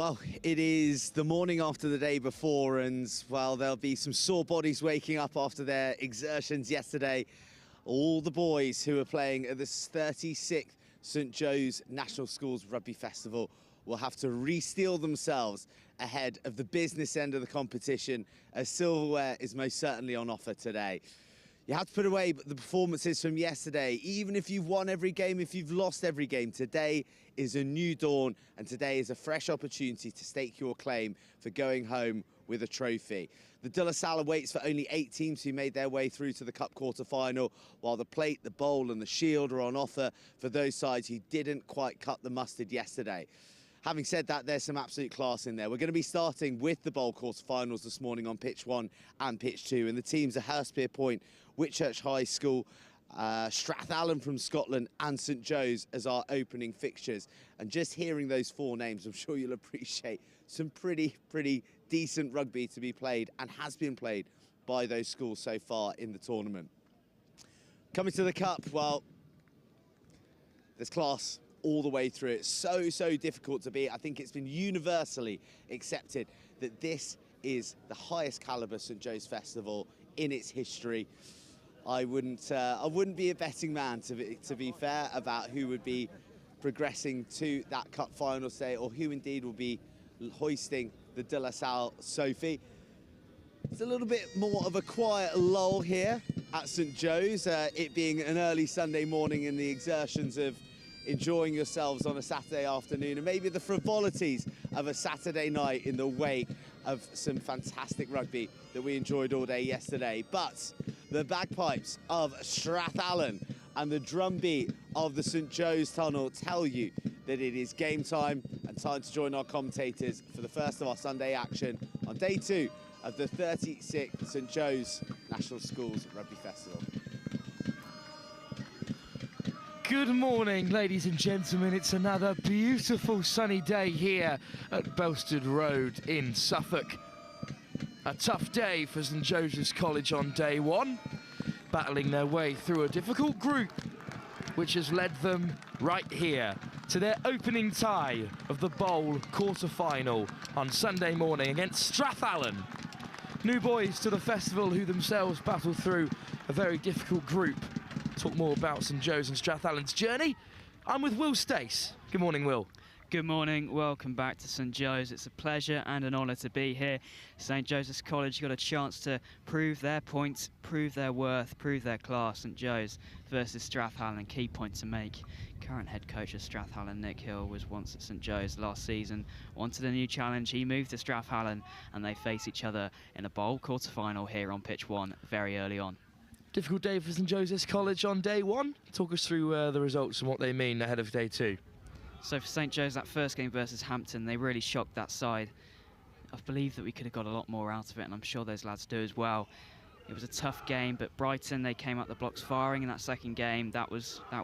Well, it is the morning after the day before, and, well, there'll be some sore bodies waking up after their exertions yesterday. All the boys who are playing at the 36th St Joe's National Schools Rugby Festival will have to re-steel themselves ahead of the business end of the competition, as silverware is most certainly on offer today. You have to put away the performances from yesterday. Even if you've won every game, if you've lost every game, today is a new dawn, and today is a fresh opportunity to stake your claim for going home with a trophy. The Dulwich waits for only 8 teams who made their way through to the Cup quarter-final, while the plate, the bowl and the shield are on offer for those sides who didn't quite cut the mustard yesterday. Having said that, there's some absolute class in there. We're going to be starting with the bowl quarter-finals this morning on pitch 1 and pitch 2, and the teams are Hurst, Wit Church High School, Strathallan from Scotland and St Joe's as our opening fixtures. And just hearing those 4 names, I'm sure you'll appreciate some pretty decent rugby to be played, and has been played by those schools so far in the tournament. Coming to the Cup, well, there's class all the way through it. So difficult to beat. I think it's been universally accepted that this is the highest caliber St Joe's Festival in its history. I wouldn't be a betting man, to be fair, about who would be progressing to that Cup final today, or who indeed will be hoisting the De La Salle Sophie. It's a little bit more of a quiet lull here at St Joe's, it being an early Sunday morning and the exertions of enjoying yourselves on a Saturday afternoon, and maybe the frivolities of a Saturday night in the wake of some fantastic rugby that we enjoyed all day yesterday. But the bagpipes of Strathallan and the drumbeat of the St Joe's Tunnel tell you that it is game time, and time to join our commentators for the first of our Sunday action on day 2 of the 36th St Joe's National Schools Rugby Festival. Good morning, ladies and gentlemen. It's another beautiful sunny day here at Belstead Road in Suffolk. A tough day for St Joseph's College on day 1, battling their way through a difficult group, which has led them right here to their opening tie of the bowl quarter-final on Sunday morning against Strathallan. New boys to the festival who themselves battle through a very difficult group. Talk more about St Joe's and Strathallan's journey. I'm with Will Stace. Good morning, Will. Good morning, welcome back to St Joe's. It's a pleasure and an honour to be here. St Joseph's College got a chance to prove their points, prove their worth, prove their class. St Joe's versus Strathallan, key point to make. Current head coach of Strathallan, Nick Hill, was once at St Joe's last season, wanted a new challenge. He moved to Strathallan and they face each other in a bowl quarter-final here on pitch 1 very early on. Difficult day for St Joseph's College on day 1. Talk us through the results and what they mean ahead of day 2. So for St Joe's, that first game versus Hampton, they really shocked that side. I believe that we could have got a lot more out of it, and I'm sure those lads do as well. It was a tough game, but Brighton, they came up the blocks firing in that second game. That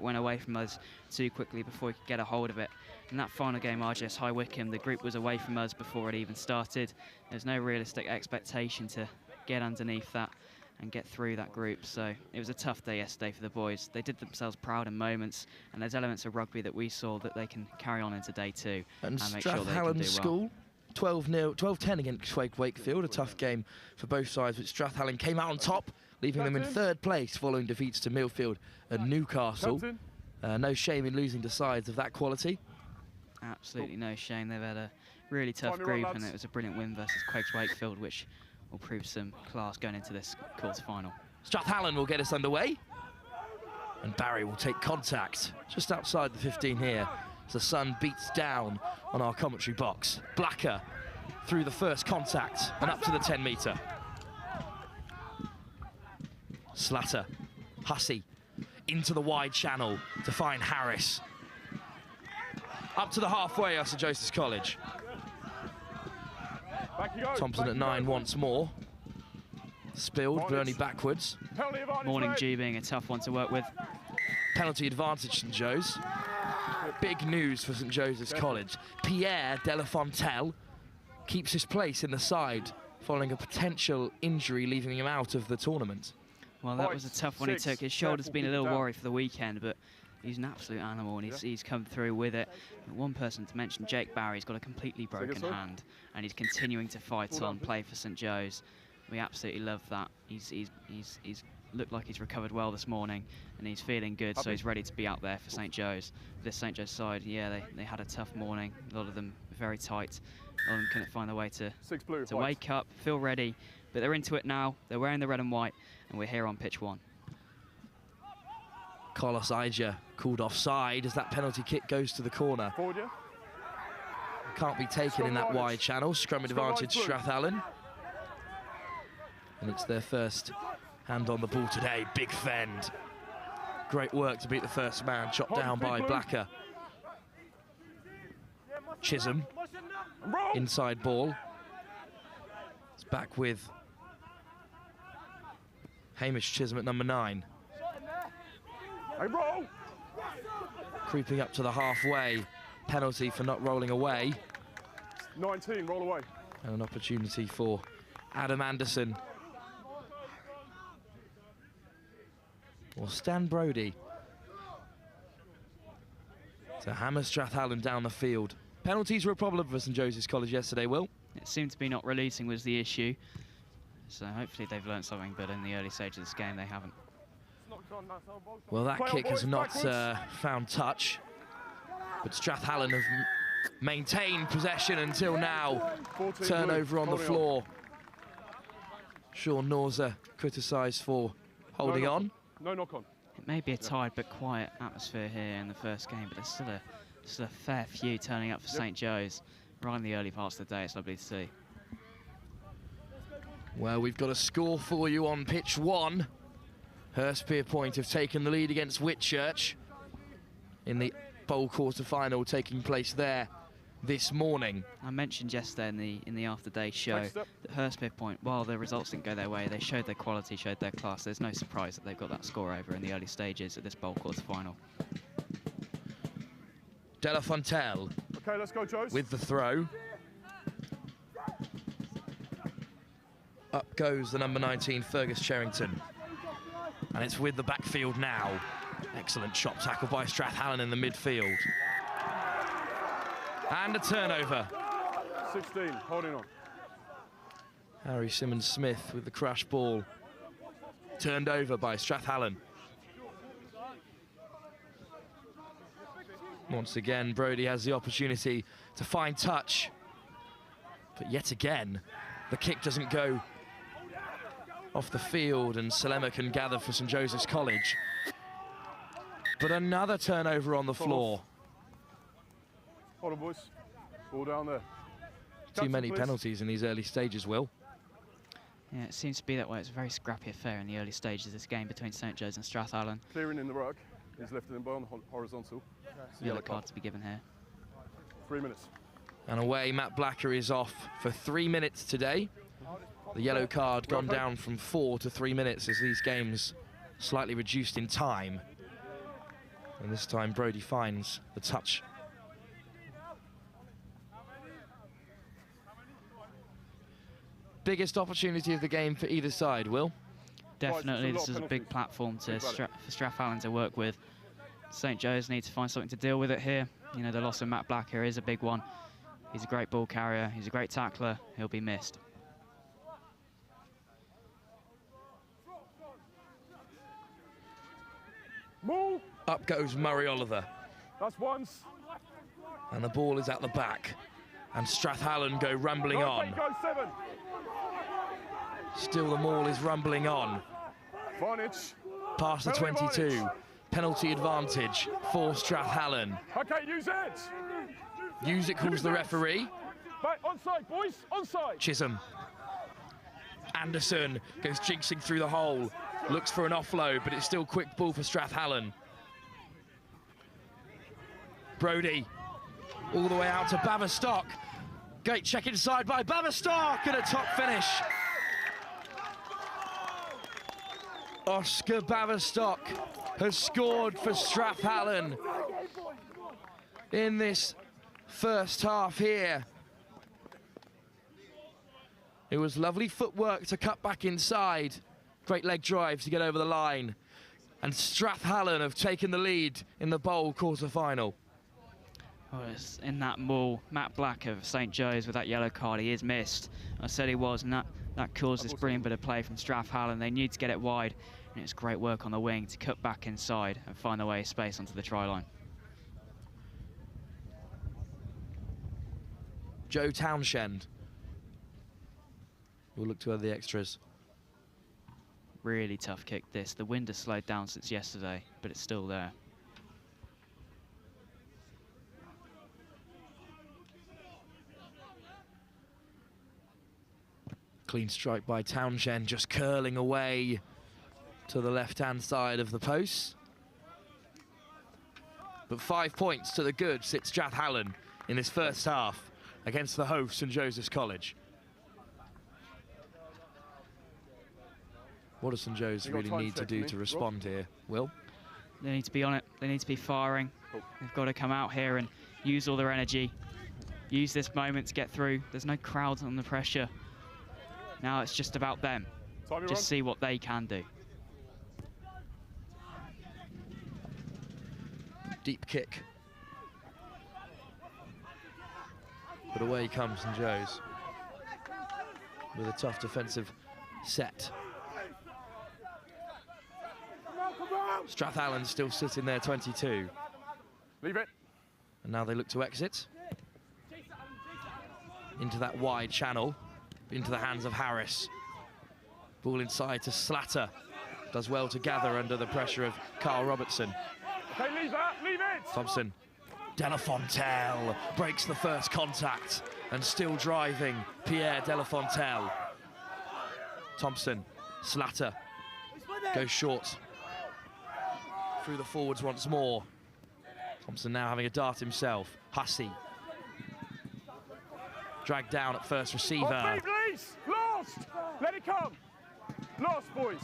went away from us too quickly before we could get a hold of it. In that final game, RGS High Wycombe, the group was away from us before it even started. There's no realistic expectation to get underneath that and get through that group. So it was a tough day yesterday for the boys. They did themselves proud in moments, and there's elements of rugby that we saw that they can carry on into day 2 and make sure they can do well. School 12-10 against Wakefield, a tough game for both sides, but Strathallan came out on top, leaving them in 3rd place following defeats to Milfield and Newcastle. No shame in losing to sides of that quality. Absolutely no shame. They've had a really tough group, and it was a brilliant win versus Wakefield, which will prove some class going into this quarter-final. Strathallan will get us underway, and Barry will take contact just outside the 15 here as the sun beats down on our commentary box. Blacker through the first contact and up to the 10-metre. Slatter, Hussey into the wide channel to find Harris. Up to the halfway of St Joseph's College. Thompson at 9 once more. Spilled, but only backwards. Morning Dew being a tough one to work with. Penalty advantage St Joe's. Big news for St Joseph's College. Pierre Delafontaine keeps his place in the side following a potential injury leaving him out of the tournament. Well, that was a tough one he took. His shoulder's been a little worry for the weekend, but He's an absolute animal, and he's come through with it. And one person to mention, Jake Barry's got a completely broken hand, and he's continuing to fight on, play for St Joe's. We absolutely love that. He's looked like he's recovered well this morning, and he's feeling good, so he's ready to be out there for St Joe's. This St Joe's side, yeah, they had a tough morning. A lot of them very tight. A lot of them couldn't find their way to wake up, feel ready, but they're into it now. They're wearing the red and white, and we're here on pitch 1. Carlos Ija called offside as that penalty kick goes to the corner. Forward, yeah. Can't be taken in that wide channel. Scrum advantage, Strathallan. And it's their first hand on the ball today. Big fend. Great work to beat the first man. Chopped down by Blacker. Chisholm. Inside ball. It's back with Hamish Chisholm at number 9. Hey, roll. Creeping up to the halfway. Penalty for not rolling away. 19, roll away. And an opportunity for Adam Anderson. Or Stan Brodie. To hammer Strathallan down the field. Penalties were a problem for St Joseph's College yesterday, Will. It seemed to be not releasing was the issue. So hopefully they've learned something, but in the early stage of this game they haven't. Well, that kick has not found touch, but Strathallan have maintained possession until now. Turnover on the floor. Sean Norza criticised for holding on. No knock on. It may be a tired but quiet atmosphere here in the first game, but there's still a fair few turning up for St Joe's right in the early parts of the day. It's lovely to see. Well, we've got a score for you on pitch 1. Hurst Pierpoint have taken the lead against Wit Church in the bowl quarter-final taking place there this morning. I mentioned yesterday in the after-day show that Hurst Pierpoint, while the results didn't go their way, they showed their quality, showed their class. There's no surprise that they've got that score over in the early stages of this bowl quarter-final. De La Fontelle Okay, let's go, Joes. with the throw. Up goes the number 19, Fergus Cherrington. And it's with the backfield now. Excellent shot tackle by Strathallan in the midfield. And a turnover. 16, holding on. Harry Simmons-Smith with the crash ball. Turned over by Strathallan. Once again, Brodie has the opportunity to find touch. But yet again, the kick doesn't go off the field, and Salema can gather for St Joseph's College. But another turnover on the floor. Hold on, boys. Ball down there. Too many penalties in these early stages, Will. Yeah, it seems to be that way. It's a very scrappy affair in the early stages of this game between St Joe's and Strathallan. Clearing in the ruck. He's lifted him by on the horizontal. Yellow card to be given here. 3 minutes. And away, Matt Blacker is off for 3 minutes today. The yellow card gone down from 4 to 3 minutes as these games slightly reduced in time. And this time Brodie finds the touch. Biggest opportunity of the game for either side, Will? Definitely, this is a big platform for Strathallan to work with. St Joe's need to find something to deal with it here. You know, the loss of Matt Blacker is a big one. He's a great ball carrier, he's a great tackler, he'll be missed. Move. Up goes Murray Oliver. That's once. And the ball is at the back. And Strathallan go rumbling on. Go 7. Still the maul is rumbling on. Vantage. Past the 22. Penalty advantage for Strathallan. Okay, use it. Use it calls the referee. Back onside, boys. Onside. Chisholm. Anderson goes jinxing through the hole. Looks for an offload, but it's still quick ball for Strathallan. Brodie all the way out to Baverstock. Great check inside by Baverstock and a top finish. Oscar Baverstock has scored for Strathallan in this first half here. It was lovely footwork to cut back inside. Great leg drive to get over the line. And Strathallan have taken the lead in the bowl quarter-final. Oh, it's in that maul, Matt Black of St Joe's with that yellow card, he is missed. I said he was, and that caused this brilliant bit of play from Strathallan. They need to get it wide, and it's great work on the wing to cut back inside and find their way of space onto the try line. Joe Townshend will look to other the extras. Really tough kick this. The wind has slowed down since yesterday, but it's still there. Clean strike by Townshend, just curling away to the left-hand side of the post. But 5 points to the good sits Strathallan in this first half against the host, St Joseph's College. What does St Joe's really need to do to respond here, Will? They need to be on it. They need to be firing. They've got to come out here and use all their energy. Use this moment to get through. There's no crowds under pressure. Now it's just about them. Just see what they can do. Deep kick. But away comes St Joe's with a tough defensive set. Strathallan still sitting there, 22. Leave it. And now they look to exit into that wide channel, into the hands of Harris. Ball inside to Slatter. Does well to gather under the pressure of Carl Robertson. Okay, leave that, leave it! Thompson. Delafontaine breaks the first contact and still driving Pierre Delafontaine. Thompson, Slatter goes short. Through the forwards once more. Thompson now having a dart himself. Hussey. Dragged down at first receiver. Lost! Let it come! Lost, boys!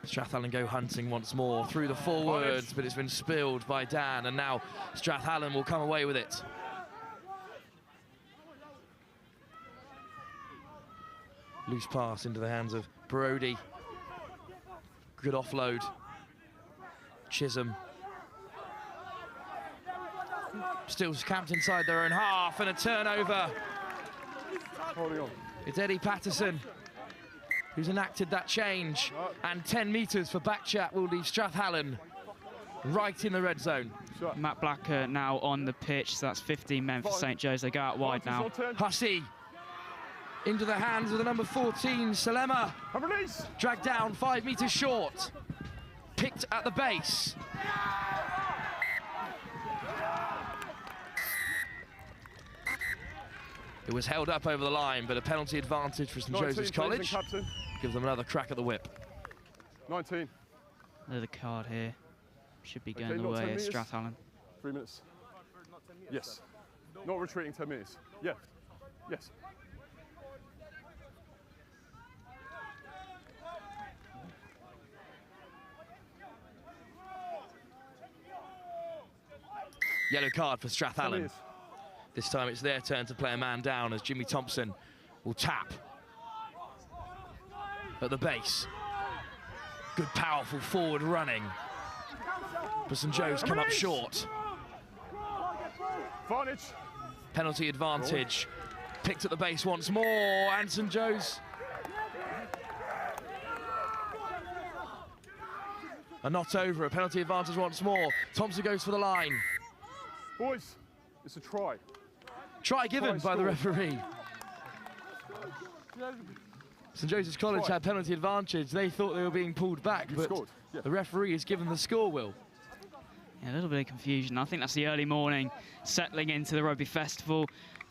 Strathallan go hunting once more through the forwards, but it's been spilled by Dan, and now Strathallan will come away with it. Loose pass into the hands of Brody. Good offload. Chisholm. Still camped inside their own half, and a turnover. Holding on. It's Eddie Patterson who's enacted that change, and 10 metres for backchat will leave Strathallan right in the red zone. Matt Black now on the pitch, so that's 15 men for St Joe's. They go out wide now. Hussey into the hands of the number 14, Salema. Dragged down 5 metres short. Picked at the base. It was held up over the line, but a penalty advantage for St Joseph's College. Give them another crack at the whip. 19. Another card here. Should be going the way of Strathallan. 3 minutes. Yes. Not retreating 10 minutes. Yeah. Yes. Yellow card for Strathallan. This time it's their turn to play a man down as Jimmy Thompson will tap at the base. Good, powerful forward running. But St Joe's come up short. Penalty advantage. Picked at the base once more, and St Joe's are not over. A penalty advantage once more. Thompson goes for the line. Boys, it's a try. Try given by the referee. St Joseph's College had penalty advantage. They thought they were being pulled back, but the referee has given the score, Will. Yeah, a little bit of confusion. I think that's the early morning settling into the rugby festival.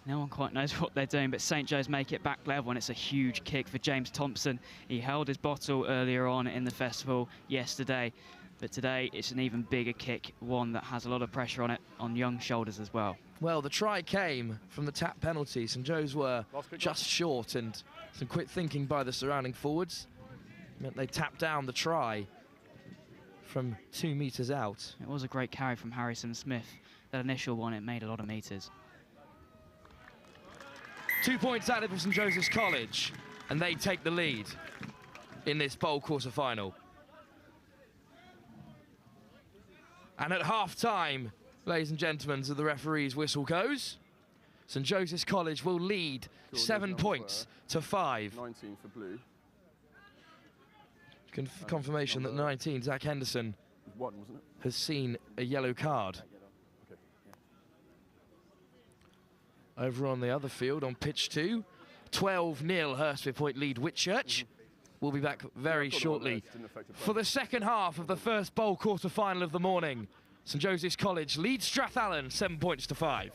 No one quite knows what they're doing, but St Joe's make it back level, and it's a huge kick for James Thompson. He held his bottle earlier on in the festival yesterday, but today it's an even bigger kick, one that has a lot of pressure on it, on young shoulders as well. Well, the try came from the tap penalty. St Joe's were just short, and some quick thinking by the surrounding forwards meant they tapped down the try from 2 metres out. It was a great carry from Harrison Smith. That initial one, it made a lot of metres. 2 points added for St Joseph's College, and they take the lead in this bowl quarter-final. And at half-time, ladies and gentlemen, as the referee's whistle goes, St Joseph's College will lead 7 points to 5. 19 for blue. Confirmation that 19, Zach Henderson, One, wasn't it? has seen a yellow card. Okay. Over on the other field, on pitch 2, 12-0 Hurst with point lead Wit Church. We'll be back very shortly for the second half of the first bowl quarter-final of the morning. St Joseph's College leads Strathallan 7 points to 5.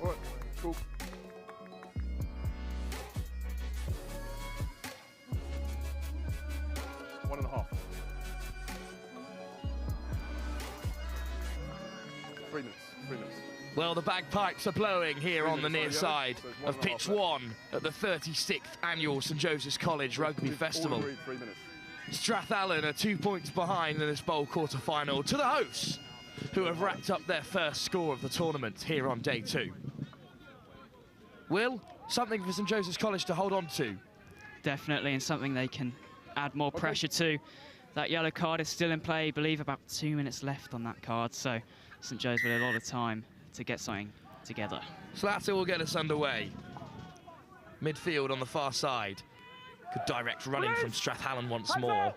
All right, cool. One and a half. 3 minutes. 3 minutes. Well, the bagpipes are blowing here on the near side of pitch 1 at the 36th annual St Joseph's College Rugby Festival. 3 minutes. Strathallan are 2 points behind in this bowl quarter-final to the hosts, who have racked up their first score of the tournament here on day 2. Will, something for St Joseph's College to hold on to. Definitely, and something they can add more pressure to. That yellow card is still in play. I believe about 2 minutes left on that card, so St Joe's with a lot of time to get something together. Slatter will get us underway. Midfield on the far side. Good direct running from Strathallan once more.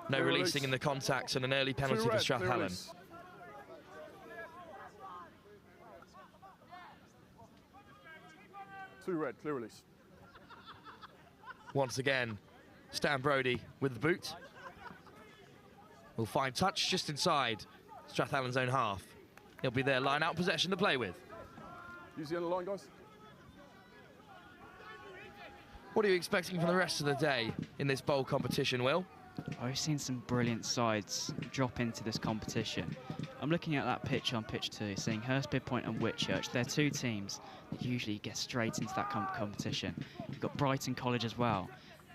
No releasing in the contacts and an early penalty for Strathallan. Two red, clear release. Once again, Stan Brodie with the boot. Will find touch just inside Strathallan's own half. He'll be their line-out possession to play with. Use the end of the line, guys. What are you expecting from the rest of the day in this bowl competition, Will? I've seen some brilliant sides drop into this competition. I'm looking at that pitch on pitch 2, seeing Hurst, Bidpoint and Wit Church. They're two teams that usually get straight into that competition. You've got Brighton College as well.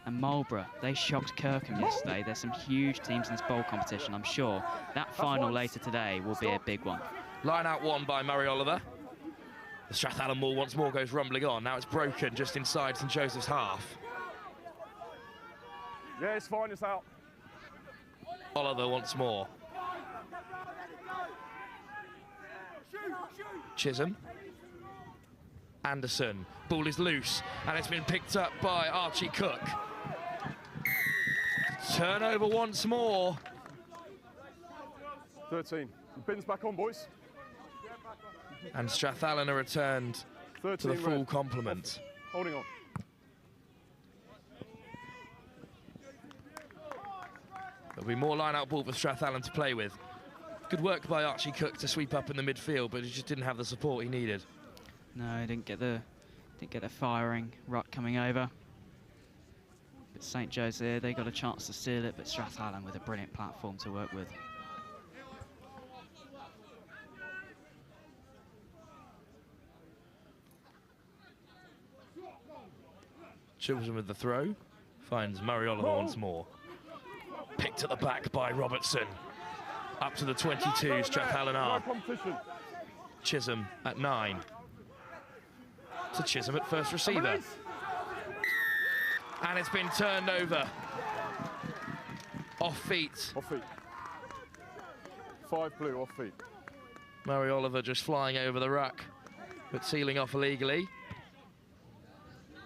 And Marlborough, they shocked Kirkham yesterday. There's some huge teams in this bowl competition. I'm sure that final later today will be a big one. Line out one by Murray Oliver. The Strathallan ball once more goes rumbling on. Now it's broken just inside St Joseph's half. Yeah, it's fine, it's out. Oliver once more. Chisholm. Anderson. Ball is loose and it's been picked up by Archie Cook. Turnover once more. 13. Bins back on, boys. And Strathallan are returned to the full complement. Holding on. There'll be more line-out ball for Strathallan to play with. Good work by Archie Cook to sweep up in the midfield, but he just didn't have the support he needed. No, he didn't get the firing ruck coming over. But St Joe's here, they got a chance to steal it, but Strathallan with a brilliant platform to work with. Chilton with the throw, finds Murray Oliver once more. Picked at the back by Robertson. Up to the 22, Strathallan are. Chisholm at 9. To Chisholm at first receiver. And it's been turned over. Off feet. Off feet. 5 blue, off feet. Murray Oliver just flying over the ruck, but sealing off illegally.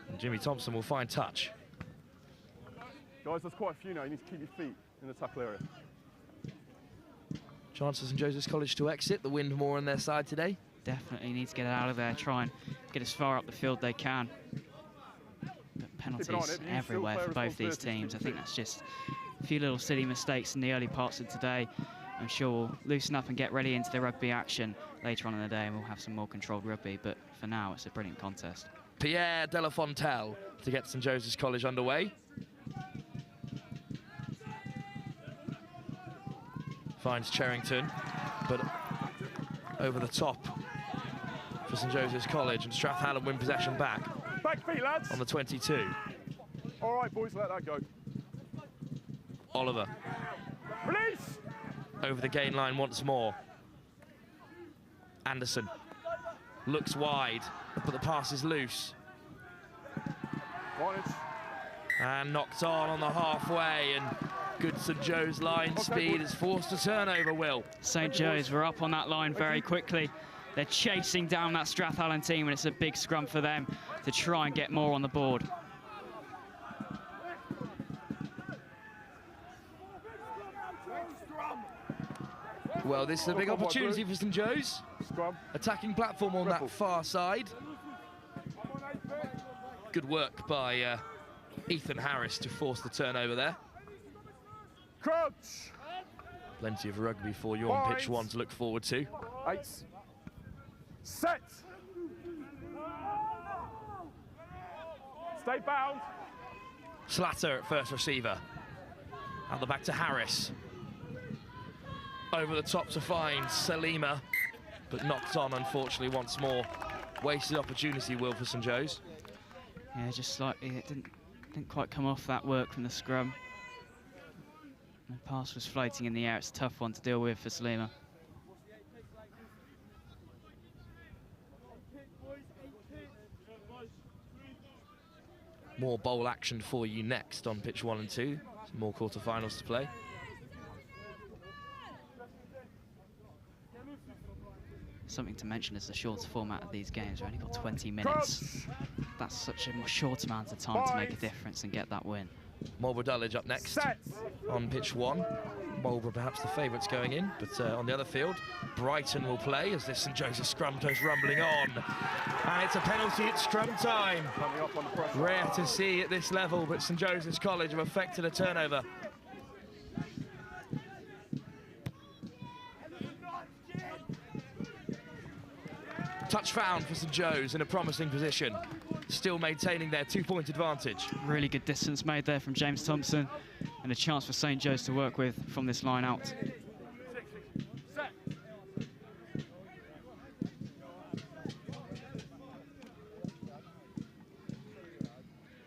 And Jimmy Thompson will find touch. Guys, there's quite a few now. You need to keep your feet in the tackle area. Chances St Joseph's College to exit. The wind more on their side today. Definitely need to get out of there, try and get as far up the field they can. But penalties everywhere for both these teams. I think that's just a few little silly mistakes in the early parts of today. I'm sure we'll loosen up and get ready into the rugby action later on in the day, and we'll have some more controlled rugby. But for now, it's a brilliant contest. Pierre Delafontaine to get St Joseph's College underway. Finds Cherrington, but over the top for St Joseph's College, and Strathallan win possession back. Back feet, lads. On the 22. All right, boys, let that go. Oliver. Release! Over the gain line once more. Anderson looks wide, but the pass is loose. And knocked on the halfway, and good St Joe's line speed has forced a turnover, Will. St Joe's were up on that line very quickly. They're chasing down that Strathallan team, and it's a big scrum for them to try and get more on the board. Well, this is a big opportunity for St Joe's. Attacking platform on that far side. Good work by Ethan Harris to force the turnover there. Crouch! Plenty of rugby for you on pitch 1 to look forward to. 8. Set! Stay bound. Slatter at first receiver. Out the back to Harris. Over the top to find Salima, but knocked on, unfortunately, once more. Wasted opportunity, Will, for St Joe's. Yeah, just slightly. It didn't quite come off that work from the scrum. The pass was floating in the air. It's a tough one to deal with for Salima. More bowl action for you next on pitch 1 and 2. Some more quarterfinals to play. Something to mention is the shorter format of these games. We've only got 20 minutes. That's such a short amount of time to make a difference and get that win. Marlborough Dulwich up next on pitch 1. Marlborough perhaps the favourites going in, but on the other field, Brighton will play as this St Joseph's scrum goes rumbling on. And it's a penalty at scrum time. Rare to see at this level, but St Joseph's College have affected a turnover. Touch found for St Joe's in a promising position, still maintaining their 2-point advantage. Really good distance made there from James Thompson, and a chance for St Joe's to work with from this line out.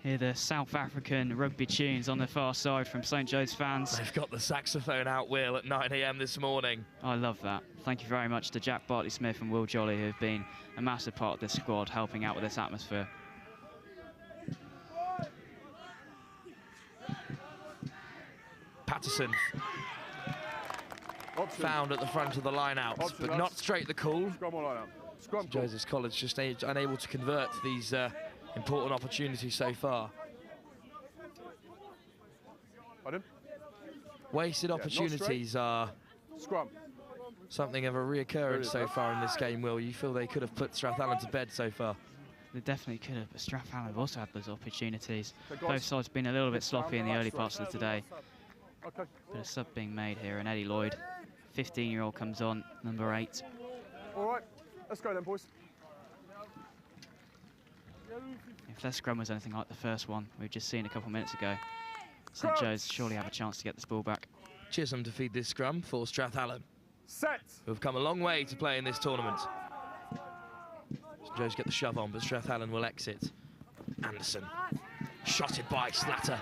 Hear the South African rugby tunes on the far side from St Joe's fans. They've got the saxophone out, Will, at 9 AM this morning. I love that. Thank you very much to Jack Bartley-Smith and Will Jolly, who have been a massive part of this squad, helping out with this atmosphere. Patterson found at the front of the line out, but not straight the call. St Joseph's College just unable to convert these important opportunities so far. Wasted opportunities are something of a reoccurrence so far in this game, Will. You feel they could have put Strathallan to bed so far? They definitely could have, but Strathallan have also had those opportunities. Both sides have been a little bit sloppy in the early parts of the day. But a sub being made here, and Eddie Lloyd, 15-year-old, comes on, number 8. All right, let's go then, boys. If their scrum was anything like the first one we've just seen a couple of minutes ago, St Joe's surely have a chance to get this ball back. Chisholm to feed this scrum for Strathallan, set, who've come a long way to play in this tournament. St Joe's get the shove on, but Strathallan will exit. Anderson, shotted by Slatter.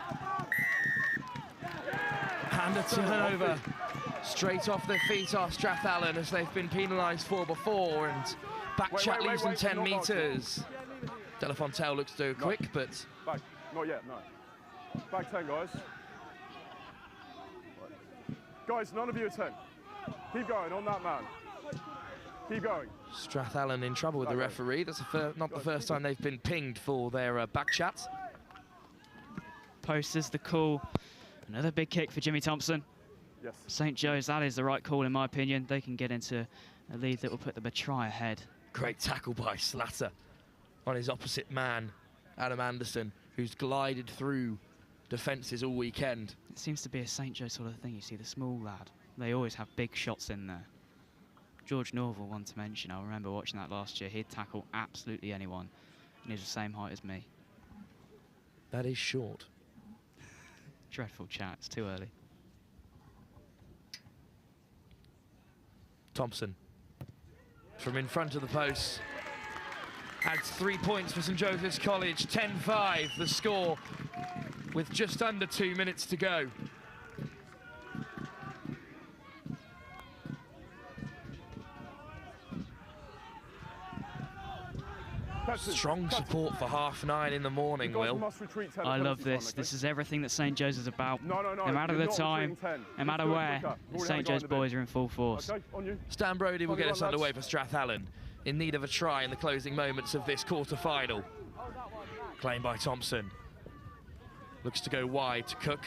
And a turnover. Straight off their feet are Strathallan, as they've been penalised for before, and back chat losing 10 metres. Delafontaine looks to go quick, but... Back. Not yet, no. Back 10, guys. Guys, none of you are 10. Keep going on that man. Keep going. Strathallan in trouble with the referee. That's not the first time they've been pinged for their back chats. Posters, the call. Another big kick for Jimmy Thompson. Yes. St. Joe's, that is the right call in my opinion. They can get into a lead that will put them a try ahead. Great tackle by Slatter on his opposite man, Adam Anderson, who's glided through defences all weekend. It seems to be a St. Joe sort of thing. You see the small lad. They always have big shots in there. George Norval, one to mention. I remember watching that last year. He'd tackle absolutely anyone. And he's the same height as me. That is short. Dreadful chat. It's too early. Thompson from in front of the post adds 3 points for St Joseph's College. 10-5 the score with just under 2 minutes to go. Strong support for 9:30 in the morning, Will. I love this. This is everything that St. Joe's is about. No matter the time, no matter where, St. Joe's boys are in full force. Stan Brodie will get us underway for Strathallan, in need of a try in the closing moments of this quarter-final. Claimed by Thompson. Looks to go wide to Cook.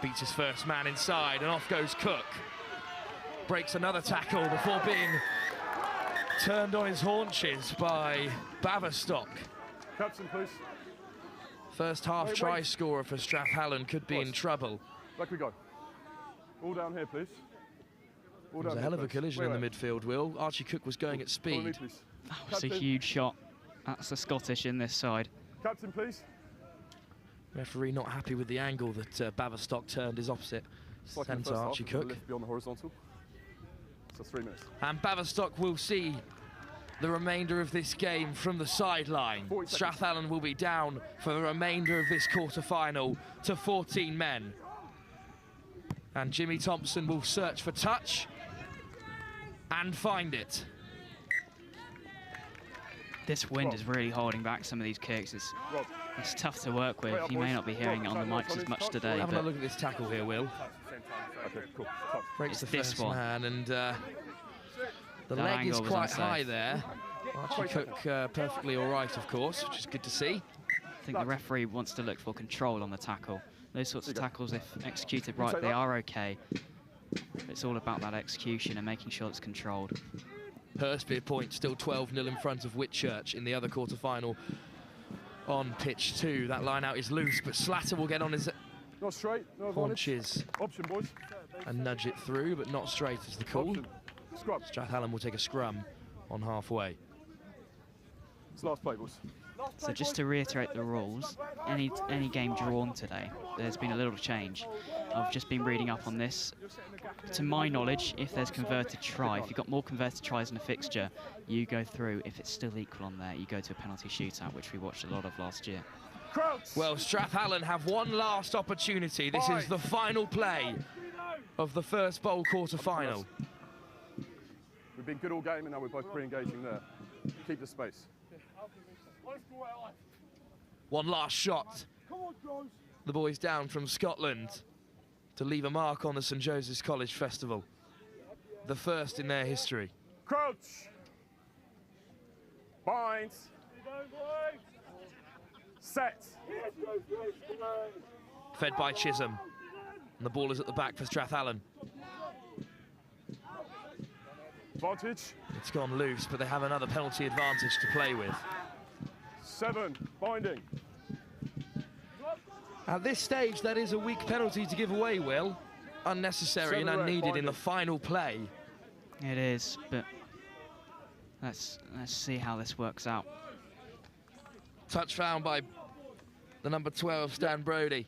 Beats his first man inside, and off goes Cook. Breaks another tackle before being turned on his haunches by Baverstock. Captain, please. First half try scorer for Strathallan could be in trouble. Back we go. All down here, please. It was a hell of a collision in the midfield, Will. Archie Cook was going at speed. That was a huge shot. That's the Scottish in this side. Captain, please. Referee not happy with the angle that Baverstock turned his opposite centre, Archie Cook. Beyond the horizontal. So 3 minutes. And Baverstock will see the remainder of this game from the sideline. Strathallan will be down for the remainder of this quarter-final to 14 men. And Jimmy Thompson will search for touch and find it. This wind is really holding back some of these kicks. It's tough to work with. You may not be hearing it on the mics as much today. Having a look at this tackle here, Will. Okay, cool. Breaks the first man, and the leg is quite high there. Archie Cook perfectly all right, of course, which is good to see. I think the referee wants to look for control on the tackle. Those sorts of tackles, if executed right, they are okay. It's all about that execution and making sure it's controlled. Hurst point still 12-0 in front of Wit Church in the other quarter-final on pitch 2. That line out is loose, but Slatter will get on his not straight, no haunches option, boys. And nudge it through, but not straight as the call. Strathallan will take a scrum on halfway. It's last play, boys. So just to reiterate the rules, any game drawn today, there's been a little change. I've just been reading up on this. To my knowledge, if there's converted try, if you've got more converted tries in a fixture, you go through. If it's still equal on there, you go to a penalty shootout, which we watched a lot of last year. Well, Strathallan have one last opportunity. This is the final play of the first bowl quarter-final. We've been good all game, and now we're both re-engaging there. Keep the space. One last shot. The boys down from Scotland to leave a mark on the St Joseph's College Festival. The first in their history. Crouch. Bind. Set. Fed by Chisholm. And the ball is at the back for Strathallan. Advantage. It's gone loose, but they have another penalty advantage to play with. 7, binding. At this stage, that is a weak penalty to give away, Will. Unnecessary and unneeded in the final play. It is, but let's see how this works out. Touch found by the number 12, Stan Brodie.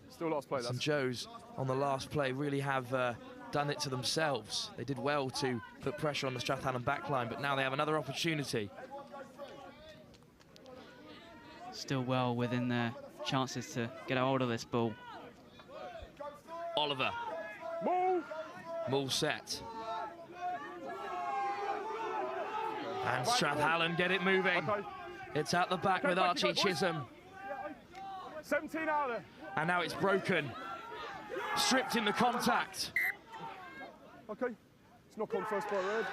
Still last play. St Joe's on the last play really have done it to themselves. They did well to put pressure on the Strathallan backline, but now they have another opportunity. Still well within their chances to get a hold of this ball. Oliver. Move set. And Strathallan get it moving. It's out the back with Archie Chisholm. 17 out there. And now it's broken. Stripped in the contact. Okay. It's knock on first by red.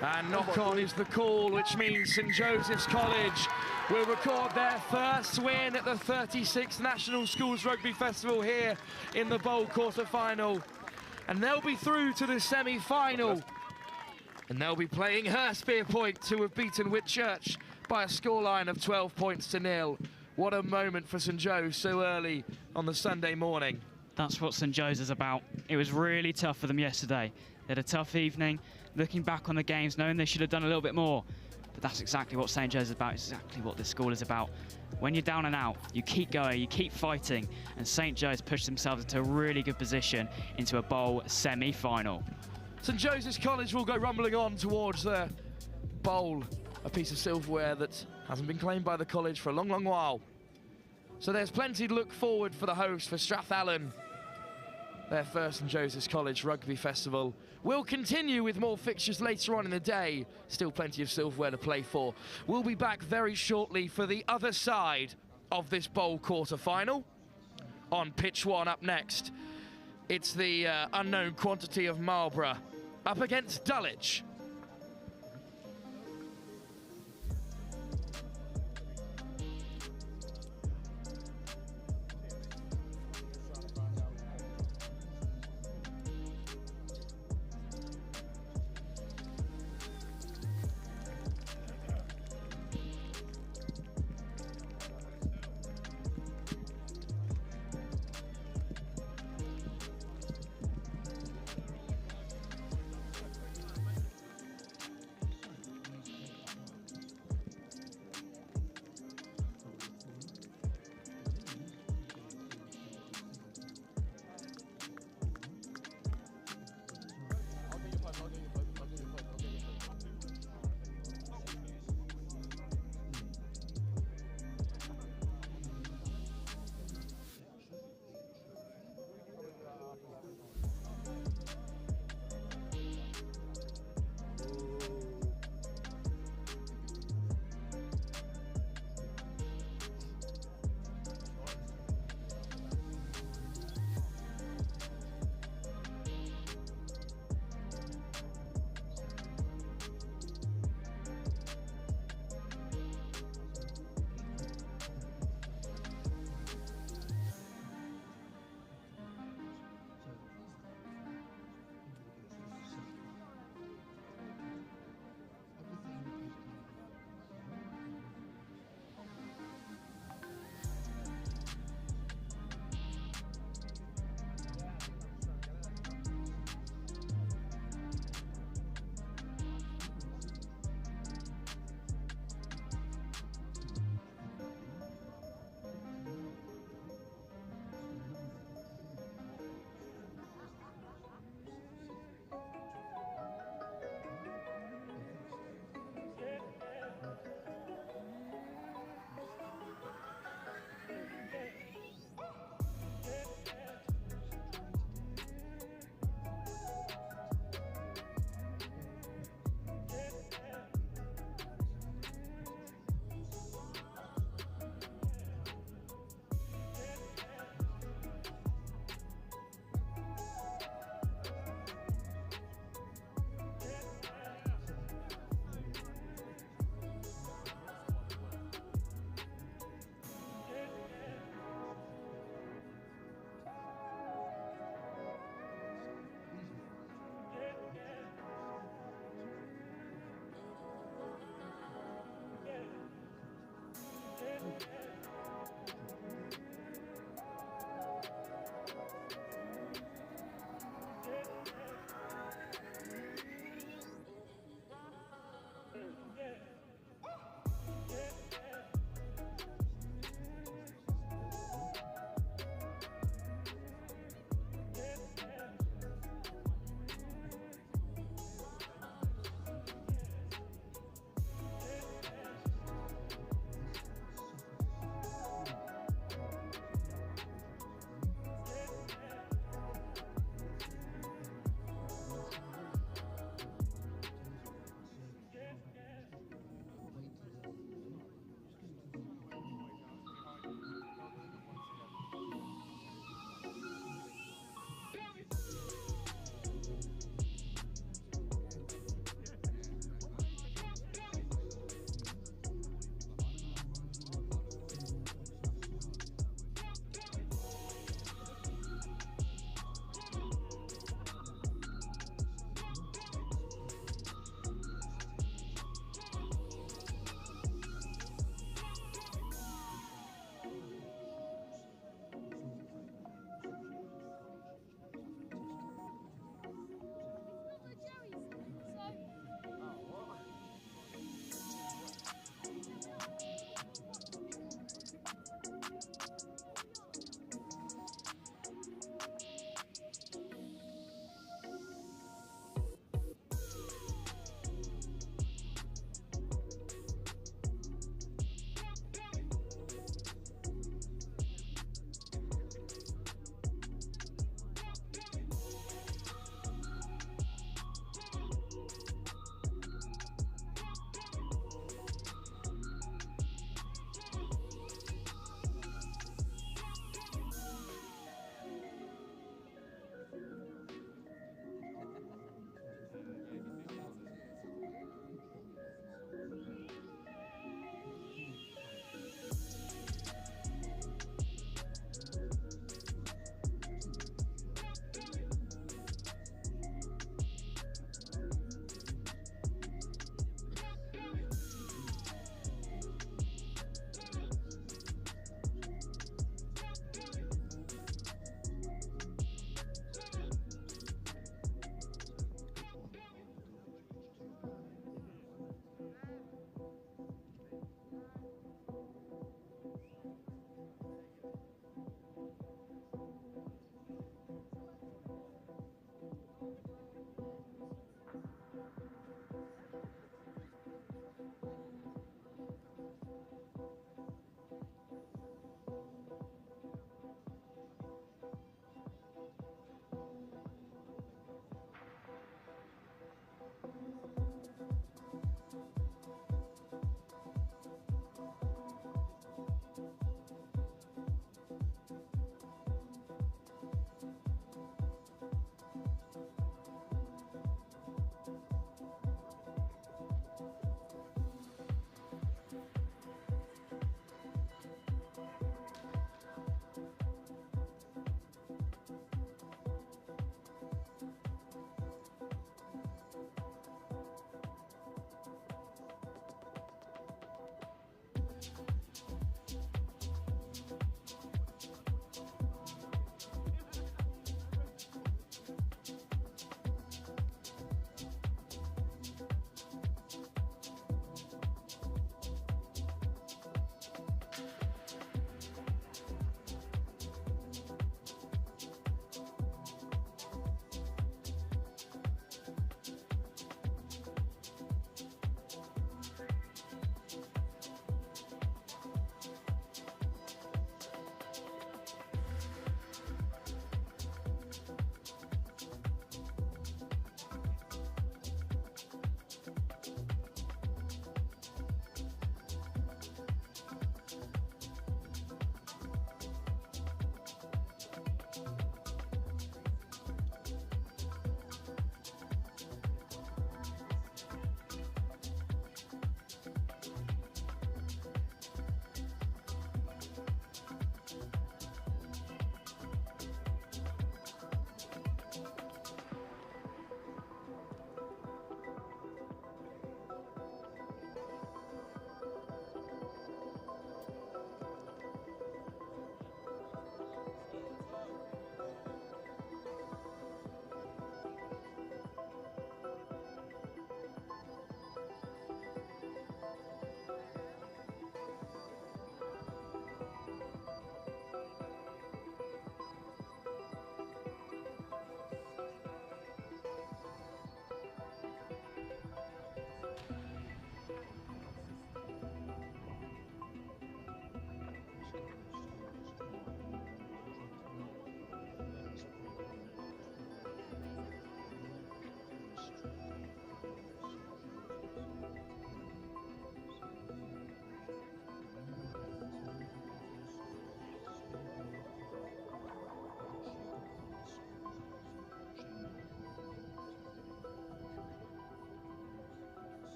And knock on is the call, which means St Joseph's College will record their first win at the 36th National Schools Rugby Festival here in the Bowl quarter-final. And they'll be through to the semi-final. And they'll be playing Hurst, who have beaten Wit Church by a scoreline of 12 points to 0. What a moment for St Joe's so early on the Sunday morning. That's what St Joe's is about. It was really tough for them yesterday. They had a tough evening, looking back on the games, knowing they should have done a little bit more. But that's exactly what St Joe's is about. It's exactly what this school is about. When you're down and out, you keep going, you keep fighting, and St Joe's pushed themselves into a really good position into a bowl semi-final. St Joseph's College will go rumbling on towards the bowl, a piece of silverware that hasn't been claimed by the college for a long, long while. So there's plenty to look forward for the host, for Strathallan. Their first St Joseph's College Rugby Festival will continue with more fixtures later on in the day. Still plenty of silverware to play for. We'll be back very shortly for the other side of this bowl quarter-final. On pitch one up next, it's the unknown quantity of Marlborough up against Dulwich.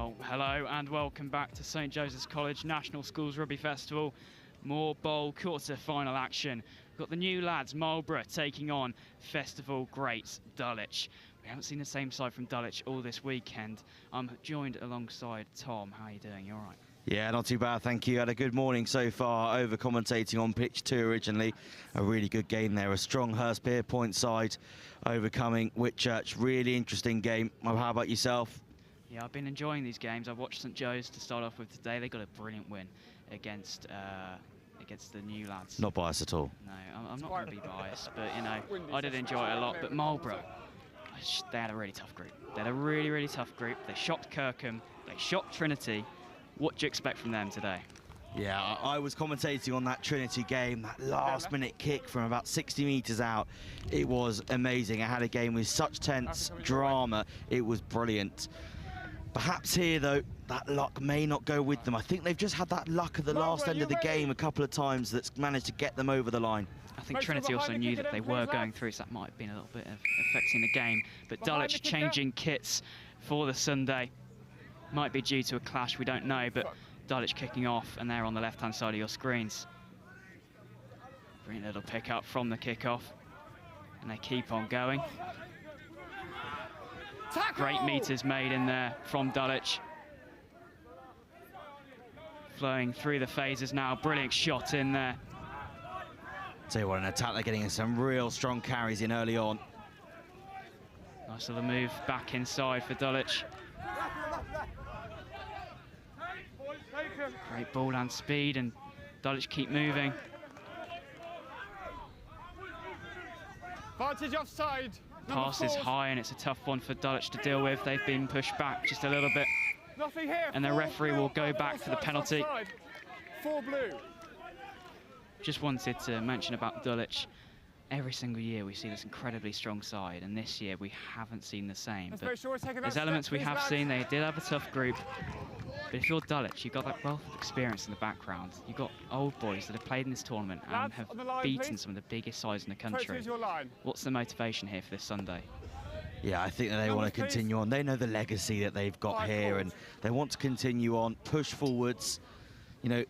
Well, hello and welcome back to St Joseph's College National Schools Rugby Festival. More bowl quarter-final action. We've got the new lads, Marlborough, taking on festival greats Dulwich. We haven't seen the same side from Dulwich all this weekend. I'm joined alongside Tom. How are you doing? You all right? Yeah, not too bad, thank you. Had a good morning so far, over commentating on pitch 2 originally. A really good game there, a strong Hurst point side overcoming Wit Church. Really interesting game. Well, how about yourself? Yeah, I've been enjoying these games. I've watched St Joe's to start off with today. They got a brilliant win against the new lads. Not biased at all. No, I'm not going to be biased, but you know, I did enjoy it a lot. But Marlborough, they had a really tough group. They had a really, really tough group. They shocked Kirkham. They shocked Trinity. What do you expect from them today? Yeah, I was commentating on that Trinity game, that last-minute kick from about 60 metres out. It was amazing. I had a game with such tense drama. It was brilliant. Perhaps here, though, that luck may not go with them. I think they've just had that luck at the last end of the game a couple of times that's managed to get them over the line. I think Trinity also knew that they were going through, so that might have been a little bit of affecting the game. But Dulwich changing kits for the Sunday. Might be due to a clash, we don't know, but Dulwich kicking off, and they're on the left-hand side of your screens. Brilliant little pick up from the kickoff, and they keep on going. Great meters made in there from Dulwich. Flowing through the phases now, brilliant shot in there. Tell you what, an attack, they're getting some real strong carries in early on. Nice little move back inside for Dulwich. Great ball and speed, and Dulwich keep moving. Advantage offside. Pass is high, and it's a tough one for Dulwich to deal with. They've been pushed back just a little bit. Nothing here. And the referee will go back for the penalty. 4 blue. Just wanted to mention about Dulwich. Every single year we see this incredibly strong side, and this year we haven't seen the same. But there's elements we have seen. They did have a tough group. But if you're Dulwich, you've got that wealth of experience in the background. You've got old boys that have played in this tournament and have beaten some of the biggest sides in the country. What's the motivation here for this Sunday? Yeah, I think that they want to continue on. They know the legacy that they've got here, and they want to continue on, push forwards. You know,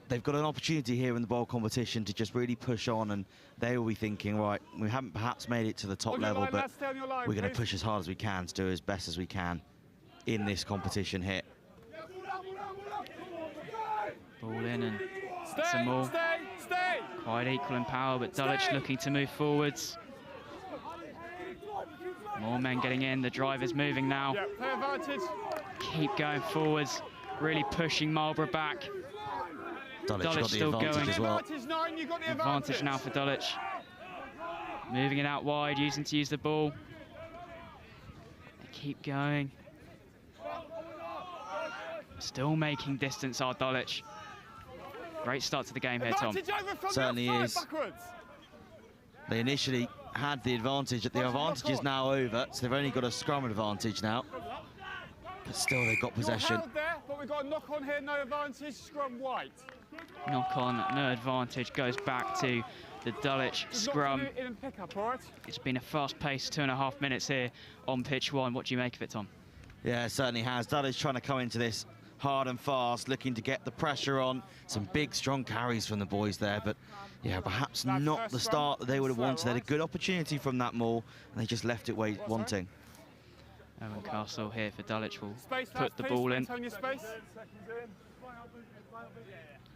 they've got an opportunity here in the bowl competition to just really push on, and they will be thinking, right, we haven't perhaps made it to the top level, but we're going to push as hard as we can to do as best as we can in this competition here. Ball in and some more. Quite equal in power, but Dulwich looking to move forwards. More men getting in, the driver's moving now. Play advantage. Keep going forwards, really pushing Marlborough back. Dulwich got the advantage as well. Advantage now for Dulwich. Moving it out wide, using the ball. They keep going. Still making distance are Dulwich. Great start to the game here, Tom. Certainly is. They initially had the advantage, the advantage is now over, so they've only got a scrum advantage now. But still, they've got possession. There, but we've got a knock on here, no advantage, scrum white. Knock on, no advantage, goes back to the Dulwich scrum. It's been a fast-paced 2.5 minutes here on pitch 1. What do you make of it, Tom? Yeah, it certainly has. Dulwich trying to come into this hard and fast, looking to get the pressure on. Some big, strong carries from the boys there, but yeah, perhaps not the start that they would have wanted. They had a good opportunity from that maul, and they just left it wanting. Owen Castle here for Dulwich will put the ball in.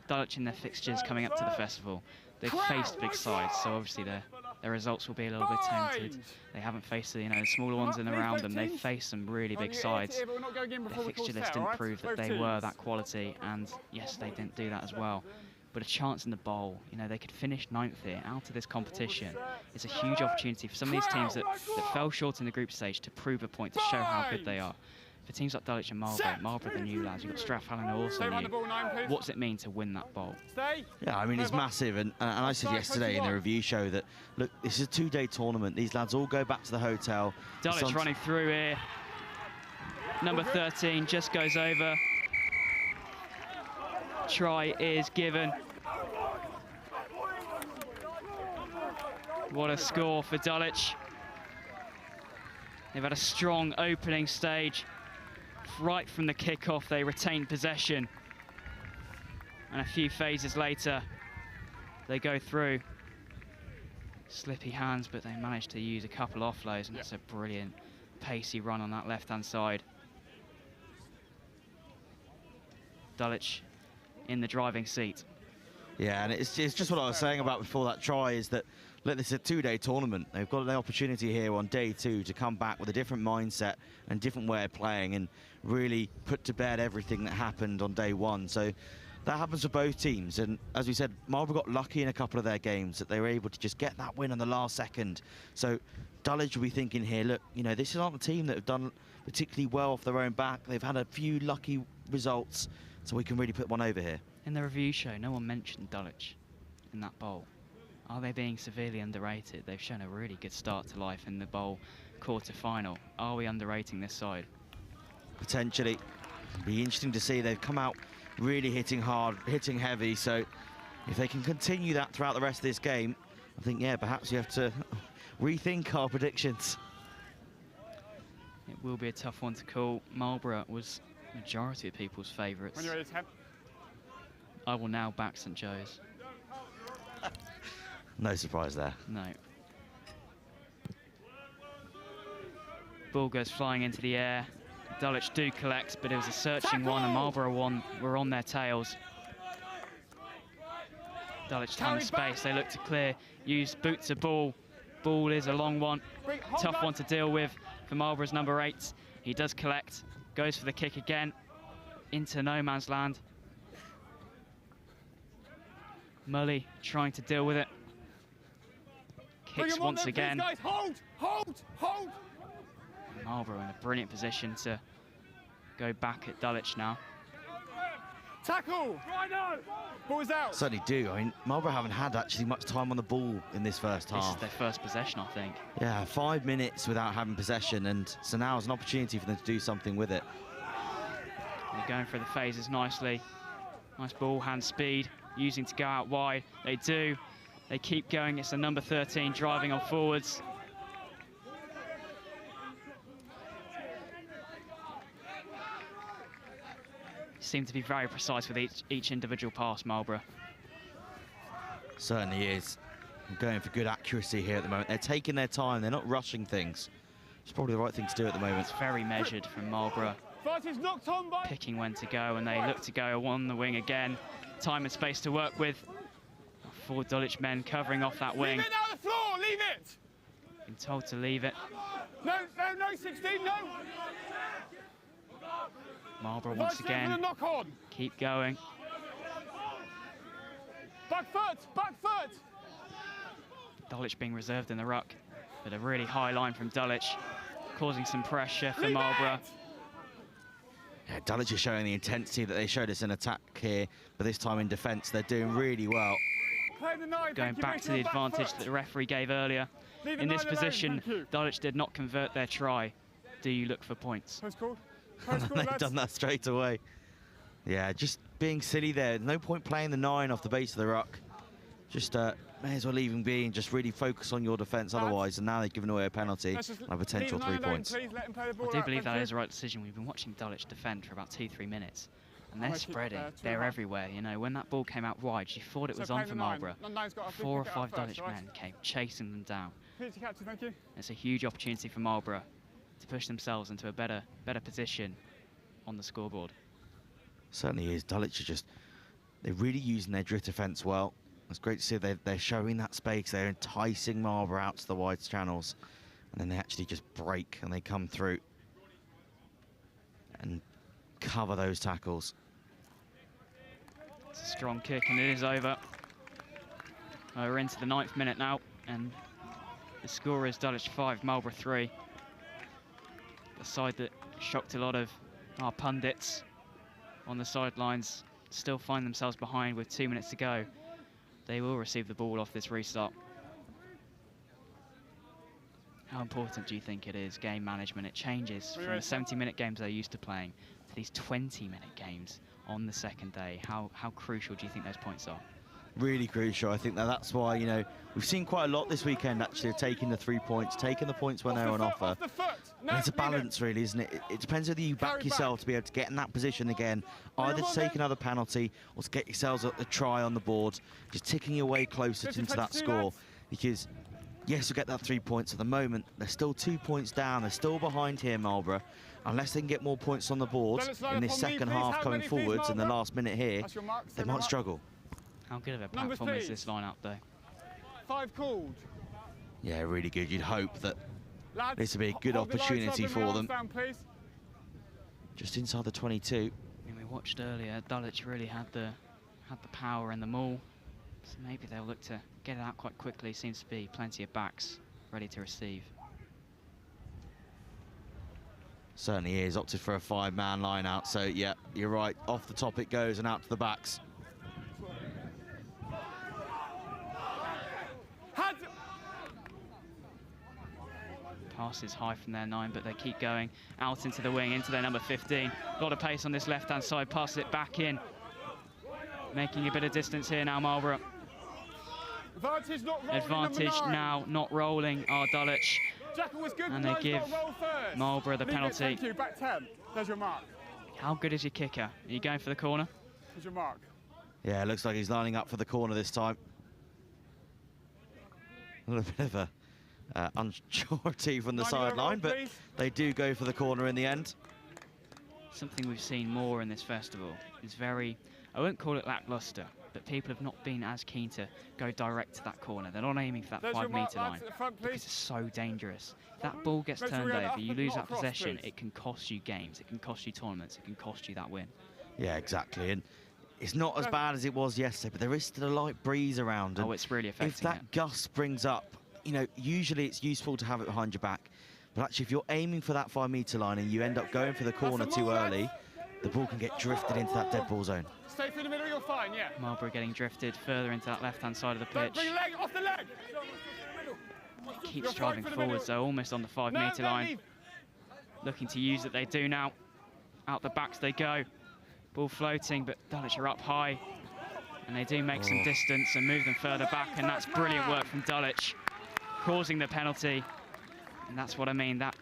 Dulwich in their fixtures coming up to the festival. They've faced big sides, so obviously their results will be a little bit tainted. They haven't faced the smaller ones in and around them. They've faced some really big sides. Their fixture list didn't prove that they were that quality, and yes, they didn't do that as well. But a chance in the bowl, they could finish 9th here out of this competition. It's a huge opportunity for some of these teams that fell short in the group stage to prove a point, to show how good they are. For teams like Dulwich and Marlborough, the new lads, you've got Strathallan who also new. What does it mean to win that bowl? Yeah, I mean, it's massive, and I said yesterday in the review show that, look, this is a 2-day tournament. These lads all go back to the hotel. Dulwich running through here. Number 13 just goes over. Try is given. What a score for Dulwich. They've had a strong opening stage. right from the kick-off, they retained possession. And a few phases later, they go through. Slippy hands, but they managed to use a couple offloads, and that's a brilliant pacey run on that left-hand side. Dulwich in the driving seat. Yeah, and it's just what I was saying about before that try, is that, look, this is a two-day tournament. They've got an opportunity here on day 2 to come back with a different mindset and different way of playing and really put to bed everything that happened on day 1. So that happens for both teams. And as we said, Marlborough got lucky in a couple of their games that they were able to just get that win on the last second. So Dulwich will be thinking here, look, you know, this is not a team that have done particularly well off their own back. They've had a few lucky results, so we can really put one over here. In the review show, no one mentioned Dulwich in that bowl. Are they being severely underrated? They've shown a really good start to life in the bowl quarter-final. Are we underrating this side? Potentially. It'll be interesting to see. They've come out really hitting hard, hitting heavy, so if they can continue that throughout the rest of this game, I think, yeah, perhaps you have to rethink our predictions. It will be a tough one to call. Marlborough was majority of people's favourites. When you're ready, Ted. I will now back St Joe's. No surprise there. No. Ball goes flying into the air. Dulwich do collect, but it was a searching one, and Marlborough were on their tails. Dulwich time and space. They look to clear, use boot to ball. Ball is a long one. Tough one to deal with for Marlborough's number 8. He does collect, goes for the kick again, into no man's land. Mully trying to deal with it. Kicks once again. Guys. Hold! Marlborough in a brilliant position to go back at Dulwich now. Tackle! Ball's out. Certainly do. I mean, Marlborough haven't had actually much time on the ball in this first half. This is their first possession, I think. Yeah, 5 minutes without having possession, and so now is an opportunity for them to do something with it. They're going for the phases nicely. Nice ball, hand speed, using to go out wide. They do. They keep going. It's the number 13 driving on forwards. Seem to be very precise with each individual pass, Marlborough. Certainly is. I'm going for good accuracy here at the moment. They're taking their time. They're not rushing things. It's probably the right thing to do at the moment. It's very measured from Marlborough. Knocked on by... Picking when to go, and they look to go on the wing again. Time and space to work with. 4 Dulwich men covering off that wing. Leave it now, the floor, leave it! Been told to leave it. No, 16, no! Marlborough once again. Knock on. Keep going. Back foot! Dulwich being reserved in the ruck, but a really high line from Dulwich, causing some pressure for Marlborough. Yeah, Dulwich is showing the intensity that they showed us in attack here, but this time in defence, they're doing really well. Going back to the advantage that the referee gave earlier. In this position, Dulwich did not convert their try. Do you look for points? They've done that straight away. Yeah, just being silly there. No point playing the 9 off the base of the ruck. Just may as well leave him be and just really focus on your defence otherwise. And now they've given away a penalty and a potential 3 points. I do believe that is the right decision. We've been watching Dulwich defend for about 2-3 minutes. And they're spreading. They're everywhere. You know, when that ball came out wide, you thought it was on for Marlborough. 4 or 5 Dulwich men came chasing them down. It's a huge opportunity for Marlborough to push themselves into a better position on the scoreboard. Certainly is. Dulwich are they're really using their drift defence well. It's great to see they're showing that space. They're enticing Marlborough out to the wide channels, and then they actually just break and they come through and cover those tackles. It's a strong kick, and it is over. We're into the 9th minute now, and the score is Dulwich 5, Marlborough 3. The side that shocked a lot of our pundits on the sidelines still find themselves behind with 2 minutes to go. They will receive the ball off this restart. How important do you think it is, game management? It changes from the 70-minute games they're used to playing to these 20-minute games on the second day. How crucial do you think those points are? really crucial. I think that's why, you know, we've seen quite a lot this weekend actually of taking the 3 points, taking the points when they're on offer. And it's a balance really, isn't it? It depends whether you back yourself to be able to get in that position again, either to take another penalty or to get yourselves a try on the board, just ticking your way closer into that score. Because yes, you'll get that 3 points at the moment. They're still 2 points down. They're still behind here, Marlborough. Unless they can get more points on the board in this second half coming forwards in the last minute here, they might struggle. How good of a platform is this line-up, though? 5 called. Yeah, really good. You'd hope that this would be a good opportunity for them. Just inside the 22. And we watched earlier, Dulwich really had the power and the maul. So maybe they'll look to get it out quite quickly. Seems to be plenty of backs ready to receive. Certainly is. Opted for a 5-man line out. So, yeah, you're right. Off the top it goes and out to the backs. Pass is high from their 9, but they keep going out into the wing, into their number 15. A lot of pace on this left-hand side. Passes it back in. Making a bit of distance here now, Marlborough. Advantage now, not rolling, are Dulwich. And they give Marlborough the penalty. Thank you, back 10. There's your mark. How good is your kicker? Are you going for the corner? There's your mark. Yeah, it looks like he's lining up for the corner this time. A little bit of a unsurety from the sideline, but they do go for the corner in the end. Something we've seen more in this festival is very, I won't call it lackluster, but people have not been as keen to go direct to that corner. They're not aiming for that 5-metre line because it's so dangerous. If that ball gets turned over, you lose that possession, it can cost you games, it can cost you tournaments, it can cost you that win. Yeah, exactly. And it's not as bad as it was yesterday, but there is still a light breeze around. And oh, it's really affecting it. If that gust springs up, you know, usually it's useful to have it behind your back. But actually, if you're aiming for that 5-metre line and you end up going for the corner too early, the ball can get drifted into that dead ball zone. Stay through the middle, you're fine, yeah. Marlborough getting drifted further into that left-hand side of the pitch. Bring your leg, off the leg! Keeps driving forwards, though, almost on the 5-metre line. Looking to use it, they do now. Out the backs they go. Ball floating, but Dulwich are up high. And they do make some distance and move them further back, and that's brilliant work from Dulwich, causing the penalty. And that's what I mean, that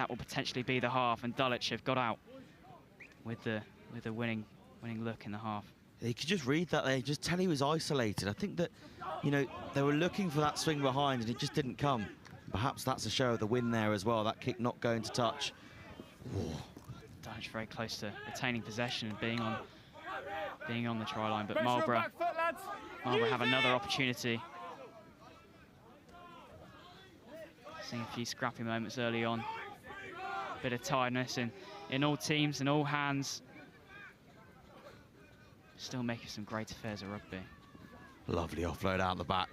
will potentially be the half, and Dulwich have got out with the winning look in the half. You could just read that there, just tell he was isolated. I think that, you know, they were looking for that swing behind and it just didn't come. Perhaps that's a show of the win there as well, that kick not going to touch. Dulwich very close to retaining possession and being on the try line, but Marlborough have another opportunity. Seeing a few scrappy moments early on. Bit of tiredness in all teams and all hands. Still making some great affairs of rugby. Lovely offload out the back.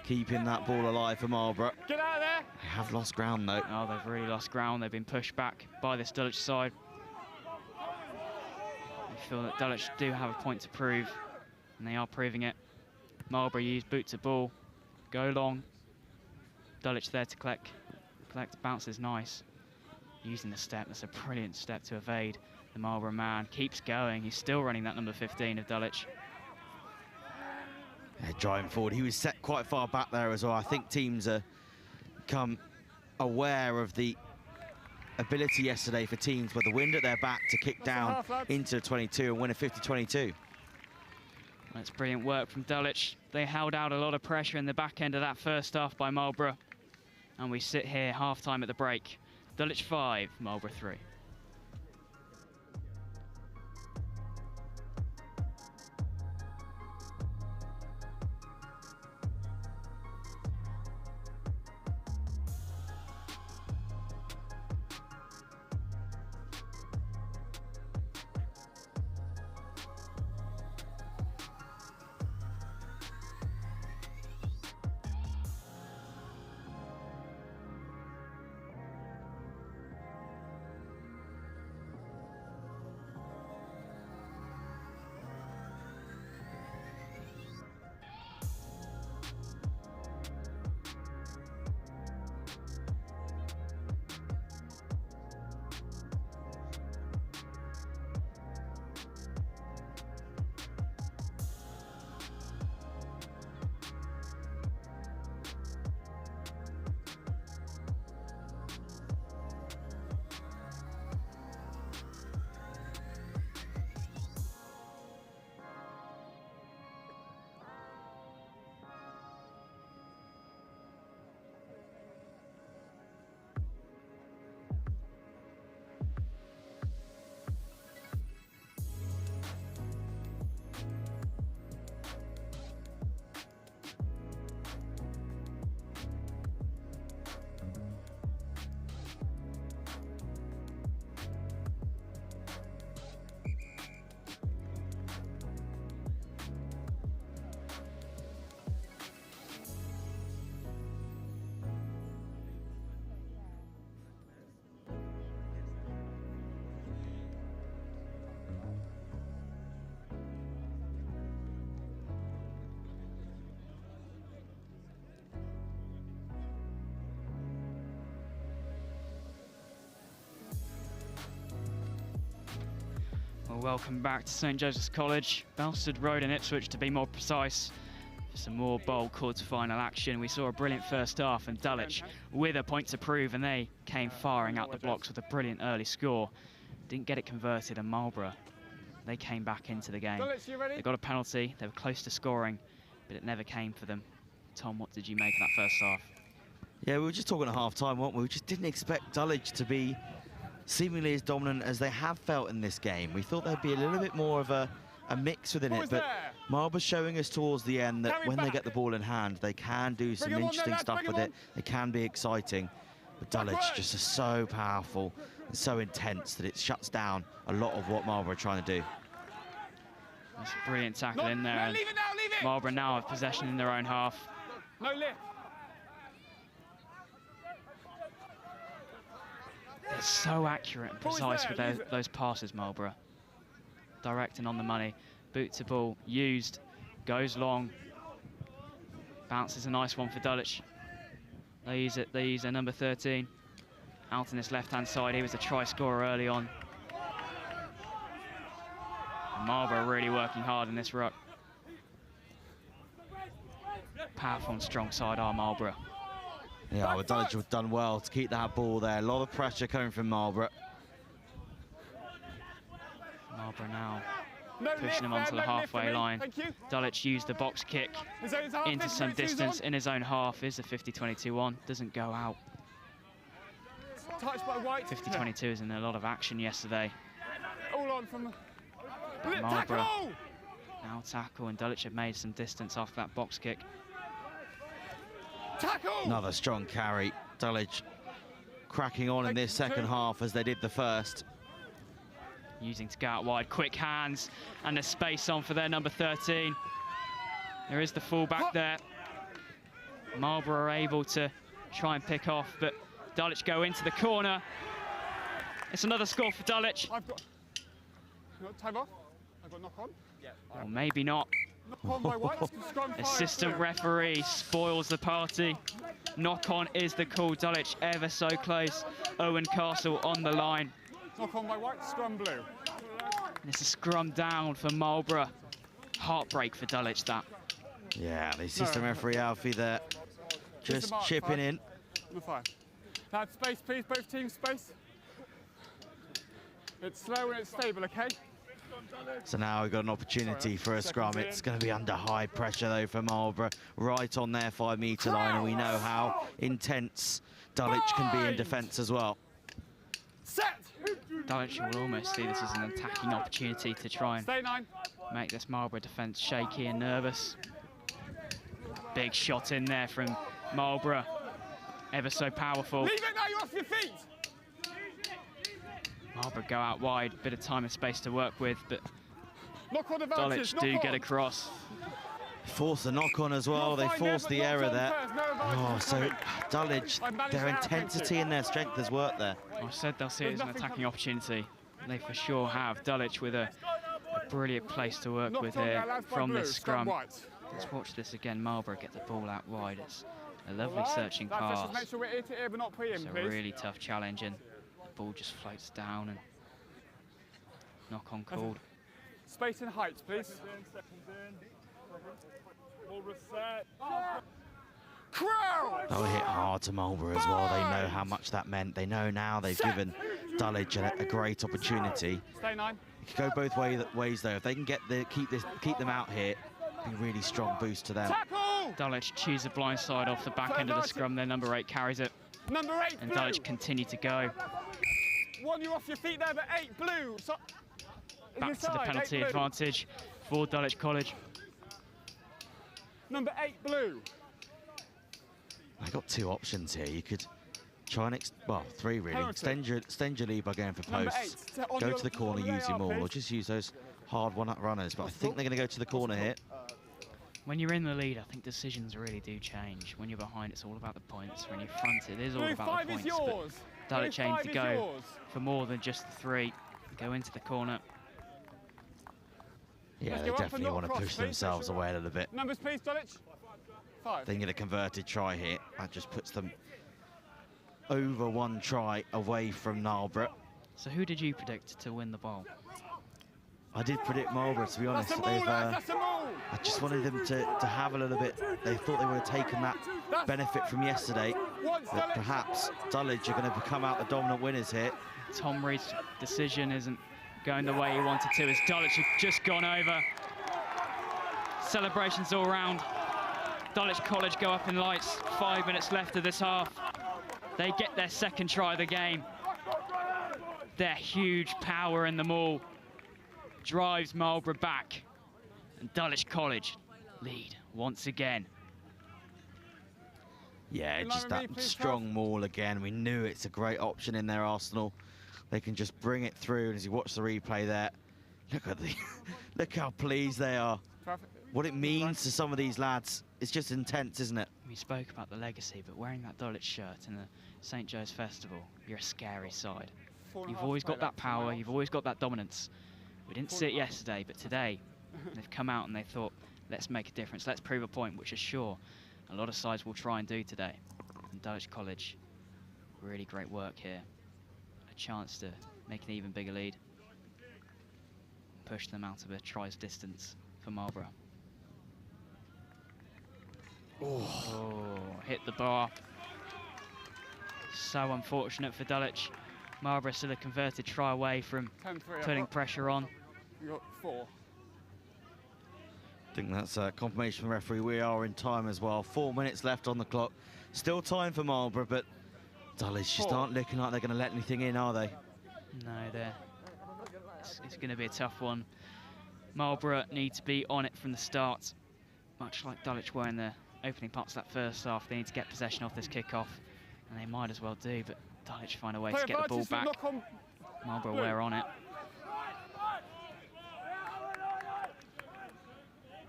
Keeping that ball alive for Marlborough. Get out of there! They have lost ground though. Oh, they've really lost ground. They've been pushed back by this Dulwich side. I feel that Dulwich do have a point to prove, and they are proving it. Marlborough use boot to ball, go long. Dulwich there to collect, bounces nice. Using the step, that's a brilliant step to evade the Marlborough man. Keeps going, he's still running that number 15 of Dulwich. Yeah, driving forward, he was set quite far back there as well. I think teams are become aware of the ability yesterday for teams with the wind at their back to kick down into 22 and win a 50-22. That's brilliant work from Dulwich. They held out a lot of pressure in the back end of that first half by Marlborough. And we sit here half-time at the break. Dulwich 5, Marlborough 3. Well, welcome back to St Joseph's College, Belstead Road in Ipswich to be more precise. For some more bold quarter-final action. We saw a brilliant first half and Dulwich with a point to prove, and they came firing out the blocks with a brilliant early score. Didn't get it converted, and Marlborough, they came back into the game. They got a penalty, they were close to scoring, but it never came for them. Tom, what did you make of that first half? Yeah, we were just talking at half-time, weren't we? We just didn't expect Dulwich to be seemingly as dominant as they have felt in this game. We thought there'd be a little bit more of a mix within it, but Marlborough's showing us towards the end that when they get the ball in hand, they can do some interesting stuff with it. They can be exciting, but Dulwich just is so powerful and so intense that it shuts down a lot of what Marlborough are trying to do. That's a brilliant tackle in there. Leave it now, leave it! Marlborough now have possession in their own half. No lift. They're so accurate and precise with those passes, Marlborough. Direct and on the money. Boot to ball, used, goes long. Bounces a nice one for Dulwich. They use it, they use their number 13. Out on this left-hand side, he was a try scorer early on. And Marlborough really working hard in this ruck. Powerful and strong side are Marlborough. Yeah, well, Dulwich have done well to keep that ball there. A lot of pressure coming from Marlborough. Marlborough now pushing him onto the halfway line. Dulwich used the box kick into some distance in his own half. Is a 50-22-1, doesn't go out. 50-22 is in a lot of action yesterday. All on from Marlborough now tackle, and Dulwich have made some distance after that box kick. Tackle! Another strong carry. Dulwich cracking on in this second half as they did the first. Using to go out wide, quick hands, and the space on for their number 13. There is the fullback there. Marlborough are able to try and pick off, but Dulwich go into the corner. It's another score for Dulwich. I've got time off. I've got knock on. Or maybe not. Knock on by White. Assistant referee spoils the party. Knock on is the call. Dulwich ever so close. Owen Castle on the line. Knock on by White, scrum blue. And it's a scrum down for Marlborough. Heartbreak for Dulwich, that. Yeah, the assistant referee Alfie there, just chipping in. Number 5. Now space, please, both teams space. It's slow and it's stable, okay? So now we've got an opportunity for a scrum. It's going to be under high pressure though for Marlborough, right on their 5-metre line, and we know how intense Dulwich can be in defence as well. Set! Dulwich will almost see this as an attacking opportunity to try and make this Marlborough defence shaky and nervous. Big shot in there from Marlborough. Ever so powerful. Leave it now, you're off your feet! Marlborough go out wide, bit of time and space to work with, but Dulwich do get across. Force the knock-on as well. They forced the error there. Oh, so Dulwich, their intensity and their strength has worked there. I said they'll see it as an attacking opportunity. They for sure have. Dulwich with a brilliant place to work with here from this scrum. Let's watch this again. Marlborough get the ball out wide. It's a lovely searching pass. It's a really tough challenge, and the ball just floats down and knock-on called. Space and height, please. They'll hit hard to Marlborough as well. They know how much that meant. They know now they've given Dulwich a great opportunity. It could go both ways though. If they can keep them out here, it'd be a really strong boost to them. Dulwich choose a blind side off the back end of the scrum. Their number 8 carries it. Number 8 and Dulwich continue to go. One, you're off your feet there, but 8 blue. So, back to the penalty advantage for Dulwich College. Number 8 blue. I got 2 options here. You could try and, well, 3 really. Extend your lead by going for posts. Go to the corner, use your maul, or just use those hard one-up runners. But I think they're going to go to the corner here. When you're in the lead, I think decisions really do change. When you're behind, it's all about the points. When you're front, it is all about the points. But Dulwich aim to go for more than just the 3. Go into the corner. Yeah, they definitely want to push themselves away a little bit. Numbers, please, Dulwich. 5. They can get a converted try here. That just puts them over 1 try away from Marlborough. So who did you predict to win the ball? I did predict Marlborough, to be honest. I just wanted them to have a little bit. They thought they would have taken that benefit from yesterday, but perhaps Dulwich are going to come out the dominant winners here. Tom Reed's decision isn't going the way he wanted to, as Dulwich have just gone over. Celebrations all round. Dulwich College go up in lights. 5 minutes left of this half. They get their second try of the game. Their huge power in the maul drives Marlborough back, and Dulwich College lead once again. Yeah, just that strong maul again. We knew it's a great option in their arsenal. They can just bring it through, and as you watch the replay there, look at look how pleased they are. What it means to some of these lads, it's just intense, isn't it? We spoke about the legacy, but wearing that Dulwich shirt in the St. Joe's Festival, you're a scary side. You've always got that power, you've always got that dominance. We didn't see it yesterday, but today they've come out and they thought, let's make a difference, let's prove a point, which is sure a lot of sides will try and do today. And Dulwich College, really great work here. A chance to make an even bigger lead. Push them out of a tries distance for Marlborough. Oh, hit the bar. So unfortunate for Dulwich. Marlborough still a converted try away from putting pressure on. You got 4. I think that's a confirmation from the referee. We are in time as well. 4 minutes left on the clock. Still time for Marlborough, but Dulwich just aren't looking like they're going to let anything in, are they? No, it's going to be a tough one. Marlborough need to be on it from the start. Much like Dulwich were in the opening parts of that first half, they need to get possession off this kick-off, and they might as well do, but Dulwich find a way to get the ball back. Marlborough were on it.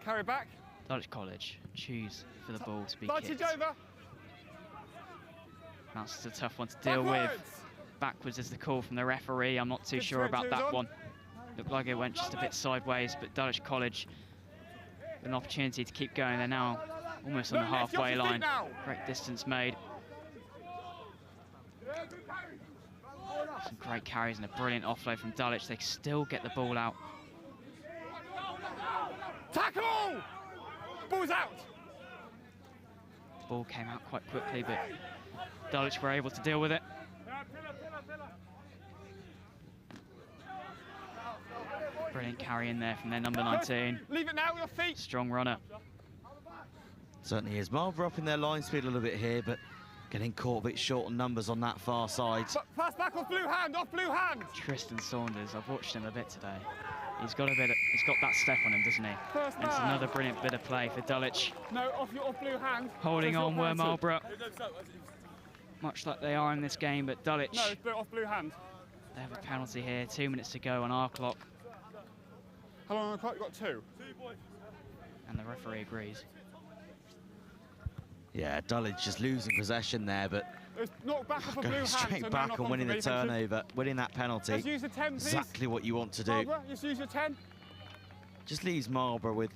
Carry back. Dulwich College choose for the ball to be Vantage kicked. over. That's a tough one to deal with. Backwards is the call from the referee. I'm not too sure about that one. Looked like it went just a bit sideways, but Dulwich College with an opportunity to keep going. They're now almost on the halfway line. Great distance made. Some great carries and a brilliant offload from Dulwich. They still get the ball out. Tackle! Ball's out! The ball came out quite quickly, but Dulwich were able to deal with it. Brilliant carry in there from their number 19. Leave it now with your feet. Strong runner. Certainly is. Marlborough up in their line speed a little bit here, but getting caught a bit short on numbers on that far side. Pass back off blue hand, off blue hand. Tristan Saunders, I've watched him a bit today. He's got that step on him, doesn't he? And it's another brilliant bit of play for Dulwich. No, off blue hand. Holding on were Marlborough. Much like they are in this game, but Dulwich. No, it's off blue hand. They have a penalty here, 2 minutes to go on our clock. How long on the clock? You've got 2. And the referee agrees. Yeah, Dulwich just losing possession there, but knocked back off a blue going hand, straight so back and winning the turnover, winning that penalty. Let's use the 10, please. Exactly what you want to do. Marlborough, just use your 10. Just leaves Marlborough with,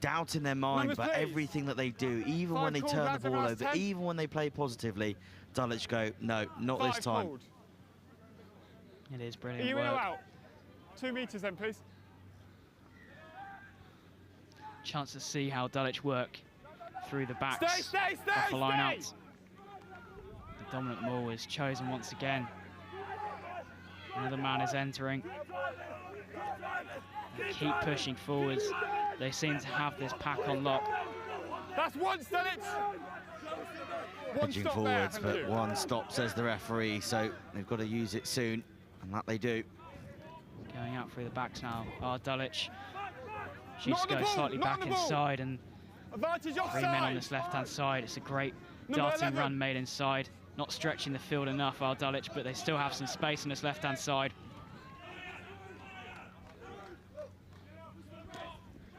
doubt in their mind about everything that they do, even when they turn the ball over, even when they play positively. Dulwich go, no, not this time. Called. It is brilliant Are you work. in or out? 2 metres then, please. Chance to see how Dulwich work through the backs. Stay, off the line out. The dominant maul is chosen once again. Another man is entering. They keep pushing forwards. They seem to have this pack on lock. That's one, Dulwich. Edging forwards, but one stop, says the referee, so they've got to use it soon, and that they do. Going out through the backs now are Dulwich. She's goes slightly back inside, and 3 men on this left-hand side. It's a great darting run made inside. Not stretching the field enough, are Dulwich, but they still have some space on this left-hand side.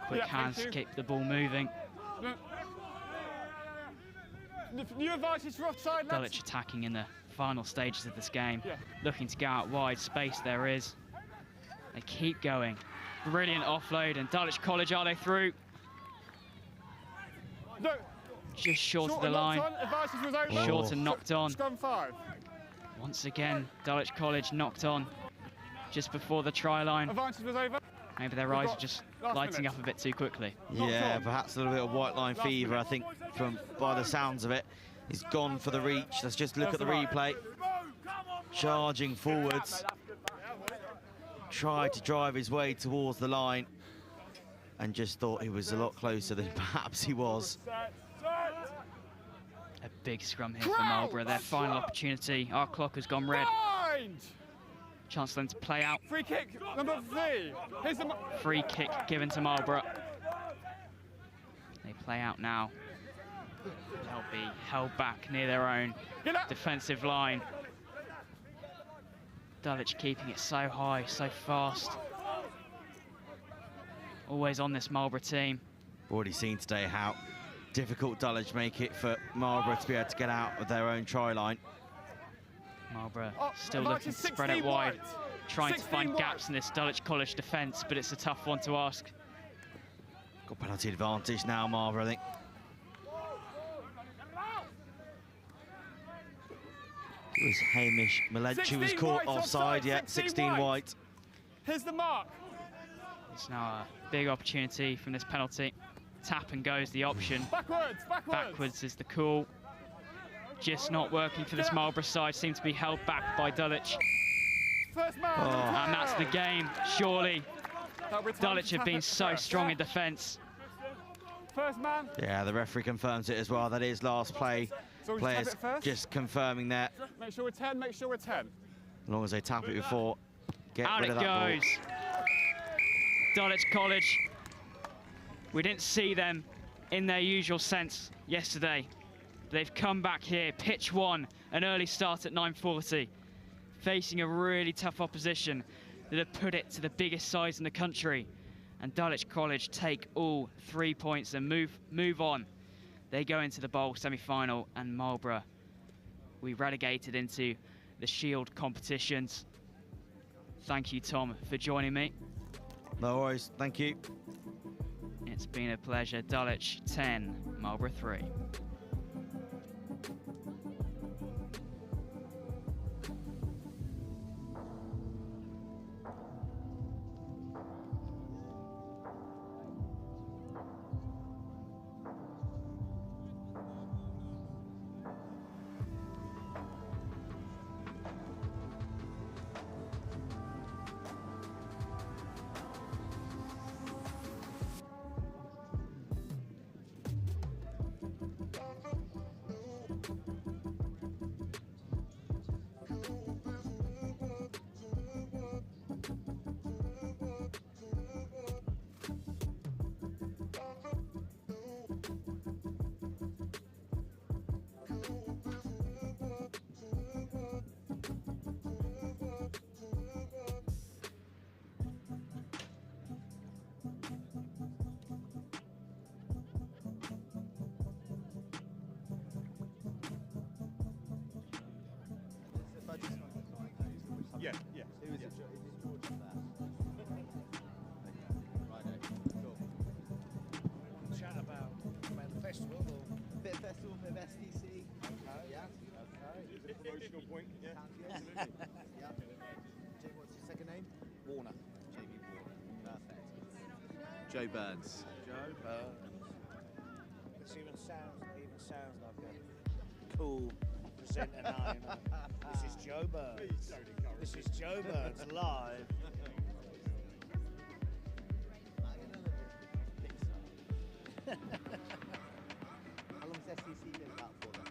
Quick hands to keep the ball moving. New advantage for offside, Dulwich attacking in the final stages of this game. Looking to go out wide, space there is. They keep going. Brilliant offload, and Dulwich College, are they through? No. Just short of the line. Short and knocked on. Scrum 5. Once again, Dulwich College knocked on. just before the try line. Advantage was over. Maybe their eyes are just lighting up a bit too quickly. Yeah, perhaps a little bit of white line fever, I think, by the sounds of it. He's gone for the reach. Let's just look at the replay. Charging forwards. Tried to drive his way towards the line and just thought he was a lot closer than perhaps he was. A big scrum here for Marlborough. Their final opportunity. Our clock has gone red. Chance for them to play out. Free kick, number 3. Here's the Free kick given to Marlborough. They play out now. They'll be held back near their own defensive line. Dulwich keeping it so high, so fast. Always on this Marlborough team. Already seen today how difficult Dulwich make it for Marlborough to be able to get out of their own try line. Marlborough still looking to spread it wide, trying to find gaps in this Dulwich College defence, but it's a tough one to ask. Got penalty advantage now, Marlborough, I think. It was Hamish Malenchi was caught offside, yeah, 16 white. Here's the mark. It's now a big opportunity from this penalty. Tap and goes the option. Backwards is the call. Just not working for this Marlborough side. Seems to be held back by Dulwich. First man. And that's the game, surely. Dulwich have been so strong in defence. First man. Yeah, the referee confirms it as well. That is last play. So Players just confirming that. Make sure we're 10, make sure we're 10. As long as they tap it before, get Out rid of it that goes. Dulwich College. We didn't see them in their usual sense yesterday. They've come back here, pitch 1, an early start at 9:40, facing a really tough opposition that have put it to the biggest sides in the country. And Dulwich College take all 3 points and move on. They go into the bowl semi-final, and Marlborough, we relegated into the Shield competitions. Thank you, Tom, for joining me. No worries, thank you. It's been a pleasure. Dulwich 10, Marlborough 3. Yeah, yeah. Who is it? Is it George there? Right, cool. Chat about the festival or Bit of festival, bit of STC. Okay. Yeah. Okay. Is it a promotional point? Yeah. Absolutely. Yeah. Jay, what's your second name? Warner. JB Warner. Perfect. Joe Burns. Joe Burns. This even sounds like a cool presenter name. This is Joe Burns. This is Joe Burns live. How long has STC been about for then?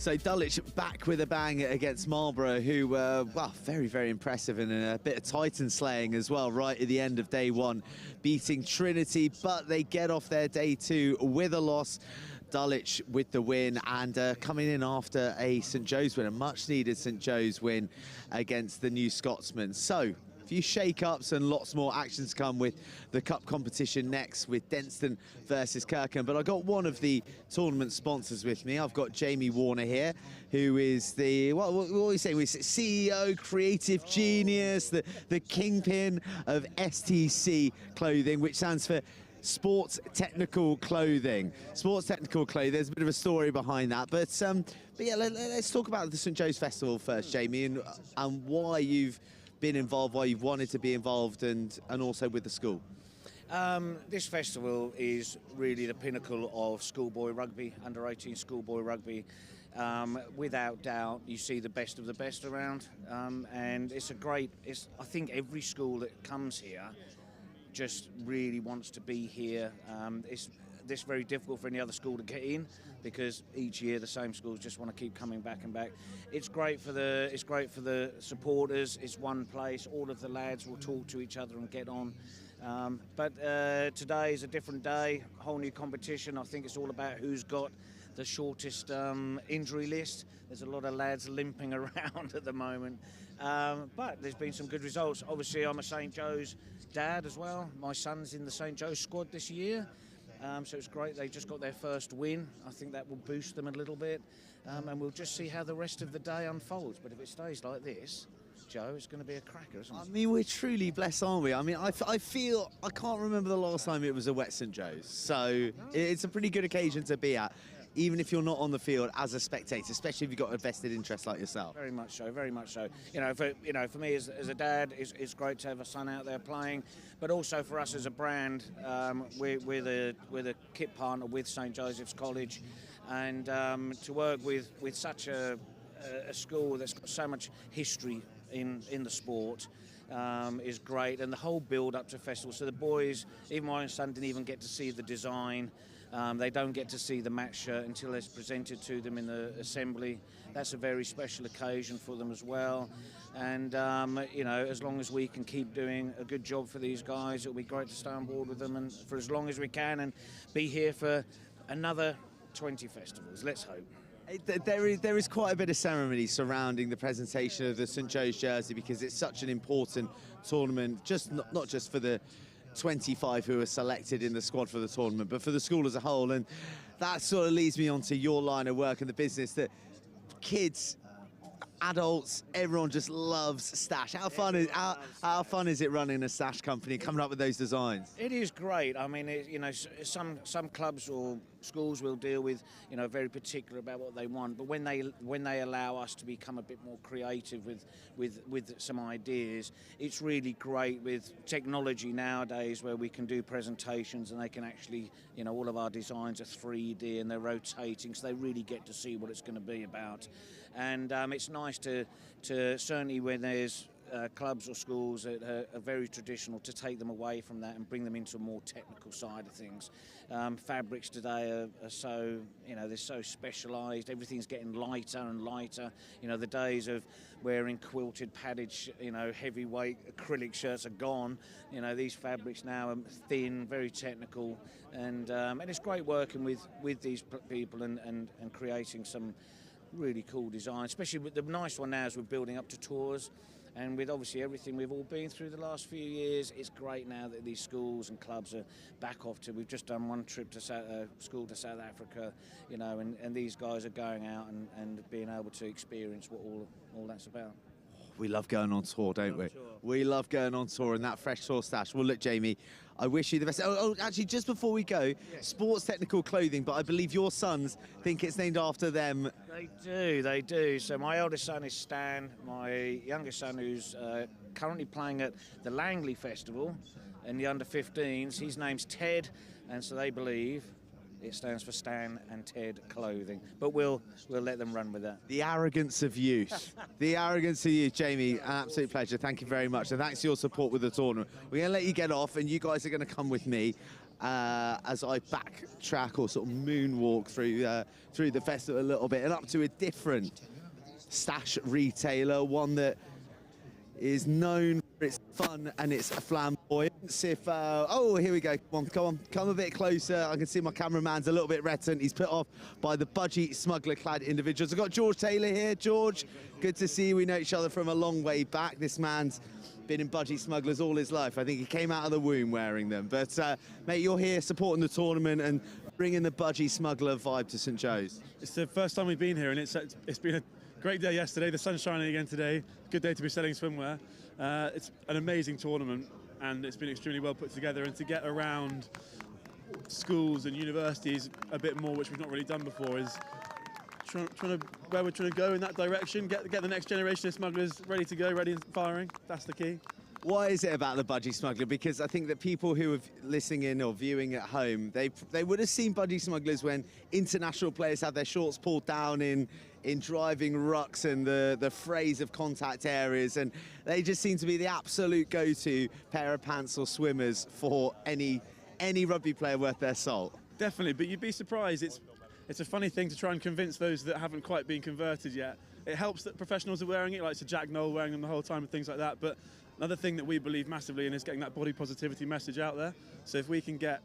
So Dulwich back with a bang against Marlborough, who were, well, very, very impressive, and a bit of Titan slaying as well right at the end of day one, beating Trinity, but they get off their day two with a loss. Dulwich with the win, and coming in after a St Joe's win, a much-needed St Joe's win against the New Scotsmen. So, a few shake-ups and lots more actions come with the cup competition next, with Denstone versus Kirkham. But I got one of the tournament sponsors with me. I've got Jamie Warner here, who is the, what are we saying? We're CEO, creative genius, the kingpin of STC Clothing, which stands for Sports Technical Clothing. Sports Technical Clothing, there's a bit of a story behind that. But yeah, let's talk about the St Joe's Festival first, Jamie, and why you've been involved, why you've wanted to be involved, and also with the school. This festival is really the pinnacle of schoolboy rugby, under-18 schoolboy rugby. Without doubt, you see the best of the best around, and it's a great, I think every school that comes here just really wants to be here. It's very difficult for any other school to get in, because each year the same schools just want to keep coming back and back. It's great for the supporters. It's one place. All of the lads will talk to each other and get on. But today is a different day, whole new competition. I think it's all about who's got the shortest injury list. There's a lot of lads limping around at the moment. But there's been some good results. Obviously, I'm a St Joe's dad as well. My son's in the St Joe's squad this year. So it's great. They just got their first win. I think that will boost them a little bit. And we'll just see how the rest of the day unfolds. But if it stays like this, Joe, it's going to be a cracker, isn't it? I mean, we're truly blessed, aren't we? I mean, I feel, I can't remember the last time it was a wet St Joe's. So it's a pretty good occasion to be at, even if you're not on the field as a spectator, especially if you've got a vested interest like yourself. Very much so, very much so. For me as a dad, it's great to have a son out there playing, but also for us as a brand, we're the kit partner with St Joseph's College, and to work with such a school that's got so much history in the sport is great, and the whole build up to festival. So the boys, even my own son, didn't even get to see the design. They don't get to see the match shirt until it's presented to them in the assembly. That's a very special occasion for them as well. And, as long as we can keep doing a good job for these guys, it'll be great to stay on board with them and for as long as we can, and be here for another 20 festivals, let's hope. There is quite a bit of ceremony surrounding the presentation of the St Joe's jersey, because it's such an important tournament, just not just for the 25 who are selected in the squad for the tournament, but for the school as a whole. And that sort of leads me on to your line of work and the business, that kids, adults, everyone just loves stash. How fun is it running a stash company, coming up with those designs? It is great. I mean, some clubs or schools will deal with, very particular about what they want. But when they allow us to become a bit more creative with some ideas, it's really great with technology nowadays, where we can do presentations and they can actually, all of our designs are 3D and they're rotating, so they really get to see what it's going to be about. And it's nice to certainly when there's clubs or schools that are very traditional, to take them away from that and bring them into a more technical side of things. Fabrics today are so, they're so specialised. Everything's getting lighter and lighter. The days of wearing quilted, padded, heavyweight acrylic shirts are gone. These fabrics now are thin, very technical, and it's great working with these people and creating some really cool design, especially with the nice one now as we're building up to tours, and with obviously everything we've all been through the last few years. It's great now that these schools and clubs are back off to. We've just done one trip to school to South Africa, and these guys are going out and being able to experience what all that's about. We love going on tour, don't we? We love going on tour, and that fresh tour stash. Well, look, Jamie, I wish you the best. Actually, just before we go, Sports Technical Clothing, but I believe your sons think it's named after them. They do. So my eldest son is Stan. My youngest son, who's currently playing at the Langley Festival in the under-15s, his name's Ted, and so they believe it stands for Stan and Ted Clothing. But we'll let them run with that. The arrogance of youth. The arrogance of youth, Jamie. An absolute pleasure. Thank you very much. And thanks for your support with the tournament. We're going to let you get off, and you guys are going to come with me. as I backtrack or sort of moonwalk through the festival a little bit and up to a different stash retailer, one that is known for its fun and its flamboyance. Oh, here we go. Come a bit closer. I can see my cameraman's a little bit reticent. He's put off by the budgie smuggler-clad individuals. I've got George Taylor here. George, good to see you. We know each other from a long way back. This man's been in budgie smugglers all his life. I think he came out of the womb wearing them. But, mate, you're here supporting the tournament and bringing the budgie smuggler vibe to St Joe's. It's the first time we've been here, and it's been a great day yesterday. The sun's shining again today. Good day to be selling swimwear. It's an amazing tournament, and it's been extremely well put together. And to get around schools and universities a bit more, which we've not really done before, is where we're trying to go in that direction. Get the next generation of smugglers ready to go, ready and firing. That's the key. What is it about the budgie smuggler? Because I think that people who are listening in or viewing at home, they would have seen budgie smugglers when international players had their shorts pulled down in driving rucks and the frays of contact areas, and they just seem to be the absolute go-to pair of pants or swimmers for any rugby player worth their salt. Definitely, but you'd be surprised. It's a funny thing to try and convince those that haven't quite been converted yet. It helps that professionals are wearing it, like Sir Jack Noel wearing them the whole time and things like that. But another thing that we believe massively in is getting that body positivity message out there. So if we can get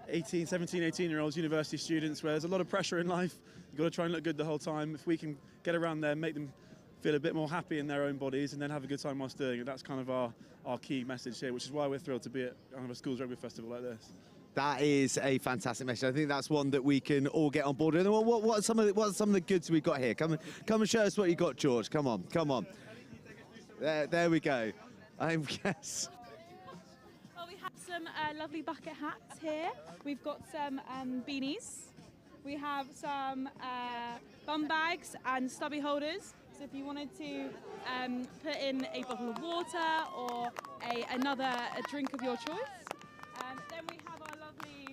17, 18-year-olds, university students, where there's a lot of pressure in life, you've got to try and look good the whole time. If we can get around there, make them feel a bit more happy in their own bodies and then have a good time whilst doing it, that's kind of our key message here, which is why we're thrilled to be at kind of a schools rugby festival like this. That is a fantastic message. I think that's one that we can all get on board with. What are some of the goods we've got here? Come and show us what you got, George. Come on. There we go. I guess. Well, we have some lovely bucket hats here. We've got some beanies. We have some bum bags and stubby holders. So if you wanted to put in a bottle of water or another drink of your choice. Then we have our lovely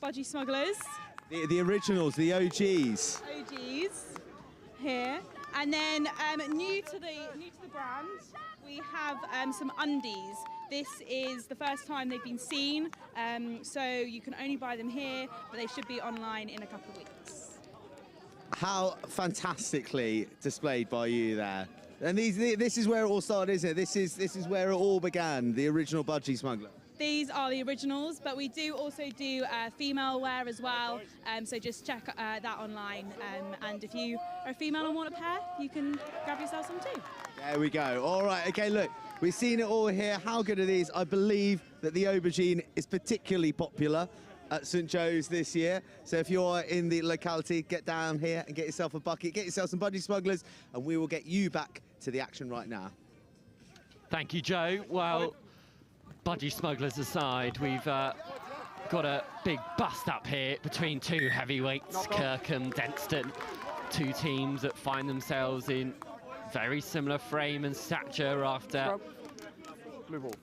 budgie smugglers. The originals, the OGs. OGs here. And then new to the brand, we have some undies. This is the first time they've been seen, so you can only buy them here, but they should be online in a couple of weeks. How fantastically displayed by you there. And this is where it all started, isn't it? This is where it all began, the original budgie smuggler. These are the originals, but we do also do female wear as well, so just check that online. And if you are a female and want a pair, you can grab yourself some too. There we go. All right, okay, look, we've seen it all here. How good are these? I believe that the aubergine is particularly popular at St Joe's this year. So if you're in the locality, get down here and get yourself a bucket, get yourself some budgie smugglers, and we will get you back to the action right now. Thank you, Joe. Well, budgie smugglers aside, we've got a big bust up here between two heavyweights, Kirkham, Denstone, two teams that find themselves in very similar frame and stature after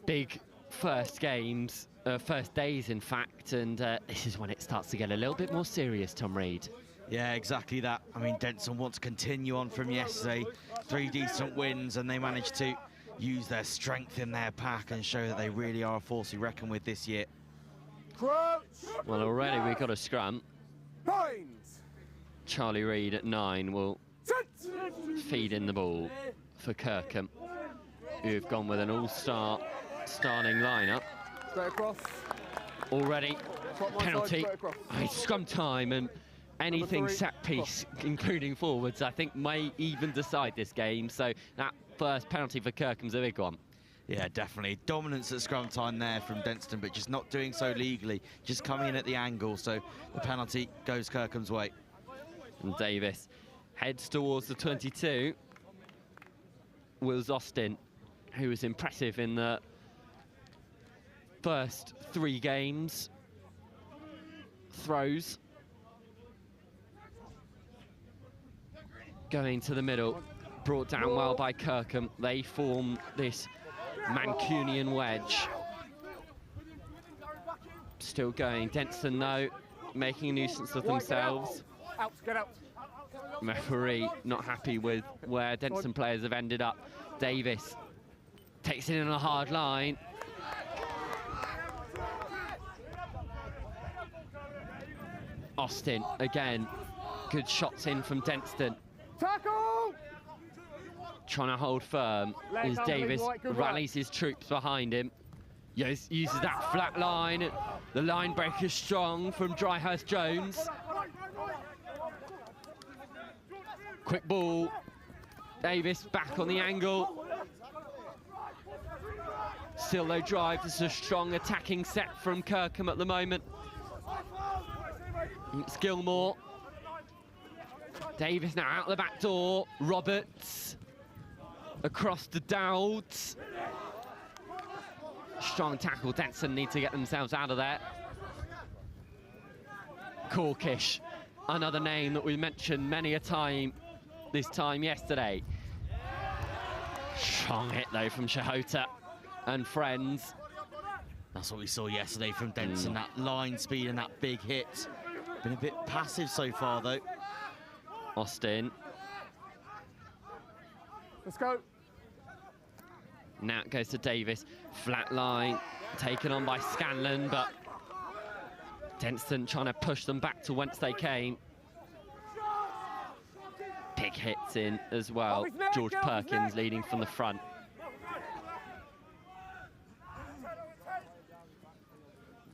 big first days in fact, and this is when it starts to get a little bit more serious, Tom Reed. Yeah, exactly that. I mean, Denstone want to continue on from yesterday, 3 decent wins, and they managed to use their strength in their pack and show that they really are a force to reckon with this year. Well, already we've got a scrum. Charlie Reid at 9 will feed in the ball for Kirkham, who've gone with an all-star starting lineup. Straight across. Already penalty. It's scrum time, and anything set piece, including forwards, I think may even decide this game. So that first penalty for Kirkham's a big one. Yeah, definitely. Dominance at scrum time there from Denstone, but just not doing so legally, just coming in at the angle. So the penalty goes Kirkham's way. And Davis heads towards the 22. Wills Austin, who was impressive in the first 3 games. Throws. Going to the middle. Brought down well by Kirkham. They form this Mancunian wedge. Still going. Denstone, no, making a nuisance of themselves. Get out. Referee not happy with where Denstone players have ended up. Davis takes it in on a hard line. Austin, again, good shots in from Denstone. Tackle! Trying to hold firm as Davis rallies his troops behind him. Uses that flat line. The line break is strong from Dryhurst Jones. Quick ball. Davis back on the angle. Still though drive. This is a strong attacking set from Kirkham at the moment. It's Gilmore. Davis now out the back door. Roberts across the Dowds. Strong tackle. Denstone need to get themselves out of there. Corkish, another name that we mentioned many a time this time yesterday. Strong hit though from Shahota and friends. That's what we saw yesterday from Denstone, that line speed and that big hit. Been a bit passive so far though. Austin. Let's go. Now it goes to Davis. Flat line, taken on by Scanlon, but Denstone trying to push them back to whence they came. Big hits in as well. George Perkins leading from the front.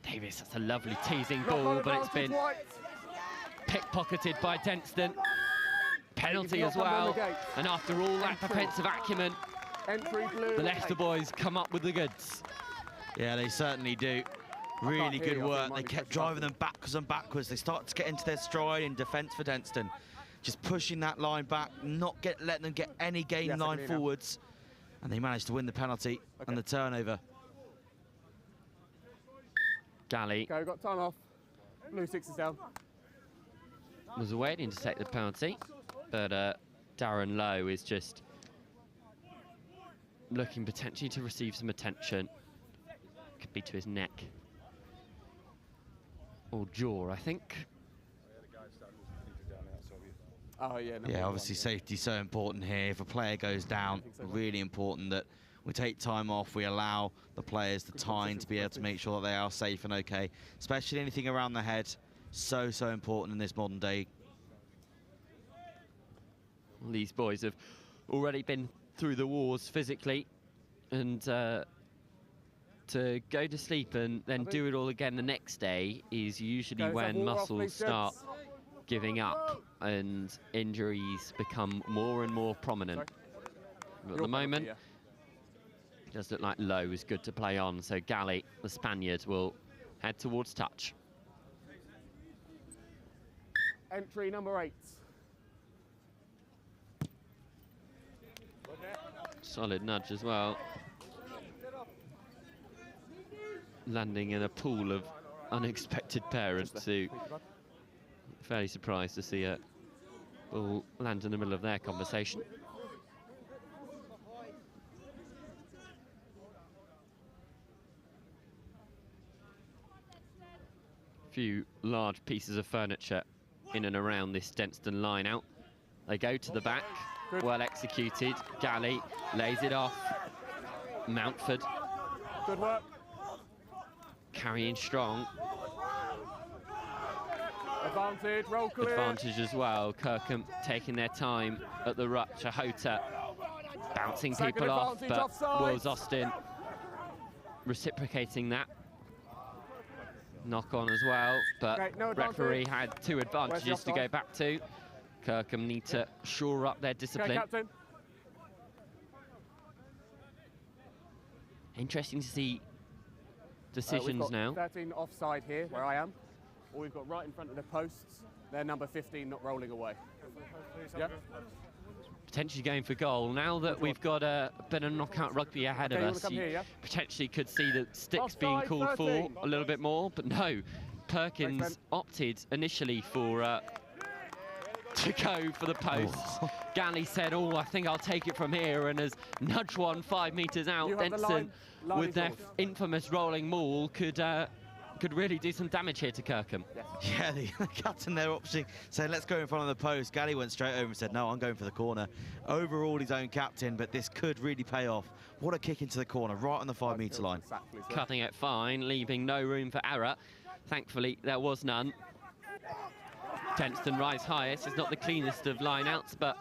Davis, that's a lovely teasing ball, but it's been pickpocketed by Denstone. Penalty as well. And after all that defensive acumen, the Leicester boys come up with the goods. Yeah, they certainly do. Really good work. They kept driving them backwards and backwards. They started to get into their stride in defence for Denstone. Just pushing that line back, not letting them get any gain line forwards. And they managed to win the penalty and the turnover. Galley. Go, got time off. Blue 6 is down. Was waiting to take the penalty, but Darren Lowe is just looking potentially to receive some attention. Could be to his neck or jaw, I think. Oh yeah. No, yeah, obviously safety so important here. If a player goes down, really important that we take time off. We allow the players the time to be able to make sure that they are safe and okay. Especially anything around the head, so important in this modern day. These boys have already been through the wars physically, and to go to sleep and then do it all again the next day is usually when muscles start giving up and injuries become more and more prominent. But at the moment, it does look like Lowe is good to play on, so Galley, the Spaniard, will head towards touch. Entry number 8. Solid nudge as well. Landing in a pool of unexpected parents who fairly surprised to see a ball land in the middle of their conversation. A few large pieces of furniture in and around this Denstone line out. They go to the back, well executed. Galley lays it off. Mountford. Good work. Carrying strong. Advantage, roll clear. Advantage as well. Kirkham taking their time at the ruck. Shahota bouncing people off, but offside. Wills Austin reciprocating that. Knock on as well, but Okay, no referee had 2 advantages to go back to. Kirkham need to shore up their discipline. Okay, captain. Interesting to see decisions we've got now. 13 offside here, where I am. Or we've got right in front of the posts. They're number 15, not rolling away. Yep. Potentially going for goal. Now that we've got a bit of knockout rugby ahead of us, you potentially could see the sticks being called for a little bit more, but no. Perkins opted initially for to go for the posts. Galley said, oh, I think I'll take it from here, and has nudged one 5 metres out. Denstone, with their infamous rolling maul, could really do some damage here to Kirkham. Yeah, the captain there opting, saying let's go in front of the post. Galley went straight over and said, no, I'm going for the corner. Overall, his own captain, but this could really pay off. What a kick into the corner, right on the 5 metre line. Cutting it fine, leaving no room for error. Thankfully, there was none. Denstone rise highest. It's not the cleanest of line-outs, but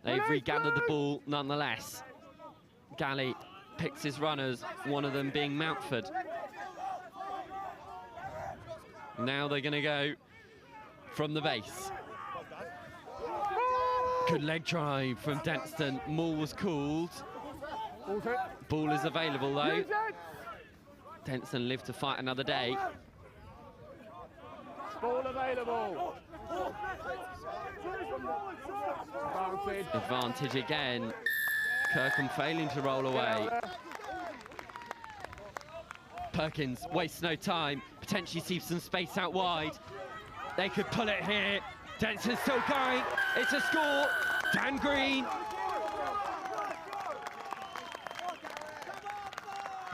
they've regathered the ball nonetheless. Galley picks his runners, one of them being Mountford. Now they're going to go from the base. Good leg drive from Denstone. Maul was called. Ball is available though. Denstone live to fight another day. Ball available. Advantage again. Kirkham failing to roll away. Perkins wastes no time. Potentially sees some space out wide. They could pull it here. Denstone's still going. It's a score. Dan Green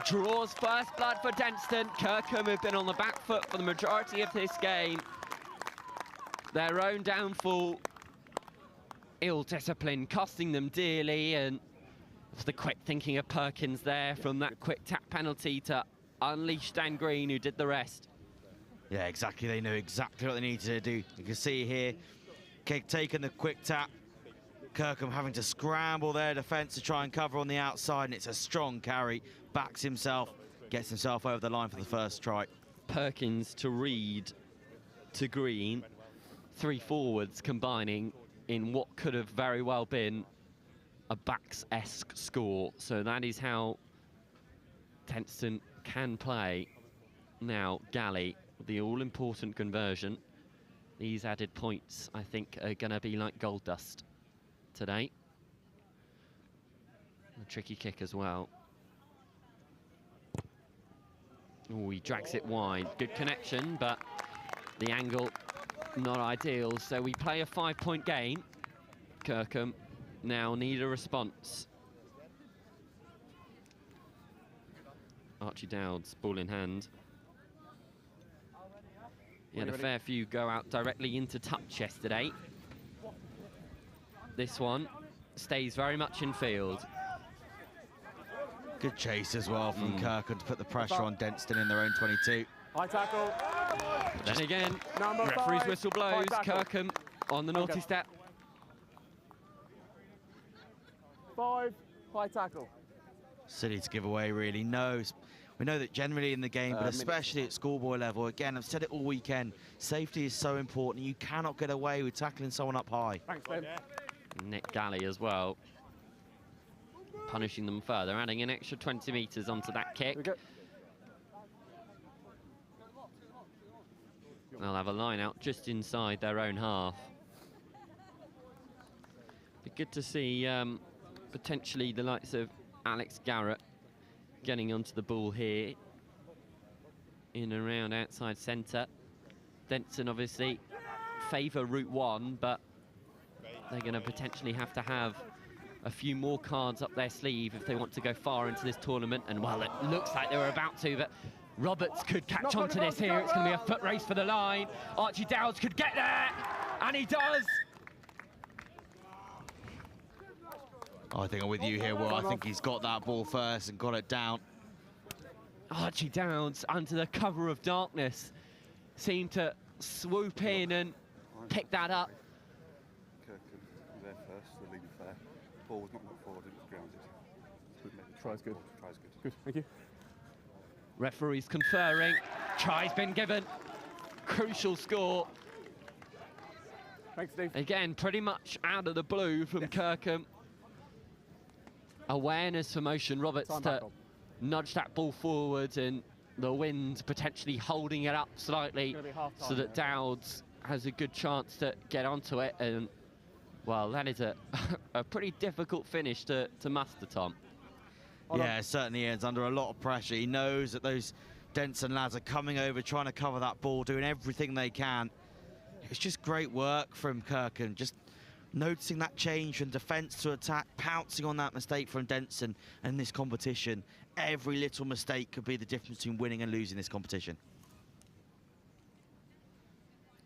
draws first blood for Denstone. Kirkham have been on the back foot for the majority of this game. Their own downfall, ill discipline, costing them dearly, and it was the quick thinking of Perkins there from that quick tap penalty to unleash Dan Green, who did the rest. Yeah, exactly. They knew exactly what they needed to do. You can see here, taking the quick tap. Kirkham having to scramble their defence to try and cover on the outside, and it's a strong carry. Backs himself, gets himself over the line for the first strike. Perkins to Reed to Green. Three forwards combining in what could have very well been a backs-esque score. So that is how Denstone can play. Now, Galley, the all-important conversion. These added points, I think, are going to be like gold dust today. A tricky kick as well. Oh, he drags it wide. Good connection, but the angle not ideal. So we play a 5-point game. Kirkham now need a response. Archie Dowd's ball in hand. He had a fair few go out directly into touch yesterday. This one stays very much in field. Good chase as well from Kirkham to put the pressure on Denstone in their own 22. High tackle. Then again, Number referee's 5, whistle blows. high tackle. Kirkham on the naughty step. 5, high tackle. Silly to give away, really. No, we know that generally in the game, but especially at schoolboy level, again, I've said it all weekend, safety is so important. You cannot get away with tackling someone up high. Thanks, Ben. Nick Galley as well, punishing them further, adding an extra 20 metres onto that kick. They'll have a line out just inside their own half. Be good to see potentially the likes of Alex Garrett getting onto the ball here in and around outside centre. Denstone obviously favour route 1, but they're going to potentially have to have a few more cards up their sleeve if they want to go far into this tournament. And well, it looks like they were about to, but Roberts could catch on to this here. It's going to be a foot race for the line. Archie Dowds could get there, and he does. I think I'm with you here, Will. I think he's got that ball first and got it down. Archie Dowds, under the cover of darkness, seemed to swoop in and pick that up. Kirkham there first, the lead fair. Ball was not knocked forward, it was grounded. Try's good. Try's good. Good, thank you. Referees conferring. Try's been given. Crucial score. Thanks, Steve. Again, pretty much out of the blue from Kirkham. Awareness for Motion Roberts to nudge that ball forward, and the wind potentially holding it up slightly so that Dowds has a good chance to get onto it. And well, that is a pretty difficult finish to muster, Tom. Yeah, it certainly is. Under a lot of pressure. He knows that those Denstone lads are coming over, trying to cover that ball, doing everything they can. It's just great work from Kirkham, just noticing that change from defence to attack, pouncing on that mistake from Denstone. And in this competition, every little mistake could be the difference between winning and losing this competition.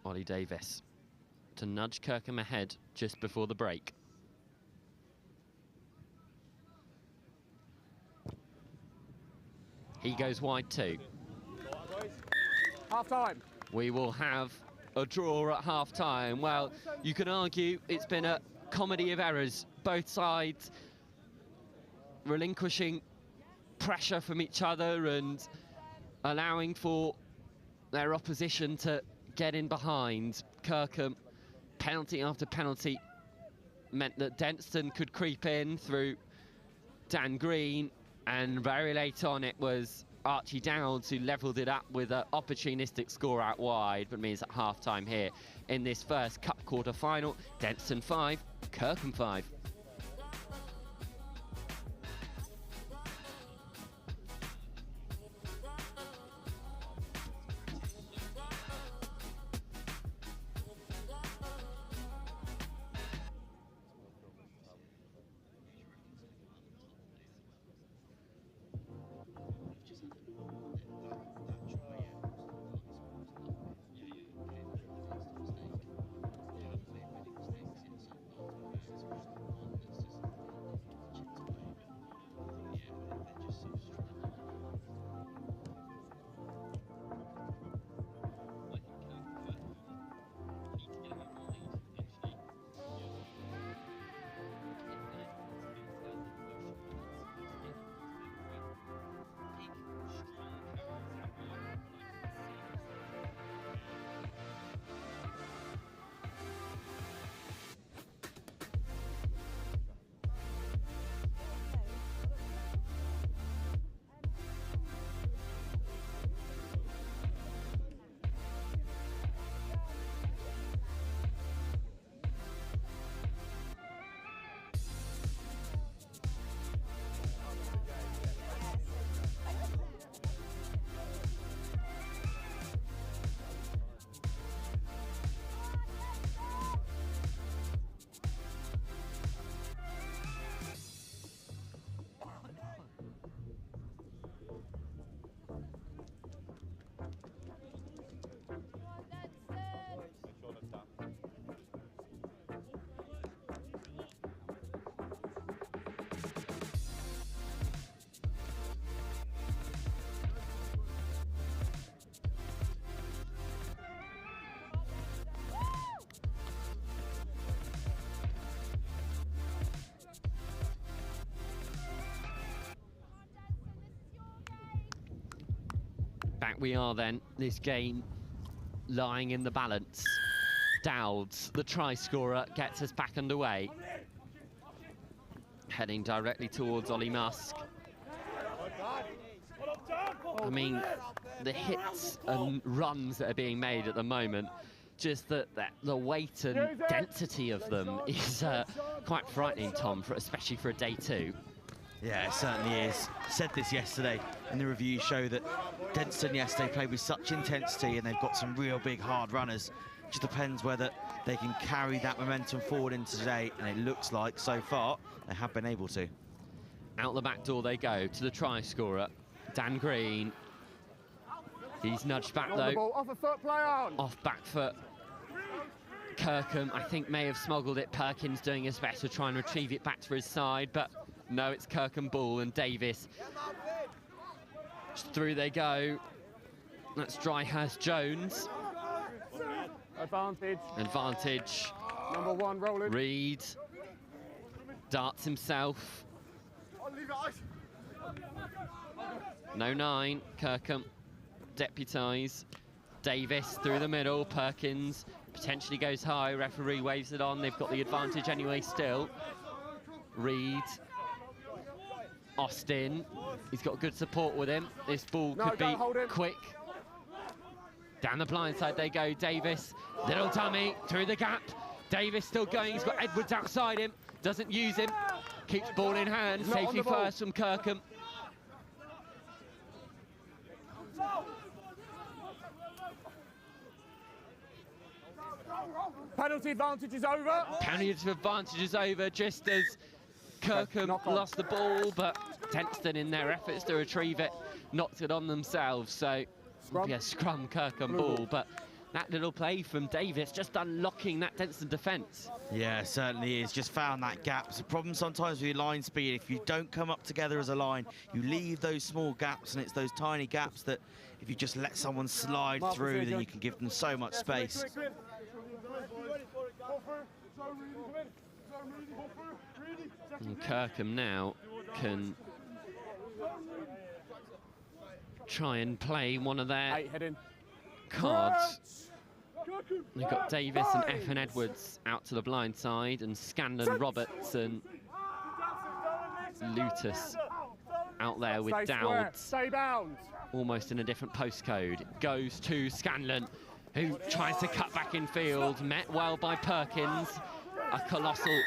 Ollie Davis to nudge Kirkham ahead just before the break. He goes wide too. Half time. We will have a draw at half-time. Well, you can argue it's been a comedy of errors. Both sides relinquishing pressure from each other and allowing for their opposition to get in behind. Kirkham, penalty after penalty, meant that Denstone could creep in through Dan Green, and very late on it was Archie Dowds who levelled it up with an opportunistic score out wide, but means at half-time here in this first Cup quarter-final, Denstone 5, Kirkham 5. Back we are then, this game lying in the balance. Dowds, the try scorer, gets us back underway. Heading directly towards Ollie Musk. I mean, the hits and runs that are being made at the moment, just the weight and density of them is quite frightening, Tom, especially for a day two. Yeah, it certainly is. Said this yesterday in the review show that Denstone yesterday played with such intensity and they've got some real big hard runners. Just depends whether they can carry that momentum forward into today, and it looks like so far they have been able to. Out the back door they go to the try scorer, Dan Green. He's nudged back though. Off a foot, play on. Off back foot. Kirkham, I think, may have smuggled it. Perkins doing his best to try and retrieve it back to his side, but no, it's Kirkham ball, and Davis. Just through they go. That's Dryhurst Jones. Advantage. Advantage. Number one, rolling. Reed. Darts himself. No 9. Kirkham deputise. Davis through the middle. Perkins potentially goes high. Referee waves it on. They've got the advantage anyway still. Reed. Austin. He's got good support with him. This ball could be quick. Down the blind side they go. Davis. Little dummy through the gap. Davis still going. He's got Edwards outside him. Doesn't use him. Keeps ball in hand. Safety first from Kirkham. Penalty advantage is over. Penalty advantage is over just as Kirkham lost the ball, but Denstone, in their efforts to retrieve it, knocked it on themselves. So, yeah, scrum Kirkham ball, but that little play from Davis, just unlocking that Denstone defence. Yeah, certainly is. Just found that gap. It's a problem sometimes with your line speed. If you don't come up together as a line, you leave those small gaps, and it's those tiny gaps that if you just let someone slide through, then you can give them so much space. And Kirkham now can try and play one of their cards. They've got Davis and Effin Edwards out to the blind side, and Scanlon, Roberts and Lutus out there with Dowds, almost in a different postcode. It goes to Scanlon, who tries to cut back in field, met well by Perkins. A colossal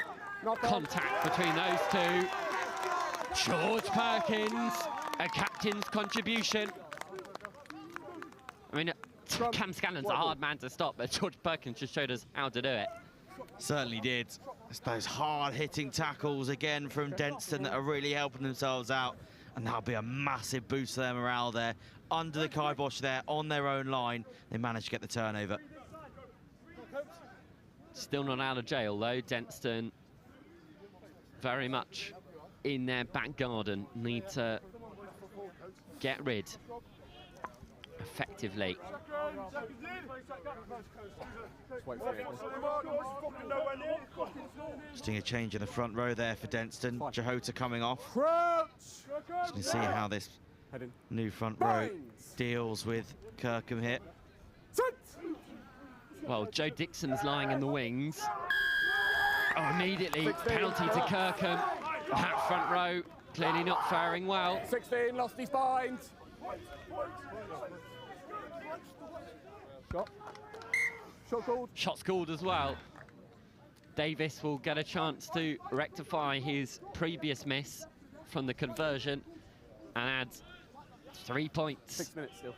contact between those two. George Perkins, a captain's contribution. I mean, Cam Scanlon's a hard man to stop, but George Perkins just showed us how to do it. Certainly did. It's those hard-hitting tackles again from Denstone that are really helping themselves out, and that'll be a massive boost to their morale there. Under the kibosh there, on their own line, they managed to get the turnover. Still not out of jail, though. Denstone very much in their back garden, need to get rid effectively. Seeing a change in the front row there for Denstone. Jahota coming off. Just going to see how this new front row deals with Kirkham here. Well, Joe Dixon's lying in the wings. Oh, immediately penalty to Kirkham. That front row clearly not faring well. 16, lost his bind. Shot called. Shot's called as well. Davis will get a chance to rectify his previous miss from the conversion and adds 3 points. 6 minutes still.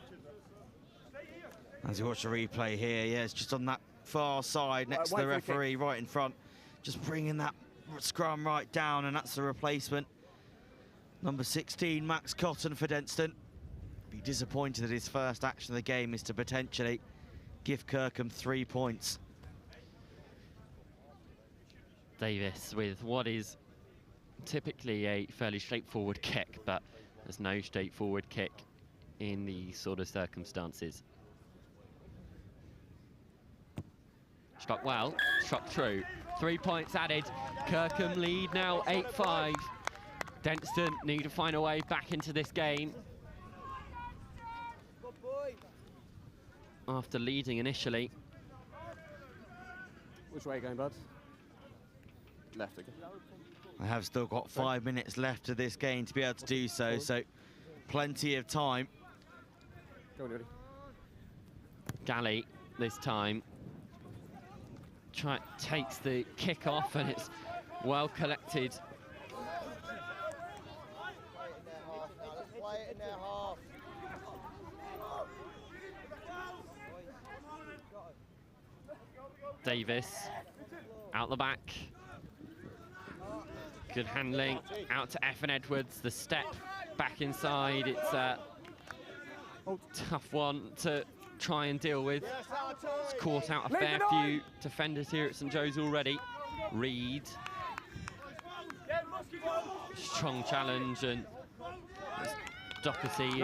As you watch the replay here, yeah, it's just on that far side next to the referee, right in front. Just bringing that scrum right down, and that's the replacement. Number 16, Max Cotton for Denstone. Be disappointed that his first action of the game is to potentially give Kirkham 3 points. Davis with what is typically a fairly straightforward kick, but there's no straightforward kick in these sort of circumstances. Struck well, struck true. 3 points added. Kirkham lead now 8-5. Denstone need to find a way back into this game. After leading initially. Which way are you going, bud? Left again. I have still got 5 minutes left of this game to be able to do so, so plenty of time. Go on, Yuri. Galley this time takes the kick off, and it's well collected. Davis out the back. Good handling out to Effin Edwards. The step back inside. It's a tough one to try and deal with. It's caught out a fair few defenders here at St Joe's already. Reed. Strong challenge, and Doherty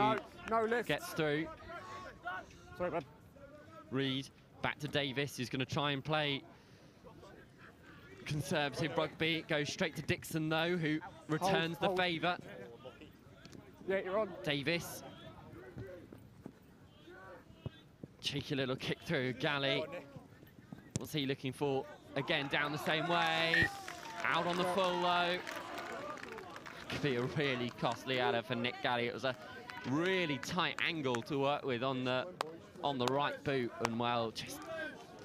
gets through. Sorry, bud. Reed back to Davis, who's going to try and play conservative rugby. It goes straight to Dixon, though, who returns the favour. Yeah, you're on. Davis. Cheeky little kick through. Galley. What's he looking for? Again, down the same way. Out on the full, though. Could be a really costly adder for Nick Galley. It was a really tight angle to work with on the right boot, and well, just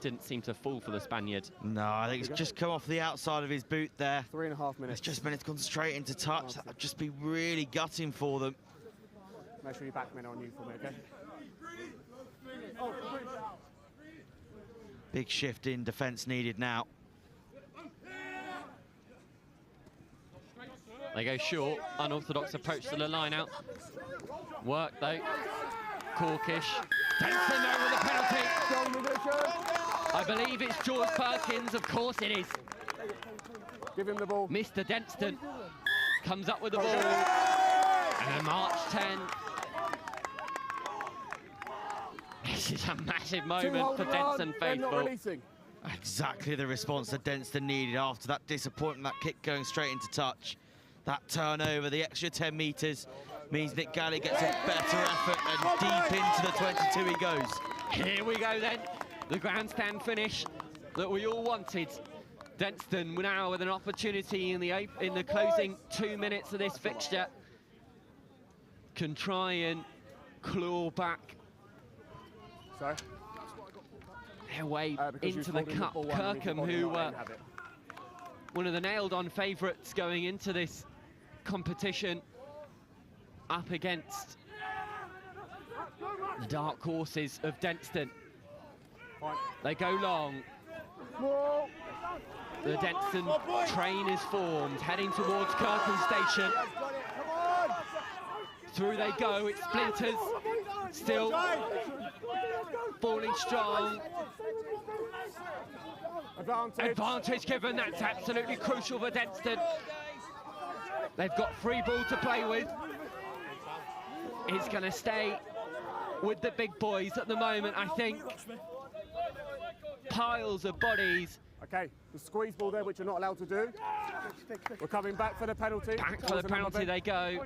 didn't seem to fall for the Spaniard. No, I think it's just come off the outside of his boot there. 3.5 minutes. It's just managed to concentrate into touch. That would just be really gutting for them. Make sure your back men are on you for me, okay? Big shift in defence needed now. They go short, unorthodox approach to the line out. Work though. Corkish. Denstone over the penalty. I believe it's George Perkins, of course it is. Give him the ball. Mr. Denstone comes up with the ball. And March 10. This is a massive moment for Denstone faithful. Exactly the response that Denstone needed after that disappointment, that kick going straight into touch. That turnover, the extra 10 metres, means Nick Galley gets a better effort, and deep into the 22 he goes. Here we go then, the grandstand finish that we all wanted. Denstone now with an opportunity in the closing 2 minutes of this fixture. Can try and claw back their way into the cup. Kirkham, who were one of the nailed-on favourites going into this competition, up against the dark horses of Denstone. They go long. The Denstone train is formed, heading towards Kirkham station. Through they go, it's splinters, still falling strong. Advantage given, that's absolutely crucial for Denstone. They've got free ball to play with. He's going to stay with the big boys at the moment, I think. Piles of bodies. Okay, the squeeze ball there, which you're not allowed to do. We're coming back for the penalty. Back for the penalty they go.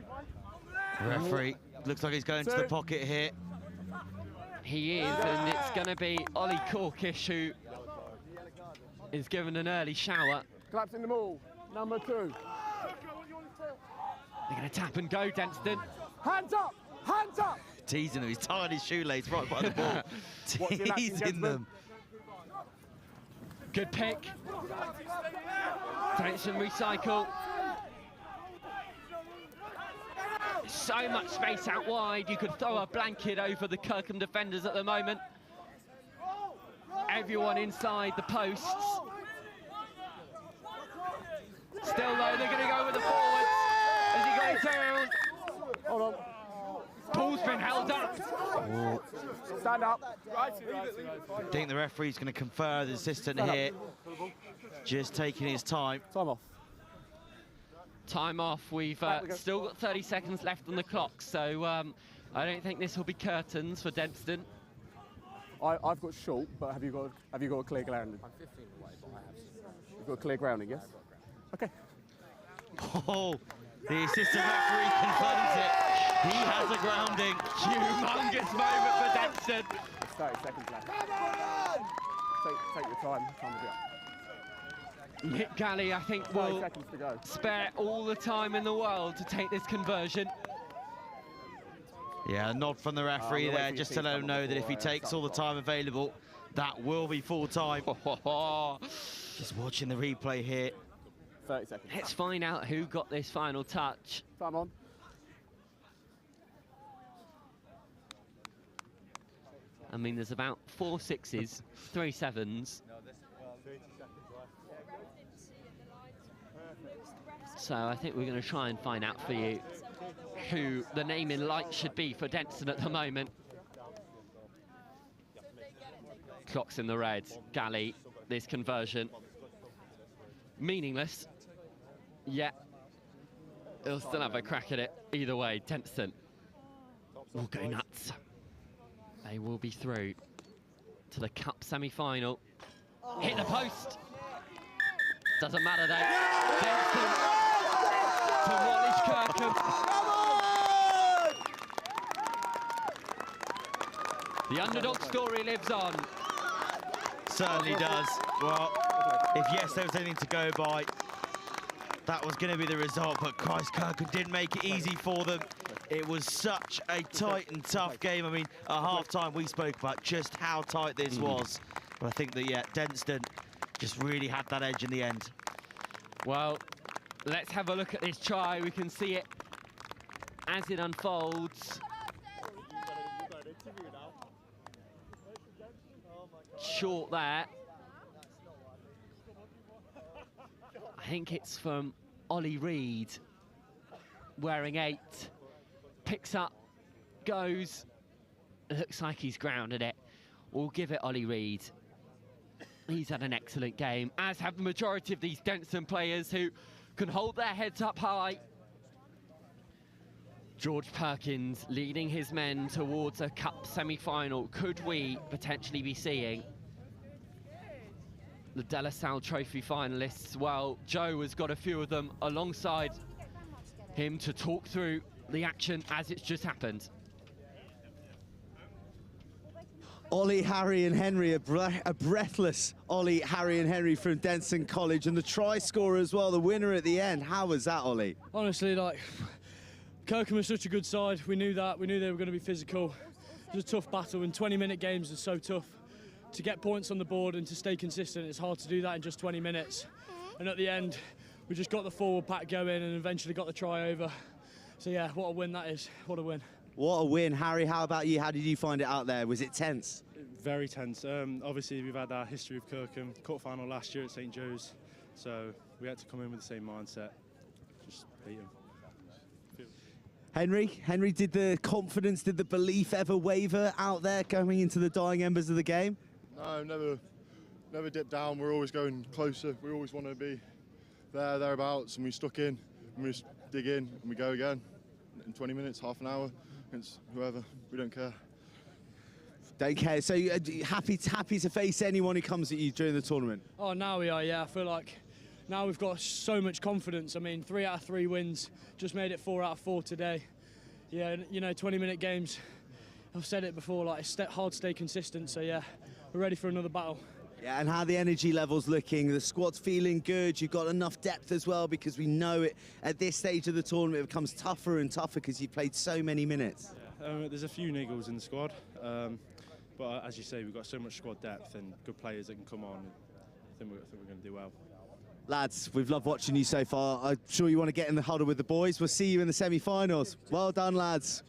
Referee looks like he's going to the pocket here. He is, and it's going to be Ollie Corkish who is given an early shower. Claps in the maul, number 2. They're going to tap and go, Denstone. Hands up! Hands up! Teasing them, he's tying his shoelace right by the ball. Teasing them. Good pick. Denstone recycle. So much space out wide, you could throw a blanket over the Kirkham defenders at the moment. Everyone inside the posts. Still though, they're going to go with the forwards. As he goes down. Hold on. Ball's been held up. Oh. Stand up. I think the referee's going to confer the assistant here. Just taking his time. Time off. Time off. We've still got 30 seconds left on the clock, so I don't think this will be curtains for Denstone. I've got short, but have you got a clear grounding? I'm 15 away, but I have. You've got a clear grounding, yes? Okay. Oh, the assistant referee confirms it. He has a grounding. Humongous moment for Denstone. It's 30 seconds left. Take your time. Time to go. Nick Galley, I think, will spare all the time in the world to take this conversion. Yeah, a nod from the referee there, just to let him know that if he takes all the time available, that will be full time. Just watching the replay here. 30 seconds. Let's find out who got this final touch. Come on. I mean, there's about 4 6s, 3 7s. So I think we're going to try and find out for you who the name in light should be for Denstone at the moment. Clock's in the red. Galley, this conversion. Meaningless. Yeah. He'll still have a crack at it. Either way, Denstone will go nuts. They will be through to the cup semi-final. Hit the post. Doesn't matter though. Denstone demolish Kirkham. The underdog story lives on. Certainly does. Well, if yes, there was anything to go by, that was going to be the result, but Christ, Kirkham didn't make it easy for them. It was such a tight and tough game. I mean, at half-time, we spoke about just how tight this was. But I think that, yeah, Denstone just really had that edge in the end. Well, let's have a look at this try. We can see it as it unfolds. Short there. I think it's from Ollie Reid, wearing 8. Picks up, goes, looks like he's grounded it. We'll give it Ollie Reid. He's had an excellent game, as have the majority of these Denstone players who can hold their heads up high. George Perkins leading his men towards a cup semi-final. Could we potentially be seeing the De La Salle Trophy finalists? Well, Joe has got a few of them alongside him to talk through the action as it's just happened. Ollie, Harry and Henry, a breathless Ollie, Harry and Henry from Denstone College, and the try scorer as well, the winner at the end. How was that, Ollie? Honestly, like, Kirkham is such a good side. We knew that. We knew they were going to be physical. It was a tough battle, and 20-minute games are so tough. To get points on the board and to stay consistent, it's hard to do that in just 20 minutes. And at the end, we just got the forward pack going and eventually got the try over. So yeah, what a win that is. What a win. What a win. Harry, how about you? How did you find it out there? Was it tense? Very tense. Obviously, we've had our history with Kirkham, quarter-final last year at St Joe's, so we had to come in with the same mindset, just beat them. Henry, did the confidence, did the belief ever waver out there going into the dying embers of the game? No, never dip down. We're always going closer. We always want to be thereabouts, and we stuck in, and we just dig in, and we go again. In 20 minutes, half an hour, against whoever, we don't care. Don't care. So happy to face anyone who comes at you during the tournament? Oh, now we are, yeah. I feel like now we've got so much confidence. I mean, 3 out of 3 wins, just made it 4 out of 4 today. Yeah, you know, 20-minute games, I've said it before, like, it's hard to stay consistent, so yeah, we're ready for another battle. Yeah, and how the energy level's looking? The squad's feeling good. You've got enough depth as well, because we know it at this stage of the tournament it becomes tougher and tougher because you've played so many minutes. Yeah, there's a few niggles in the squad, but as you say, we've got so much squad depth and good players that can come on. I think we're going to do well. Lads, we've loved watching you so far. I'm sure you want to get in the huddle with the boys. We'll see you in the semi-finals. Well done, lads.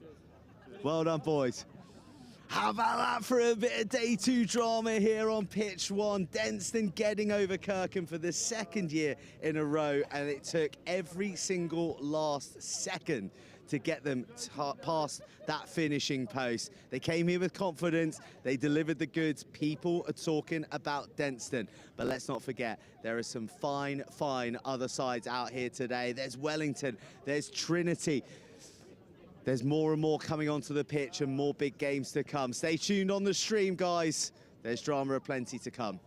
Well done, boys. How about that for a bit of day 2 drama here on pitch 1? Denstone getting over Kirkham for the 2nd year in a row, and it took every single last second to get them past that finishing post. They came here with confidence, they delivered the goods. People are talking about Denstone, but let's not forget, there are some fine other sides out here today. There's Wellington, there's Trinity. There's more and more coming onto the pitch and more big games to come. Stay tuned on the stream, guys. There's drama aplenty to come.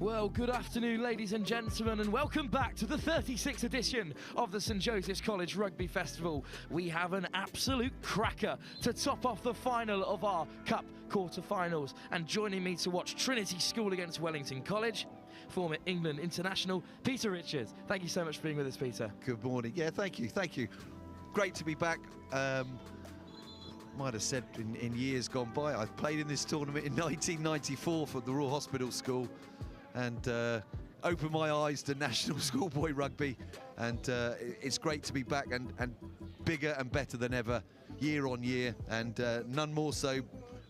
Well, good afternoon, ladies and gentlemen, and welcome back to the 36th edition of the St Joseph's College Rugby Festival. We have an absolute cracker to top off the final of our Cup quarter-finals. And joining me to watch Trinity School against Wellington College, former England international, Peter Richards. Thank you so much for being with us, Peter. Good morning. Yeah, thank you. Great to be back. Might have said in years gone by, I played in this tournament in 1994 for the Royal Hospital School, and opened my eyes to national schoolboy rugby, and it's great to be back and bigger and better than ever, year on year, and none more so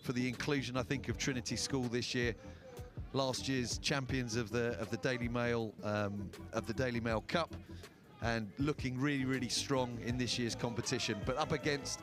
for the inclusion, I think, of Trinity School this year. Last year's champions of the Daily Mail Cup, and looking really strong in this year's competition, but up against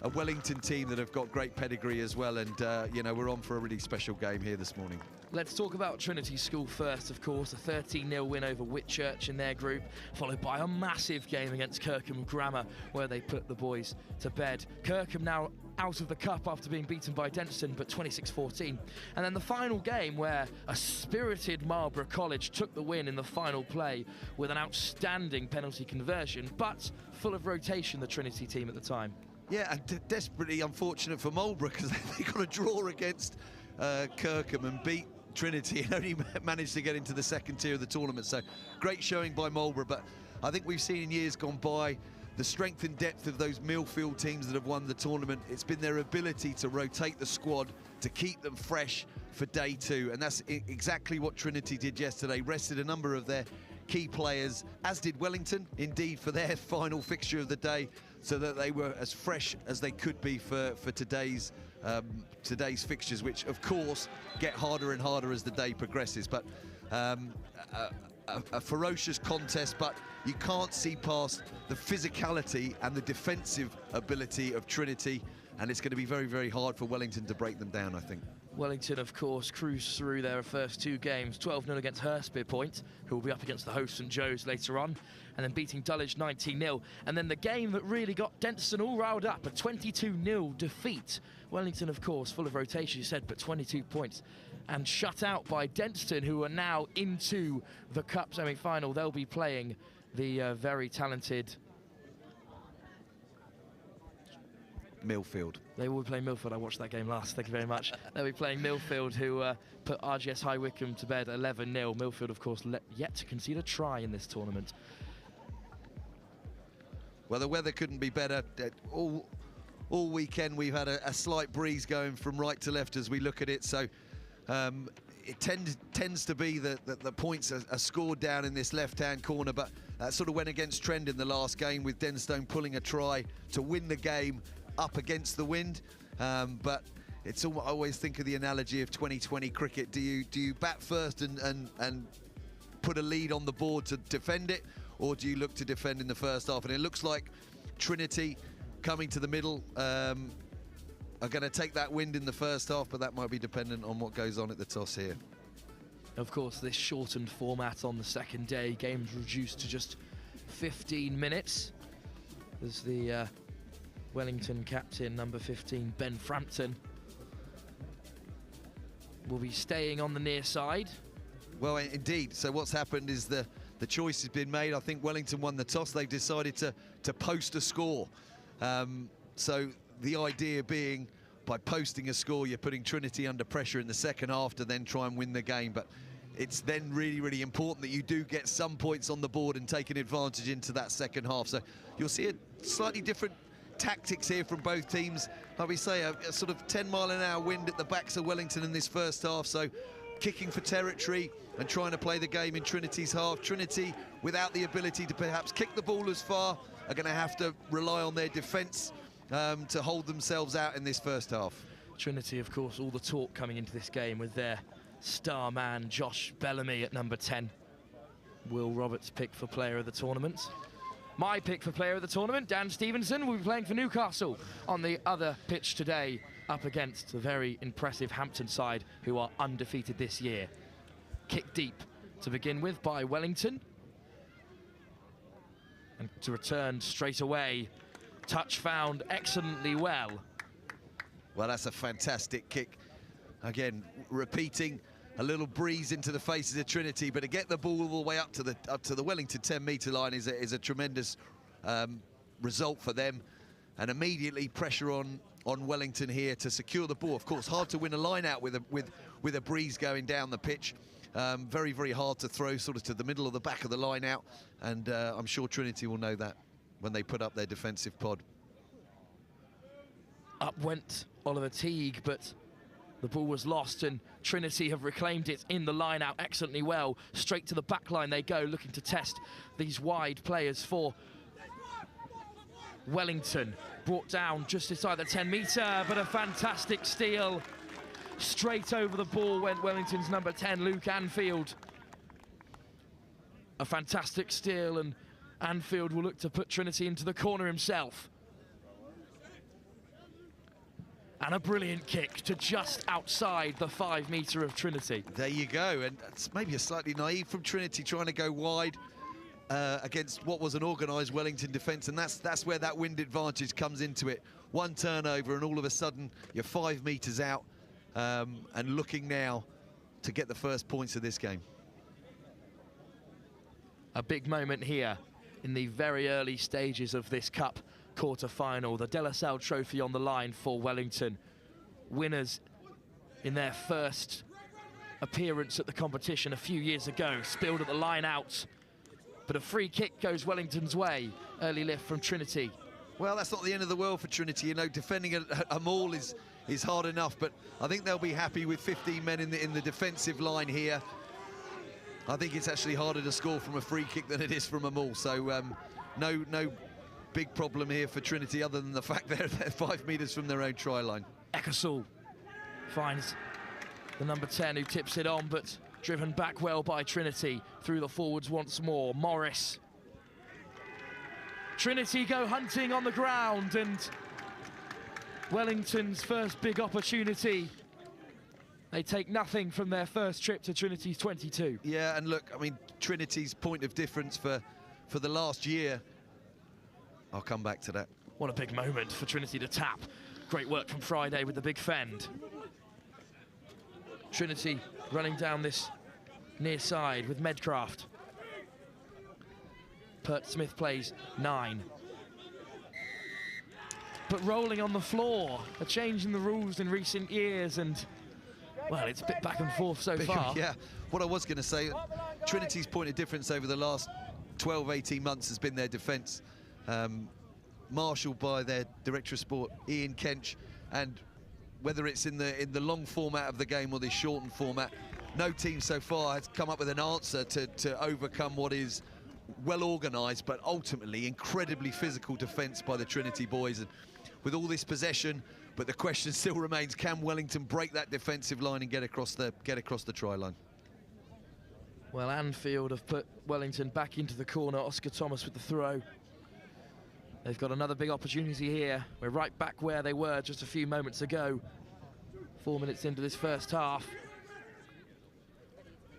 a Wellington team that have got great pedigree as well, and you know, we're on for a really special game here this morning. Let's talk about Trinity School first, of course. A 13-0 win over Wit Church in their group, followed by a massive game against Kirkham Grammar, where they put the boys to bed. Kirkham now out of the cup after being beaten by Denstone, but 26-14. And then the final game, where a spirited Marlborough College took the win in the final play with an outstanding penalty conversion, but full of rotation, the Trinity team at the time. Yeah, and desperately unfortunate for Marlborough, because they got a draw against Kirkham and beat Trinity and only managed to get into the second tier of the tournament. So great showing by Marlborough, but I think we've seen in years gone by the strength and depth of those Milfield teams that have won the tournament. It's been their ability to rotate the squad, to keep them fresh for day two, and that's exactly what Trinity did yesterday. Rested a number of their key players, as did Wellington, indeed, for their final fixture of the day, so that they were as fresh as they could be for today's fixtures, which of course get harder and harder as the day progresses. But a ferocious contest, but you can't see past the physicality and the defensive ability of Trinity, and it's going to be very hard for Wellington to break them down, I think. Wellington, of course, cruised through their first two games, 12-0 against Hurst, who will be up against the host St Joe's later on, and then beating Dulwich 19-0. And then the game that really got Denstone all riled up, a 22-0 defeat. Wellington, of course, full of rotation, you said, but 22 points. And shut out by Denstone, who are now into the Cup semi-final. They'll be playing the very talented Milfield. They will be playing Milfield. I watched that game last. Thank you very much. They'll be playing Milfield, who put RGS High Wycombe to bed 11-0. Milfield, of course, yet to concede a try in this tournament. Well, the weather couldn't be better. All weekend we've had a slight breeze going from right to left as we look at it. So it tends to be that the points are scored down in this left-hand corner, but that sort of went against trend in the last game, with Denstone pulling a try to win the game up against the wind. But it's I always think of the analogy of 2020 cricket. Do you bat first and put a lead on the board to defend it, or do you look to defend in the first half? And it looks like Trinity, coming to the middle, are going to take that wind in the first half, but that might be dependent on what goes on at the toss here. Of course, this shortened format on the second day, games reduced to just 15 minutes. There's the Wellington captain, number 15, Ben Frampton, will be staying on the near side. Well, indeed. So what's happened is the choice has been made. I think Wellington won the toss. They've decided to post a score. So the idea being, by posting a score, you're putting Trinity under pressure in the second half to then try and win the game. But it's then really important that you do get some points on the board and take an advantage into that second half. So you'll see a slightly different tactics here from both teams. Like we say, a sort of 10-mile-an-hour wind at the backs of Wellington in this first half, so kicking for territory and trying to play the game in Trinity's half. Trinity, without the ability to perhaps kick the ball as far, are going to have to rely on their defence to hold themselves out in this first half. Trinity, of course, all the talk coming into this game with their star man Josh Bellamy at number 10. Will Roberts' pick for player of the tournament. My pick for player of the tournament, Dan Stevenson, will be playing for Newcastle on the other pitch today, up against the very impressive Hampton side, who are undefeated this year. Kick deep to begin with by Wellington. And to return straight away, touch found excellently well. Well, that's a fantastic kick. Again, repeating a little breeze into the faces of Trinity, but to get the ball all the way up to the Wellington 10-metre line is a tremendous result for them, and immediately pressure on Wellington here to secure the ball. Of course, hard to win a line out with a breeze going down the pitch. Very, very hard to throw sort of to the middle of the back of the line out, and I'm sure Trinity will know that when they put up their defensive pod. Up went Oliver Teague, but the ball was lost, and Trinity have reclaimed it in the line out excellently well. Straight to the back line they go, looking to test these wide players for Wellington. Brought down just inside the 10-metre, but a fantastic steal. Straight over the ball went Wellington's number 10, Luke Anfield. A fantastic steal, and Anfield will look to put Trinity into the corner himself. And a brilliant kick to just outside the 5-metre of Trinity. There you go, and it's maybe a slightly naive from Trinity trying to go wide against what was an organised Wellington defence, and that's where that wind advantage comes into it. One turnover and all of a sudden you're 5 metres out, and looking now to get the first points of this game. A big moment here in the very early stages of this cup quarter-final. The De La Salle Trophy on the line for Wellington. Winners in their first appearance at the competition a few years ago. Spilled at the line out, but a free kick goes Wellington's way. Early lift from Trinity. Well, that's not the end of the world for Trinity. You know, defending a maul is hard enough, but I think they'll be happy with 15 men in the defensive line here. I think it's actually harder to score from a free kick than it is from a maul. So no big problem here for Trinity, other than the fact they're 5 metres from their own try line. Eckersall finds the number 10 who tips it on, but driven back well by Trinity. Through the forwards once more, Morris. Trinity go hunting on the ground, and Wellington's first big opportunity. They take nothing from their first trip to Trinity's 22. Yeah, and look, I mean, Trinity's point of difference for the last year, I'll come back to that. What a big moment for Trinity to tap. Great work from Friday with the big fend. Trinity running down this near side with Medcraft. Pert Smith plays 9. But rolling on the floor, a change in the rules in recent years, and well, it's a bit back and forth so far. Yeah, what I was going to say, Trinity's point of difference over the last 12, 18 months has been their defence. Marshalled by their Director of Sport, Ian Kench, and whether it's in the long format of the game or the shortened format, no team so far has come up with an answer to overcome what is well organised but ultimately incredibly physical defence by the Trinity boys. And with all this possession, but the question still remains, can Wellington break that defensive line and get across the try line? Well, Anfield have put Wellington back into the corner. Oscar Thomas with the throw. They've got another big opportunity here. We're right back where they were just a few moments ago. 4 minutes into this first half.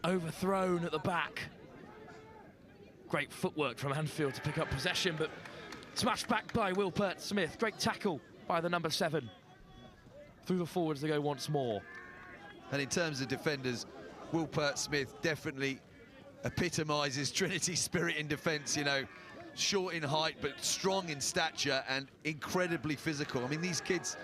Overthrown at the back. Great footwork from Anfield to pick up possession, but smashed back by Will Pert Smith. Great tackle by the number 7. Through the forwards they go once more. And in terms of defenders, Will Pert Smith definitely epitomises Trinity's spirit in defence, you know. Short in height, but strong in stature and incredibly physical. I mean, these kids,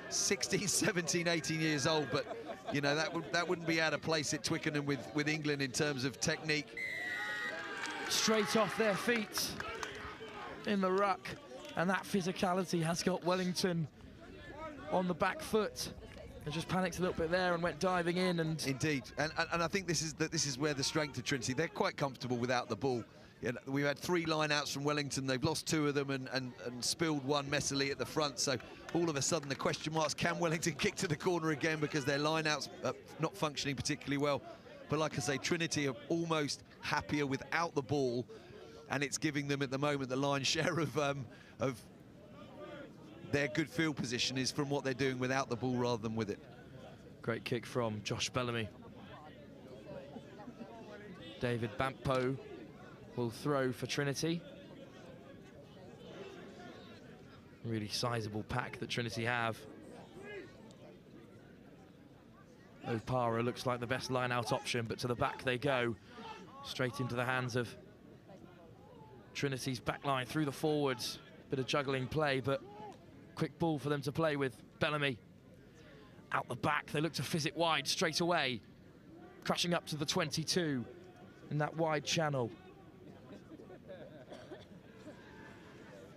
16, 17, 18 years old, but, you know, that wouldn't be out of place at Twickenham with England in terms of technique. Straight off their feet in the ruck, and that physicality has got Wellington on the back foot. And just panicked a little bit there and went diving in. And indeed, and I think this is where the strength of Trinity. They're quite comfortable without the ball. Yeah, we've had 3 line-outs from Wellington. They've lost 2 of them and spilled 1 messily at the front. So all of a sudden the question marks, can Wellington kick to the corner again, because their line-outs are not functioning particularly well. But like I say, Trinity are almost happier without the ball, and it's giving them at the moment the lion's share of their good field position is from what they're doing without the ball rather than with it. Great kick from Josh Bellamy. David Bampo will throw for Trinity. Really sizable pack that Trinity have. O'Para looks like the best line-out option, but to the back they go. Straight into the hands of Trinity's backline through the forwards. Bit of juggling play, but quick ball for them to play with. Bellamy out the back. They look to fizz it wide straight away. Crashing up to the 22 in that wide channel.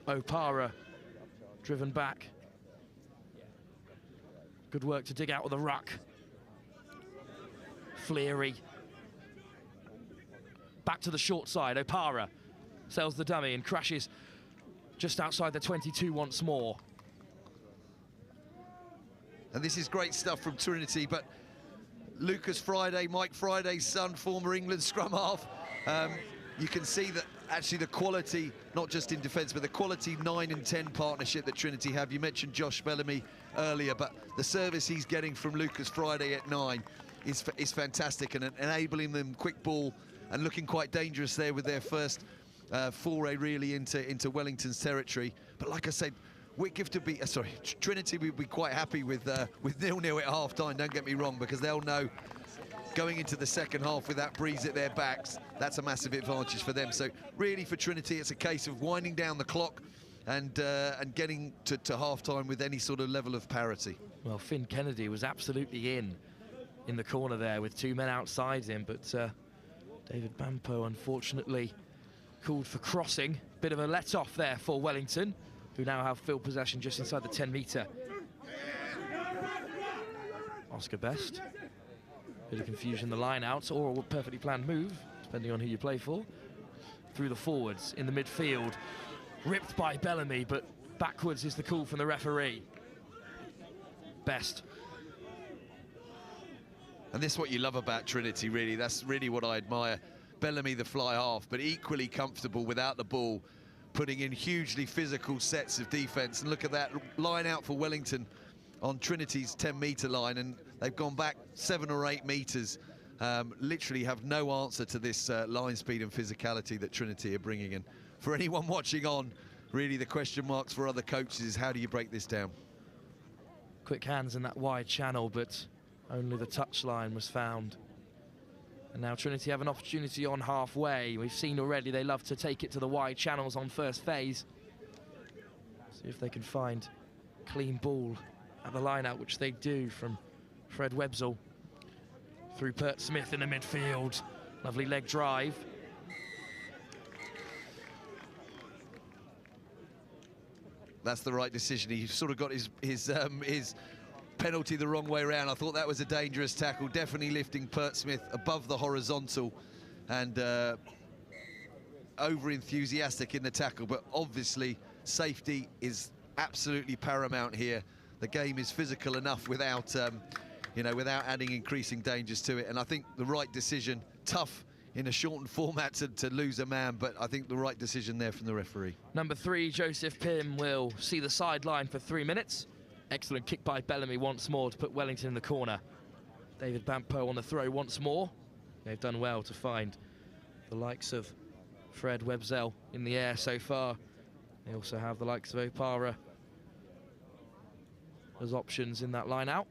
O'Para driven back. Good work to dig out with the ruck. Fleary. Back to the short side. O'Para sells the dummy and crashes just outside the 22 once more. And this is great stuff from Trinity, but Lucas Friday, Mike Friday's son, former England scrum half, you can see that actually the quality, not just in defence, but the quality 9 and 10 partnership that Trinity have. You mentioned Josh Bellamy earlier, but the service he's getting from Lucas Friday at 9 is fantastic, and enabling them quick ball and looking quite dangerous there with their first foray really into Wellington's territory. But like I said, Trinity would be quite happy with 0-0 at half-time, don't get me wrong, because they'll know going into the second half with that breeze at their backs, that's a massive advantage for them. So really for Trinity, it's a case of winding down the clock and getting to half-time with any sort of level of parity. Well, Finn Kennedy was absolutely in the corner there with 2 men outside him, but David Bampo unfortunately called for crossing. Bit of a let-off there for Wellington, who now have field possession just inside the 10-metre. Oscar Best. Bit of confusion, the line-out, or a perfectly planned move, depending on who you play for. Through the forwards, in the midfield. Ripped by Bellamy, but backwards is the call from the referee. Best. And this is what you love about Trinity, really. That's really what I admire. Bellamy, the fly half, but equally comfortable without the ball, putting in hugely physical sets of defence. And look at that line out for Wellington on Trinity's 10-metre line, and they've gone back 7 or 8 metres. Literally have no answer to this line speed and physicality that Trinity are bringing in. For anyone watching on, really the question marks for other coaches is how do you break this down? Quick hands in that wide channel, but only the touchline was found. And now Trinity have an opportunity on halfway. We've seen already they love to take it to the wide channels on first phase. See if they can find clean ball at the line-out, which they do from Fred Websell. Through Pert Smith in the midfield. Lovely leg drive. That's the right decision. He sort of got his penalty the wrong way around. I thought that was a dangerous tackle, definitely lifting Pert Smith above the horizontal and over-enthusiastic in the tackle, but obviously safety is absolutely paramount here. The game is physical enough without, without adding increasing dangers to it, and I think the right decision, tough in a shortened format to lose a man, but I think the right decision there from the referee. Number 3, Joseph Pym, will see the sideline for 3 minutes. Excellent kick by Bellamy once more to put Wellington in the corner. David Bampo on the throw once more. They've done well to find the likes of Fred Websell in the air so far. They also have the likes of O'Para as options in that line out.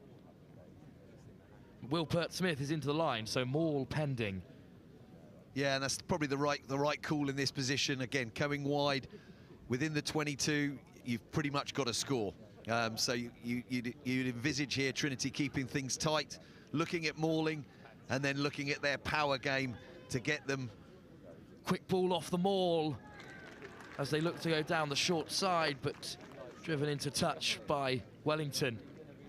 Will Pert Smith is into the line, so Maul pending. Yeah, and that's probably the right call in this position. Again, coming wide within the 22, you've pretty much got to score. So you'd envisage here Trinity keeping things tight, looking at mauling, and then looking at their power game to get them. Quick ball off the maul as they look to go down the short side, but driven into touch by Wellington.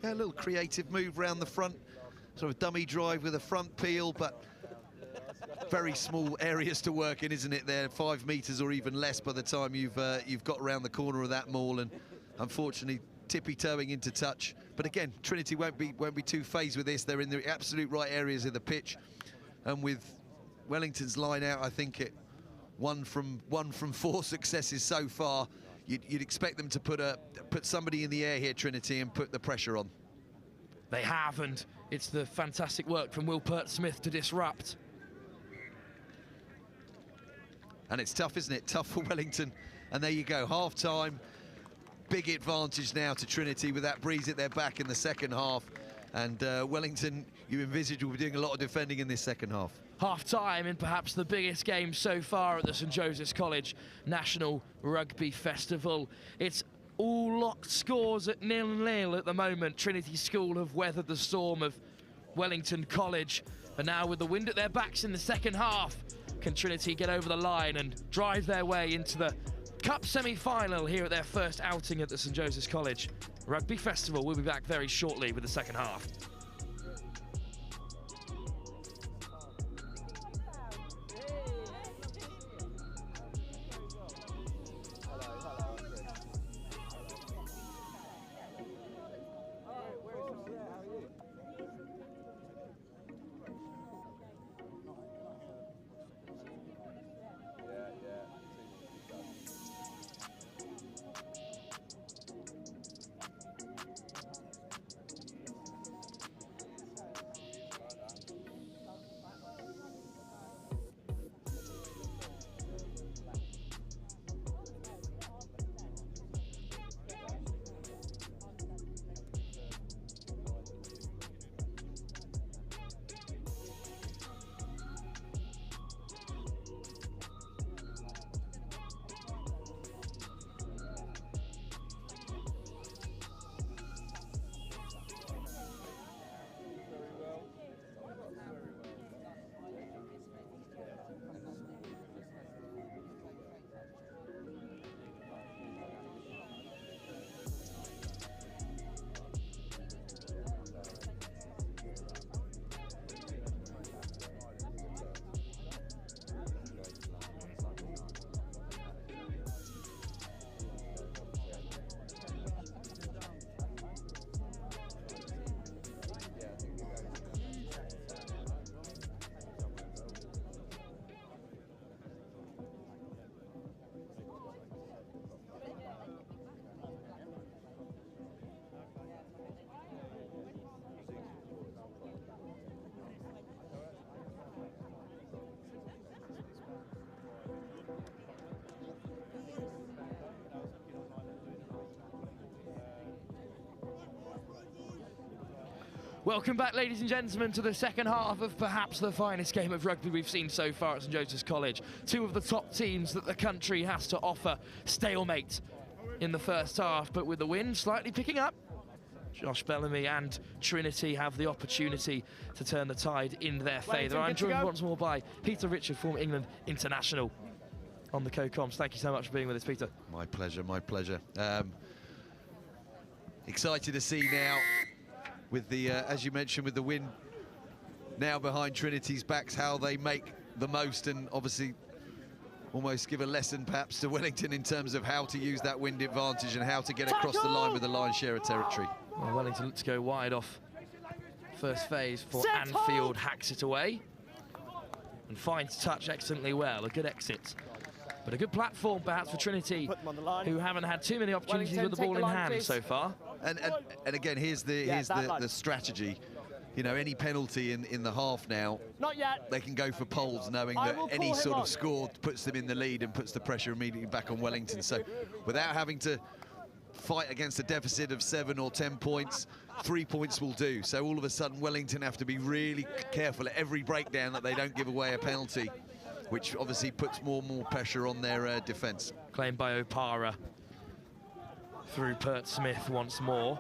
Yeah, a little creative move round the front, sort of dummy drive with a front peel, but very small areas to work in, isn't it? There, 5 metres or even less by the time you've got around the corner of that maul, and unfortunately tippy-toeing into touch. But again, Trinity won't be too phased with this. They're in the absolute right areas of the pitch, and with Wellington's line out, I think it one from 4 successes so far. You'd expect them to put somebody in the air here, Trinity, and put the pressure on. They have, and it's the fantastic work from Will Pert Smith to disrupt. And it's tough, isn't it? Tough for Wellington. And there you go, half-time. Big advantage now to Trinity with that breeze at their back in the second half. And Wellington, you envisage, will be doing a lot of defending in this second half. Half-time in perhaps the biggest game so far at the St Joseph's College National Rugby Festival. It's all locked scores at 0-0 at the moment. Trinity School have weathered the storm of Wellington College, and now with the wind at their backs in the second half, can Trinity get over the line and drive their way into the Cup semi-final here at their first outing at the St Joseph's College Rugby Festival? We'll be back very shortly with the second half. Welcome back, ladies and gentlemen, to the second half of perhaps the finest game of rugby we've seen so far at St Joseph's College. Two of the top teams that the country has to offer. Stalemate in the first half, but with the wind slightly picking up, Josh Bellamy and Trinity have the opportunity to turn the tide in their favour. I'm joined once more by Peter Richard, former England international, on the co-coms. Thank you so much for being with us, Peter. My pleasure, my pleasure. Excited to see now, with the, as you mentioned, with the wind now behind Trinity's backs, how they make the most, and obviously almost give a lesson perhaps to Wellington in terms of how to use that wind advantage and how to get across the line with the lion's share of territory. Well, Wellington looks to go wide off first phase for Anfield, hacks it away and finds touch excellently well. A good exit, but a good platform perhaps for Trinity, who haven't had too many opportunities with the ball in hand so far. And again, here's the strategy. You know, any penalty in the half now, not yet, they can go for poles, knowing that any sort of score puts them in the lead and puts the pressure immediately back on Wellington. So without having to fight against a deficit of 7 or 10 points, 3 points will do. So all of a sudden Wellington have to be really careful at every breakdown that they don't give away a penalty, which obviously puts more and more pressure on their defence. Claimed by O'Para through Pert Smith once more.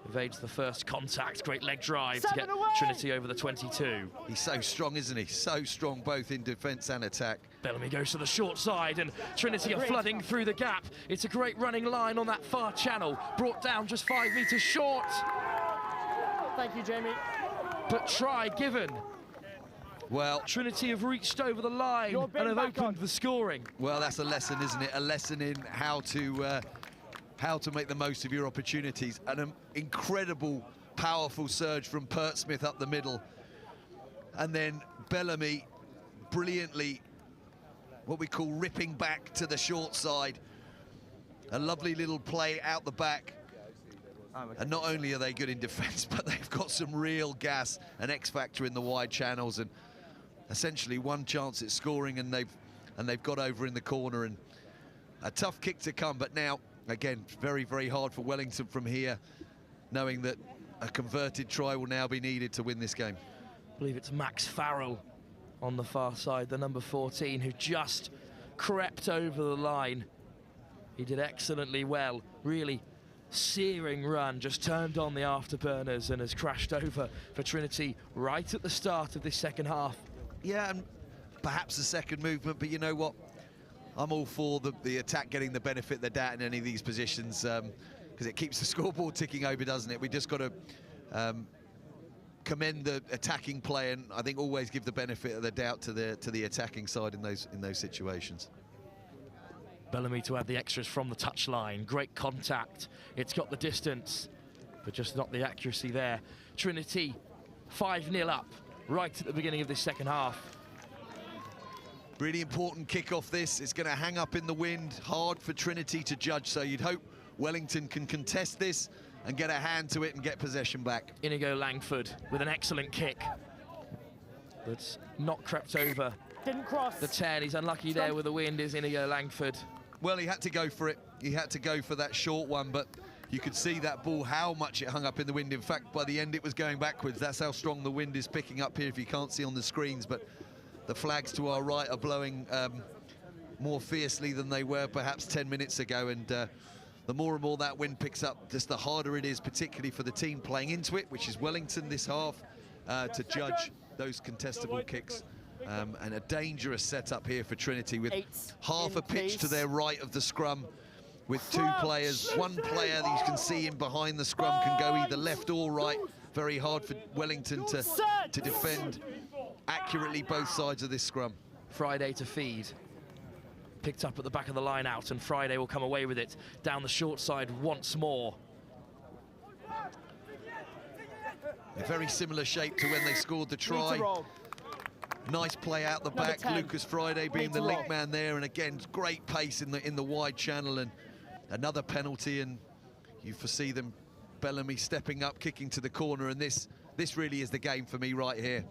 Evades the first contact. Great leg drive to get Trinity over the 22. He's so strong, isn't he? So strong both in defence and attack. Bellamy goes to the short side and Trinity are flooding through the gap. It's a great running line on that far channel. Brought down just 5 metres short. Thank you, Jamie. But try given. Well, Trinity have reached over the line and have opened the scoring. Well, that's a lesson, isn't it? A lesson in how to make the most of your opportunities. And an incredible, powerful surge from Pert Smith up the middle. And then Bellamy brilliantly, what we call ripping back to the short side. A lovely little play out the back. And not only are they good in defence, but they've got some real gas and X-factor in the wide channels, and essentially one chance at scoring, and they've got over in the corner, and a tough kick to come. But now, again, very, very hard for Wellington from here, knowing that a converted try will now be needed to win this game. I believe it's Max Farrell on the far side, the number 14, who just crept over the line. He did excellently well, really searing run, just turned on the afterburners and has crashed over for Trinity right at the start of this second half. Yeah, and perhaps a second movement, but you know what? I'm all for the attack getting the benefit of the doubt in any of these positions, because it keeps the scoreboard ticking over, doesn't it? We just got to commend the attacking play, and I think always give the benefit of the doubt to the attacking side in those situations. Bellamy to add the extras from the touchline. Great contact. It's got the distance, but just not the accuracy there. Trinity 5-0 up right at the beginning of this second half. Really important kick-off this. It's going to hang up in the wind. Hard for Trinity to judge, so you'd hope Wellington can contest this and get a hand to it and get possession back. Inigo Langford with an excellent kick. But not crept over. Didn't cross. The 10, he's unlucky there with the wind, is Inigo Langford. Well, he had to go for it. He had to go for that short one, but you could see that ball, how much it hung up in the wind. In fact, by the end, it was going backwards. That's how strong the wind is picking up here, if you can't see on the screens. But the flags to our right are blowing more fiercely than they were perhaps 10 minutes ago. And the more and more that wind picks up, just the harder it is, particularly for the team playing into it, which is Wellington this half, to judge those contestable kicks. And a dangerous setup here for Trinity, with half a pitch to their right of the scrum, with two players. One player that you can see in behind the scrum can go either left or right. Very hard for Wellington to defend accurately both sides of this scrum. Friday to feed. Picked up at the back of the line out, and Friday will come away with it down the short side once more. A very similar shape to when they scored the try. Nice play out the back. 10. Lucas Friday being the link man there, and again, great pace in the wide channel, and another penalty, and you foresee them, Bellamy stepping up, kicking to the corner, and this really is the game for me right here.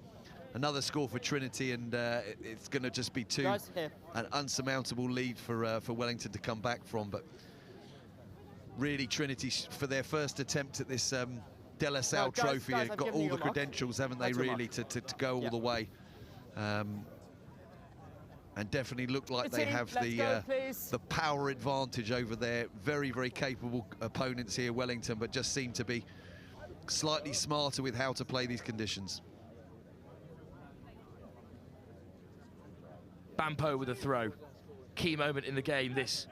Another score for Trinity, and it's going to just be an unsurmountable lead for Wellington to come back from. But really, Trinity, for their first attempt at this De La Salle trophy, have got all the credentials, haven't they, really, to go all the way. And definitely look like they have the power advantage over their very, very capable opponents here, Wellington, but just seem to be slightly smarter with how to play these conditions. Bampo with a throw. Key moment in the game, this,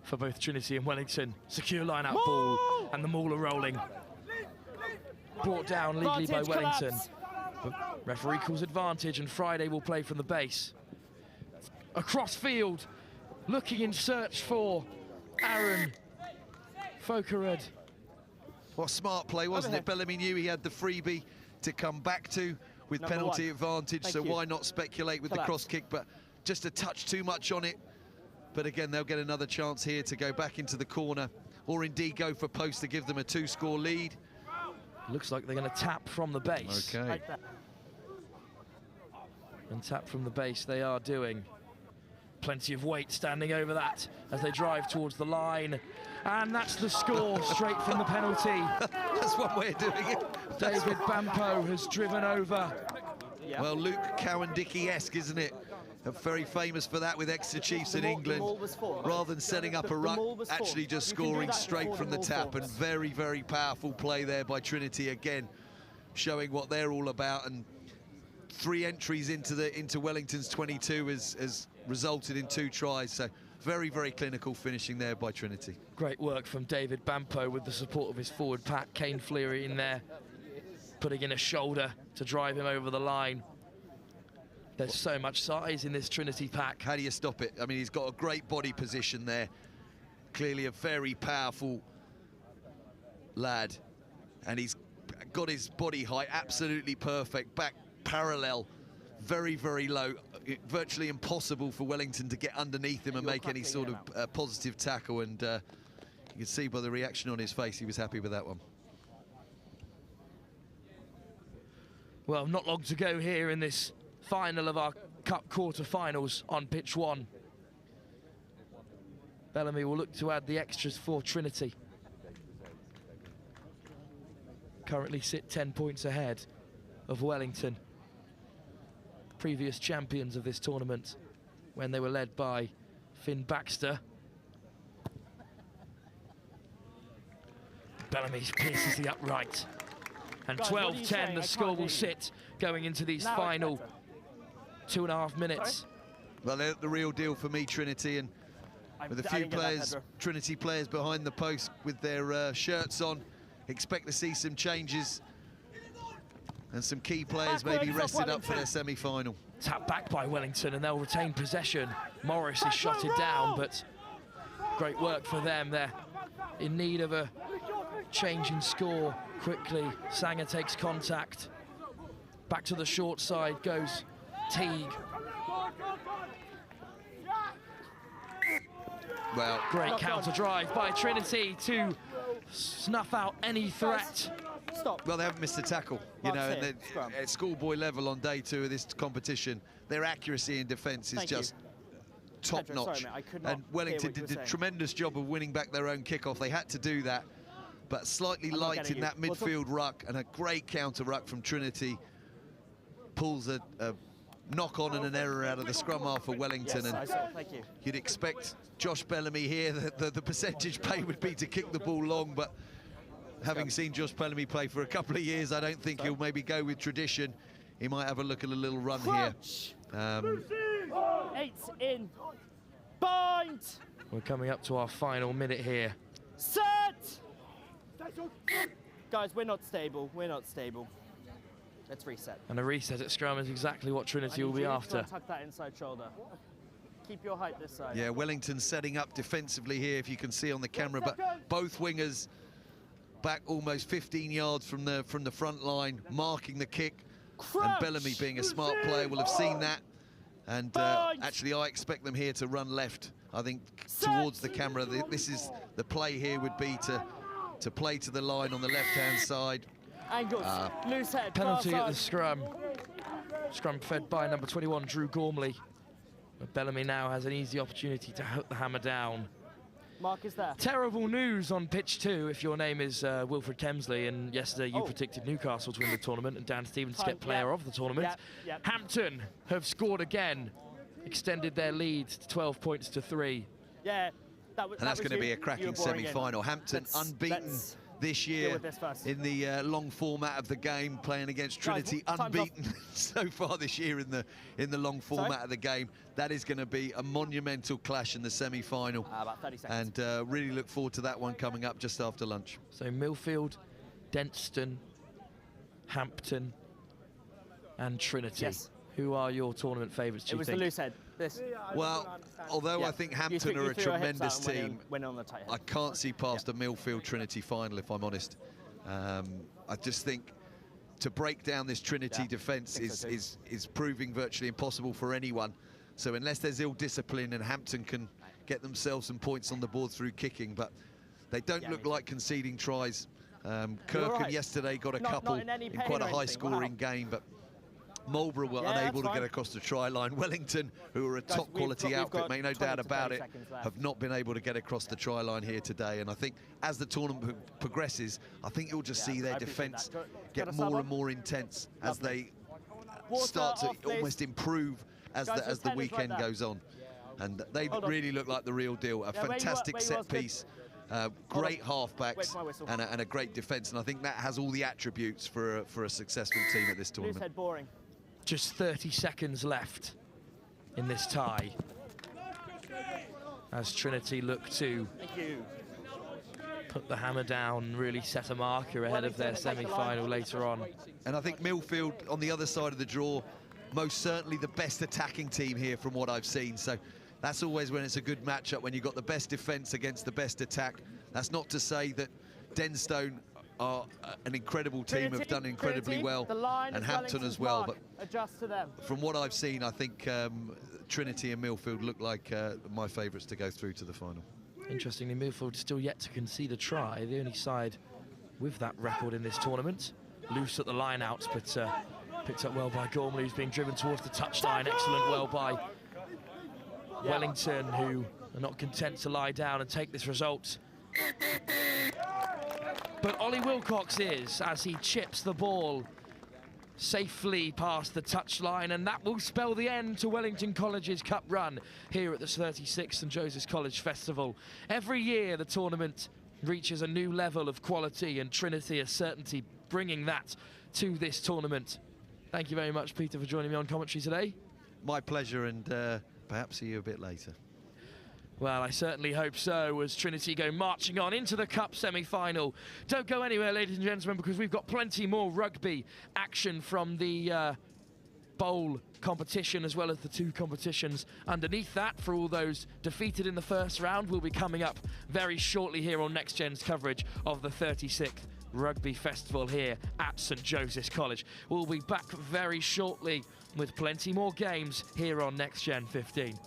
for both Trinity and Wellington. Secure line-out ball, and the maul are rolling. Brought down legally by Wellington. But referee calls advantage, and Friday will play from the base. Across field, looking in search for Aaron Fokerud. What a smart play, wasn't it? Bellamy knew he had the freebie to come back to with penalty advantage, so why not speculate with the cross kick, but just a touch too much on it. But again, they'll get another chance here to go back into the corner, or indeed go for post to give them a 2-score lead. Looks like they're going to tap from the base. Okay. And tap from the base they are doing. Plenty of weight standing over that as they drive towards the line. And that's the score straight from the penalty. That's one way of doing it. David Bampo has driven over. Well, Luke Cowan-Dickey-esque, isn't it? Very famous for that with Exeter Chiefs in England. Rather than setting up a ruck, actually just scoring straight from the tap. And very, very powerful play there by Trinity again, showing what they're all about. And 3 entries into Wellington's 22 has resulted in 2 tries. So very, very clinical finishing there by Trinity. Great work from David Bampo with the support of his forward pack. Kane Fleary in there, putting in a shoulder to drive him over the line. There's so much size in this Trinity pack. How do you stop it? I mean, he's got a great body position there. Clearly a very powerful lad. And he's got his body height absolutely perfect. Back parallel, very, very low. Virtually impossible for Wellington to get underneath him and make any sort of positive tackle. And you can see by the reaction on his face, he was happy with that one. Well, not long to go here in this final of our Cup quarter-finals on pitch 1. Bellamy will look to add the extras for Trinity. currently sit 10 points ahead of Wellington, previous champions of this tournament when they were led by Finn Baxter. Bellamy pierces the upright. And 12-10 the score will sit going into these final 2.5 minutes. Well, they're the real deal for me, Trinity, and with a few players, Trinity players behind the post with their shirts on, expect to see some changes and some key players maybe rested up for their semi-final. Tap back by Wellington and they'll retain possession. Morris is shotted down, but great work for them. They're in need of a change in score quickly. Sanger takes contact. Back to the short side goes Teague. Well, great counter drive by Trinity to snuff out any threat. Stop. Well, they haven't missed a tackle, you know, and at schoolboy level on day 2 of this competition, their accuracy in defence is just top-notch. And Wellington did a tremendous job of winning back their own kickoff. They had to do that, but slightly light in that midfield ruck, and a great counter ruck from Trinity pulls a knock-on and an error out of the scrum half for Wellington. Yes, and you'd expect Josh Bellamy here, the percentage play would be to kick the ball long, but having seen Josh Bellamy play for a couple of years, I don't think he'll maybe go with tradition. He might have a look at a little run here. 8 in. Bind. We're coming up to our final minute here. Set. Guys, we're not stable. We're not stable. Let's reset. And a reset at scrum is exactly what Trinity will be after. Tuck that inside shoulder. Keep your height this side. Yeah, Wellington setting up defensively here, if you can see on the camera, but both wingers back almost 15 yards from the front line, marking the kick. And Bellamy, being a smart player, will have seen that. And actually, I expect them here to run left. I think towards the camera, this is the play here would be to play to the line on the left-hand side. Angles, loose head, penalty at the scrum. Scrum fed by number 21, Drew Gormley. But Bellamy now has an easy opportunity to hook the hammer down. Mark is there. Terrible news on pitch 2 if your name is Wilfred Kemsley, and yesterday you predicted Newcastle to win the tournament and Dan Stevens to get player of the tournament. Hampton have scored again, extended their lead to 12 points to 3. Yeah, and that's going to be a cracking semi-final. Hampton unbeaten this year in the long format of the game, playing against Trinity, unbeaten so far this year in the long format of the game. That is going to be a monumental clash in the semi-final, about 30 seconds. And really look forward to that one coming up just after lunch. So Milfield, Denstone, Hampton and Trinity. Yes. Who are your tournament favourites, do you think? It was the loose head. This. Well, although I think Hampton are a tremendous team, on the tight head. I can't see past a Milfield Trinity final, if I'm honest. I just think to break down this Trinity defence is proving virtually impossible for anyone. So unless there's ill discipline, and Hampton can get themselves some points on the board through kicking, but they don't look like conceding tries. Kirkham yesterday got a couple in quite a high-scoring game, but Marlborough were unable to get across the try line. Wellington, who are a top quality outfit, make no doubt about it, have not been able to get across the try line here today. And I think as the tournament progresses, I think you'll just see their defence get more and more intense as they start to almost improve as the weekend goes on. And they really look like the real deal. A fantastic set piece. Great halfbacks and a great defence, and I think that has all the attributes for a successful team at this tournament. Just 30 seconds left in this tie, as Trinity look to put the hammer down, really set a marker ahead of their semi-final later on. And I think Milfield on the other side of the draw, most certainly the best attacking team here from what I've seen. So that's always when it's a good matchup, when you've got the best defence against the best attack. That's not to say that Denstone are an incredible team, have done incredibly well, and Hampton as well. But adjust to them. From what I've seen, I think Trinity and Milfield look like my favourites to go through to the final. Interestingly, Milfield still yet to concede a try, the only side with that record in this tournament. Loose at the line-outs, but picked up well by Gormley, who's being driven towards the touchline. Excellent well by Wellington, who are not content to lie down and take this result. but Ollie Wilcox is, as he chips the ball safely past the touchline, and that will spell the end to Wellington College's cup run here at the 36th St Joseph's College Festival. Every year the tournament reaches a new level of quality, and Trinity is certainly bringing that to this tournament. Thank you very much, Peter, for joining me on commentary today. My pleasure, and perhaps see you a bit later. Well, I certainly hope so, as Trinity go marching on into the Cup semi-final. Don't go anywhere, ladies and gentlemen, because we've got plenty more rugby action from the bowl competition, as well as the two competitions underneath that. For all those defeated in the first round, will be coming up very shortly here on Next Gen's coverage of the 36th Rugby Festival here at St Joseph's College. We'll be back very shortly with plenty more games here on Next Gen 15.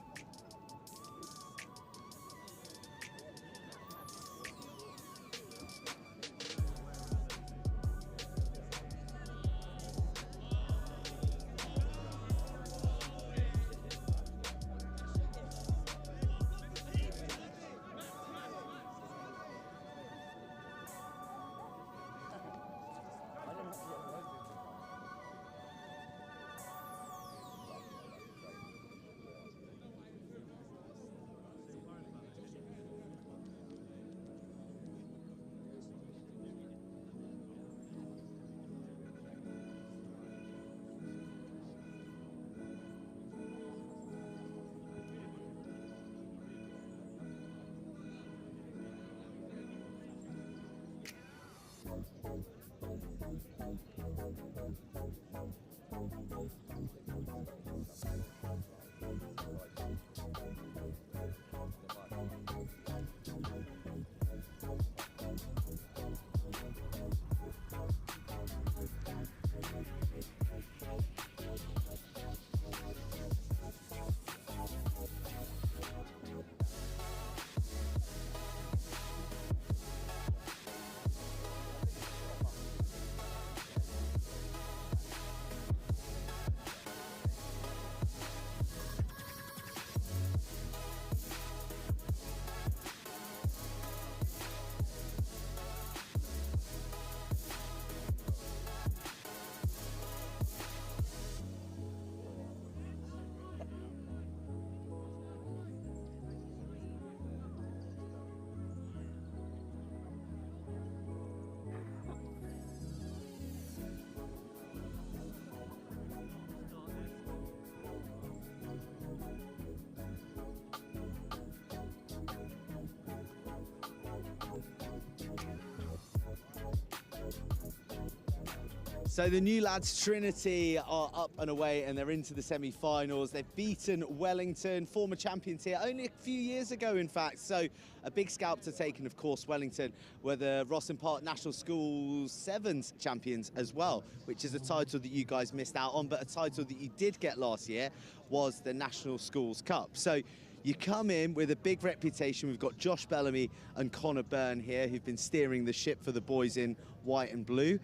So the new lads, Trinity, are up and away, and they're into the semi-finals. They've beaten Wellington, former champions here, only a few years ago, in fact. So a big scalp to take, and of course Wellington were the Rossum Park National Schools Sevens champions as well, which is a title that you guys missed out on, but a title that you did get last year was the National Schools Cup. So you come in with a big reputation. We've got Josh Bellamy and Connor Byrne here, who've been steering the ship for the boys in white and blue.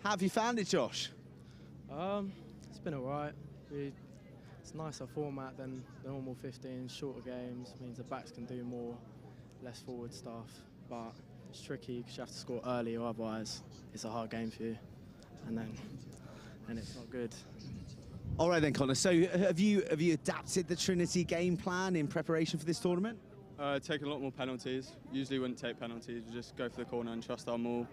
How have you found it, Josh? It's been all right. It's a nicer format than the normal 15, shorter games. Means the backs can do more, less forward stuff. But it's tricky because you have to score early, or otherwise it's a hard game for you. And then it's not good. All right then, Connor. So have you adapted the Trinity game plan in preparation for this tournament? Taking a lot more penalties. Usually wouldn't take penalties. We just go for the corner and trust our maul.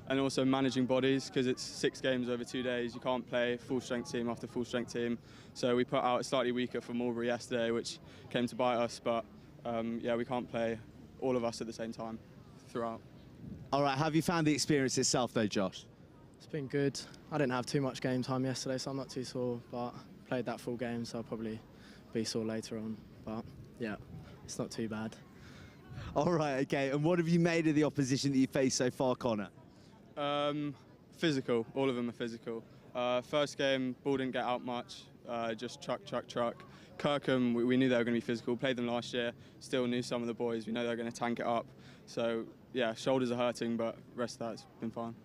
And also managing bodies, because it's 6 games over 2 days. You can't play full strength team after full strength team. So we put out a slightly weaker for Marlborough yesterday, which came to bite us. But yeah, we can't play all of us at the same time throughout. All right, have you found the experience itself though, Josh? It's been good. I didn't have too much game time yesterday, so I'm not too sore. But played that full game, so I'll probably be sore later on. But yeah, it's not too bad. All right, okay. And what have you made of the opposition that you faced so far, Connor? Physical. All of them are physical. First game, ball didn't get out much. Just truck. Kirkham, we knew they were going to be physical. Played them last year. Still knew some of the boys. We know they're going to tank it up. So yeah, shoulders are hurting, but the rest of that has been fine.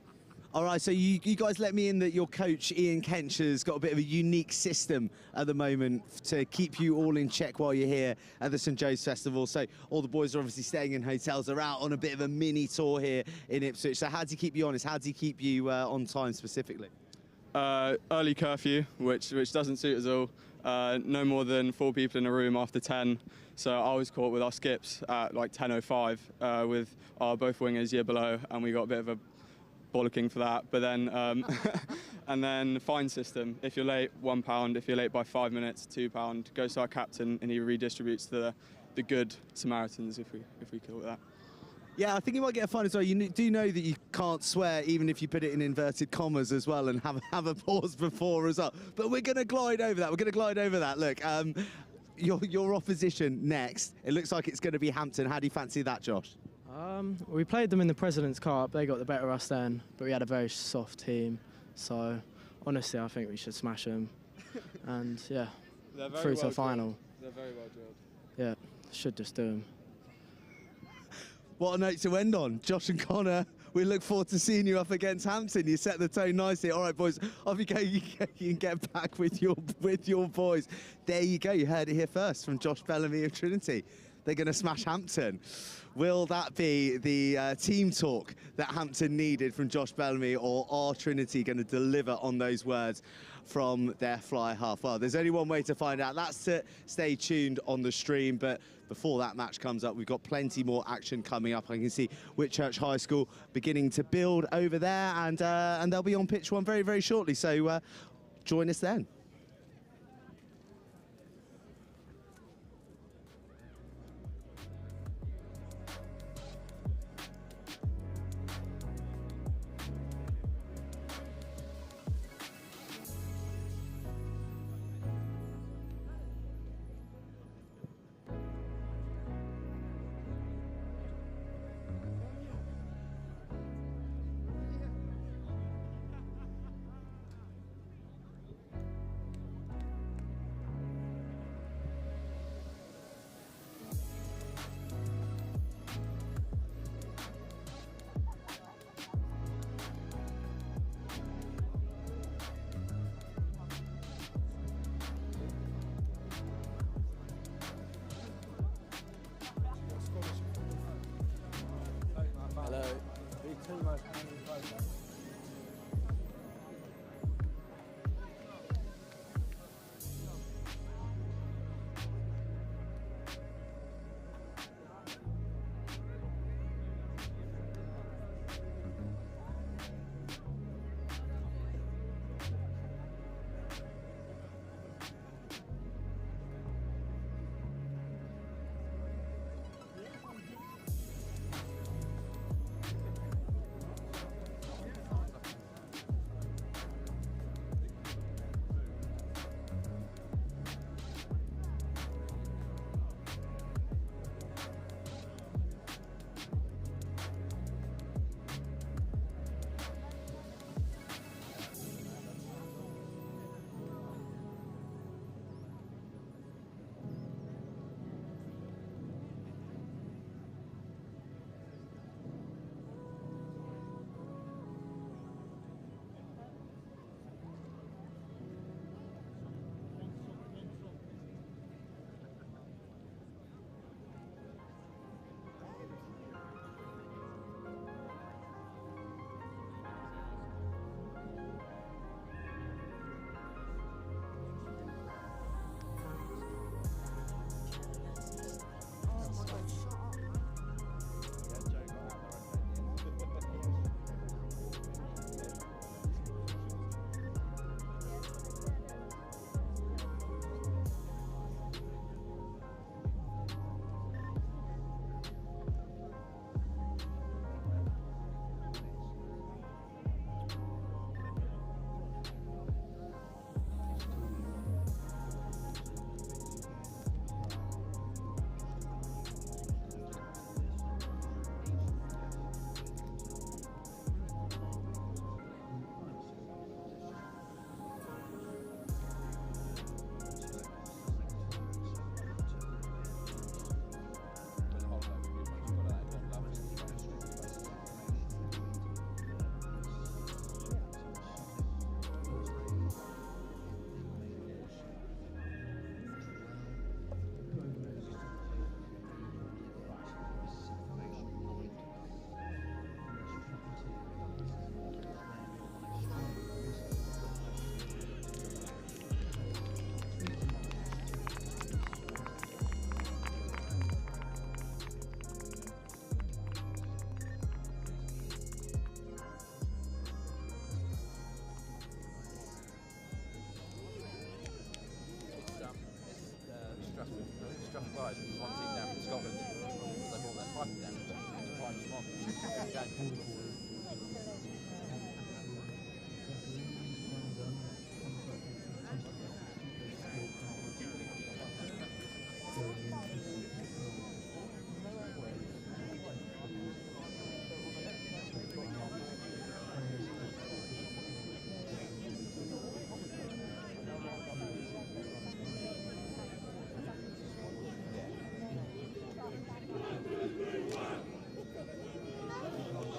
All right, so you guys let me in that your coach, Ian Kench, has got a bit of a unique system at the moment to keep you all in check while you're here at the St Joe's Festival. So all the boys are obviously staying in hotels. They're out on a bit of a mini tour here in Ipswich. So how do you keep you honest? How do you keep you on time specifically? Early curfew, which doesn't suit us all. No more than 4 people in a room after 10. So I was caught with our skips at like 10:05 with our both wingers year below, and we got a bit of a bollocking for that. But then, and then fine system. If you're late, £1. If you're late by 5 minutes, £2. Goes to our captain, and he redistributes the good Samaritans, if we call it that. Yeah, I think you might get a fine as well. You do know that you can't swear even if you put it in inverted commas as well, and have a pause before as well. But we're going to glide over that. We're going to glide over that. Look, your opposition next. It looks like it's going to be Hampton. How do you fancy that, Josh? We played them in the President's Cup. They got the better of us then, but we had a very soft team. So honestly, I think we should smash them. And yeah, through to the final. They're very well drilled. Yeah, should just do them. What a note to end on. Josh and Connor, we look forward to seeing you up against Hampton. You set the tone nicely. All right, boys, off you go. You can get back with your boys. There you go. You heard it here first from Josh Bellamy of Trinity. They're going to smash Hampton. Will that be the team talk that Hampton needed from Josh Bellamy, or are Trinity going to deliver on those words from their fly half? Well, there's only one way to find out. That's to stay tuned on the stream. But before that match comes up, we've got plenty more action coming up. I can see Wit Church High School beginning to build over there, and they'll be on pitch 1 very, very shortly. So join us then.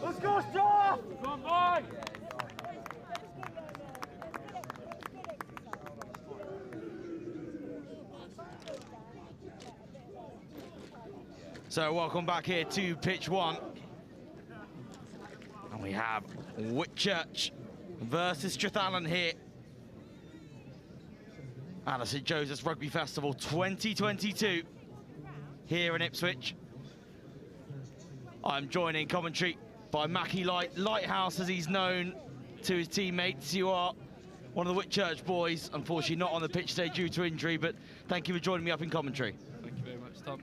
Let's go, Straw! Come on, boy! So welcome back here to pitch 1. And we have Wit Church versus Strathallan here at the St Joseph's Rugby Festival 2022 here in Ipswich. I'm joined in commentary by Mackie Lighthouse, as he's known to his teammates. You are one of the Wit Church boys, unfortunately not on the pitch today due to injury, but thank you for joining me up in commentary. Thank you very much, Tom.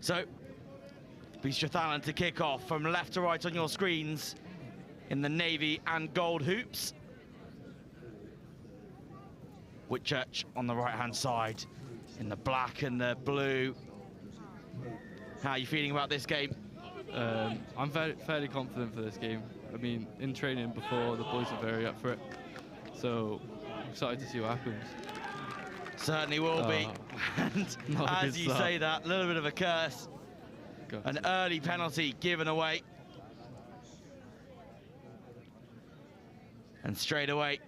So, be Strathallan to kick off from left to right on your screens in the navy and gold hoops. Wit Church on the right-hand side in the black and the blue. How are you feeling about this game? I'm fairly confident for this game. I mean, in training before, the boys are very up for it. So, I'm excited to see what happens. Certainly will be. And as you say that, a little bit of a curse. An early penalty given away. And straight away,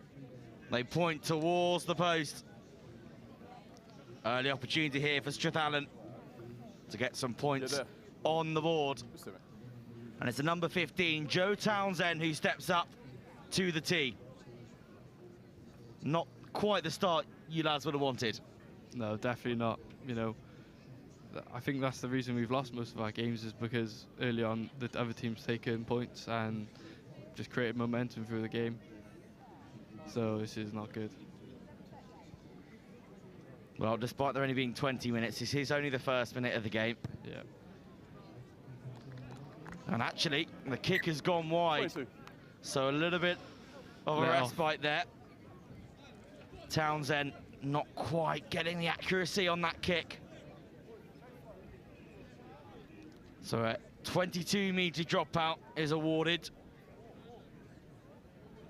they point towards the post. Early opportunity here for Strathallan to get some points on the board. And it's the number 15, Joe Townsend, who steps up to the tee. Not quite the start you lads would have wanted. No, definitely not. You know, I think that's the reason we've lost most of our games, is because early on the other team's taken points and just created momentum through the game. So this is not good. Well, despite there only being 20 minutes, this is only the first minute of the game. Yeah. And actually, the kick has gone wide. So a little bit of a respite there. Townsend not quite getting the accuracy on that kick. So a 22-metre dropout is awarded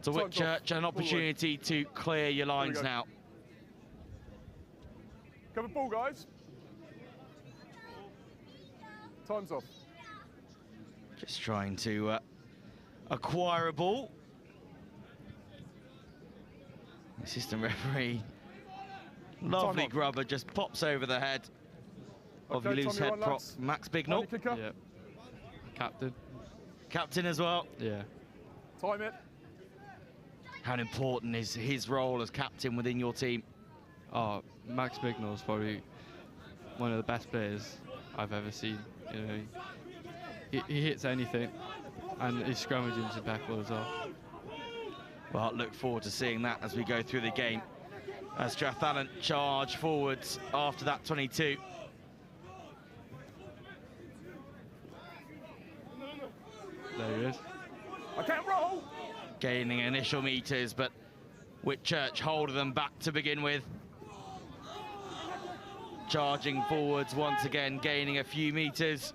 to Wit Church, an opportunity to clear your lines now. Cover ball, guys. Time's off. Just trying to acquire a ball. Assistant referee, lovely grubber, just pops over the head of your loose head prop, Max Bignall. Yeah. Captain. Captain as well. Yeah. Time it. How important is his role as captain within your team? Oh, Max Bignall is probably one of the best players I've ever seen. You know, he hits anything, and his scrummaging is impeccable as well. Well, look forward to seeing that as we go through the game. As Strathallan charge forwards after that 22. There he is. I can't roll. Gaining initial meters, but Wit Church hold them back to begin with. Charging forwards once again, gaining a few meters.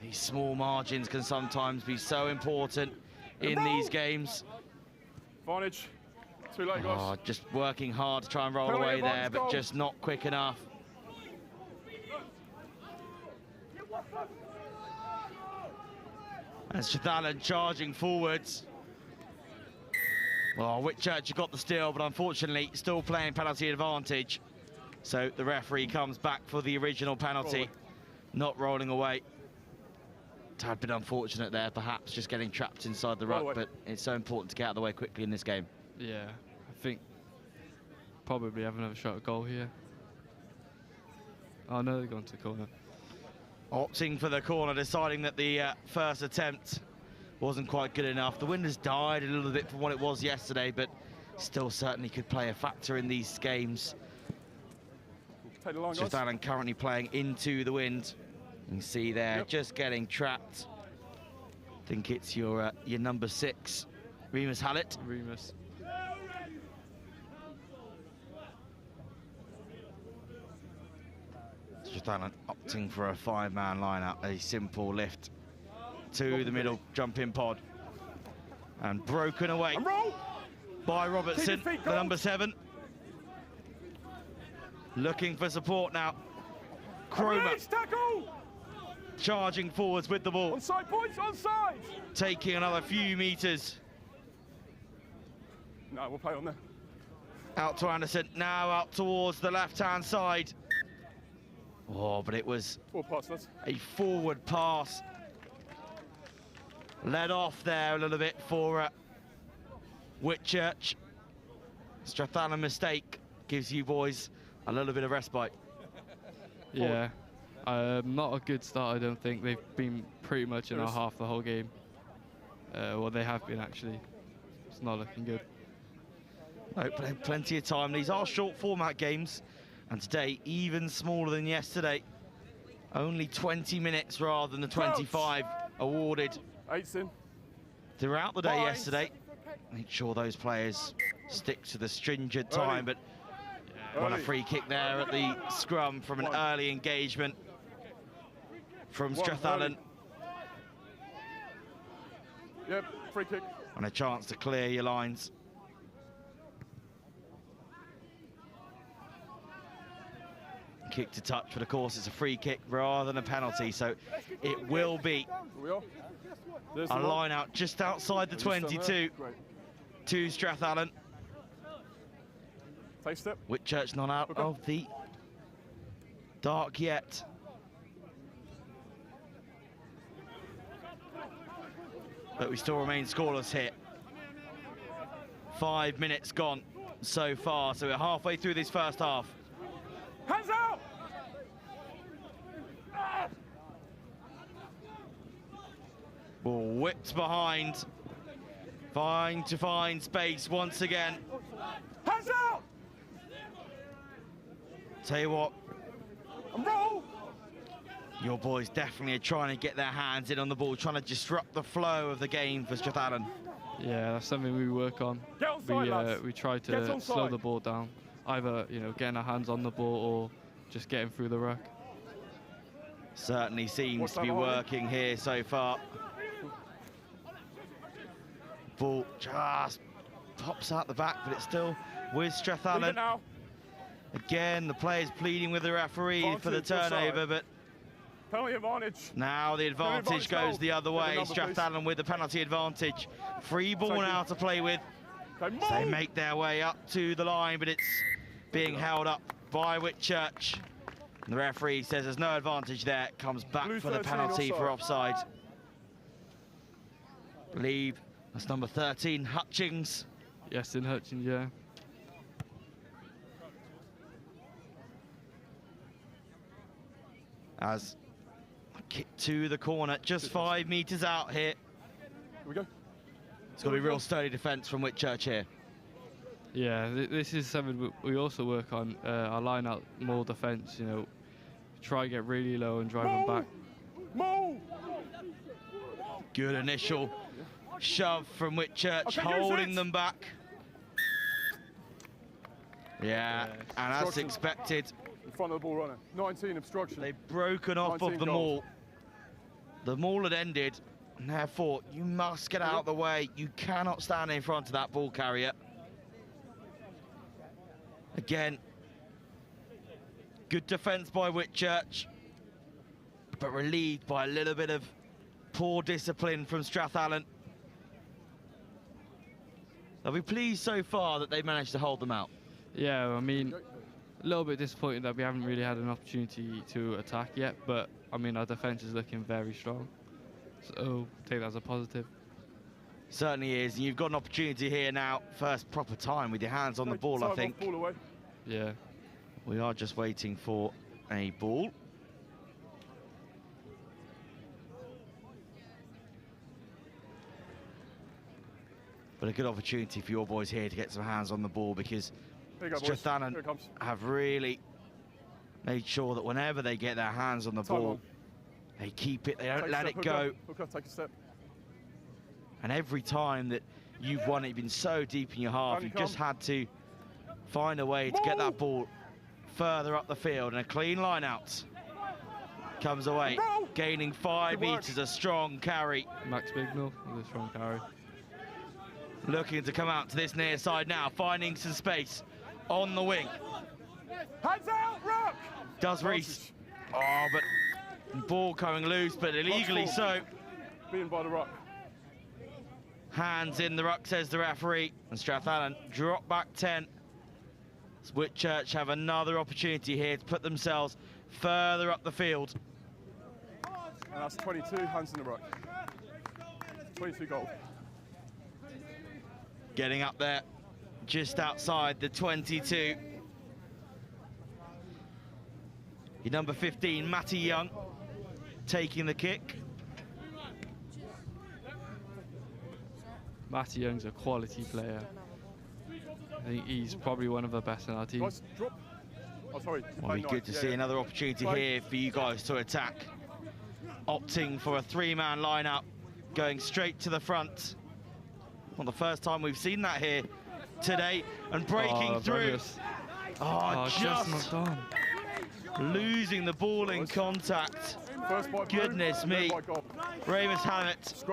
These small margins can sometimes be so important in these games. Advantage. Too late, guys. Oh, just working hard to try and roll away there, but just not quick enough. And Strathallan charging forwards. Well, Wit Church have got the steal, but unfortunately still playing penalty advantage. So the referee comes back for the original penalty, not rolling away. Tad bit unfortunate there, perhaps just getting trapped inside the ruck, but it's so important to get out of the way quickly in this game. Yeah, I think probably have another shot at goal here. Oh no, they're going to the corner. Opting for the corner, deciding that the first attempt wasn't quite good enough. The wind has died a little bit from what it was yesterday, but still certainly could play a factor in these games. Take the line, guys. Strathallan currently playing into the wind. You can see there, just getting trapped. I think it's your number 6, Remus Hallett. Remus. Strathallan opting for a 5-man lineup, a simple lift to the middle jumping pod. And broken away by Robertson, the number 7. Looking for support now. Cromer charging forwards with the ball. Onside, boys, onside! Taking another few metres. No, we'll play on there. Out to Anderson, now out towards the left-hand side. Oh, but it was a forward pass. Led off there a little bit for Wit Church. Strathallan mistake gives you boys a little bit of respite. Yeah, not a good start, I don't think. They've been pretty much in our half the whole game. Well, they have been, actually. It's not looking good. No, plenty of time. These are short format games, and today even smaller than yesterday. Only 20 minutes rather than the 25 awarded throughout the day yesterday. Make sure those players stick to the stringent time, but won a free kick there at the scrum from an early engagement from Strathallan. Yep, free kick. And a chance to clear your lines. Kick to touch, but of course it's a free kick rather than a penalty, so it will be a line out just outside the 22 to Strathallan. Wit Church not out of the dark yet. But we still remain scoreless here. 5 minutes gone so far, so we're halfway through this first half. Hands out! Ball whipped behind. Trying to find space once again. Hands out! Tell you what, and roll! Your boys definitely are trying to get their hands in on the ball, trying to disrupt the flow of the game for Strathallan. Yeah, that's something we work on. We try to slow the ball down, either getting our hands on the ball or just getting through the ruck. Certainly seems to be working here so far. Ball just pops out the back, but it's still with Strathallan. Again, the players pleading with the referee for the turnover, but penalty advantage. Now the advantage goes the other way. Strathallan with the penalty advantage. Free ball now to play with. They make their way up to the line, but it's being held up by Wit Church. And the referee says there's no advantage there. Comes back for the penalty for offside. I believe that's number 13, Hutchings. Yes, in Hutchings, yeah. As a kick to the corner, just 5 metres out here. Here we go. It's got to be real sturdy defence from Wit Church here. Yeah, this is something we also work on. Our line out more defence, try to get really low and drive them back. Good initial shove from Wit Church, holding them back. Yeah, and as expected, in front of the ball runner. 19 obstruction. They've broken off of the maul. The maul had ended, and therefore you must get out of the way. You cannot stand in front of that ball carrier. Again, good defence by Wit Church, but relieved by a little bit of poor discipline from Strathallan. They'll be pleased so far that they've managed to hold them out. Yeah, I mean, a little bit disappointed that we haven't really had an opportunity to attack yet, but I mean, our defence is looking very strong, so take that as a positive. Certainly is, and you've got an opportunity here now, first proper time with your hands on the ball, I think. Yeah. We are just waiting for a ball. But a good opportunity for your boys here to get some hands on the ball, because Strathallan have really made sure that whenever they get their hands on the ball, they keep it, they don't let it go. Take a step. And every time that you've won it, you've been so deep in your half, you've just had to find a way to get that ball further up the field, and a clean line out. Comes away, gaining 5 metres, a strong carry. Max Bignell with a strong carry. Looking to come out to this near side now, finding some space on the wing. Hands out, Rock! Does Reese. Oh, but ball coming loose, but illegally so. Beaten by the ruck. Hands in the ruck, says the referee. And Strathallan drop back 10. Wit Church have another opportunity here to put themselves further up the field. And that's 22, hands in the ruck. 22 goal. Getting up there, just outside the 22. Your number 15, Matty Young, taking the kick. Matty Young's a quality player. I think he's probably one of the best in our team. Drop. Oh, sorry. Well, it'll be good to see another opportunity here for you guys to attack. Opting for a 3-man lineup, going straight to the front. Well, the first time we've seen that here today, and breaking through. Just not done. Losing the ball in contact. Goodness me. Ramus Hammett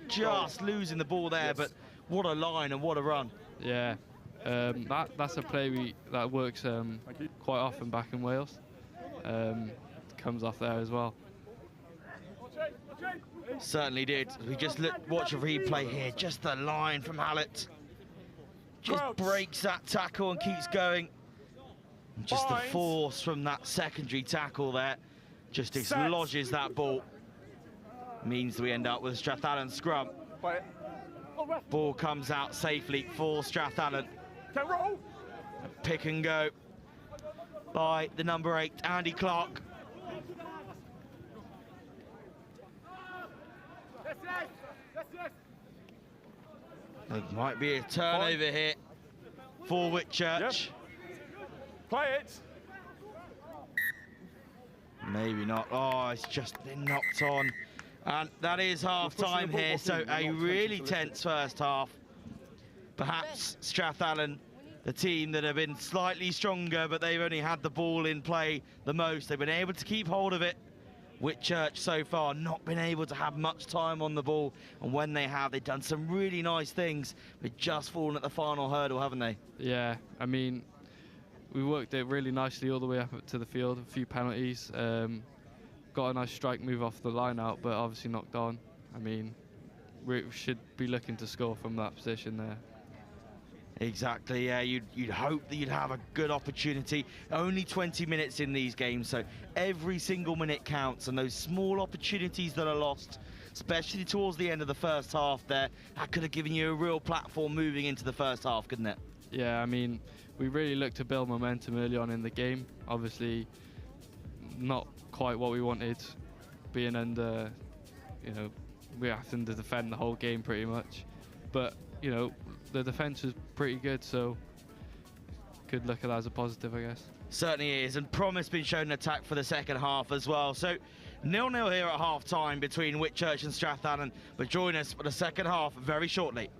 just losing the ball there, but what a line and what a run. Yeah, that's a play that works quite often back in Wales. Comes off there as well. Certainly did. We just watch a replay here. Just the line from Hallett. Just breaks that tackle and keeps going. And just the force from that secondary tackle there. Just dislodges that ball. Means we end up with a Strathallan scrum. Ball comes out safely for Strathallan. Pick and go by the number 8, Andy Clark. There might be a turnover here for Wit Church. Play it. Maybe not. Oh, it's just been knocked on. And that is half-time here, so a really tense first half. Perhaps Strathallan, the team that have been slightly stronger, but they've only had the ball in play the most. They've been able to keep hold of it. Wit Church so far not been able to have much time on the ball, and when they have, they've done some really nice things, but just fallen at the final hurdle, haven't they? Yeah, I mean, we worked it really nicely all the way up to the field, a few penalties. Got a nice strike move off the line out, but obviously knocked on. I mean, we should be looking to score from that position there. Exactly, yeah, you'd hope that you'd have a good opportunity. Only 20 minutes in these games, so every single minute counts, and those small opportunities that are lost, especially towards the end of the first half there, that could have given you a real platform moving into the first half, couldn't it? Yeah, I mean, we really looked to build momentum early on in the game. Obviously, not quite what we wanted, being under, we have to defend the whole game pretty much. But, the defence was pretty good, so could look at that as a positive, I guess. Certainly is, and promise been shown an attack for the second half as well. So 0-0 here at half-time between Wit Church and Strathallan, but join us for the second half very shortly.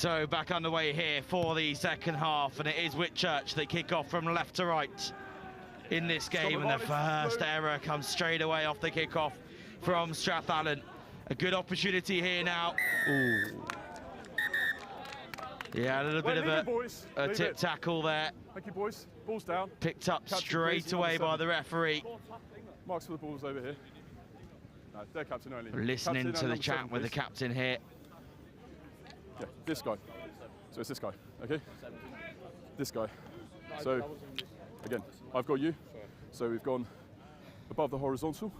So back underway here for the second half, and it is Wit Church that kick off from left to right in this game, and the first error comes straight away off the kick-off from Strathallan. A good opportunity here now. Ooh. Yeah, a little bit of a tip tackle there. Thank you, boys. Balls down. Picked up straight away by the referee. Marks for the balls over here. No, they're captain only. Listening to the chat with the captain here. Yeah, this guy. So it's this guy, okay? This guy. So, again, I've got you. So we've gone above the horizontal,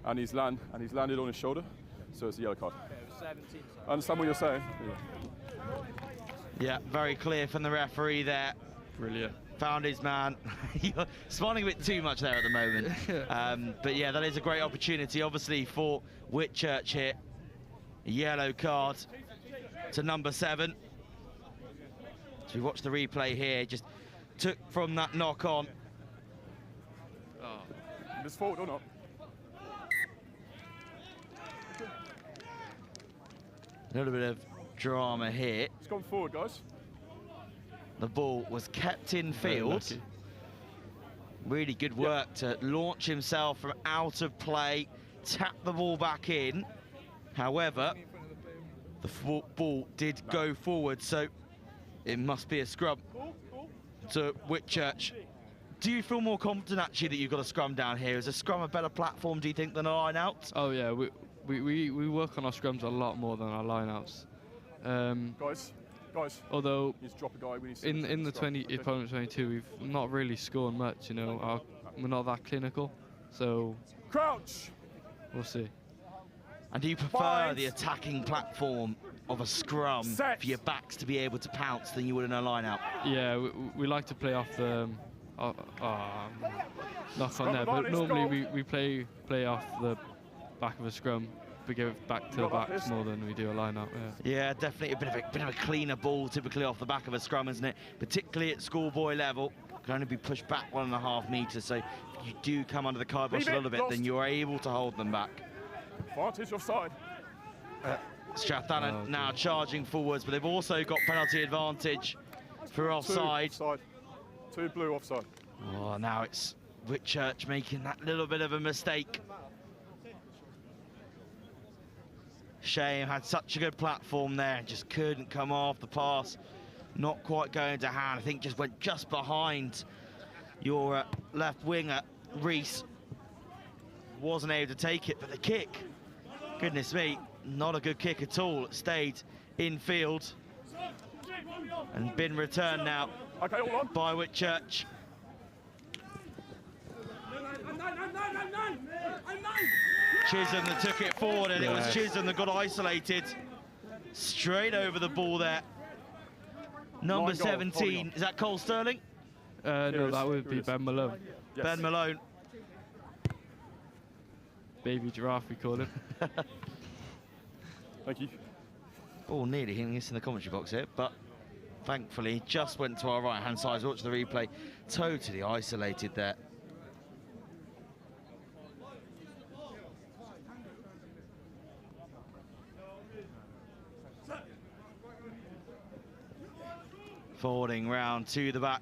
and he's landed on his shoulder. So it's a yellow card. I understand what you're saying. Yeah, very clear from the referee there. Brilliant. Found his man. You're smiling a bit too much there at the moment. But yeah, that is a great opportunity, obviously, for Wit Church here. A yellow card to number 7. So we watch the replay here. Just took from that knock on. Oh. This forward or not? A little bit of drama here. It's gone forward, guys. The ball was kept in field. Really good work to launch himself from out of play, tap the ball back in. However, the ball did go forward, so it must be a scrum to Wit Church. Do you feel more confident actually that you've got a scrum down here? Is a scrum a better platform, do you think, than a line out? Oh yeah, we work on our scrums a lot more than our line outs. Guys. Although you drop a guy, we need in the 20 opponent 22, we've not really scored much. You know, we're not that clinical, so crouch. We'll see. And do you prefer the attacking platform of a scrum for your backs to be able to pounce than you would in a line out? Yeah, we like to play off the knock on there, but normally we play off the back of a scrum. We give it back to the backs more than we do a line out. Yeah, definitely a bit of a cleaner ball, typically off the back of a scrum, isn't it? Particularly at schoolboy level, can only be pushed back 1.5 metres. So if you do come under the kibosh a little bit, then you're able to hold them back. Advantage offside. Strathallan now charging forwards, but they've also got penalty advantage for offside. Two blue offside. Oh, now it's Wit Church making that little bit of a mistake. Shame, had such a good platform there and just couldn't come off the pass. Not quite going to hand. I think just went just behind your left winger, Reese. Wasn't able to take it, but the kick, goodness me, not a good kick at all. It stayed in field and been returned now by Wit Church. Chisholm that took it forward, and it was Chisholm that got isolated. Straight over the ball there. Number 17, is that Cole Sterling? No, that would be Ben Malone. Yes. Ben Malone. Baby giraffe, we call him. Thank you. Oh, nearly hitting us in the commentary box here, but thankfully just went to our right-hand side. Watch the replay. Totally isolated there. Forwarding round to the back.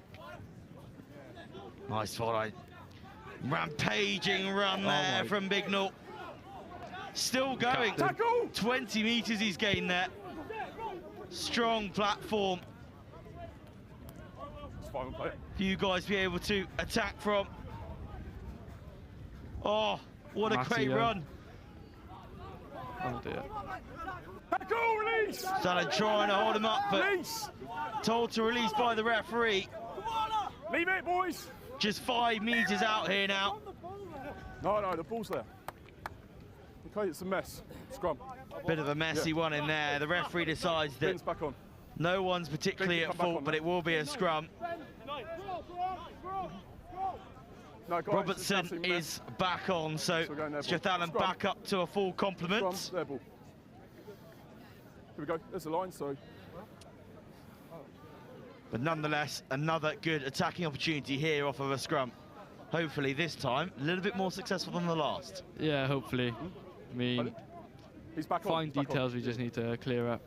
Nice forward. Rampaging run there from Bignall. Still going. 20 metres he's gained there. Strong platform. For you guys to be able to attack from. Oh, what a great run. Oh dear. Started trying to hold him up, but told to release by the referee. Leave it, boys. Just 5 metres out here now. No, the ball's there. Okay, it's a mess. Scrum. Bit of a messy one in there. The referee decides that back on. No one's particularly at fault, but it will be a scrum. No, guys, Robertson is back on, so Strathallan back up to a full complement. Scrum, ball. Here we go, there's the line, so. But nonetheless, another good attacking opportunity here off of a scrum. Hopefully this time, a little bit more successful than the last. Yeah, hopefully. I mean, he's back fine details we just need to clear up.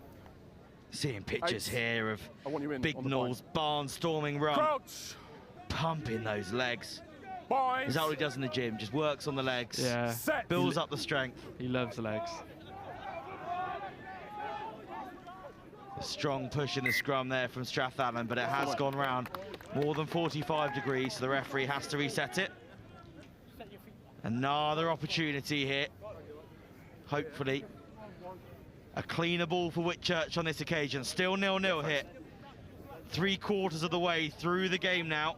Seeing pictures 8. here of I want you in Big on the Noel's barnstorming run. Crouch. Pumping those legs. Bind. Is that what he does in the gym? Just works on the legs. Yeah. Set. Builds up the strength. He loves the legs. A strong push in the scrum there from Strathallan, but it has gone round more than 45 degrees, so the referee has to reset it. Another opportunity here. Hopefully, a cleaner ball for Wit Church on this occasion. Still 0-0 here. 3/4 of the way through the game now.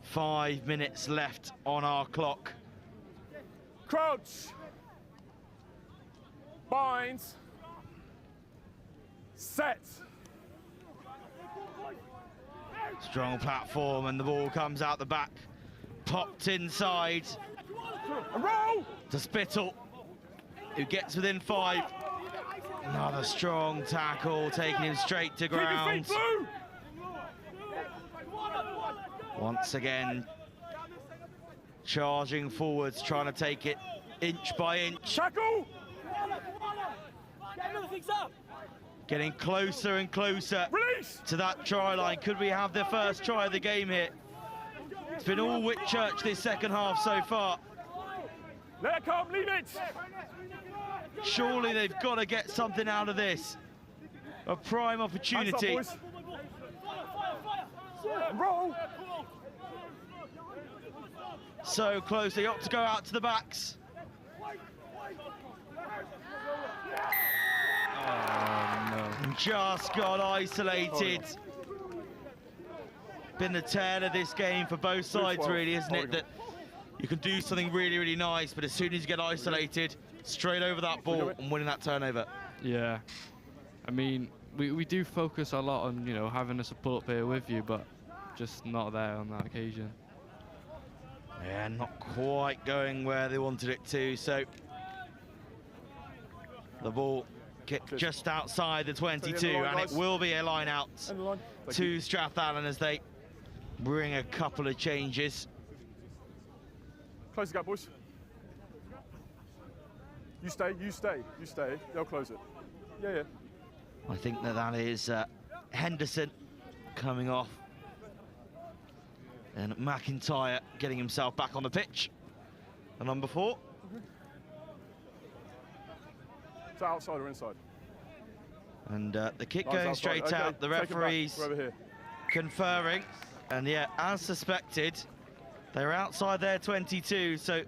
5 minutes left on our clock. Crouch. Binds. Set. Strong platform, and the ball comes out the back. Popped inside. And roll. To Spittle, who gets within 5. Another strong tackle, taking him straight to ground. Once again, charging forwards, trying to take it inch by inch. Tackle. Getting closer and closer Release. to that try line. Could we have the first try of the game here? It's been all Wit Church this second half so far. Let it come, leave it. Surely they've got to get something out of this. A prime opportunity. Hands up, boys. Roll. So close, they ought to go out to the backs. Oh, Just got isolated. Been the tale of this game for both sides, really, isn't it? That you can do something really, really nice, but as soon as you get isolated, straight over that ball and winning that turnover. Yeah. I mean, we do focus a lot on, you know, having a support player with you, but just not there on that occasion. Yeah, not quite going where they wanted it to, so the ball kicked just outside the 22, and it will be a line out to Strathallan as they bring a couple of changes. Close the gap, boys. You stay, you stay, you stay. They'll close it. Yeah, yeah. I think that is Henderson coming off. And McIntyre getting himself back on the pitch. The number 4. Is that outside or inside? And the kick Line's going outside. straight Okay, out. The take it back. referees We're over here. conferring. And yeah, as suspected, they're outside their 22, so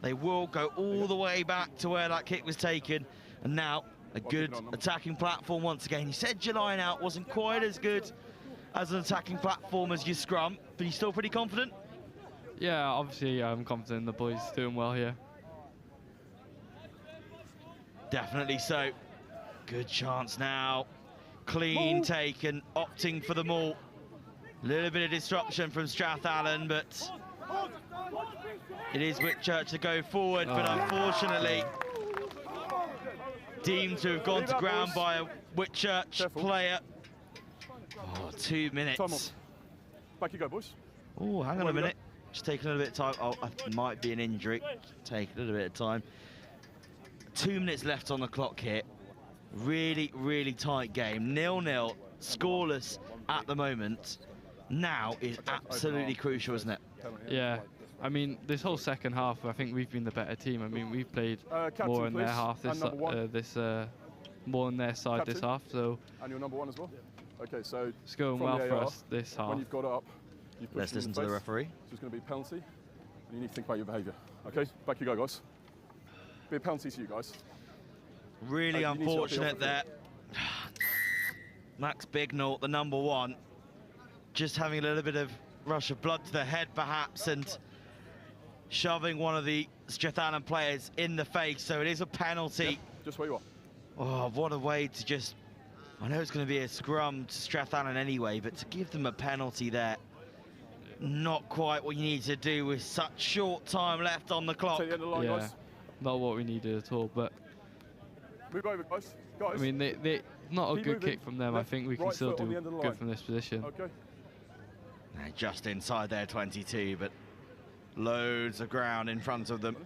they will go all the way back to where that kick was taken. And now a good attacking platform once again. You said your line out wasn't quite as good as an attacking platform as your scrum, but you're still pretty confident? Yeah, obviously I'm confident the boys doing well here. Definitely so. Good chance now. Clean taken, opting for the maul. A little bit of disruption from Strathallan, but it is Wit Church to go forward, but unfortunately deemed to have gone to ground by a Wit Church player. Oh, 2 minutes. Back you go, boys. Oh, hang on a minute. Just taking a little bit of time. Oh, it might be an injury. Take a little bit of time. 2 minutes left on the clock here. Really, really tight game. 0-0, scoreless at the moment. Now is absolutely crucial, isn't it? Yeah. I mean, this whole second half, I think we've been the better team. I mean, we've played Captain, more in their please. half this, And more on their side Captain. this half. So And your number 1 as well. Okay, so it's going from well the for AR, us this half. When you've got it up, you push Let's them in listen to the face. referee. So it's going to be a penalty, and you need to think about your behaviour. Okay, back you go, guys. Be a penalty to you guys. Really you need to help unfortunate the there. Max Bignall, the number 1, just having a little bit of rush of blood to the head perhaps, and shoving one of the Strathallan players in the face, so it is a penalty. Yep, just where you are. Oh, what a way to just... I know it's going to be a scrum to Strathallan anyway, but to give them a penalty there, not quite what you need to do with such short time left on the clock. Take the end of the line, guys. Not what we needed at all, but... Move over, guys. I mean, they not a Keep good moving. kick from them. Left, I think we can right still foot on do the end of the line. good from this position. Okay. They're just inside their 22, but loads of ground in front of them.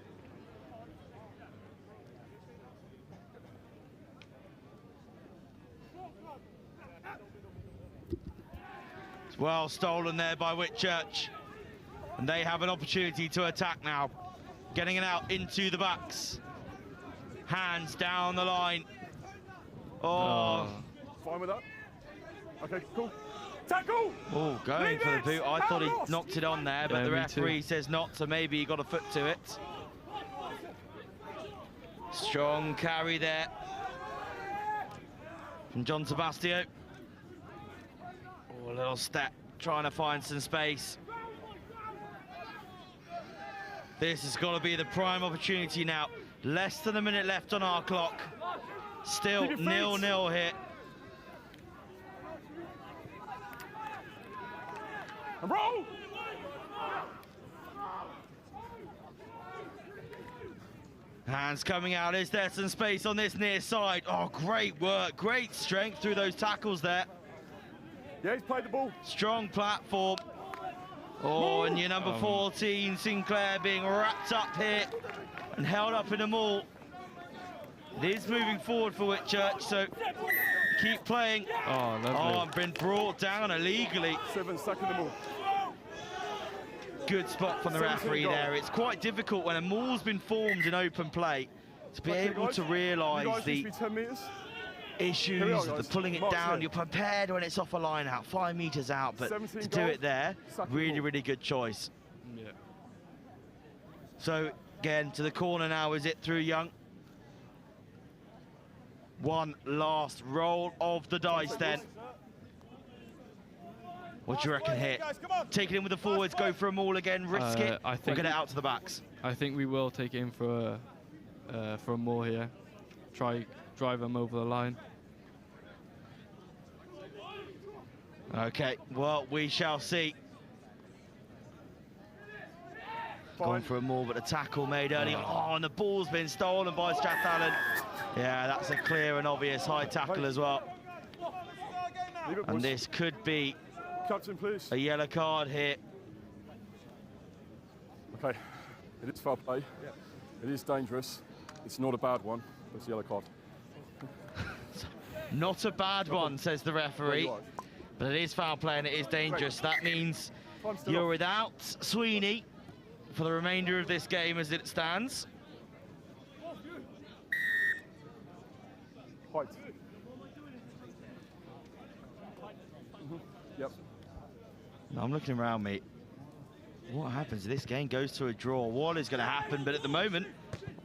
Well stolen there by Wit Church. And they have an opportunity to attack now. Getting it out into the backs. Hands down the line. Oh. Fine with that. Okay, cool. Tackle! Oh, going for the boot. I thought he knocked it on there, but Yeah, the me referee too. says not, so maybe he got a foot to it. Strong carry there from John Sebastio. Oh, a little step, trying to find some space. This has got to be the prime opportunity now. Less than a minute left on our clock. Still 0-0 here. Roll! Hands coming out. Is there some space on this near side? Oh, great work. Great strength through those tackles there. Yeah, he's played the ball. Strong platform. Oh, and your number 14, Sinclair, being wrapped up here and held up in a maul. It is moving forward for Wit Church, so keep playing. Oh, lovely. Oh, and been brought down illegally. 7 seconds the ball. Good spot from the 17 referee goal. there. It's quite difficult when a maul's been formed in open play to be able to realise the 10 metres. issues Here we are, of the guys. pulling it Mark's down. here. You're prepared when it's off a line out, 5 metres out, but 17 to do goal. it there, Second really, ball. really good choice. Yeah. So again, to the corner now, is it through Young? One last roll of the dice then. What do you reckon here? Take it in with the forwards, go for a maul again, risk it, I or think get it out to the backs? I think we will take it in for a maul here. Try drive them over the line. Okay, well, we shall see. Gone for a maul, but a tackle made early. Oh, and the ball's been stolen by Strathallan. Yeah, that's a clear and obvious high tackle as well. And this could be Captain, please. a yellow card here. Okay, it is foul play. It is dangerous. It's not a bad one, but it's a yellow card. Not a bad one, says the referee. Yeah, you are. But it is foul play and it is dangerous. That means Time's still you're up. without Sweeney for the remainder of this game as it stands. White. Yep. Now I'm looking around me. What happens if this game goes to a draw? What is going to happen? But at the moment,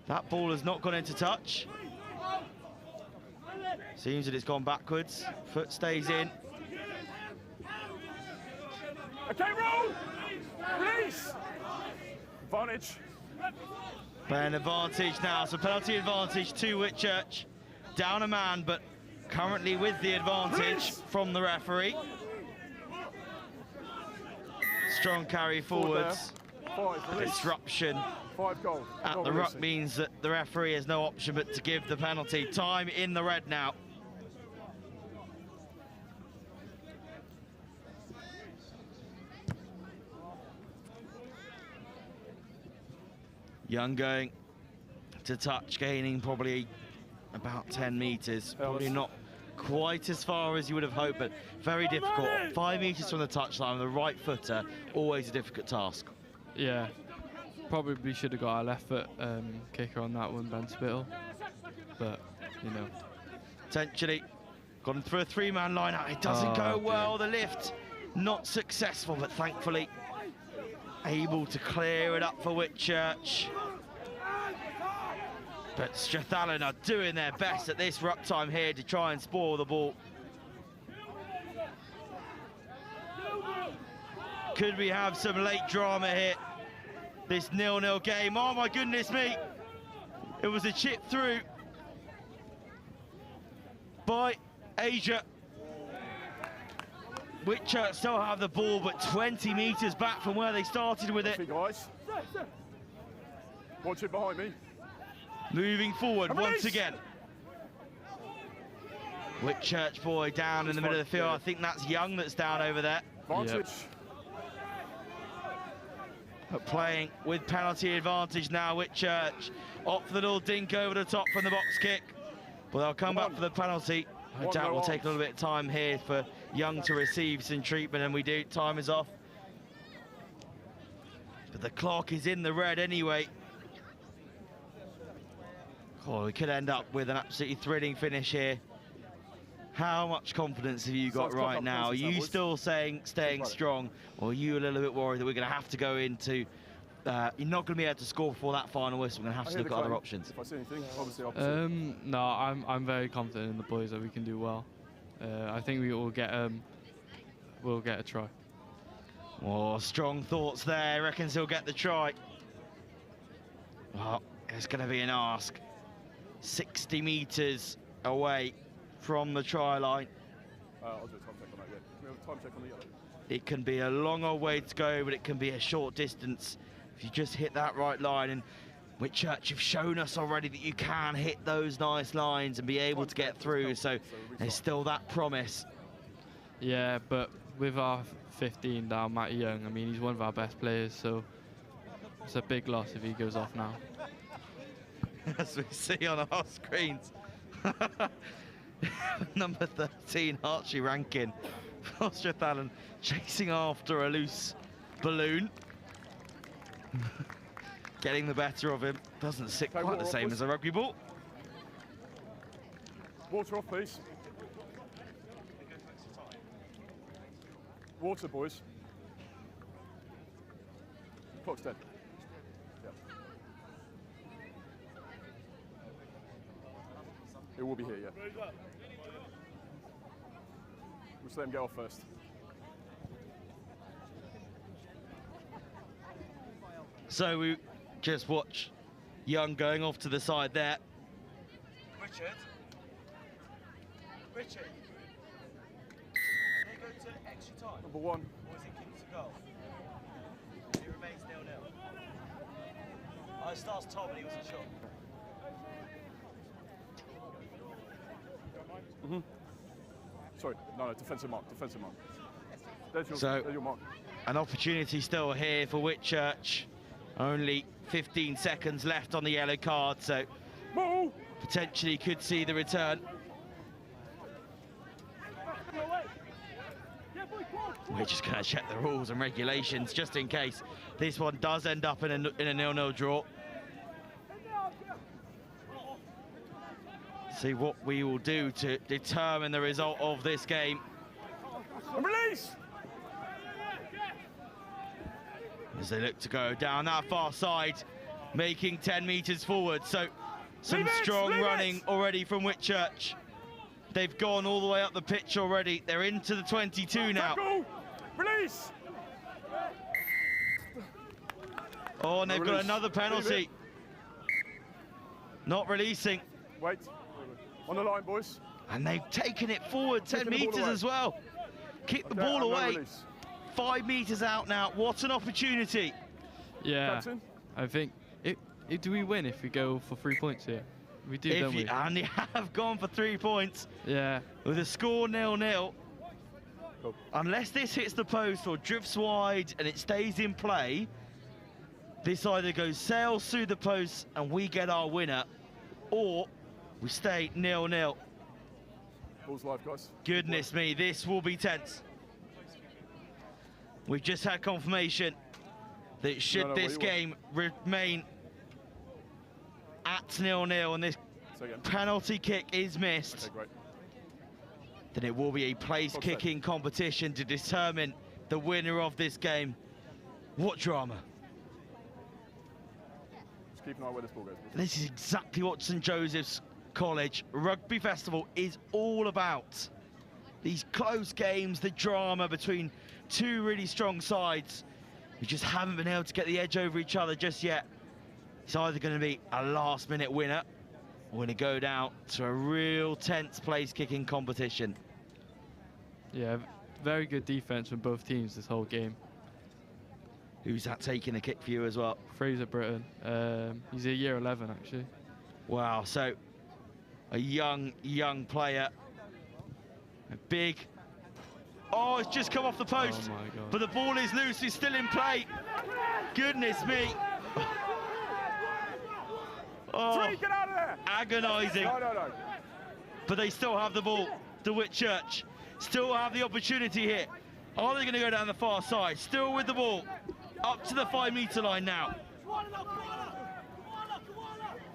that ball has not gone into touch. Seems that it's gone backwards. Foot stays in. Okay, roll! Release! Advantage. Playing advantage now, so penalty advantage to Wit Church. Down a man, but currently with the advantage from the referee. Strong carry forwards. Disruption 5 goals. at the ruck means that the referee has no option but to give the penalty. Time in the red now. Young going to touch, gaining probably about 10 metres. Probably not quite as far as you would have hoped, but very difficult. 5 metres from the touchline, the right footer, always a difficult task. Yeah, probably should have got a left foot kicker on that one, Ben Spittle. But, you know. Potentially gone through a 3-man line out. It doesn't go well. The lift not successful, but thankfully able to clear it up for Wit Church. But Strathallan are doing their best at this ruck time here to try and spoil the ball. Could we have some late drama here? This 0-0 game. Oh my goodness me. It was a chip through by Asia. Wit Church still have the ball, but 20 metres back from where they started with it. Guys. Watch it behind me. Moving forward once again. Wit Church boy down in the middle of the field. I think that's Young that's down over there. Advantage. But playing with penalty advantage now, Wit Church. Off the little dink over the top from the box kick. But they'll come back for the penalty. I doubt we'll take a little bit of time here for Young to receive some treatment, and we do. Time is off. But the clock is in the red anyway. Oh, we could end up with an absolutely thrilling finish here. How much confidence have you got right now? Are you still staying strong, or are you a little bit worried that we're going to have to go into... you're not going to be able to score before that final whistle. We're going to have to look at other options. If I see anything, obviously opposite. No, I'm very confident in the boys that we can do well. I think we will get we'll get a try. Oh, strong thoughts there. Reckons he'll get the try. Well, it's going to be an ask. 60 metres away from the try line. I'll do a time check on that, yeah. Can we have a time check on the yellow? It can be a long old way to go, but it can be a short distance if you just hit that right line. And Wit Church have shown us already that you can hit those nice lines and be able to get through, so there's still that promise. Yeah, but with our 15 down, Matty Young, I mean, he's one of our best players, so it's a big loss if he goes off now. As we see on our screens, number 13 Archie Rankin for Strathallan chasing after a loose balloon. Getting the better of him. Doesn't sit quite the same as a rugby ball. Water off, please. Water, boys. Clock's dead. Yeah. It will be here, yeah. We'll just let him get off first. So we just watch Young going off to the side there. Richard? Can they go to extra time? Number 1. Or is it kick to goal? It remains 0-0. I starts Tom and he wasn't sure. Sorry, no, defensive mark, defensive mark. There's your mark. An opportunity still here for Wit Church. Only 15 seconds left on the yellow card, so potentially could see the return. We're just going to check the rules and regulations just in case this one does end up in a 0-0 draw. See what we will do to determine the result of this game. Release! As they look to go down that far side, making 10 metres forward. So some strong running already from Wit Church. They've gone all the way up the pitch already. They're into the 22 now. Release! Oh, and they've got another penalty. Not releasing. Wait. On the line, boys. And they've taken it forward 10 metres as well. Kick the ball away. 5 metres out now. What an opportunity. Yeah, Captain? I think, do we win if we go for 3 points here? We do, don't we? And they have gone for 3 points. Yeah. With a score 0-0. Cool. Unless this hits the post or drifts wide and it stays in play, this either goes sails through the post and we get our winner, or we stay 0-0. Ball's live, guys. Goodness me, this will be tense. We've just had confirmation that should this game remain at 0-0 and this penalty kick is missed, then it will be a place kicking competition to determine the winner of this game. What drama. Just keep an eye where this ball goes. This is exactly what St Joseph's College Rugby Festival is all about. These close games, the drama between two really strong sides who just haven't been able to get the edge over each other just yet. It's either going to be a last-minute winner or going to go down to a real tense place-kicking competition. Yeah, very good defence from both teams this whole game. Who's that taking a kick for you as well? Fraser Britton. He's a year 11, actually. Wow, so a young player. A big... Oh, it's just come off the post. Oh my God. But the ball is loose, it's still in play. Goodness me. Oh, get out of there. agonising. No. But they still have the ball, the Wit Church. still have the opportunity here. Are they going to go down the far side? Still with the ball. Up to the 5-metre line now.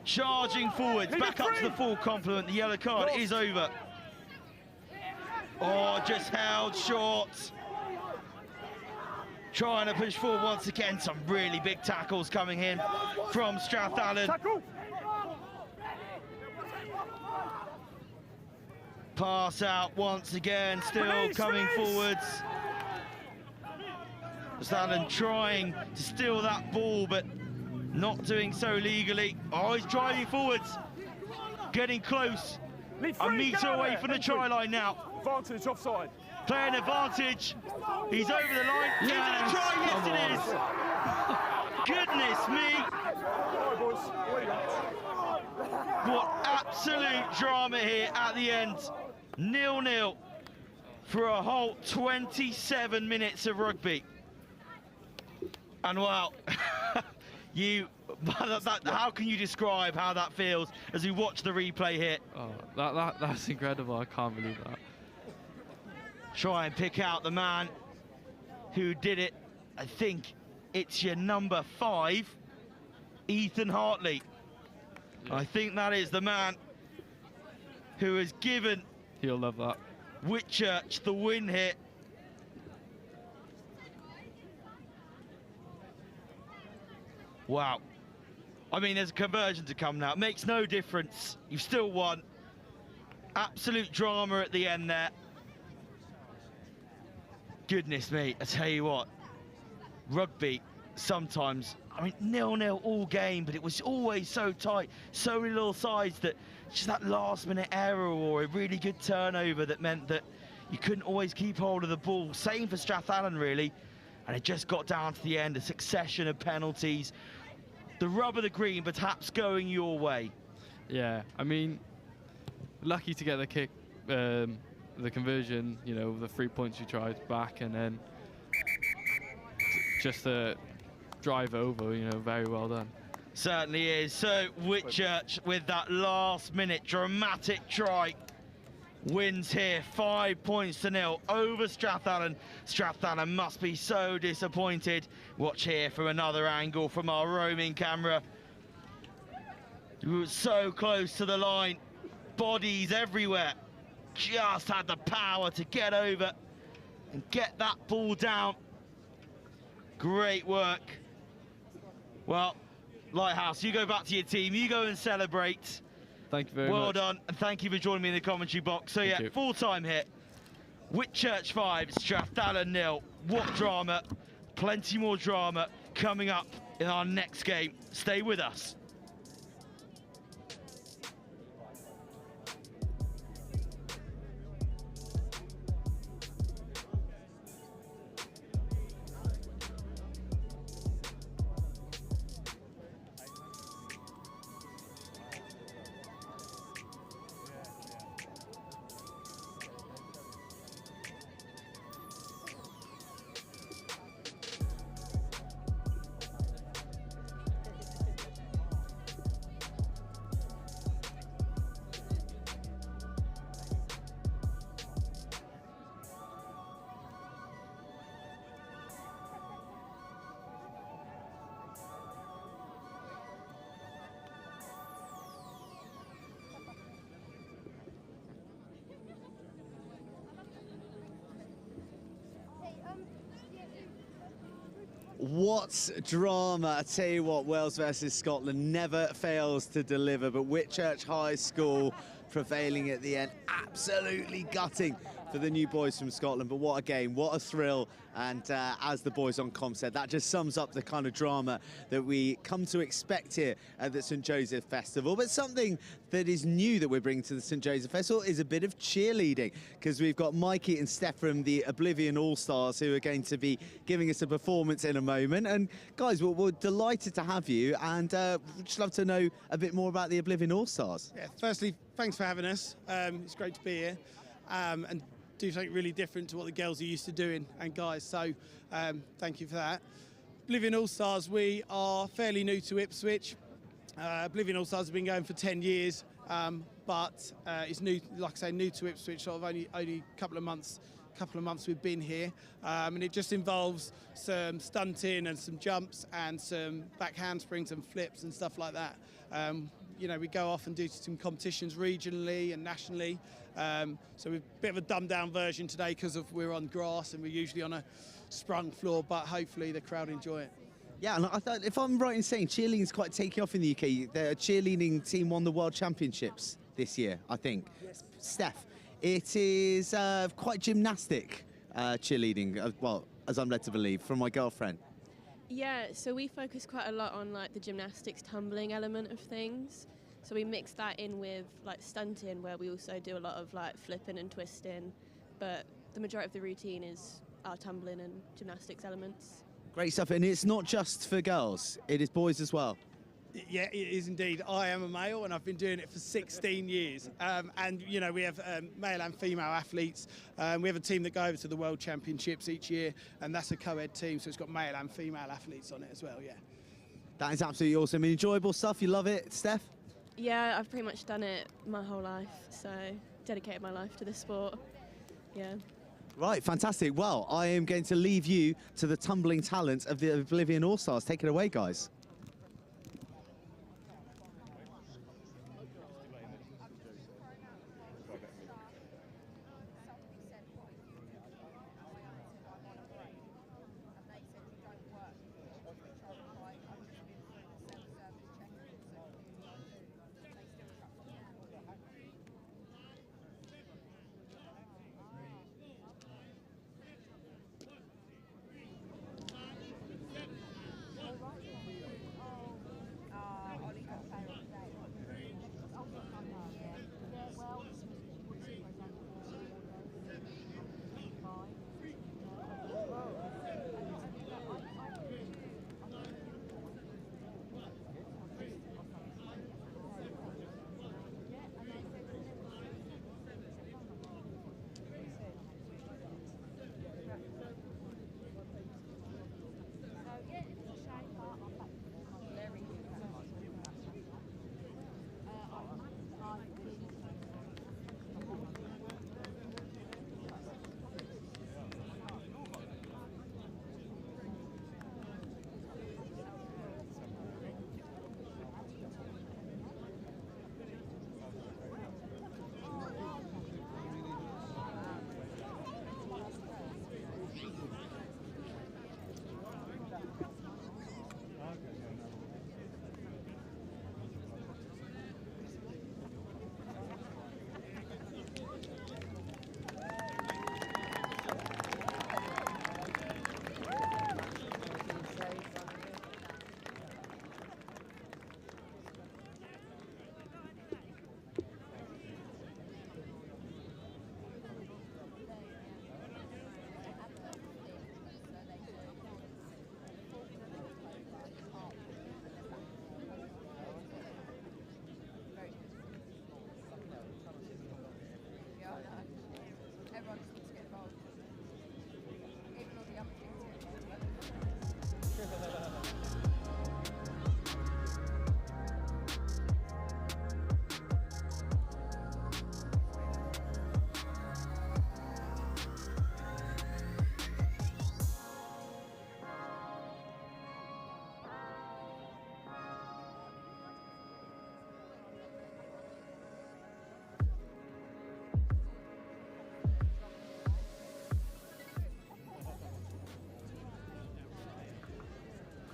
Charging forwards, back up to the full complement. The yellow card is over. Oh, just held short. Trying to push forward once again. Some really big tackles coming in from Strathallan. Pass out once again, still coming forwards. Strathallan trying to steal that ball, but not doing so legally. Oh, he's driving forwards. Getting close. A metre away from the try line now. Advantage offside. Playing advantage. He's over the line. Into the try. Yes, it is. Goodness me. What absolute drama here at the end. 0-0 for a whole 27 minutes of rugby. And wow, how can you describe how that feels as we watch the replay here? Oh, that's incredible. I can't believe that. Try and pick out the man who did it. I think it's your number 5, Ethan Hartley. Yeah. I think that is the man who has given He'll love that. Wit Church the win here. Wow. I mean, there's a conversion to come now. It makes no difference. You've still won. Absolute drama at the end there. Goodness me, I tell you what. Rugby, sometimes, I mean, 0-0 all game, but it was always so tight, so many little sides that just that last-minute error or a really good turnover that meant that you couldn't always keep hold of the ball. Same for Strathallan, really. And it just got down to the end, a succession of penalties. The rub of the green, perhaps going your way. Yeah, I mean, lucky to get the kick, the conversion, you know, the 3 points you tried back, and then just a drive over, you know, very well done. Certainly is. So Wit Church with that last-minute dramatic try wins here 5 points to 0 over Strathallan. Strathallan must be so disappointed. Watch here from another angle from our roaming camera. We were so close to the line, bodies everywhere. Just had the power to get over and get that ball down. Great work. Well, Lighthouse, you go back to your team, you go and celebrate. Thank you very much. Well done, and thank you for joining me in the commentary box. So yeah, full-time hit. Wit Church 5, Strathallan 0. What drama, plenty more drama coming up in our next game. Stay with us. What drama. I tell you what, Wales versus Scotland never fails to deliver, but Wit Church High School prevailing at the end, absolutely gutting for the new boys from Scotland. But what a game, what a thrill. And as the boys on comm said, that just sums up the kind of drama that we come to expect here at the St Joseph Festival. But something that is new that we're bringing to the St Joseph Festival is a bit of cheerleading, because we've got Mikey and Steph from the Oblivion All-Stars who are going to be giving us a performance in a moment. And guys, we're delighted to have you, and we'd just love to know a bit more about the Oblivion All-Stars. Yeah, firstly, thanks for having us. It's great to be here. And do something really different to what the girls are used to doing, and guys, so thank you for that. Oblivion All-Stars, we are fairly new to Ipswich. Oblivion All-Stars have been going for 10 years, but is new, like I say, new to Ipswich. Sort of only a couple of months we've been here, and it just involves some stunting and some jumps and some back handsprings and flips and stuff like that. You know, we go off and do some competitions regionally and nationally. So we're a bit of a dumbed down version today because we're on grass and we're usually on a sprung floor, but hopefully the crowd enjoy it. Yeah, and I thought, if I'm right in saying, cheerleading is quite taking off in the UK. The cheerleading team won the World Championships this year, I think. Yes. Steph, it is quite gymnastic cheerleading, well, as I'm led to believe, from my girlfriend. Yeah, so we focus quite a lot on like the gymnastics tumbling element of things. So we mix that in with like stunting, where we also do a lot of like flipping and twisting, but the majority of the routine is our tumbling and gymnastics elements. Great stuff, and it's not just for girls, it is boys as well. Yeah, it is indeed. I am a male and I've been doing it for 16 years. And, you know, we have male and female athletes. We have a team that go over to the World Championships each year, and that's a co-ed team, so it's got male and female athletes on it as well, yeah. That is absolutely awesome. Enjoyable stuff, you love it, Steph? Yeah, I've pretty much done it my whole life, so dedicated my life to this sport, yeah. Right, fantastic. Well, I am going to leave you to the tumbling talent of the Oblivion All-Stars. Take it away, guys.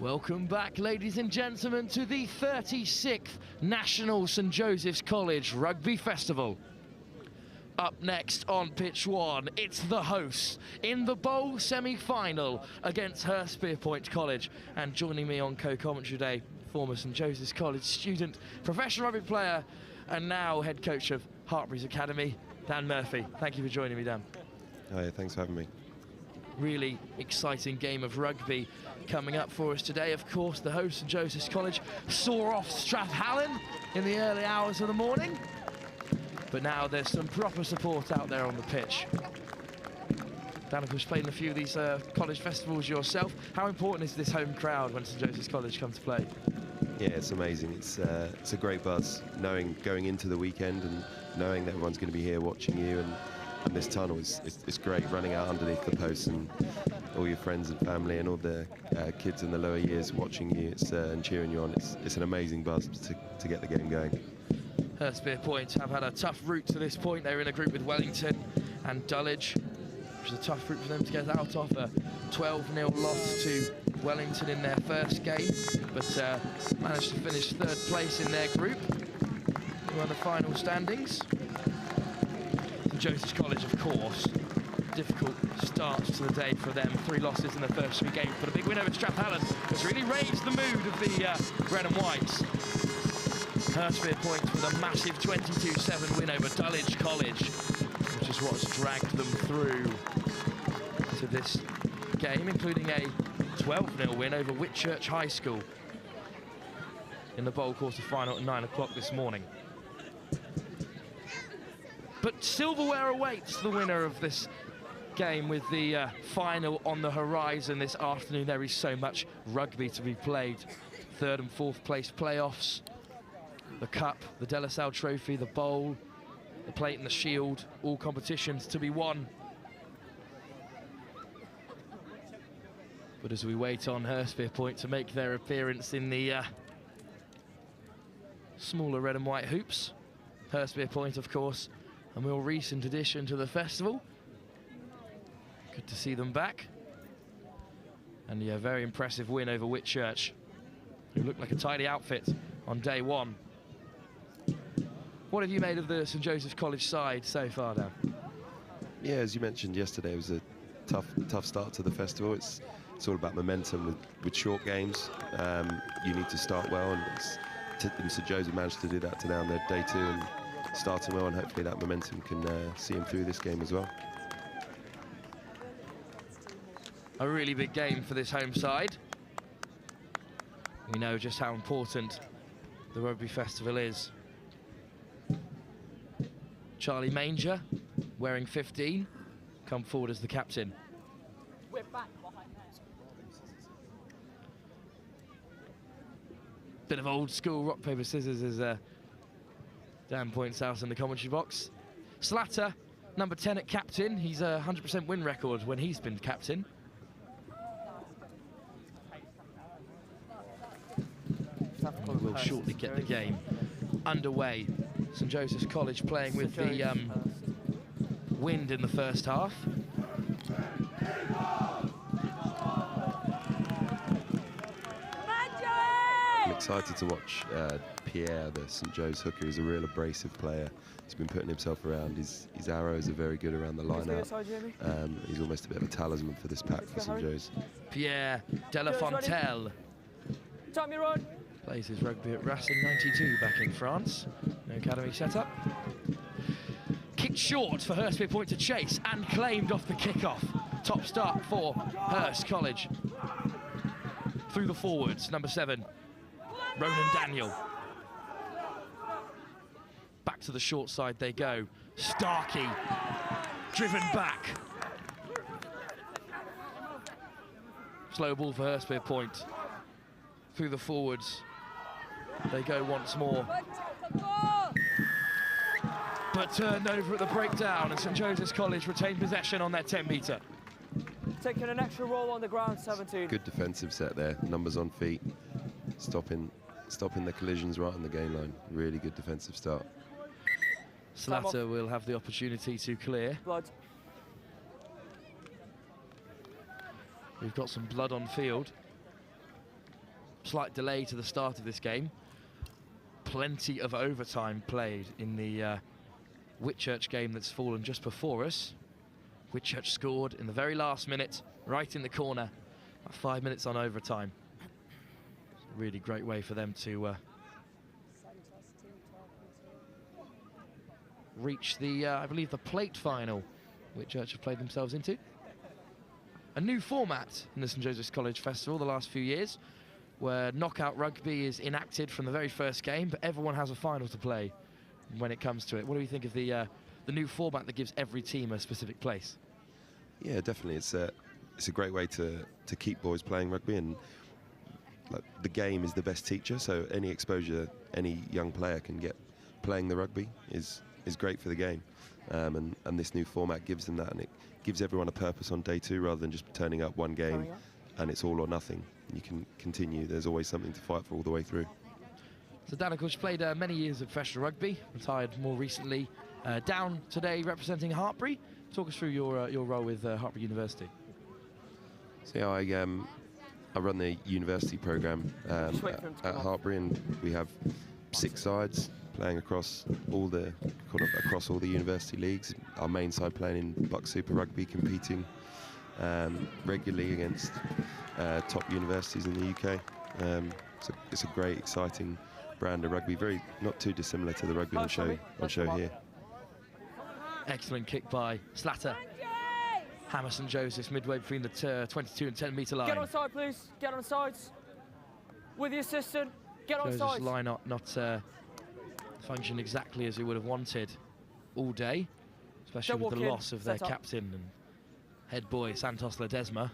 Welcome back, ladies and gentlemen, to the 36th National St Joseph's College Rugby Festival. Up next on pitch one, it's the hosts in the bowl semi-final against Hurst Pierpoint College. And joining me on co-commentary today, former St Joseph's College student, professional rugby player, and now head coach of Hartpury's Academy, Dan Murphy. Thank you for joining me, Dan. Hi, thanks for having me. Really exciting game of rugby coming up for us today. Of course, the host, St Joseph's College, saw off Strathallan in the early hours of the morning. But now there's some proper support out there on the pitch. Dan, of course, played in a few of these college festivals yourself. How important is this home crowd when St Joseph's College come to play? Yeah, it's amazing. It's a great buzz, going into the weekend and knowing that everyone's going to be here watching you, and this tunnel it's great, running out underneath the posts and all your friends and family and all the kids in the lower years watching you and cheering you on. It's an amazing buzz to get the game going. Hurstpierpoint have had a tough route to this point. They were in a group with Wellington and Dulwich, which was a tough route for them to get out of. A 12-0 loss to Wellington in their first game, but managed to finish third place in their group. They were in the final standings. St Joseph's College, of course, difficult start to the day for them. 3 losses in the first 3 games, but a big win over Strathallan has really raised the mood of the red and whites. Hurstpierpoint with a massive 22-7 win over Dulwich College, which is what's dragged them through to this game, including a 12-0 win over Wit Church High School in the bowl quarter-final at 9 o'clock this morning. But silverware awaits the winner of this game with the final on the horizon this afternoon. There is so much rugby to be played. 3rd and 4th place playoffs, the Cup, the De La Salle Trophy, the Bowl, the Plate and the Shield, all competitions to be won. But as we wait on Hurstpierpoint to make their appearance in the smaller red and white hoops, Hurstpierpoint, of course, a more recent addition to the festival. Good to see them back. And yeah, very impressive win over Wit Church, who looked like a tidy outfit on day 1. What have you made of the St Joseph's College side so far, Dan? Yeah, as you mentioned yesterday, it was a tough start to the festival. It's all about momentum with short games. You need to start well, and St Joseph managed to do that today on their day 2 and starting well, and hopefully that momentum can see him through this game as well. A really big game for this home side. We know just how important the Rugby Festival is. Charlie Manger, wearing 15, come forward as the captain. We're back behind Bit of old school rock, paper, scissors, as Dan points out in the commentary box. Slatter, number 10 at captain. He's a 100% win record when he's been captain. We'll shortly get the game underway. St Joseph's College playing with the wind in the first half. I'm excited to watch Pierre, the St Joe's hooker. He's a real abrasive player. He's been putting himself around. His arrows are very good around the line-out. He's almost a bit of a talisman for this pack for St Joe's. Pierre Delafontaine plays his rugby at Racing 92 back in France. No academy setup. Kicked short for Hurstpierpoint to chase and claimed off the kickoff. Top start for Hurst College. Through the forwards, number 7, Ronan Daniel. Back to the short side they go. Starkey, driven back. Slow ball for Hurstpierpoint. Through the forwards, they go once more. But turned over at the breakdown, and St Joseph's College retained possession on their 10-metre. Taking an extra roll on the ground, 17. Good defensive set there. Numbers on feet, stopping the collisions right on the game line. Really good defensive start. Slatter will have the opportunity to clear. Blood. We've got some blood on field. Slight delay to the start of this game. Plenty of overtime played in the Wit Church game that's fallen just before us. Wit Church scored in the very last minute, right in the corner, at 5 minutes on overtime. It's a really great way for them to reach the, I believe, the plate final Wit Church have played themselves into. A new format in the St Joseph's College Festival the last few years, where knockout rugby is enacted from the very first game, but everyone has a final to play when it comes to it. What do you think of the new format that gives every team a specific place? Yeah, definitely. It's a great way to keep boys playing rugby, and like, the game is the best teacher. So any exposure any young player can get playing the rugby is great for the game. And this new format gives them that, and it gives everyone a purpose on day 2 rather than just turning up one game and it's all or nothing. You can continue. There's always something to fight for all the way through. So Dan, of course, played many years of professional rugby, retired more recently. Down today representing Hartpury. Talk us through your role with Hartpury University. So yeah, I run the university program at Hartpury, and we have 6 sides playing across all the university leagues. Our main side playing in Buck Super Rugby, competing regularly against top universities in the UK. So it's a great, exciting brand of rugby, not too dissimilar to the rugby on show here. Excellent kick by Slatter. Hammer St Joseph's midway between the 22 and 10 metre line. Get on side, please. Get on sides. With the assistant. Get on sides. Line not function exactly as we would have wanted all day, especially with the loss of their captain and head boy Santos Ledesma.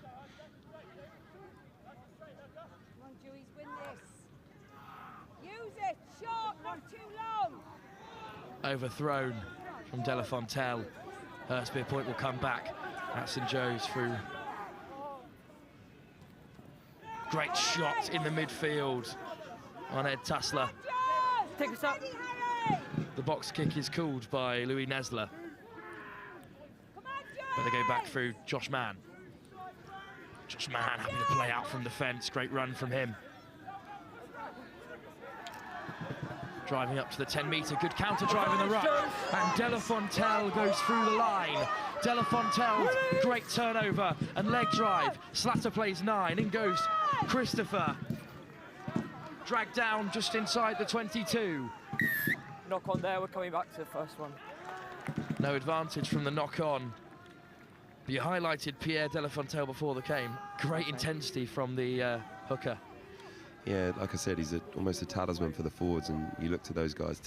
Overthrown from De La Fontelle. Hurst Point will come back at St Joe's through. Great shot in the midfield on Ed Tussler. Take us up. The box kick is called by Louis Nesler. But they go back through Josh Mann. Josh Mann having to play out from the fence. Great run from him. Driving up to the 10 metre, good counter drive in the ruck, and De La Fontelle goes through the line. De La Fontelle's great turnover and leg drive. Slatter plays 9, in goes Christopher. Dragged down just inside the 22. Knock on there, we're coming back to the first one. No advantage from the knock on. You highlighted Pierre De La Fontelle before the game. Great intensity from the hooker. Yeah, like I said, he's almost a talisman for the forwards, and you look to those guys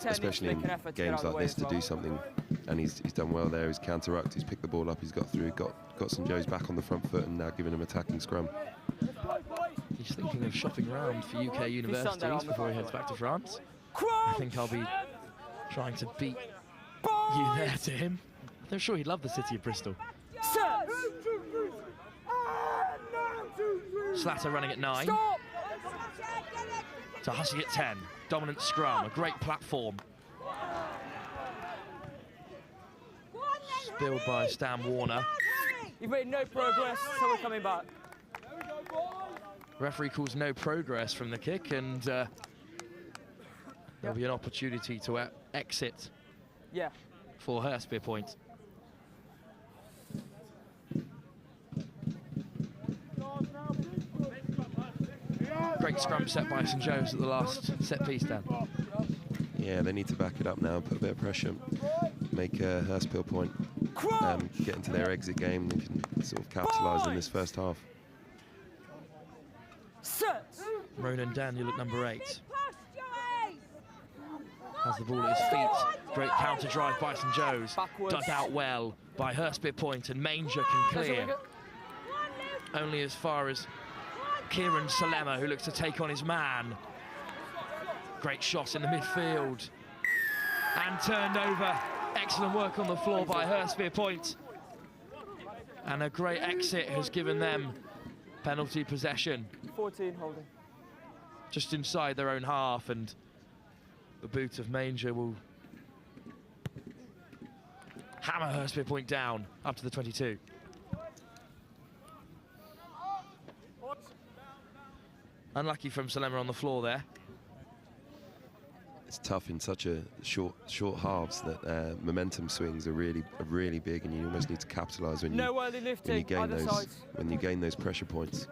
especially in games like this, to do something. And he's done well there. He's counter-rucked, he's picked the ball up, he's got through, got St Joe's back on the front foot, and now giving him attacking scrum. He's thinking of shopping around for UK universities before he heads back to France. I think I'll be trying to beat you there to him. I'm sure he'd love the city of Bristol. Slatter running at 9. To Hussey at 10. Dominant scrum, a great platform. Spilled by Stan Warner. You've made no progress, so we're coming back. Referee calls no progress from the kick, and there'll be an opportunity to exit for Hurst Point. Great scrum set by St Joe's at the last set piece, Dan. Yeah, they need to back it up now, put a bit of pressure, make Hurst Point get into their exit game. They can sort of capitalise in this first half. Ronan Daniel at number 8. Has the ball at his feet. Great counter drive by St Joe's. Dug out well by Hurst Point, and Manger can clear. Only as far as Kieran Salema, who looks to take on his man. Great shot in the midfield. And turned over. Excellent work on the floor by Hurst Point. And a great exit has given them penalty possession. 14 holding. Just inside their own half, and the boot of Manger will hammer Hurst Point down up to the 22. Unlucky from Salema on the floor there. It's tough in such a short halves that momentum swings are really big, and you almost need to capitalise when you gain those pressure points.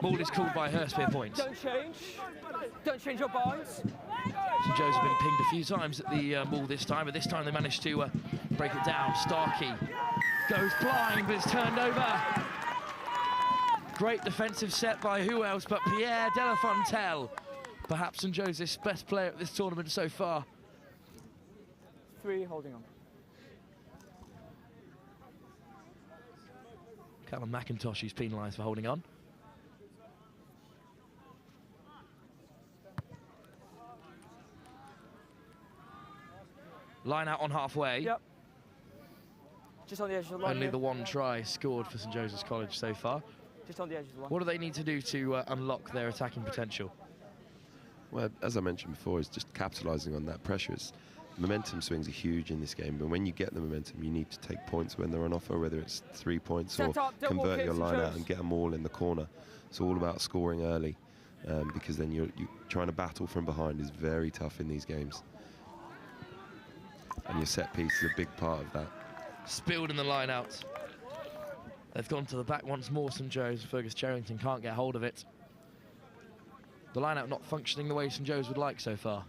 Maul is called by Hurst Point. Don't change your binds. St Joe's have been pinged a few times at the Maul this time, but this time they managed to break it down. Starkey goes blind, but it's turned over. Great defensive set by who else but Pierre De La Fontelle. Perhaps St Joseph's best player at this tournament so far. 3, holding on. Callum McIntosh is penalised for holding on. Line out on halfway. Yep. Just on the edge of the line. Only here. the one try scored for St Joseph's College so far. Just on the edge of the line. What do they need to do to unlock their attacking potential? Well, as I mentioned before, it's just capitalising on that pressure. Momentum swings are huge in this game, but when you get the momentum, you need to take points when they're on offer, whether it's 3 points or convert your line out and get them all in the corner. It's all about scoring early, because then you're trying to battle from behind is very tough in these games. And your set piece is a big part of that. Spilled in the line out. They've gone to the back once more, St Joe's. Fergus Cherrington can't get hold of it. The line out not functioning the way St Joe's would like so far.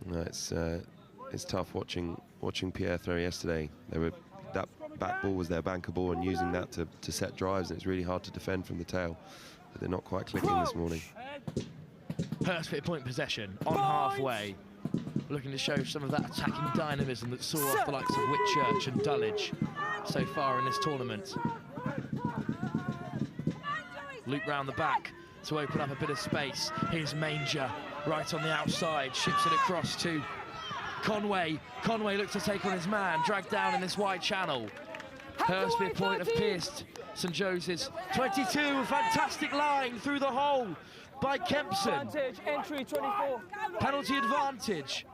No, it's tough watching Pierre throw yesterday. That back ball was their banker ball, and using that to set drives, and it's really hard to defend from the tail. But they're not quite clicking this morning. Hurst fit point possession on halfway. Looking to show some of that attacking dynamism that saw off the likes of Wit Church and Dulwich so far in this tournament. Loop round the back to open up a bit of space. Here's Manger right on the outside, ships it across to Conway. Conway looks to take on his man, dragged down in this wide channel. Hurst fit point have pierced St Joseph's 22, a fantastic line through the hole by Kempson. Advantage, entry 24. Penalty advantage.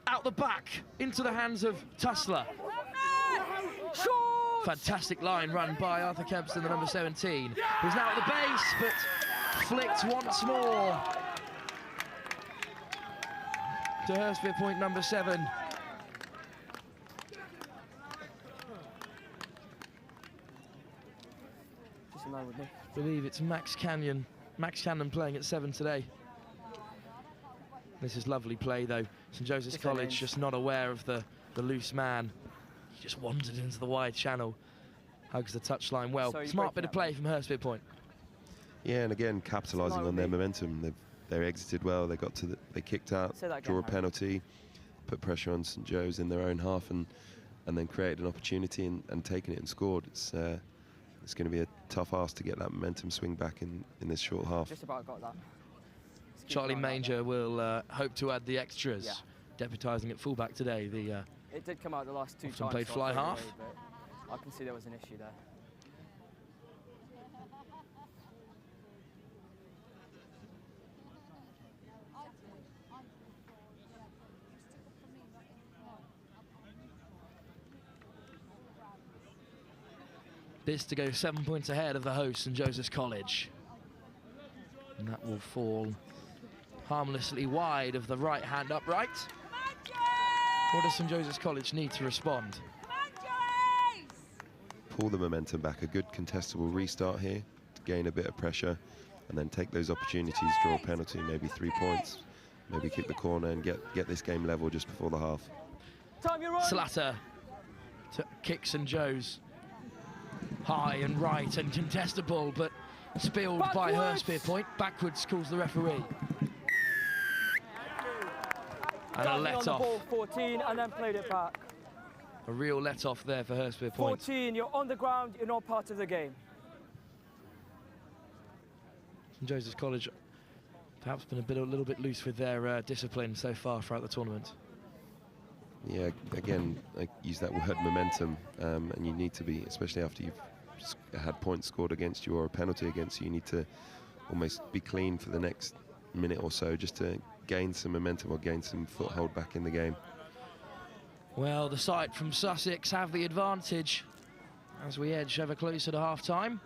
Out the back, into the hands of Tussler. Fantastic line run by Arthur Kempson, the number 17, who's now at the base, but flicked once more to Hurst fit point number 7. Just in line with me. I believe it's Max Cannon playing at 7 today. This is lovely play though. St Joseph's College just not aware of the loose man. He just wandered into the wide channel. Hugs the touchline well. So smart bit of play from Hurst fit point. Yeah, and again, capitalising on their momentum. They exited well. They kicked out, draw a penalty, put pressure on St Joe's in their own half, and then created an opportunity and taken it and scored. It's going to be a tough ask to get that momentum swing back in this short half. Just about got that. Charlie Manger will hope to add the extras, deputising at fullback today. It did come out the last 2 often times. played fly half. Away, but I can see there was an issue there. This to go 7 points ahead of the host, St Joseph's College. And that will fall harmlessly wide of the right hand upright. What does St Joseph's College need to respond? Pull the momentum back, a good contestable restart here to gain a bit of pressure, and then take those opportunities, draw a penalty, maybe 3 points, maybe kick the corner and get this game level just before the half. Slatter to kick St Joe's. High and right and contestable, but spilled by Hurst fit point. Backwards calls the referee. And a let off. 14 and then played it back. A real let off there for Hurst fit point. 14, you're on the ground, you're not part of the game. St Joseph's College perhaps been a little bit loose with their discipline so far throughout the tournament. Yeah, again, I use that word momentum, and you need to be, especially after you've had points scored against you or a penalty against you, you need to almost be clean for the next minute or so just to gain some momentum or gain some foothold back in the game. Well, the side from Sussex have the advantage as we edge ever closer to half-time.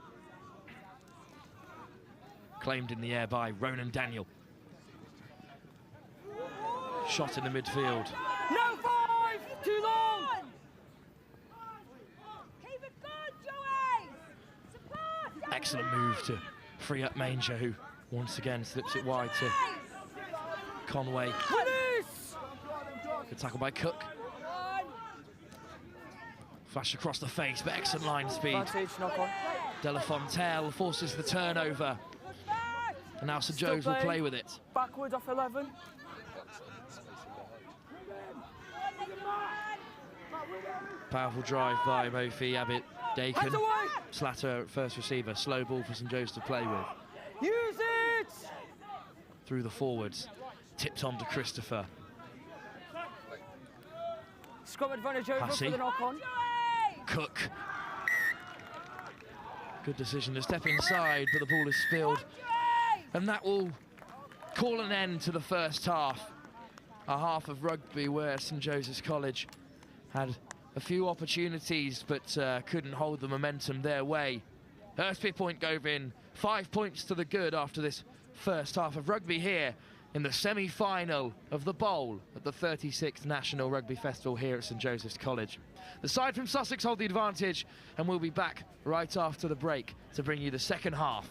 Claimed in the air by Ronan Daniel. Shot in the midfield. No 5! Too long! Excellent move to free up Manger, who once again slips it wide to Conway. Good tackle by Cook. Flash across the face, but excellent line speed. De La Fontelle forces the turnover. And now St Joe's will play with it. Backwards off 11. Powerful drive by Mofi, Abbott, Dakin. Slatter at first receiver. Slow ball for St Joe's to play with. Use it! Through the forwards. Tipped on to Christopher. Scrum advantage over Hussey. for the knock-on. Cook. Good decision to step inside, but the ball is spilled. And that will call an end to the first half. A half of rugby where St Joseph's College had a few opportunities, but couldn't hold the momentum their way. Hurst Point Govin, 5 points to the good after this first half of rugby here in the semi-final of the Bowl at the 36th National Rugby Festival here at St Joseph's College. The side from Sussex hold the advantage, and we'll be back right after the break to bring you the second half.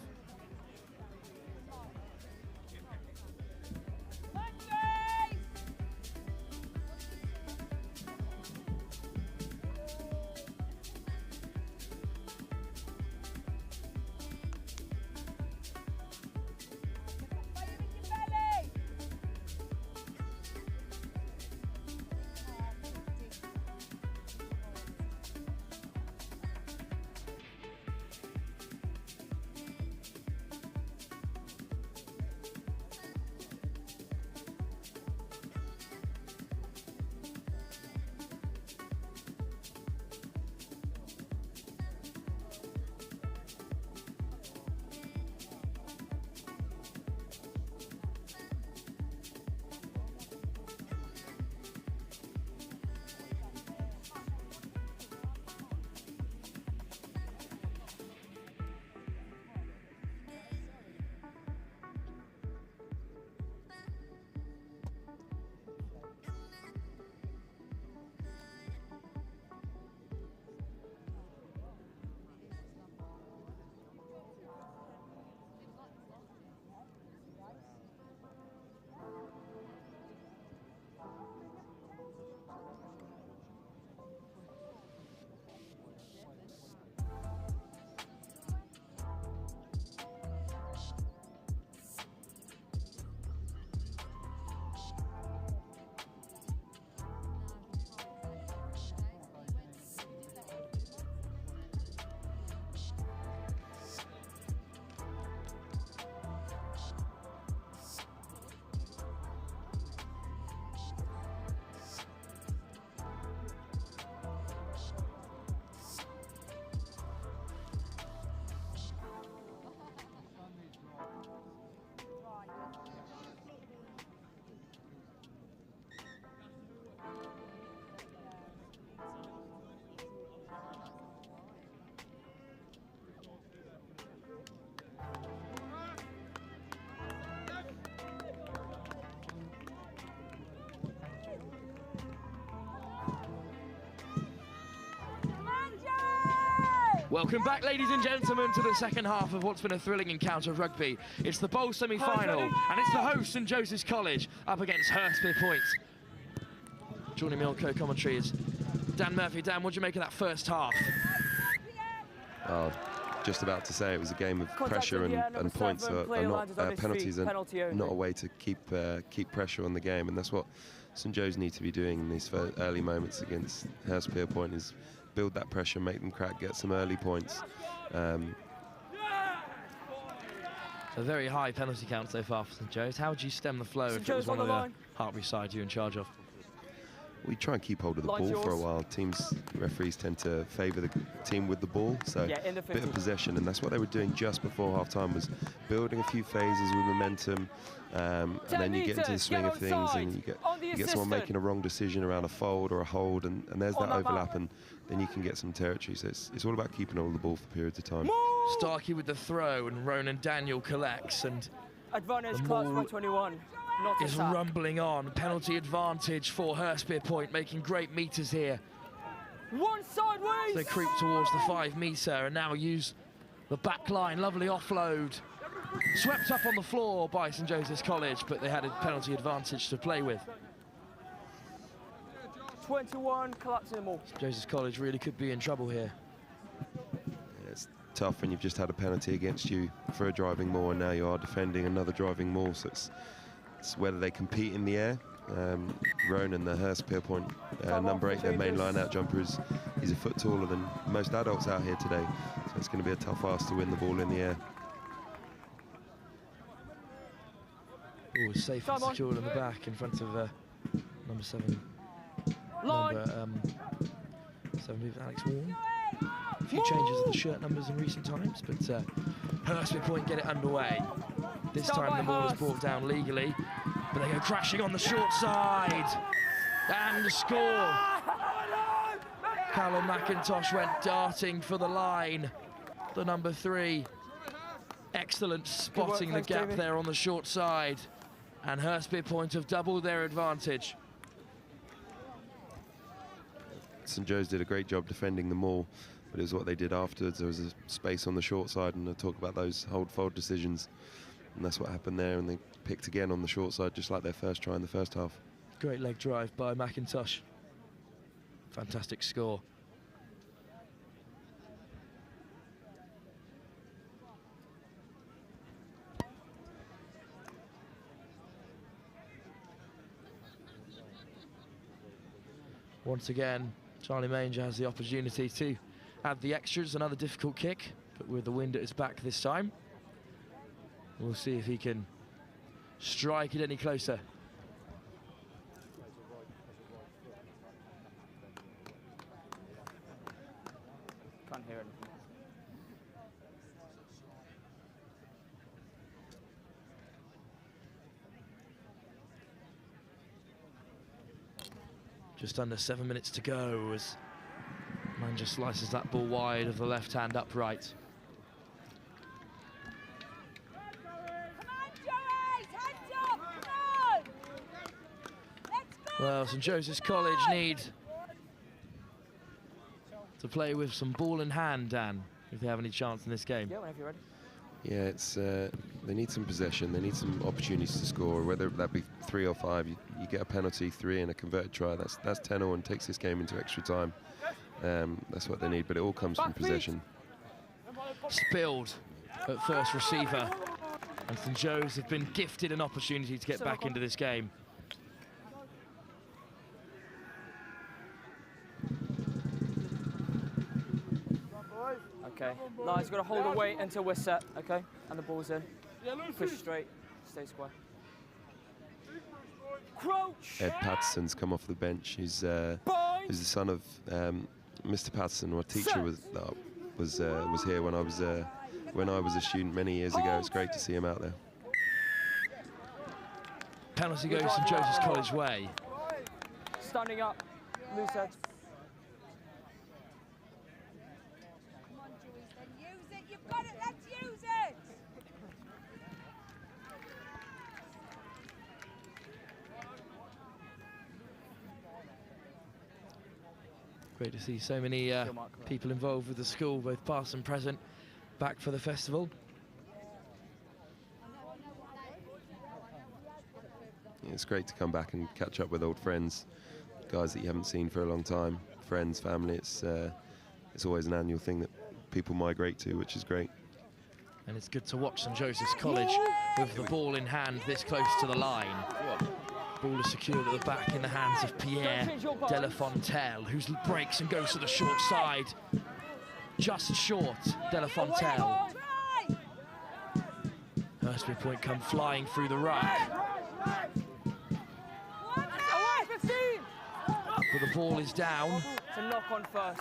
Welcome back, ladies and gentlemen, to the second half of what's been a thrilling encounter of rugby. It's the Bowl semi-final, and it's the host, St Joseph's College, up against Hurst Point. Joining me on co-commentary is Dan Murphy. Dan, what do you make of that first half? Just about to say it was a game of pressure and points. Penalties are not a way to keep pressure on the game, and that's what St Joe's need to be doing in these early moments against Hurst Point, is build that pressure, make them crack, get some early points. So very high penalty count so far for St Joe's. How would you stem the flow if it was one of the Hartbury side you're in charge of? We try and keep hold of the ball for a while. Referees tend to favour the team with the ball, so a bit of possession, and that's what they were doing just before half-time, was building a few phases with momentum, and then you get into the swing of things, and you get someone making a wrong decision around a fold or a hold, and there's that overlap, and then you can get some territory. So it's all about keeping hold of the ball for periods of time. Starkey with the throw, and Ronan Daniel collects, and advantage Clark's by 21. Is rumbling on. Penalty advantage for Hurst Point, making great meters here. One sideways. They creep towards the 5 metre and now use the back line. Lovely offload. Swept up on the floor by St Joseph's College, but they had a penalty advantage to play with. 21, collapsing them all. St Joseph's College really could be in trouble here. It's tough when you've just had a penalty against you for a driving maul, and now you are defending another driving maul, so It's whether they compete in the air. Ronan, the Hurst Pierpoint, number 8, their main line-out jumper, he's a foot taller than most adults out here today. So it's going to be a tough ask to win the ball in the air. Oh, safe and secure in the back in front of number 7. Number 7, Alex Warren. A few changes of the shirt numbers in recent times, but Hurst Pierpoint get it underway. This time the ball is brought down legally, but they go crashing on the short side. And the score. Callum McIntosh went darting for the line. The number 3. Excellent spotting the gap there on the short side. And Hurst Pierpoint have doubled their advantage. St Joe's did a great job defending the maul, but it was what they did afterwards. There was a space on the short side, and I talk about those hold-fold decisions. And that's what happened there, and they picked again on the short side, just like their first try in the first half. Great leg drive by McIntosh. Fantastic score. Once again, Charlie Manger has the opportunity to add the extras, another difficult kick, but with the wind at his back this time. We'll see if he can strike it any closer. Can't hear anything. Just under 7 minutes to go as Manger slices that ball wide of the left hand upright. Well, St Joseph's College need to play with some ball in hand, Dan, if they have any chance in this game. Yeah, whenever you're ready. Yeah, it's they need some possession. They need some opportunities to score, whether that be 3 or 5. You get a penalty, 3, and a converted try. That's 10-0 and takes this game into extra time. That's what they need, but it all comes from possession. Spilled at first receiver, and St Joe's have been gifted an opportunity to get back into this game. Okay. Line's got to hold the weight until we're set, okay? And the ball's in. Push straight, stay square. Crouch! Ed Patterson's come off the bench. He's the son of Mr. Patterson, or teacher was here when I was a student many years ago. It's great to see him out there. Penalty goes St Joseph's College way. Standing up, loose head. Great to see so many people involved with the school, both past and present, back for the festival. Yeah, it's great to come back and catch up with old friends, guys that you haven't seen for a long time, friends, family. It's always an annual thing that people migrate to, which is great. And it's good to watch St Joseph's College with the ball in hand this close to the line. Ball is secured at the back in the hands of Pierre Delafontaine, who breaks and goes to the short side. Just short, Delafontaine. Hurst Pierpoint come flying through the ruck. But the ball is down. It's a knock on first.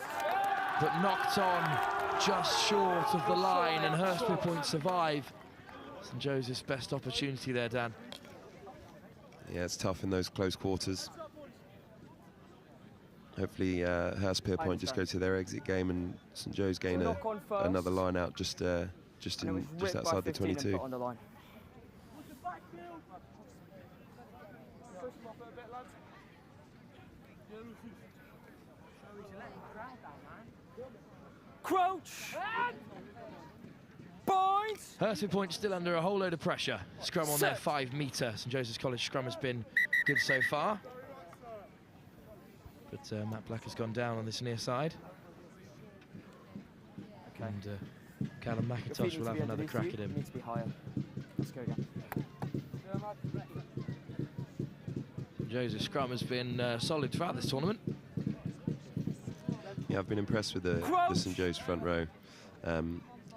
But knocked on just short of the line, and Hurst Pierpoint survive. St Joseph's best opportunity there, Dan. Yeah, it's tough in those close quarters. Hopefully Hurst Pierpoint just go to their exit game and St Joe's gain another line out just outside the 22. Crouch! Points! Hurst Pierpoint still under a whole load of pressure. Scrum on their 5 metre. St Joseph's College scrum has been good so far. But Matt Black has gone down on this near side. Okay. And Callum McIntosh will have another crack at him. Needs to be higher. Let's go again. St Joseph's scrum has been solid throughout this tournament. Yeah, I've been impressed with the St Joe's front row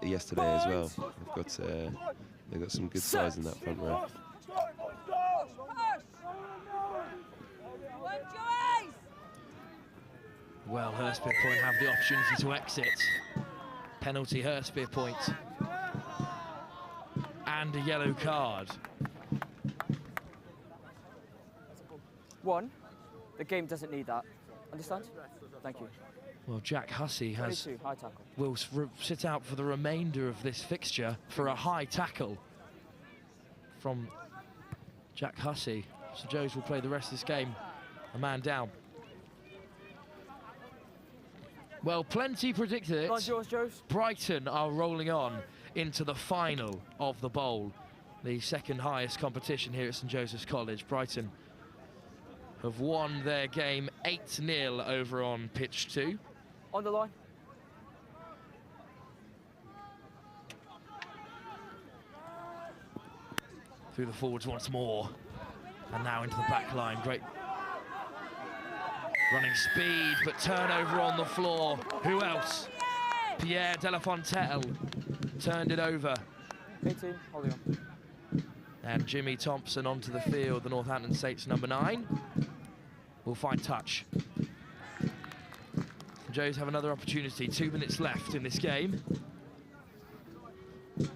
yesterday as well. They've got some good size in that front row. Well, Hurstpere Point have the opportunity to exit. Penalty Hurstpere Point. And a yellow card. One, the game doesn't need that. Understand? Thank you. Well, Jack Hussey has 22, high tackle. will sit out for the remainder of this fixture for a high tackle from Jack Hussey. St Joe's will play the rest of this game a man down. Well, plenty predicted it. Line's yours, Joes. Brighton are rolling on into the final of the bowl, the second highest competition here at St Joseph's College. Brighton have won their game 8-0 over on pitch 2. On the line. Through the forwards once more. And now into the back line. Great running speed, but turnover on the floor. Who else? Pierre Delafontaine turned it over. 18, holding on. And Jimmy Thompson onto the field, the Northampton Saints number 9. Will find touch. Joes have another opportunity, 2 minutes left in this game.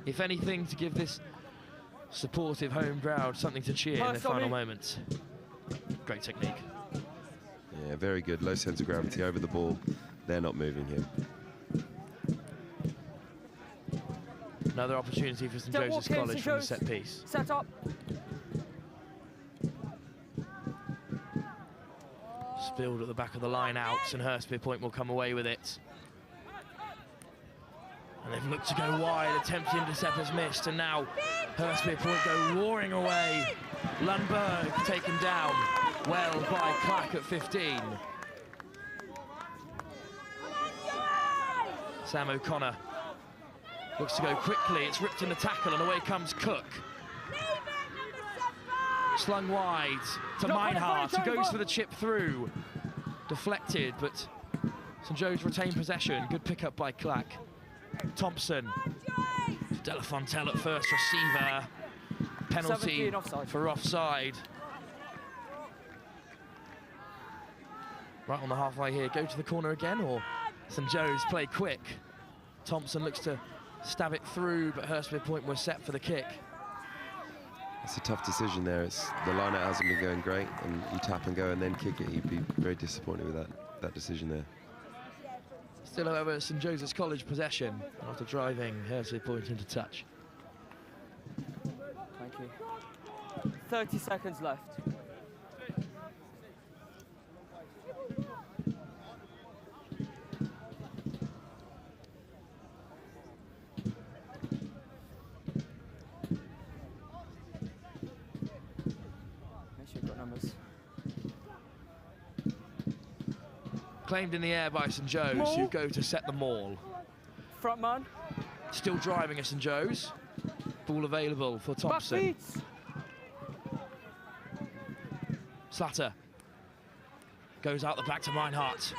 If anything, to give this supportive home crowd something to cheer in the final moments. Great technique. Yeah, very good. Low centre of gravity over the ball. They're not moving here. Another opportunity for St Joseph's College from the set piece. Set up. Spilled at the back of the line out, and Hurstpere Point will come away with it. And they've looked to go wide, attempted intercept has missed, and now Hurstpere Point go roaring away. Lundberg taken down well by Clack at 15. Sam O'Connor looks to go quickly, it's ripped in the tackle, and away comes Cook. Slung wide to Meinhardt, who goes for the chip through. Deflected, but St Joe's retain possession. Good pickup by Clack. Thompson. Delafontaine at first receiver. Penalty for offside. Right on the halfway here. Go to the corner again, or St Joe's play quick. Thompson looks to stab it through, but Hurstpere Point were set for the kick. It's a tough decision there. The line-out hasn't been going great, and you tap and go and then kick it. You'd be very disappointed with that decision there. Still, however, St Joseph's College possession after driving Hurstpere Point into touch. Thank you. 30 seconds left. Claimed in the air by St Joe's, who go to set the maul. Front man. Still driving at St Joe's. Ball available for Thompson. Slatter goes out the back to Meinhardt.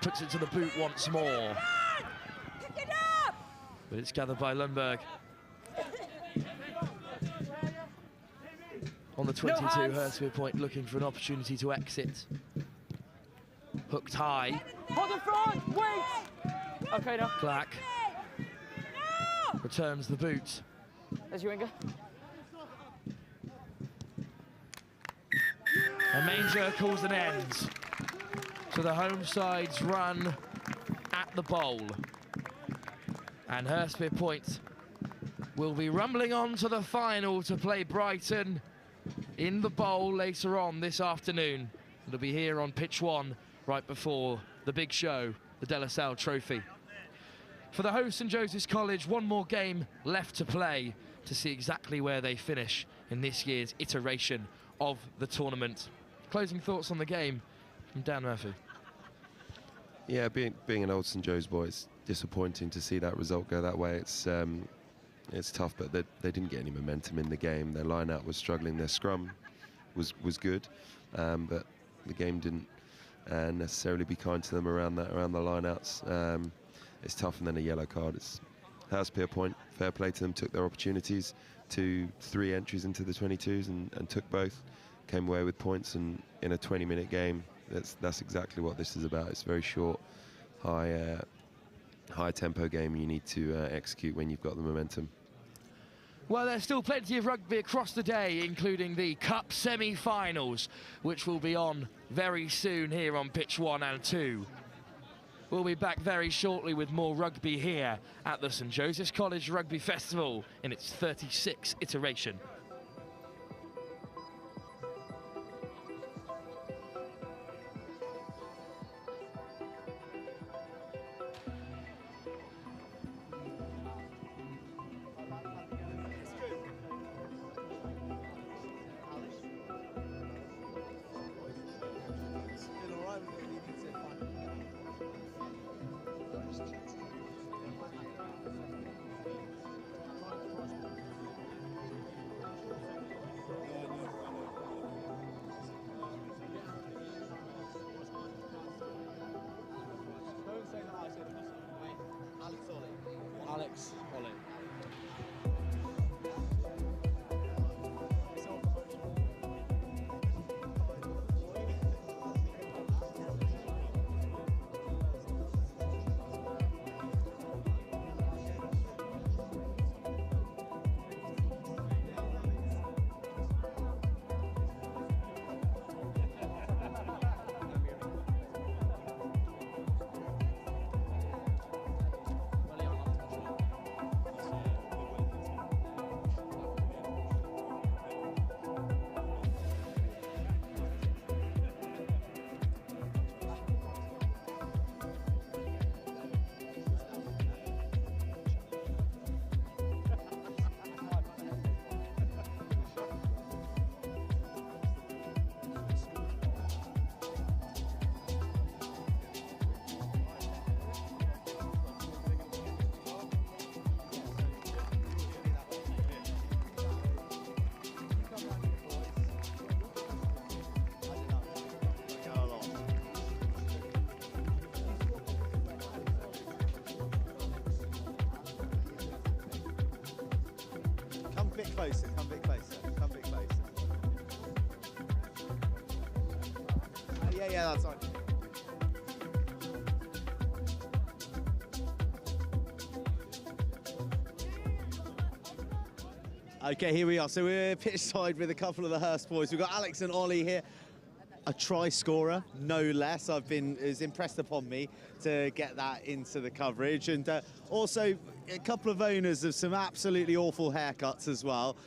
Puts it to the boot once more. But it's gathered by Lundberg. On the 22, Hurstpere Point looking for an opportunity to exit. Hooked high. Hold the front, wait! Okay, now. Clack returns the boot. There's your winger. And Manger calls an end to the home side's run at the bowl. And Hurstpere Point will be rumbling on to the final to play Brighton in the bowl later on this afternoon. It'll be here on pitch 1 right before the big show, the De La Salle Trophy. For the host St Joseph's College, one more game left to play to see exactly where they finish in this year's iteration of the tournament. Closing thoughts on the game from Dan Murphy. Yeah, being an old St Joe's boy, it's disappointing to see that result go that way. It's tough, but they didn't get any momentum in the game. Their line-out was struggling. Their scrum was good, but the game didn't necessarily be kind to them around the line-outs. It's tough, and then a yellow card. It's Hurst a point, fair play to them, took their opportunities, 2-3 entries into the 22s and took both, came away with points, and in a 20-minute game, that's exactly what this is about. It's a very short, high tempo game you need to execute when you've got the momentum. Well, there's still plenty of rugby across the day, including the Cup semi-finals, which will be on very soon here on pitch 1 and 2. We'll be back very shortly with more rugby here at the St Joseph's College Rugby Festival in its 36th iteration. Alex Ollie. Closer, come a bit closer, come a bit closer. Yeah, that's right. Okay, here we are. So we're pitch side with a couple of the Hurst boys. We've got Alex and Ollie here. A try scorer, no less. It's impressed upon me to get that into the coverage. And also a couple of owners of some absolutely awful haircuts as well,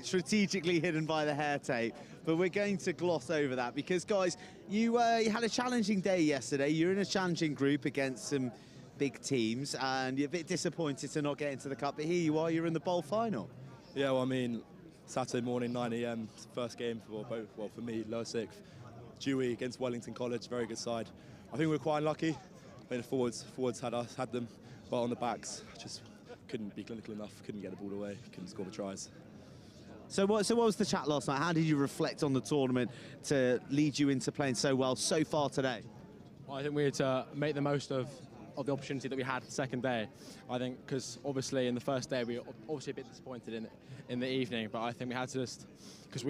strategically hidden by the hair tape. But we're going to gloss over that because, guys, you had a challenging day yesterday. You're in a challenging group against some big teams, and you're a bit disappointed to not get into the cup. But here you are, you're in the bowl final. Yeah, well, I mean, Saturday morning, 9 AM, first game for both, well, for me, lower sixth. Dewey against Wellington College, very good side. I think we were quite unlucky. I mean, the forwards had them, but on the backs, just couldn't be clinical enough, couldn't get the ball away, couldn't score the tries. So what was the chat last night? How did you reflect on the tournament to lead you into playing so well so far today? Well, I think we had to make the most of the opportunity that we had the second day. I think because obviously in the first day we were obviously a bit disappointed in the evening, but I think we had to just, because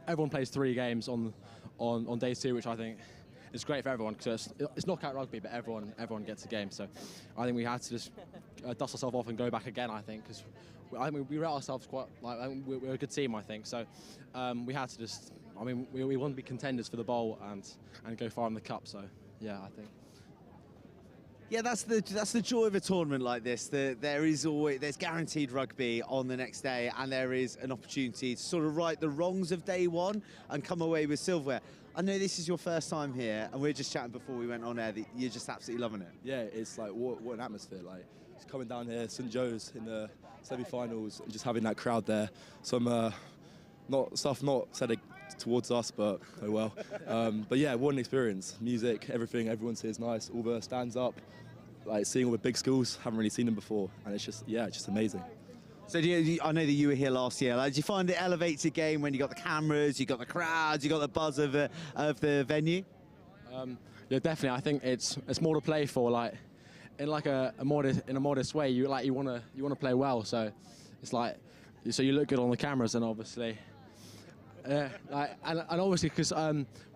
everyone plays 3 games on day 2, which I think is great for everyone because it's knockout rugby, but everyone gets a game. So I think we had to just dust ourselves off and go back again. I think because I think we rate ourselves quite we're a good team. I think so. We had to just. I mean, we want to be contenders for the bowl and go far in the cup. So yeah, I think. Yeah, that's the joy of a tournament like this. There's guaranteed rugby on the next day, and there is an opportunity to sort of right the wrongs of day one and come away with silverware. I know this is your first time here, and we were just chatting before we went on air that you're just absolutely loving it. Yeah, it's like what an atmosphere! Like just coming down here, St Joe's in the semi-finals, and just having that crowd there. Some not said towards us, but oh well. But yeah, what an experience! Music, everything, everyone's here is nice. All the stands up. Like seeing all the big schools, haven't really seen them before, and it's just amazing. So I know that you were here last year. Like, did you find it elevates your game when you got the cameras, you got the crowds, you got the buzz of the venue? Yeah, definitely. I think it's more to play for. Like in a modest way, you want to play well. So it's like you look good on the cameras, and obviously. And obviously because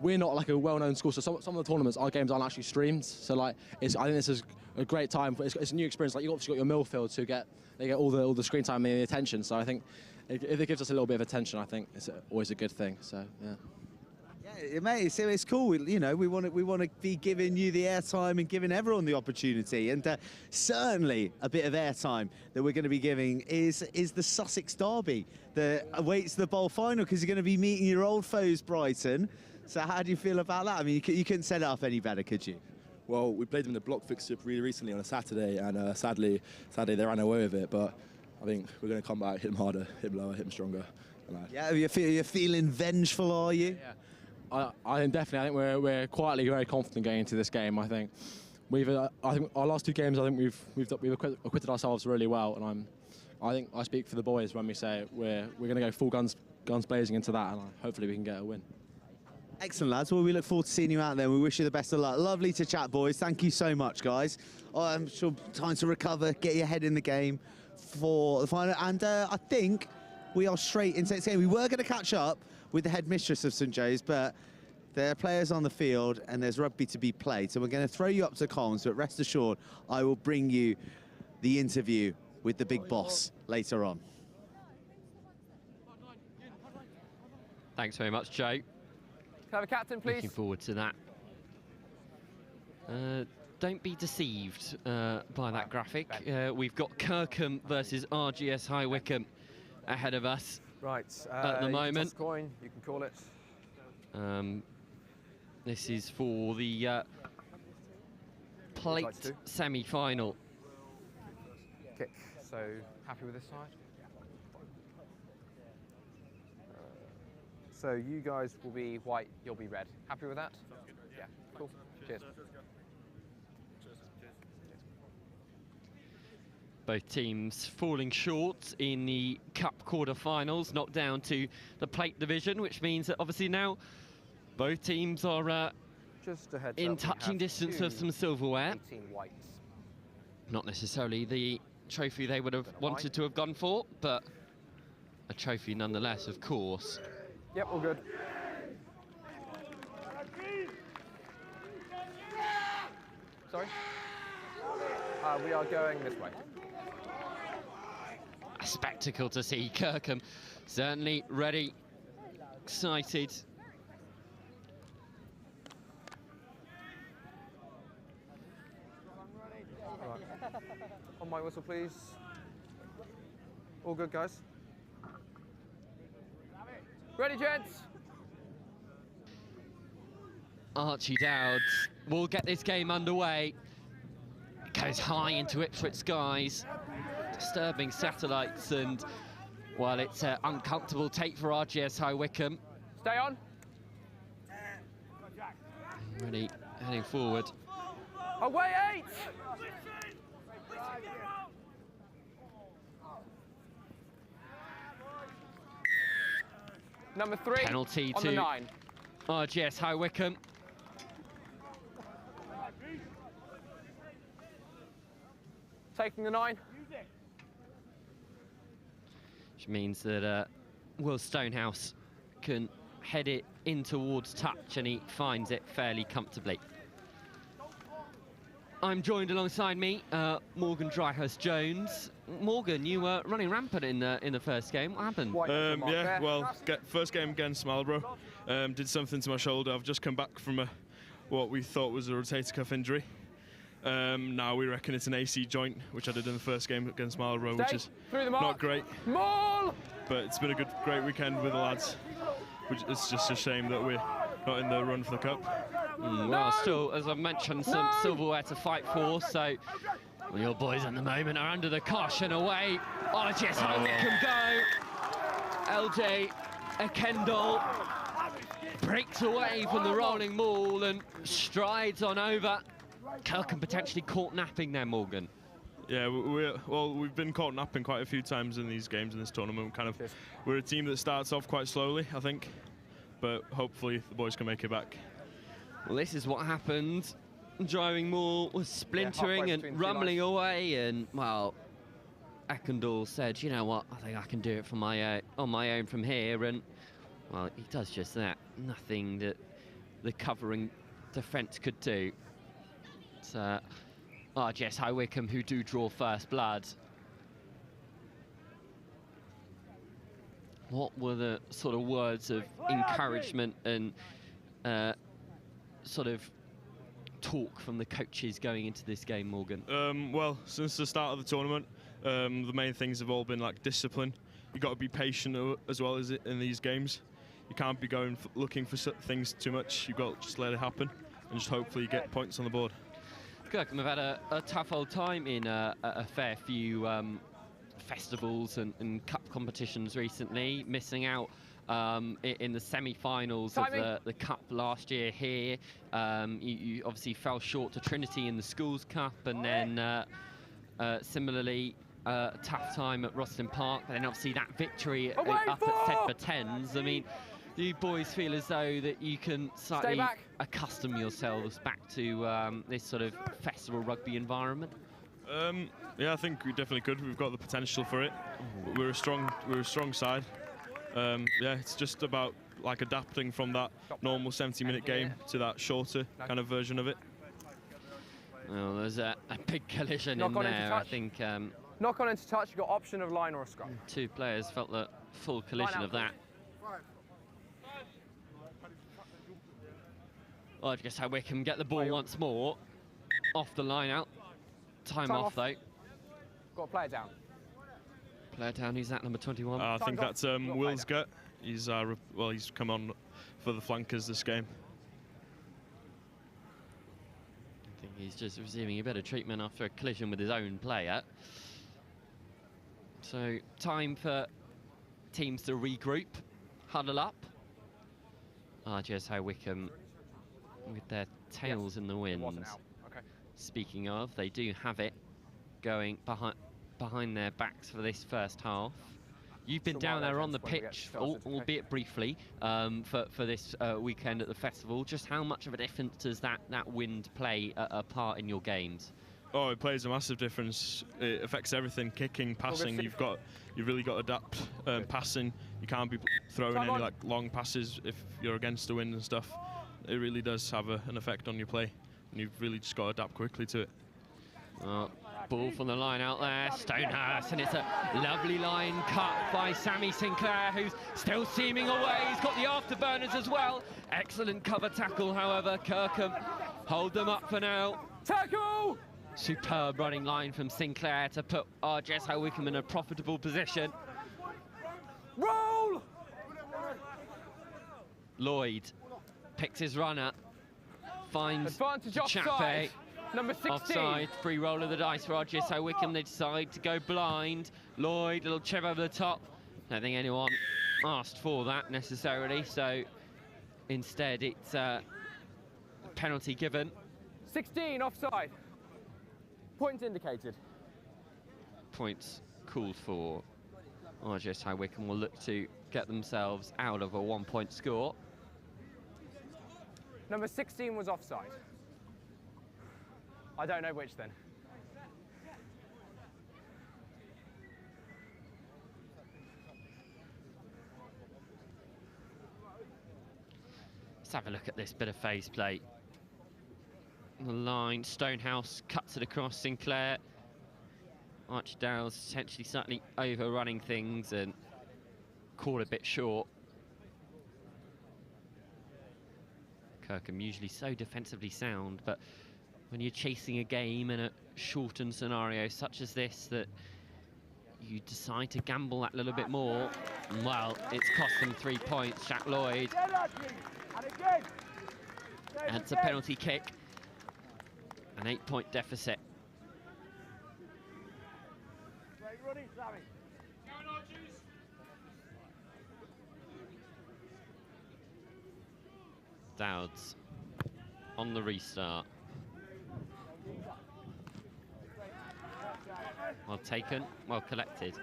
we're not like a well-known school, so some of the tournaments, our games aren't actually streamed. So like, I think this is a great time. It's a new experience. Like you obviously got your Milfield who get all the screen time and the attention. So I think if it gives us a little bit of attention, I think it's always a good thing. So yeah. Yeah, mate, it's cool. We want to be giving you the airtime and giving everyone the opportunity, and certainly a bit of airtime that we're going to be giving is the Sussex derby that awaits the bowl final, because you're going to be meeting your old foes, Brighton. So how do you feel about that? I mean, you couldn't set it up any better, could you? Well, we played them in the block fixture really recently on a Saturday, and sadly they ran away with it. But I think we're going to come back, hit them harder, hit them lower, hit them stronger. Yeah, you're feeling vengeful, are you? Yeah. I think definitely. I think we're quietly very confident going into this game. I think I think our last two games, I think we've acquitted ourselves really well, and I think I speak for the boys when we say we're going to go full guns blazing into that, and hopefully we can get a win. Excellent, lads. Well, we look forward to seeing you out there. We wish you the best of luck. Lovely to chat, boys. Thank you so much, guys. I'm sure time to recover, get your head in the game for the final, and I think we are straight into this game. We were going to catch up with the headmistress of St Joe's, but there are players on the field and there's rugby to be played. So we're going to throw you up to comms, but rest assured, I will bring you the interview with the big boss later on. Thanks very much, Joe. Can I have a captain, please? Looking forward to that. Don't be deceived by that graphic. We've got Kirkham versus RGS High Wycombe ahead of us. Right, at the moment. Coin, you can call it. This is for the plate semi-final. Kick. So happy with this side? So you guys will be white, you'll be red. Happy with that? Yeah. Cool. Cheers. Both teams falling short in the Cup quarter-finals, knocked down to the plate division, which means that obviously now both teams are just a heads in up, touching distance of some silverware. 18 whites. Not necessarily the trophy they would have wanted to have gone for, but a trophy nonetheless, of course. Yep, all good. Sorry? We are going this way. A spectacle to see. Kirkham certainly ready, excited. Right. On my whistle, please. All good, guys? Ready, gents? Archie Dowds will get this game underway. Goes high into Ipswich skies. Disturbing satellites, and well, it's an uncomfortable take for RGS High Wycombe. Stay on. Ready, heading forward. Away 8! Number 3 penalty on to the 9. RGS High Wycombe. Taking the 9. Which means that Will Stonehouse can head it in towards touch, and he finds it fairly comfortably. I'm joined alongside me, Morgan Dryhurst-Jones. Morgan, you were running rampant in the first game. What happened? Yeah, well, first game against Marlborough, did something to my shoulder. I've just come back from what we thought was a rotator cuff injury. Now we reckon it's an AC joint, which I did in the first game against Marlborough, which is not great. Maul! But it's been a great weekend with the lads. It's just a shame that we're not in the run for the cup. Well, still, as I've mentioned, some silverware to fight for, so well, your boys at the moment are under the cosh and away. RGS High Wycombe go. LJ Akendall breaks away from the rolling maul and strides on over. Kirkham potentially caught napping there, Morgan. Yeah, we've been caught napping quite a few times in these games in this tournament. We're a team that starts off quite slowly, I think, but hopefully the boys can make it back. Well, this is what happened. Driving Moore was splintering and rumbling away, and well, Eckendall said, "You know what? I think I can do it for on my own from here." And well, he does just that. Nothing that the covering defence could do. It's RGS High Wycombe who do draw first blood. What were the sort of words of encouragement and sort of talk from the coaches going into this game, Morgan? Well, since the start of the tournament, the main things have all been like discipline. You've got to be patient as well as in these games. You can't be going looking for things too much. You've got to just let it happen and just hopefully you get points on the board. Kirkham have had a tough old time in a fair few festivals and cup competitions recently, missing out in the semi-finals of the Cup last year here. You obviously fell short to Trinity in the Schools Cup, and then similarly tough time at Rosslyn Park, and then obviously that victory up at Sedbergh Tens. I mean, do you boys feel as though that you can slightly accustom yourselves back to this sort of festival rugby environment? Yeah, I think we definitely could. We've got the potential for it. We're a strong side. Yeah, it's just about like adapting from that normal 70-minute game to that shorter kind of version of it. Well, there's a big collision in there. I think knock on into touch. You've got option of line or a scrum. Two players felt the full collision of that. Well, I guess how Wycombe get the ball once more. Off the line out. Time off though. Got a player down. Player down, who's that, number 21? I think that's Will's gut. He's well, he's come on for the flankers this game. I think he's just receiving a bit of treatment after a collision with his own player. So time for teams to regroup, huddle up. RGS High Wycombe with their tails in the wind. Okay. Speaking of, they do have it going behind their backs for this first half. You've been down there on the pitch, albeit briefly, for this weekend at the festival. Just how much of a difference does that wind play a part in your games? Oh, it plays a massive difference. It affects everything: kicking, passing. You've really got to adapt. Passing, you can't be throwing any like long passes if you're against the wind and stuff. It really does have an effect on your play, and you've really just got to adapt quickly to it. Ball from the line out there, Stonehurst, and it's a lovely line cut by Sammy Sinclair, who's still seaming away. He's got the afterburners as well. Excellent cover tackle, however. Kirkham hold them up for now. Tackle! Superb running line from Sinclair to put RGS High Wycombe in a profitable position. Roll! Lloyd picks his runner, finds Advantage Chappe. offside. Number 16. Offside, free roll of the dice for RGS High Wycombe. They decide to go blind. Lloyd, a little chip over the top. Don't think anyone asked for that necessarily, so instead it's a penalty given. 16 offside. Points indicated. Points called for. RGS High Wycombe will look to get themselves out of a 1-point score. Number 16 was offside. I don't know which then. Let's have a look at this bit of phase play. The line, Stonehouse cuts it across Sinclair. Archdale's essentially slightly overrunning things and caught a bit short. Kirkham usually so defensively sound, but when you're chasing a game in a shortened scenario such as this, that you decide to gamble that little bit more, well, it's cost them 3 points. Jack Lloyd adds a penalty kick, an 8-point deficit. Dowds on the restart. Well taken, well collected.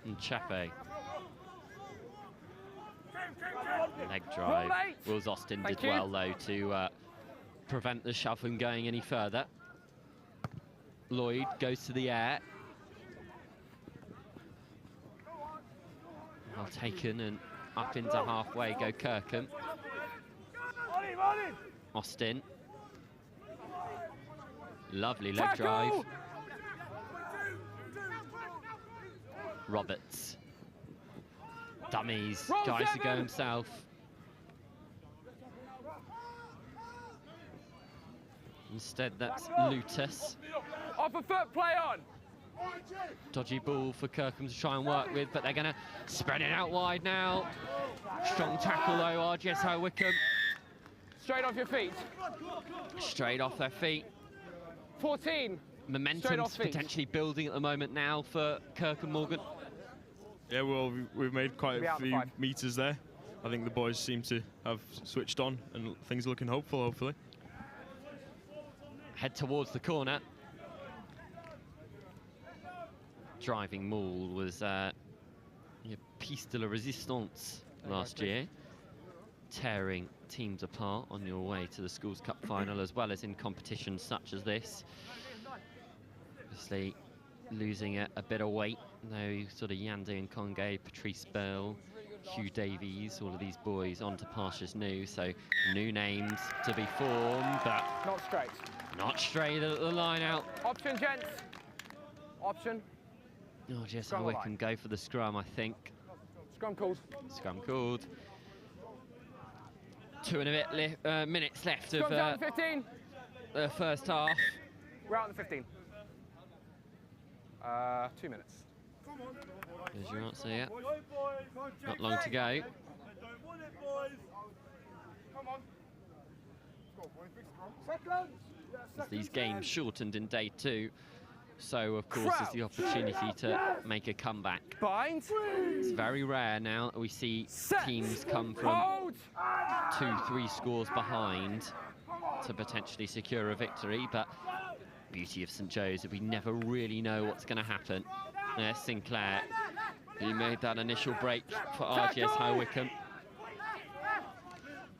And Chape. Leg drive. Wills Austin did well, though, to prevent the shove from going any further. Lloyd goes to the air. Well taken, and up into halfway go Kirkham. Austin. Lovely leg drive. Roberts. Dummies, tries to go himself. Instead, that's Lutus. Off a foot, play on. Dodgy ball for Kirkham to try and work with, but they're going to spread it out wide now. Strong tackle, though, RGS High Wycombe. Straight off your feet. Straight off their feet. 14. Momentum's potentially building at the moment now for Kirkham Morgan. Yeah, well, we've made quite a few meters there. I think the boys seem to have switched on and things are looking hopeful, hopefully. Head towards the corner. Driving maul was your piece de la resistance last year, tearing teams apart on your way to the Schools Cup final, as well as in competitions such as this. Obviously losing a bit of weight, though, sort of Yande and Conge, Patrice Bell, Hugh Davies, all of these boys onto pastures new, so new names to be formed, but not straight. Not straight at the line out. Option, gents. Option. Oh, just how we can go for the scrum, I think. Scrum called. Scrum called. 2 and a bit minutes left Scrum of 15. The first half. We're out in the 15. 2 minutes. There's your answer, yeah. Not long to go. As these games shortened in day 2, so of course is the opportunity to make a comeback. Bind. It's very rare now that we see teams come from 2-3 scores behind to potentially secure a victory, but beauty of St Joe's is we never really know what's going to happen. There's Sinclair, who made that initial break for RGS High Wycombe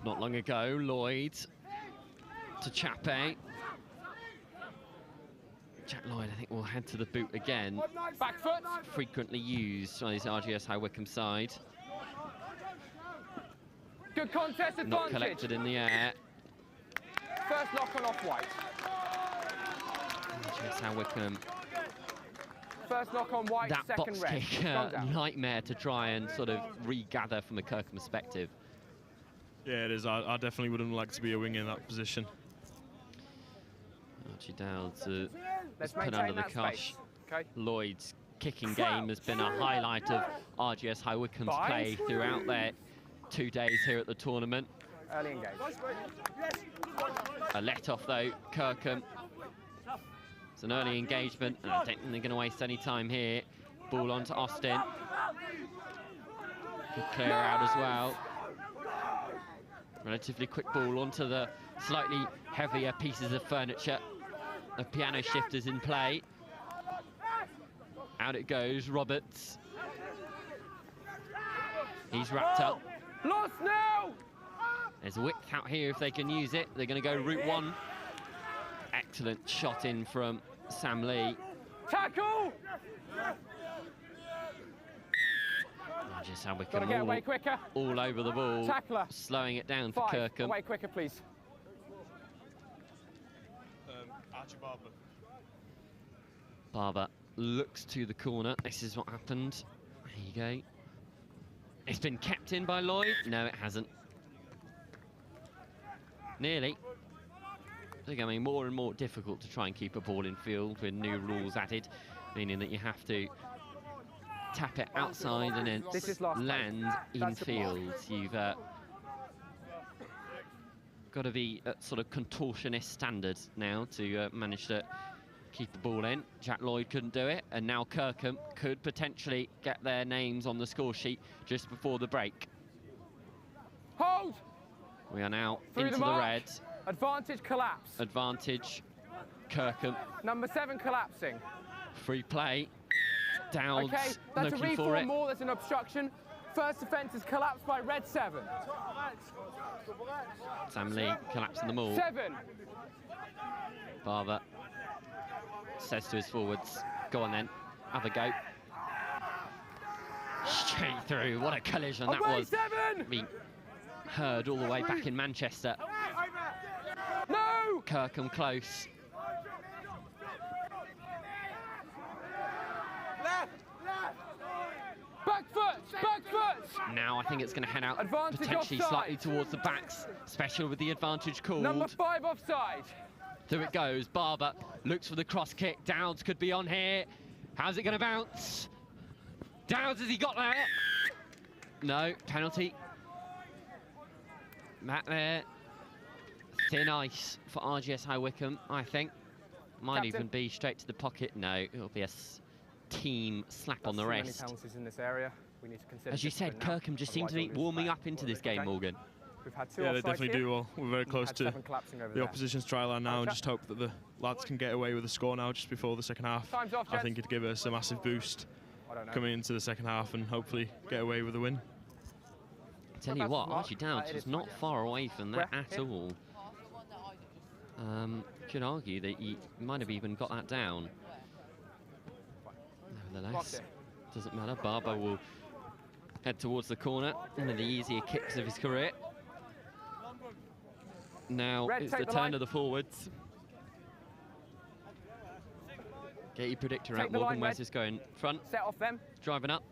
not long ago. Lloyd to Chape. Jack Lloyd, I think, will head to the boot again. Back foot. Frequently used on his RGS High Wycombe side. Good contest advantage. Not collected in the air. First knock on off-white. RGS High Wycombe. First knock on white, that second box red. kick, nightmare to try and sort of regather from a Kirkham perspective. Yeah, it is. I definitely wouldn't like to be a wing in that position. Archie Dowds was put under the cosh. Okay. Lloyd's kicking game has been a highlight of RGS High Wycombe's play throughout their 2 days here at the tournament. Early engage. A let off though, Kirkham. It's an early engagement, and I don't think they're going to waste any time here. Ball on to Austin. Good clear out as well. Relatively quick ball onto the slightly heavier pieces of furniture. The piano shifters in play. Out it goes, Roberts. He's wrapped up. Lost now! There's a width out here if they can use it. They're going to go route 1. Excellent shot in from Sam Lee. Tackle! Just how we Gotta can get away quicker. all over the ball. Tackler. Slowing it down for 5. Kirkham. Away quicker, please. Archie Barber. Barber looks to the corner. This is what happened. There you go. It's been kept in by Lloyd. No, it hasn't. Nearly. It's becoming more and more difficult to try and keep a ball in field with new rules added, meaning that you have to tap it outside and then land in field. You've got to be at sort of contortionist standards now to manage to keep the ball in. Jack Lloyd couldn't do it, and now Kirkham could potentially get their names on the score sheet just before the break. Hold! We are now Through into the the mark. red. Advantage collapse. Advantage, Kirkham. Number 7 collapsing. Free play. Downs Okay, that's a looking for reform it. more, that's an obstruction. First offence is collapsed by red 7. Sam Lee collapsing them all. 7. Barber says to his forwards, go on then, have a go. Straight through, what a collision that Away, was. 7! Being heard all the way back in Manchester. No! Kirkham close. Back foot! Now I think it's going to head out Advantage potentially offside. slightly towards the backs, especially with the advantage called. Number 5 offside. Through it goes, Barber looks for the cross kick. Downs could be on here. How's it going to bounce? Downs, has he got there? No, penalty. Matt there. Thin ice for RGS High Wycombe, I think. Might Captain. even be straight to the pocket. No, it'll be a team slap on the Too many wrist. penalties in this area. We need to consider As you said, discipline now, Kirkham just seem to be otherwise we'll lose warming back. up into this game, Okay. Morgan. We've had 2 Yeah, they offsides definitely here. do well. We're very We've close had to 7 collapsing over the there. opposition's try line now, and just hope that the lads can get away with the score now just before the second half. Time's off, I gents. think it'd give us a massive boost I don't know. coming into the second half and hopefully get away with a win. Tell you what, Mark, Archie Downs it was is not far away from that Where? at Here? all. Could argue that he might have even got that down. Nevertheless, Blocked it. doesn't matter. Barber will head towards the corner. One of the easier kicks of his career. Now Red, it's take the the turn line. of the forwards. Get your predictor Take out, the Morgan. line, Where's Red. this going? Front, Set off them. driving up.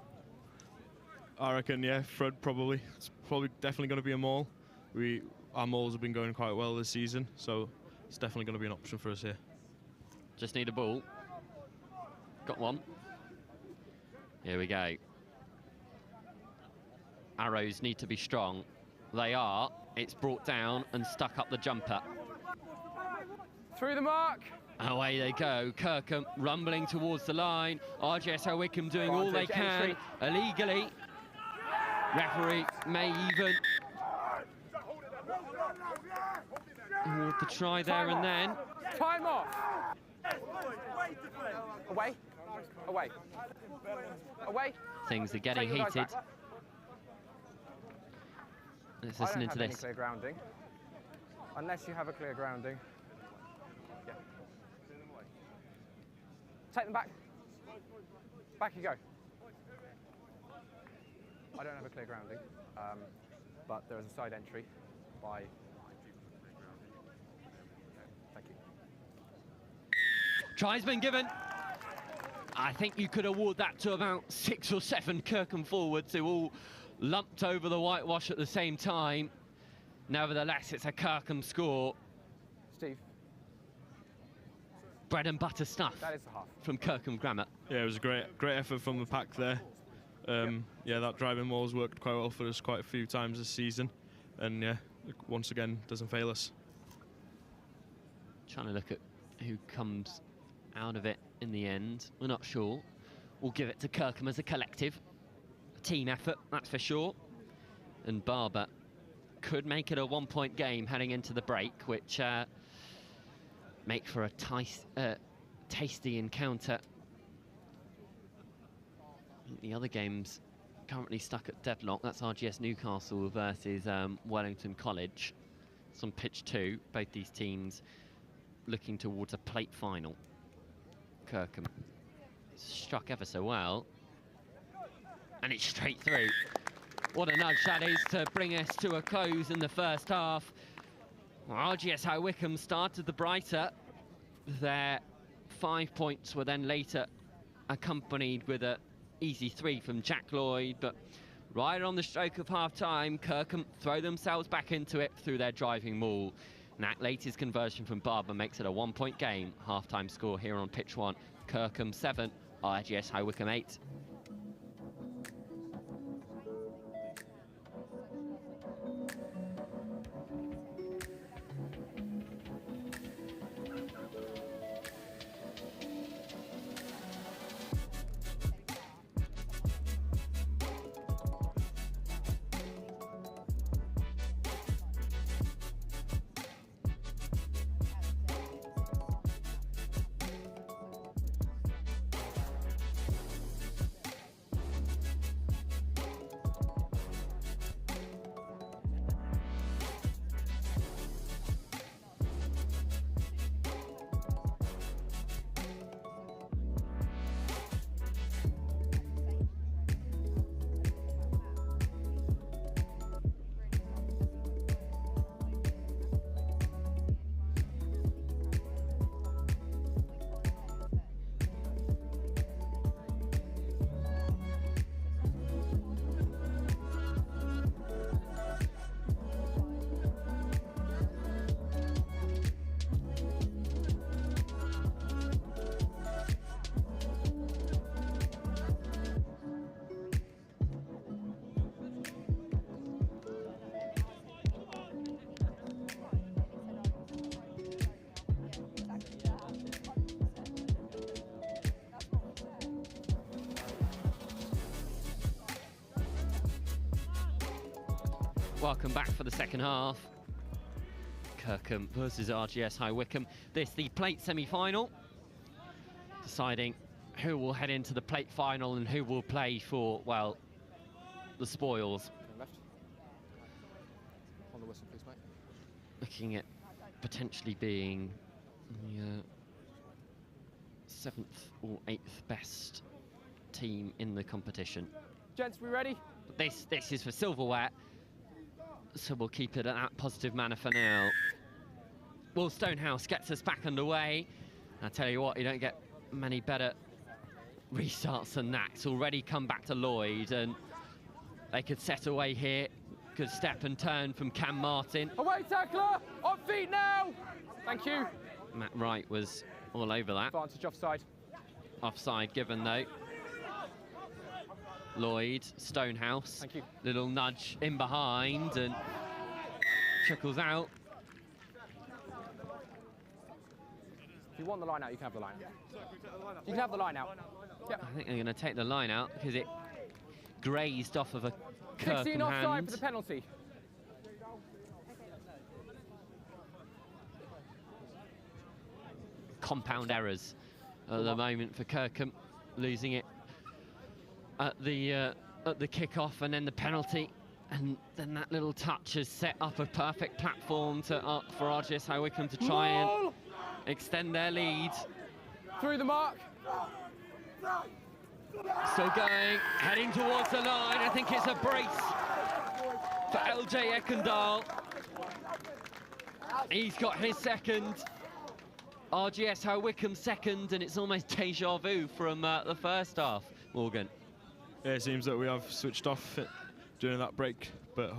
I reckon, yeah, Fred probably. It's probably definitely going to be a maul. Our mauls have been going quite well this season, so it's definitely going to be an option for us here. Just need a ball. Got one. Here we go. Arrows need to be strong. They are. It's brought down and stuck up the jumper. Through the mark. Away they go. Kirkham rumbling towards the line. RGS High Wycombe doing all they can Advantage, illegally. Referee may even award the try there Time and off. then. Time off. Away. Away. Away. Things are getting Take the guys heated. back. Let's I listen don't into have any this. clear grounding. Unless you have a clear grounding. Yeah. Take them back. Back you go. I don't have a clear grounding, but there is a side entry by... Thank you. Try's been given. I think you could award that to about 6 or 7 Kirkham forwards who all lumped over the whitewash at the same time. Nevertheless, it's a Kirkham score. Steve. Bread and butter stuff That is the half. from Kirkham Grammar. Yeah, it was a great effort from the pack there. Yeah, that driving maul's worked quite well for us quite a few times this season, and yeah, once again doesn't fail us. Trying to look at who comes out of it in the end. We're not sure. We'll give it to Kirkham as a collective. A team effort, that's for sure. And Barber could make it a 1-point game heading into the break, which make for a tasty encounter. The other games currently stuck at deadlock. That's RGS Newcastle versus Wellington College. It's on pitch 2. Both these teams looking towards a plate final. Kirkham struck ever so well. And it's straight through. What a nudge that is to bring us to a close in the first half. Well, RGS High Wycombe started the brighter. Their 5 points were then later accompanied with a easy 3 from Jack Lloyd, but right on the stroke of half-time, Kirkham throw themselves back into it through their driving maul. And that latest conversion from Barber makes it a 1-point game. Half-time score here on pitch 1. Kirkham 7, RGS High Wycombe 8. Welcome back for the second half. Kirkham versus RGS High Wycombe. This the plate semi-final. Deciding who will head into the plate final and who will play for, well, the spoils. Left. On the whistle, please, mate. Looking at potentially being the 7th or 8th best team in the competition. Gents, we ready? This is for silverware, so we'll keep it in that positive manner for now. Will Stonehouse gets us back underway. I tell you what, you don't get many better restarts than that. It's already come back to Lloyd, and they could set away here. Good step and turn from Cam Martin. Away tackler, on feet now. Thank you. Matt Wright was all over that. Advantage offside. Offside given though. Lloyd, Stonehouse. Thank you. Little nudge in behind and trickles out. If you want the line out, you can have the line out. You can have the line out. Yep. I think they're going to take the line out because it grazed off of a 16 Kirkham offside hand. for the penalty. Compound errors at the moment for Kirkham, losing it at the kick-off and then the penalty, and then that little touch has set up a perfect platform to for RGS High Wycombe to try and extend their lead. Through the mark. Still going, heading towards the line. I think it's a brace for LJ Ekendal. He's got his second. RGS High Wycombe second, and it's almost deja vu from the first half. Morgan. Yeah, it seems that we have switched off during that break, but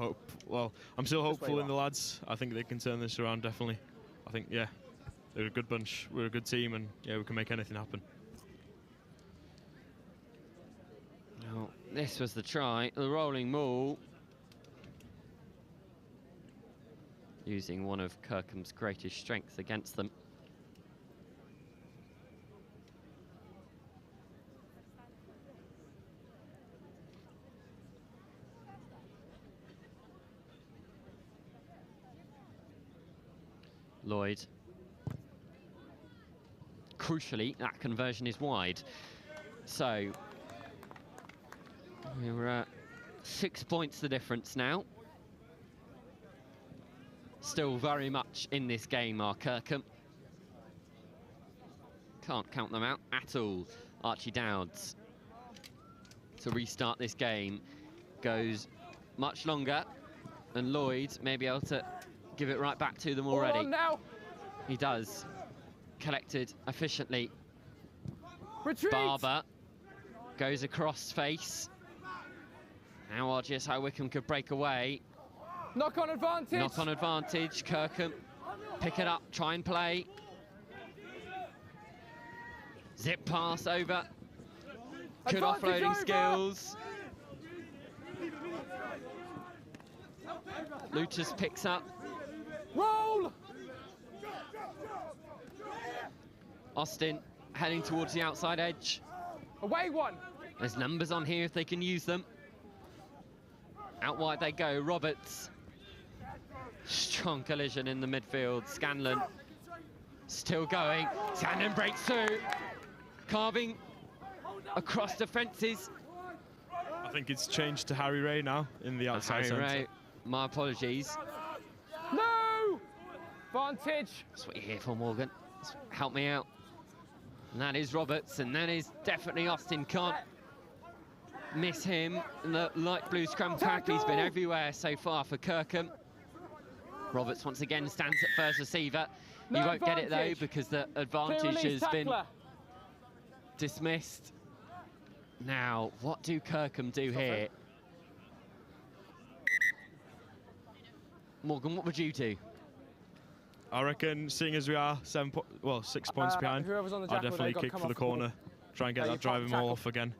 I'm still hopeful in the lads. I think they can turn this around, definitely. I think, yeah, they're a good bunch. We're a good team, and yeah, we can make anything happen. Oh, this was the try, the rolling maul. Using one of Kirkham's greatest strengths against them. Lloyd. Crucially, that conversion is wide. So, we're at 6 points the difference now. Still very much in this game are Kirkham. Can't count them out at all. Archie Dowds to restart this game goes much longer, and Lloyd may be able to give it right back to them already. Now. He does. Collected efficiently. Retreat. Barber goes across face. Now RGS High Wycombe could break away. Knock on advantage. Knock on advantage. Kirkham pick it up, try and play. Zip pass over. Good Advantage offloading over. skills. Lutus picks up. Roll. Austin heading towards the outside edge. Away one. There's numbers on here if they can use them. Out wide they go. Roberts. Strong collision in the midfield. Scanlon still going. Scanlon breaks through. Carving across defences. I think it's changed to Harry Ray now in the outside Harry centre. Ray, my apologies. No. Advantage. That's what you're here for, Morgan. Help me out. And that is Roberts, and that is definitely Austin. Can't miss him in the light blue scrum pack. He's been everywhere so far for Kirkham. Roberts once again stands at first receiver. He won't get it though because the advantage has been dismissed. Now, what do Kirkham do here? Morgan, what would you do? I reckon, seeing as we are 6 points behind, whoever's on the I'd jackal, definitely they've got to kick come for the off the ball. corner, try and get Yeah, that you can't driving maul tackle. off again.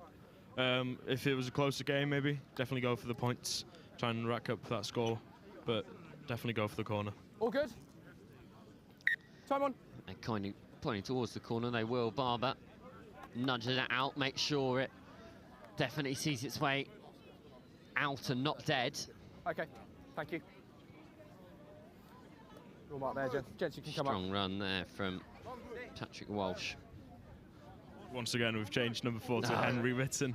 If it was a closer game, maybe definitely go for the points, try and rack up that score, but definitely go for the corner. All good. Time on. And kind of pointing towards the corner, they will. Barber nudges it out, make sure it definitely sees its way out and not dead. Okay. Thank you. Rule mark there, gents. Gents, you can come up. Strong run there from Patrick Walsh. Once again, we've changed number 4 to No. Henry Witten.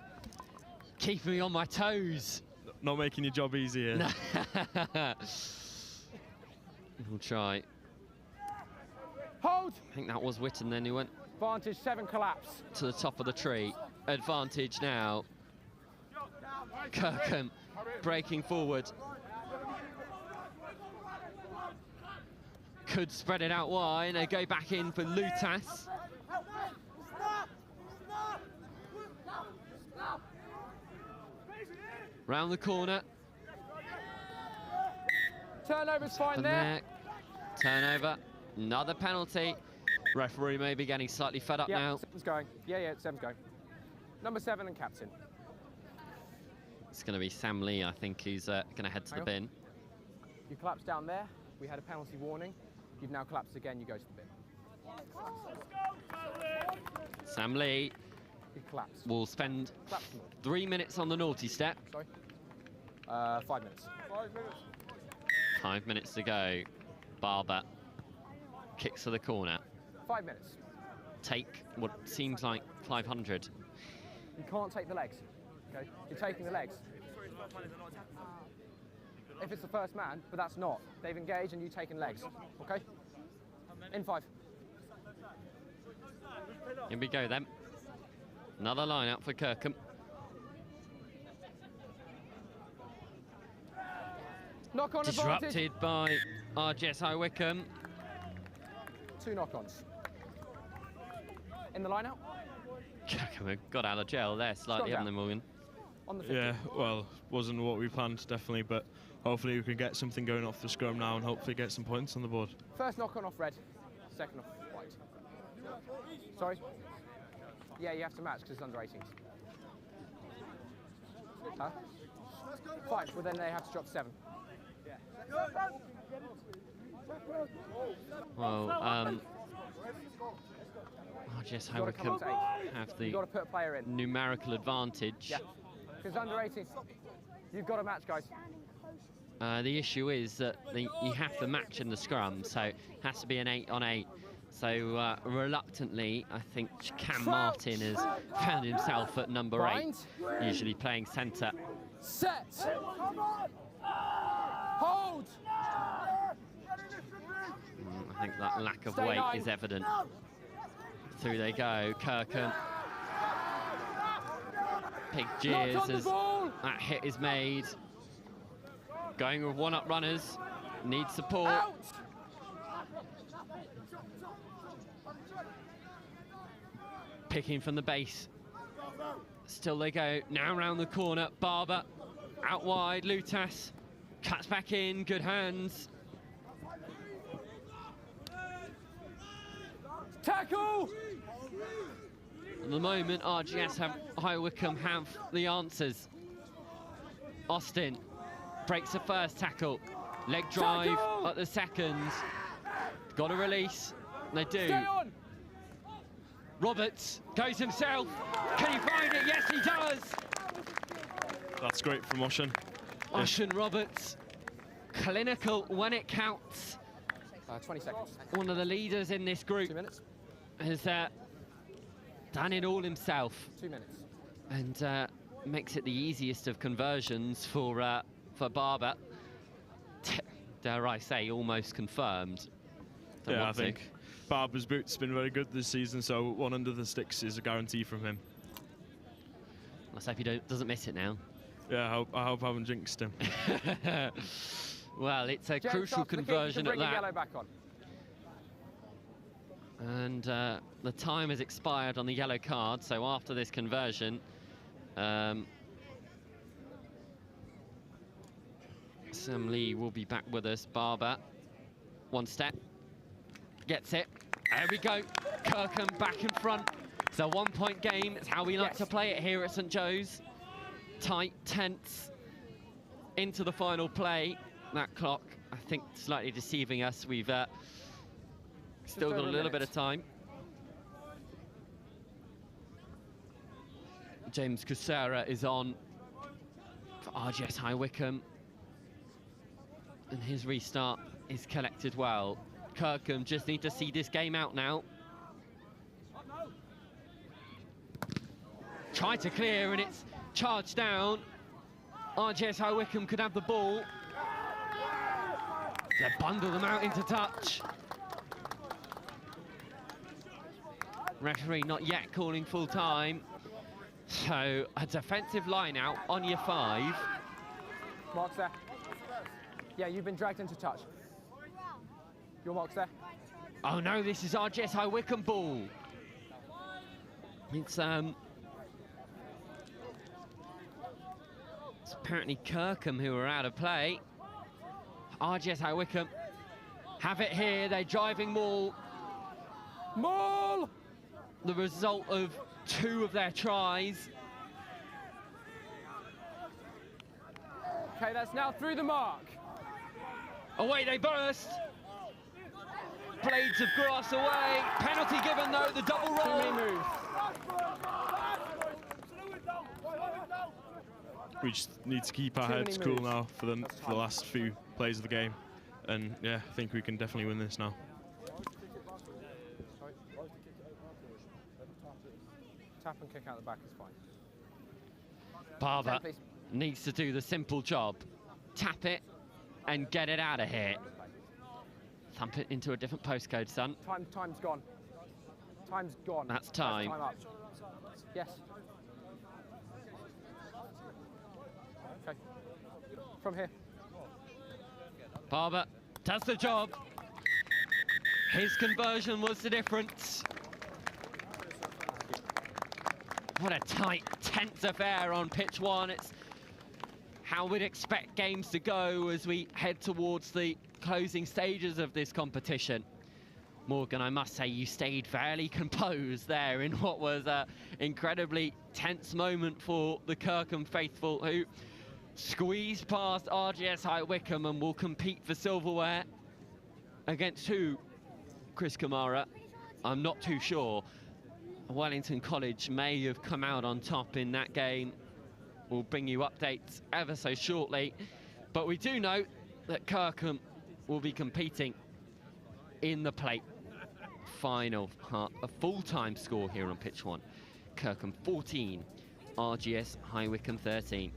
Keeping me on my toes. Not making your job easy here. No. We'll try. Hold! I think that was Witten then who went Advantage 7, collapse. to the top of the tree. Advantage now. Kirkham breaking forward. Could spread it out wide. They go back in for Lutas. Round the corner. Turnover's fine there. Turnover. Another penalty. Referee may be getting slightly fed up now. 7's going. Yeah, 7's going. Number 7 and captain. It's going to be Sam Lee, I think, who's going to head to the bin. You collapsed down there. We had a penalty warning. You've now collapsed again. You go to the bin. Sam Lee You collapse. will spend Collapse. 3 minutes on the naughty step. Sorry. 5 minutes. 5 minutes. 5 minutes to go. Barber kicks to the corner. 5 minutes. Take what seems like 500. You can't take the legs. Okay? You're taking the legs. If it's the first man, but that's not. They've engaged and you've taken legs. Okay? In 5. Here we go then. Another line out for Kirkham. Knock on Disrupted by RGS High Wycombe. 2 knock-ons. In the line out. Kirkham have got out of jail there slightly, haven't they, Morgan? On the 50. Yeah, well, wasn't what we planned, definitely, but hopefully we can get something going off the scrum now and hopefully get some points on the board. First knock-on off red. Second off white. Sorry? Yeah, you have to match because it's under 18s. Huh? 5, well then they have to drop 7. Well, RGS High Wycombe have the You've got to put a player in. numerical advantage. Yeah, because under 18s, you've got to match, guys. The issue is that you have to match in the scrum, so it has to be an 8 on 8. So reluctantly, I think Cam Martin has found himself at number 8, usually playing centre. Set! Hold! I think that lack of weight is evident. Through they go, Kirkham. Big jeers as that hit is made. Going with one-up runners, needs support. Out! Picking from the base. Still they go, now round the corner, Barber. Out wide, Lutas. Cuts back in, good hands. Tackle! At the moment, RGS High Wycombe have the answers. Austin breaks the first tackle. Leg drive at the second. Got a release. They do. Stay on! Roberts goes himself. Can he find it? Yes, he does. That's great from Oshin. Oshin Roberts, clinical when it counts. 20 seconds. One of the leaders in this group. 2 minutes. Has done it all himself. 2 minutes. And makes it the easiest of conversions for Barber. Dare I say, almost confirmed. Yeah, I think Barber's boot's been very good this season, so 1 under the sticks is a guarantee from him. Let's hope he doesn't miss it now. Yeah, I hope I haven't jinxed him. Well, it's a crucial conversion at that. Yellow back on. And the time has expired on the yellow card, so after this conversion, Sam Lee will be back with us. Barber, 1 step, gets it. There we go. Kirkham back in front. It's a 1-point game. It's how we like to play it here at St Joe's. Tight, tense, into the final play. That clock, I think, slightly deceiving us. We've still got a little bit of time. James Kucera is on for RGS High Wycombe. And his restart is collected well. Kirkham just need to see this game out now. Try to clear and it's charged down. RGS High Wycombe could have the ball. They bundle them out into touch. Referee not yet calling full time. So a defensive line out on your 5. Mark's there. Yeah, you've been dragged into touch. Your mark's there. Oh no, this is RGS High Wycombe ball. It's apparently Kirkham who are out of play. RGS High Wycombe have it here. They're driving Maul. Maul! The result of 2 of their tries. Okay, that's now through the mark. Away they burst. Blades of grass away. Penalty given though, the double roll. Too many moves. We just need to keep our heads cool now for the last few plays of the game. And yeah, I think we can definitely win this now. Tap and kick out the back is fine. Barber needs to do the simple job. Tap it and get it out of here. Thump it into a different postcode, son. Time's gone. Time's gone. That's time. Time up. Yes. Okay. From here. Barber does the job. His conversion was the difference. What a tight, tense affair on pitch 1. It's how we'd expect games to go as we head towards the closing stages of this competition. Morgan, I must say, you stayed fairly composed there in what was an incredibly tense moment for the Kirkham faithful, who squeezed past RGS High Wycombe and will compete for silverware. Against who, Chris Kamara? I'm not too sure. Wellington College may have come out on top in that game. We'll bring you updates ever so shortly. But we do know that Kirkham will be competing in the plate final. A full-time score here on pitch 1. Kirkham 14, RGS High Wycombe 13.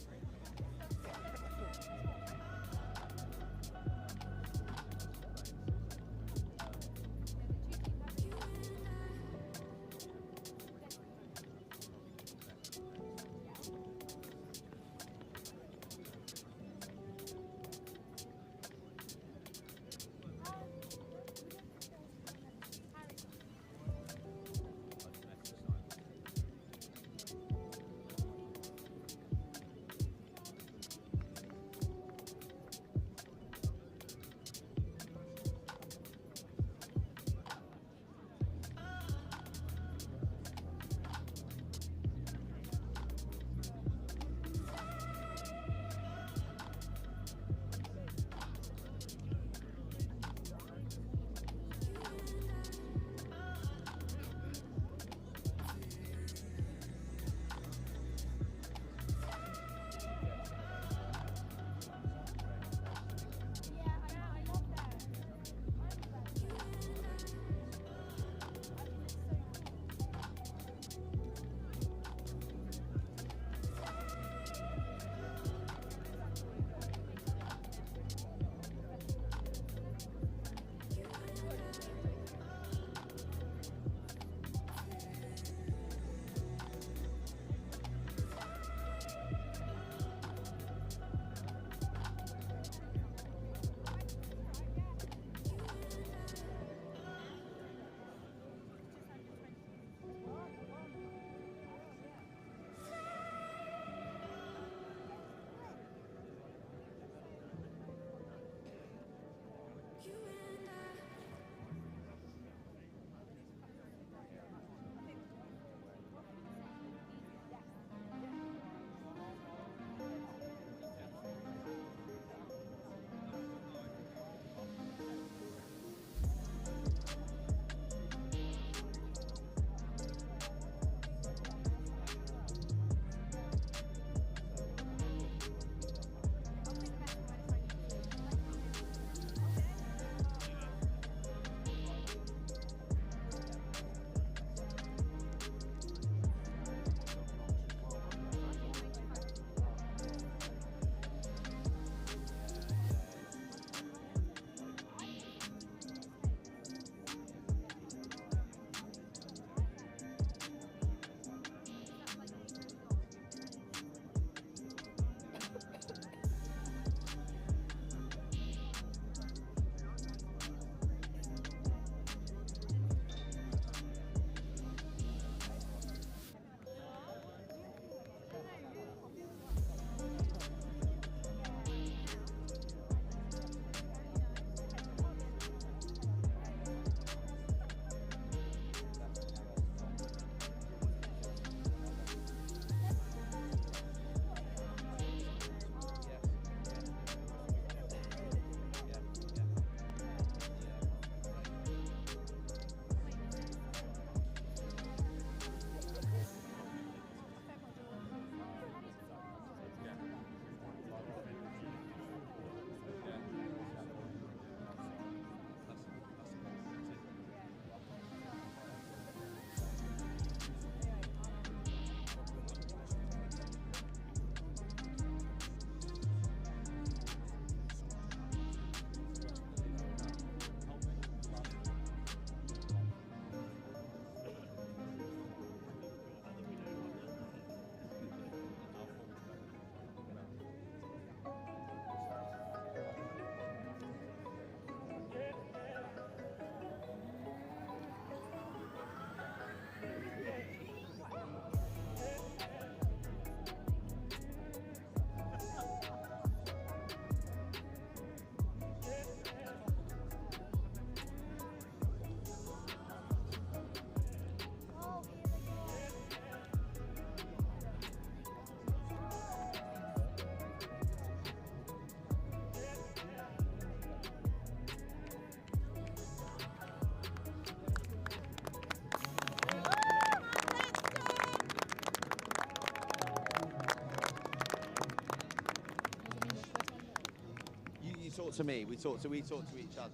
talk to me. We talk to each other.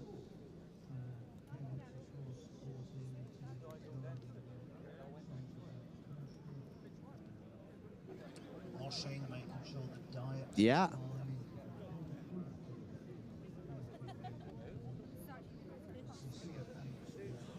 Washing, making sure the diet. Yeah.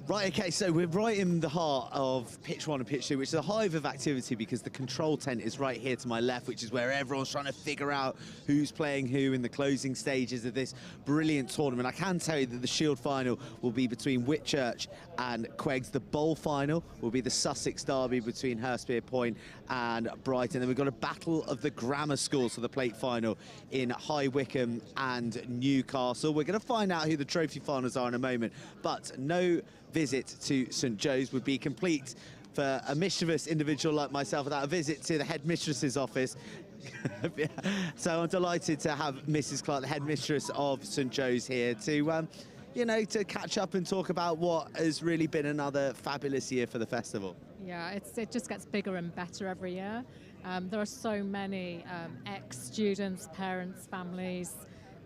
Right, okay, so we're right in the heart of pitch 1 and pitch 2, which is a hive of activity because the control tent is right here to my left, which is where everyone's trying to figure out who's playing who in the closing stages of this brilliant tournament. I can tell you that the Shield final will be between Wit Church and Queggs. The Bowl final will be the Sussex derby between Hurstpierpoint and Brighton. Then we've got a battle of the grammar schools for the plate final in High Wycombe and Newcastle. We're going to find out who the trophy finals are in a moment, but no visit to St Joe's would be complete for a mischievous individual like myself without a visit to the headmistress's office. So I'm delighted to have Mrs Clark, the headmistress of St Joe's, here to, you know, to catch up and talk about what has really been another fabulous year for the festival. Yeah, it just gets bigger and better every year. There are so many ex-students, parents, families,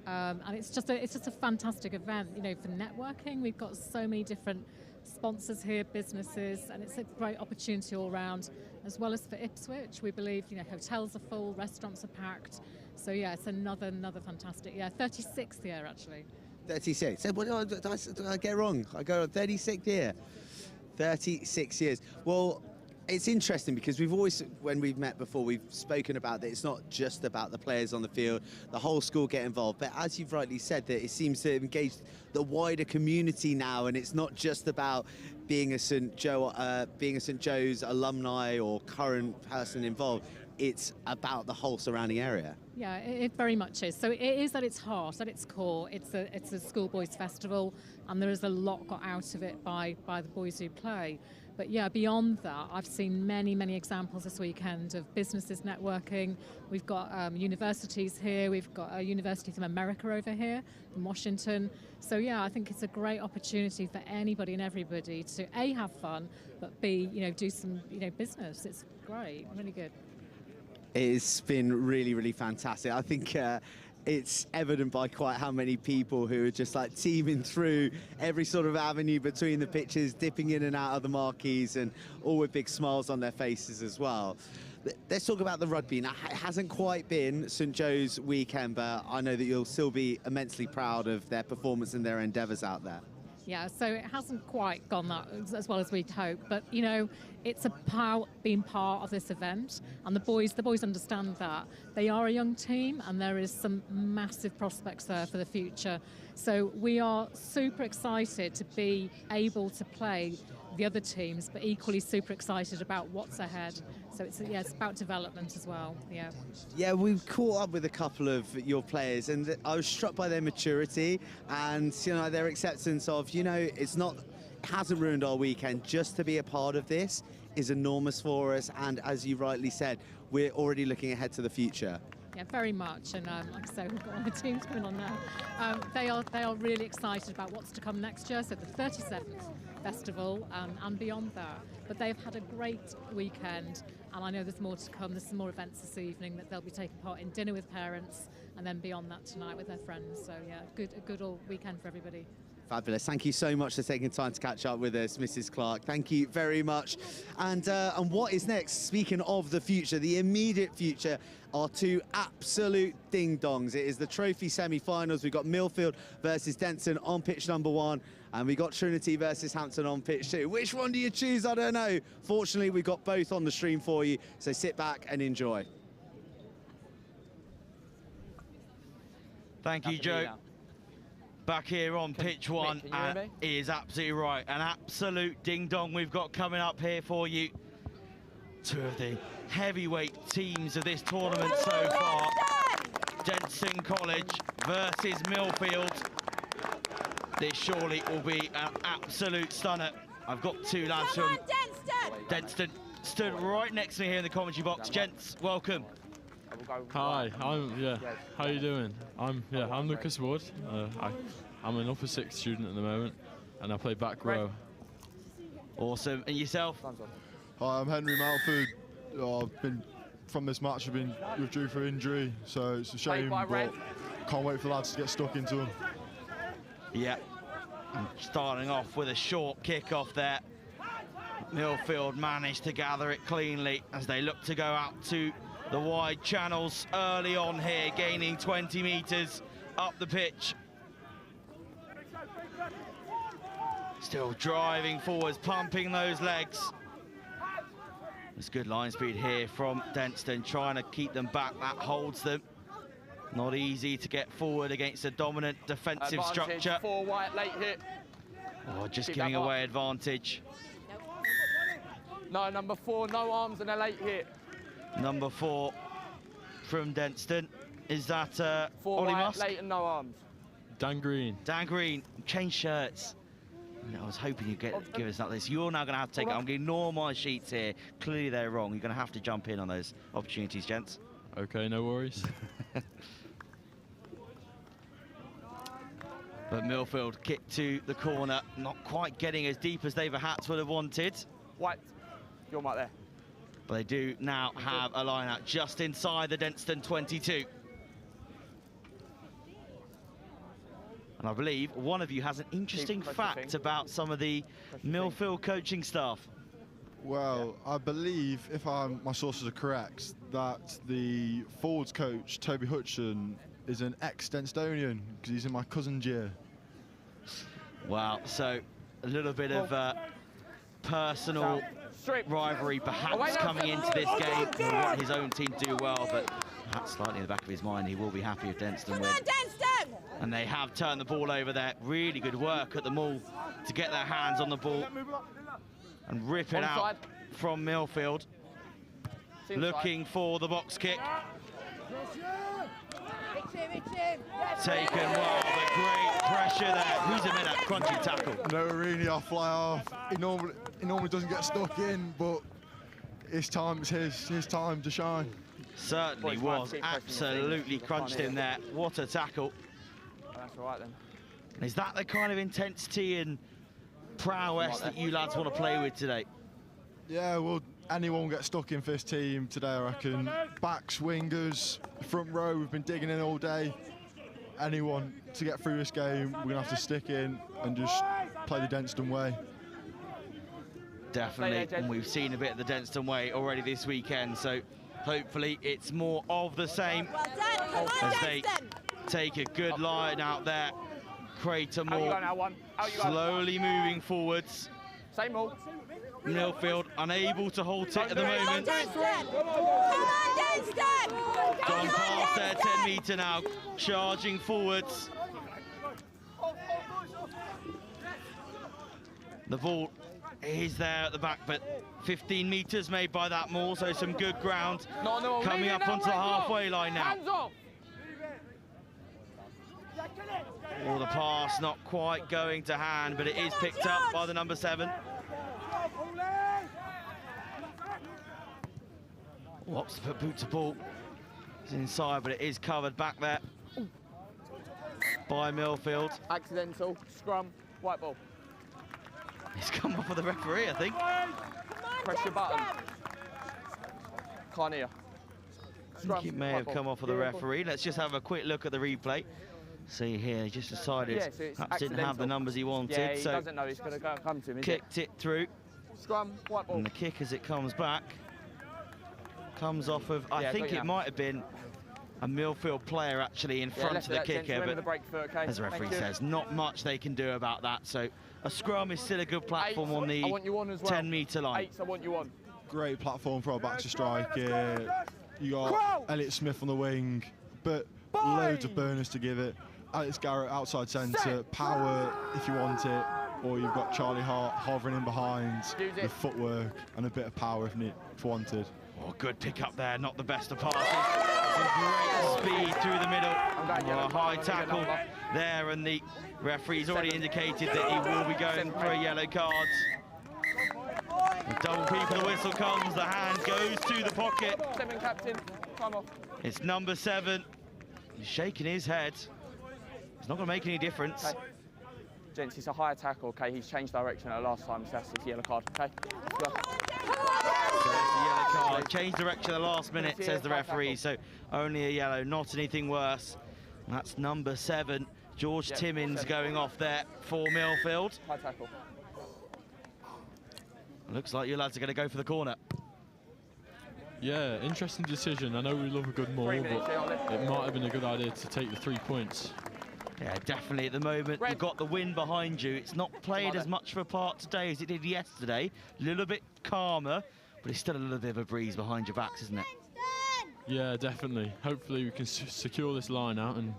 and it's just a fantastic event, you know, for networking. We've got so many different sponsors here, businesses, and it's a great opportunity all around, as well as for Ipswich. We believe, you know, hotels are full, restaurants are packed. So yeah, it's another fantastic year. 36th year actually. 36. So what did I get wrong? I go on 36th year. 36 years. Well, it's interesting because we've always, when we've met before, we've spoken about that it's not just about the players on the field, the whole school get involved. But as you've rightly said, that it seems to engage the wider community now, and it's not just about being a St Joe's alumni or current person involved. It's about the whole surrounding area. Yeah, it very much is. So it is at its heart, at its core. It's a schoolboys festival, and there is a lot got out of it by the boys who play. But yeah, beyond that, I've seen many examples this weekend of businesses networking. We've got universities here. We've got a university from America over here, from Washington. So yeah, I think it's a great opportunity for anybody and everybody to A, have fun, but B, you know, do some, you know, business. It's great, really good. It's been really fantastic. I think it's evident by quite how many people who are just like teaming through every sort of avenue between the pitches, dipping in and out of the marquees, and all with big smiles on their faces as well. Let's talk about the rugby. Now, it hasn't quite been St Joe's weekend, but I know that you'll still be immensely proud of their performance and their endeavours out there. Yeah, so it hasn't quite gone that as well as we'd hoped, but you know, it's about being part of this event, and the boys understand that. They are a young team, and there is some massive prospects there for the future. So we are super excited to be able to play the other teams, but equally super excited about what's ahead. So it's about development as well. Yeah, we've caught up with a couple of your players, and I was struck by their maturity and, you know, their acceptance of, you know, it hasn't ruined our weekend. Just to be a part of this is enormous for us, and as you rightly said, we're already looking ahead to the future. Yeah, very much, and like I say, we've got all the teams coming on now. They are really excited about what's to come next year, so the 37th festival and beyond that. But they've had a great weekend, and I know there's more to come. There's some more events this evening that they'll be taking part in, dinner with parents, and then beyond that tonight with their friends. So yeah, a good all weekend for everybody. Fabulous. Thank you so much for taking time to catch up with us, Mrs. Clark. Thank you very much. And what is next? Speaking of the future, the immediate future are two absolute ding-dongs. It is the trophy semi-finals. We've got Milfield versus Denstone on pitch number 1, and we got Trinity versus Hampton on pitch 2. Which one do you choose? I don't know. Fortunately, we've got both on the stream for you, so sit back and enjoy. Thank you, Joe. Back here on pitch 1, and it is absolutely right. An absolute ding-dong we've got coming up here for you. Two of the heavyweight teams of this tournament so far. Denstone College versus Milfield. This surely will be an absolute stunner. I've got two lads from Denstone stood right next to me here in the commentary box. Gents, welcome. Hi, how you doing? I'm Lucas Wood. I'm an upper 6th student at the moment, and I play back row. Awesome. And yourself? Hi, I'm Henry Malford. I've been from this match. I've been withdrew for injury, so it's a shame. But Can't wait for the lads to get stuck into them. Yeah, and starting off with a short kick-off there. Milfield managed to gather it cleanly as they look to go out to the wide channels early on here, gaining 20 metres up the pitch. Still driving forwards, pumping those legs. There's good line speed here from Denstone, trying to keep them back. That holds them. Not easy to get forward against a dominant defensive structure. 4 white, late hit. Oh, just giving away advantage. No, number 4, no arms and a late hit. Number 4 from Denstone. Is that 4 Ollie white, Musk? late and no arms. Dan Green. Dan Green, change shirts. I was hoping you'd give us that list. You're now going to have to take it. I'm going to ignore my sheets here. Clearly they're wrong. You're going to have to jump in on those opportunities, gents. Okay, no worries. But Milfield kick to the corner, not quite getting as deep as they perhaps would have wanted. White, your mark there. But they do now have a line out just inside the Denstone 22. And I believe one of you has an interesting fact about some of the Milfield coaching staff. Well, I believe, if my sources are correct, that the forwards coach, Toby Hutchinson, is an ex-Denstonian, because he's in my cousin's year. Wow, so a little bit of personal rivalry perhaps coming into this game. He'll want his own team to do well, but perhaps slightly in the back of his mind, he will be happy if Denstone win. And they have turned the ball over there. Really good work at the Maul to get their hands on the ball and rip it out from Milfield. Looking for the box kick. Taken well, but great pressure there. Who's a minute? Crunchy tackle. No, really, I fly off. He normally doesn't get stuck in, but it's his time to shine. Certainly was. Absolutely crunched him there. What a tackle. That's all right then. Is that the kind of intensity and prowess that you lads want to play with today? Yeah, well, anyone will get stuck in for this team today, I reckon. Backs, wingers, front row, we've been digging in all day. Anyone to get through this game, we're going to have to stick in and just play the Denstone way. Definitely, and we've seen a bit of the Denstone way already this weekend, so hopefully it's more of the same as they take a good line out there. Crater more slowly moving forwards. Same all. Milfield unable to halt it at the moment. Gone past their 10-metre now, charging forwards. The ball is there at the back, but 15 metres made by that Maul, so some good ground coming up onto the halfway line now. Oh, the pass not quite going to hand, but it is picked up by the number 7. Whoops, to put boot to ball. It's inside, but it is covered back there by Milfield. Accidental, scrum, white ball. He's come off with the referee, I think. Press your button. Can't hear. I think it may have come off of the referee. Let's just have a quick look at the replay. See here, he just decided perhaps didn't have the numbers he wanted. Yeah, he so doesn't know it's going to come to him, kicked it through. Scrum, white ball. And the kick as it comes back comes off of, I think it might have been a Milfield player actually in front of the kicker, but as the referee says, not much they can do about that. So a scrum is still a good platform on the 10-metre line. 8, I want you on. Great platform for our backs to strike. You got Elliot Smith on the wing, but loads of burners to give it. Alex Garrett outside centre, power if you want it, or you've got Charlie Hart hovering in behind with footwork and a bit of power if wanted. Oh, good pick up there, not the best of passes. Some great speed through the middle. Oh, a high tackle there, and the referee's already indicated that he will be going for a yellow card. The double P for the whistle comes, the hand goes to the pocket. 7 captain, come off. It's number 7. He's shaking his head. It's not going to make any difference. Okay. Gents, it's a higher tackle, okay? He's changed direction at the last time, so that's his yellow card, okay? So it's a yellow card. Changed direction at the last minute, says the referee, so only a yellow, not anything worse. That's number 7, George Yep, Timmins 7. going off there for Milfield. High tackle. Looks like you lads are going to go for the corner. Yeah, interesting decision. I know we love a good maul, but it might have been a good idea to take the 3 points. Yeah, definitely at the moment. You've got the wind behind you. It's not played as much of a part today as it did yesterday. A little bit calmer, but it's still a little bit of a breeze behind your backs, isn't it? Yeah, definitely. Hopefully we can secure this line out and...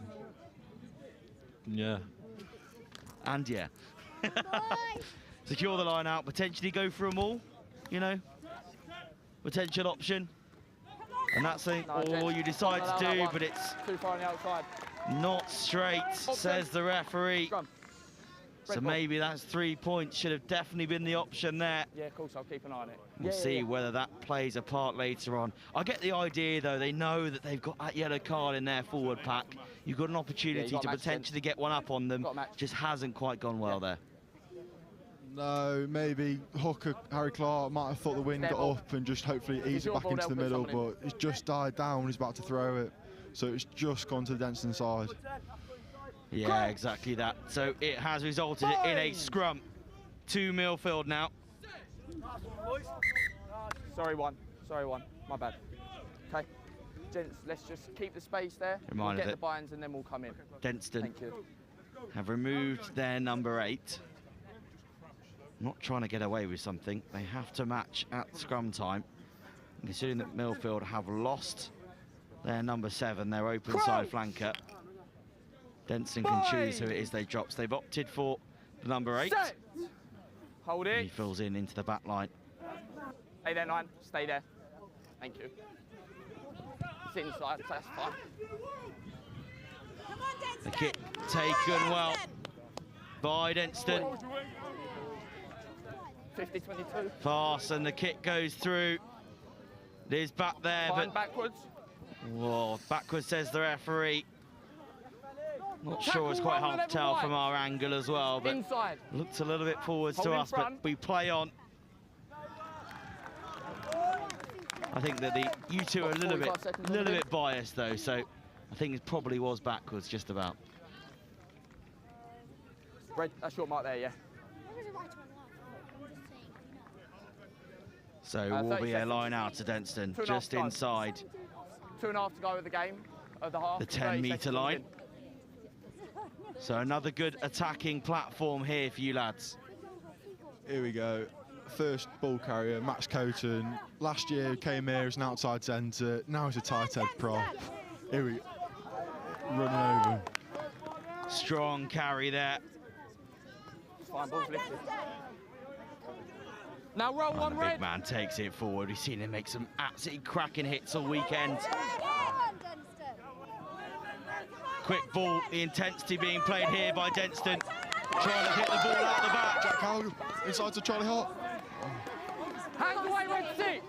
Yeah. And yeah. Secure the line out, potentially go for a maul, you know? Potential option. And that's all you decide to do, but it's too far on the outside. Not straight, says the referee. So maybe that's 3 points. Should have definitely been the option there. Yeah, of course, I'll keep an eye on it. We'll see whether that plays a part later on. I get the idea, though. They know that they've got that yellow card in their forward pack. You've got an opportunity to potentially get one up on them. Just hasn't quite gone well there. No, maybe hooker Harry Clark might have thought the wind got up and just hopefully ease it back into the middle, but it's just died down when he's about to throw it. So it's just gone to the Denstone side. Yeah, exactly that. So it has resulted in a scrum to Milfield now. Sorry, one. My bad. Okay. Gents, let's just keep the space there. We'll get the buy-ins and then we'll come in. Denstone have removed their number 8. Not trying to get away with something. They have to match at scrum time. Considering that Milfield have lost their number 7, their open side flanker. Denstone can choose who it is they drop. So they've opted for the number 8. Set. Hold it. He fills in into the back line. Stay there, 9. Stay there. Thank you. Sit inside. That's fine. The kick taken well by Denstone. 50-22. Fast, and the kick goes through. It is back there, Fine, but backwards. Whoa, backwards, says the referee. Not sure, it's quite hard to tell from our angle as well, but inside. Looked a little bit forwards to us, but we play on. I think that you two are a little bit biased though, so I think it probably was backwards just about. Red, that's your mark there, yeah. So will be a line out to Denstone, just inside. 2.5 to go with the game of the half. The 10-metre line. So another good attacking platform here for you lads. Here we go. First ball carrier, Max Coton. Last year came here as an outside centre. Now he's a tight head prop. Here we go. Running over. Strong carry there. Fine, ball's lifted. Now roll one, the big man takes it forward. We've seen him make some absolutely cracking hits all weekend. Quick ball, the intensity being played here by Denstone. Trying to hit the ball out the back. Jack Howell inside to Charlie Hart. Hands away, Red 6.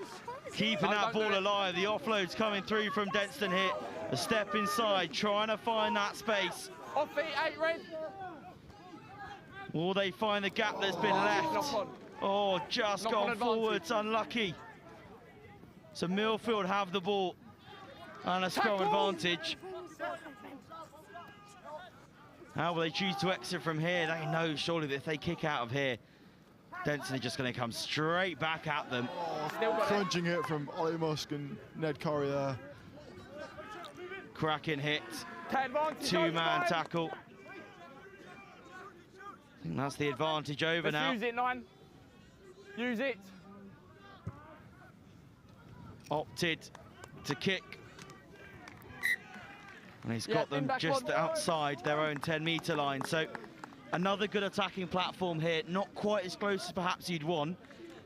Keeping that ball alive. The offload's coming through from Denstone here. A step inside, trying to find that space. Off feet, 8 Red. Will they find the gap that's been left? Oh, just gone forwards, unlucky. So Milfield have the ball and a scrum advantage. How will they choose to exit from here? They know surely that if they kick out of here, Denstone are just going to come straight back at them. Crunching it from Ollie Musk and Ned Corrie there. Cracking hit. 2-man tackle. I think that's the advantage over now. Use it, 9. Use it. Opted to kick. And he's got them just outside their own 10-metre line. So another good attacking platform here. Not quite as close as perhaps you'd want.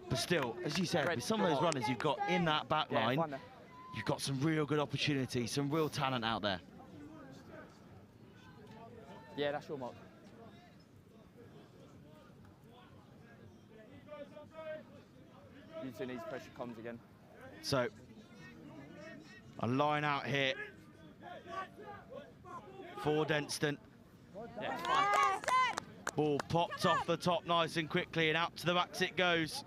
But still, as you said, with some of those runners you've got in that back line, you've got some real good opportunities, some real talent out there. Yeah, that's your mark. Using these pressure comes again. So, a line out here for Denstone. Yeah, fine. Ball popped off the top nice and quickly, and out to the backs it goes.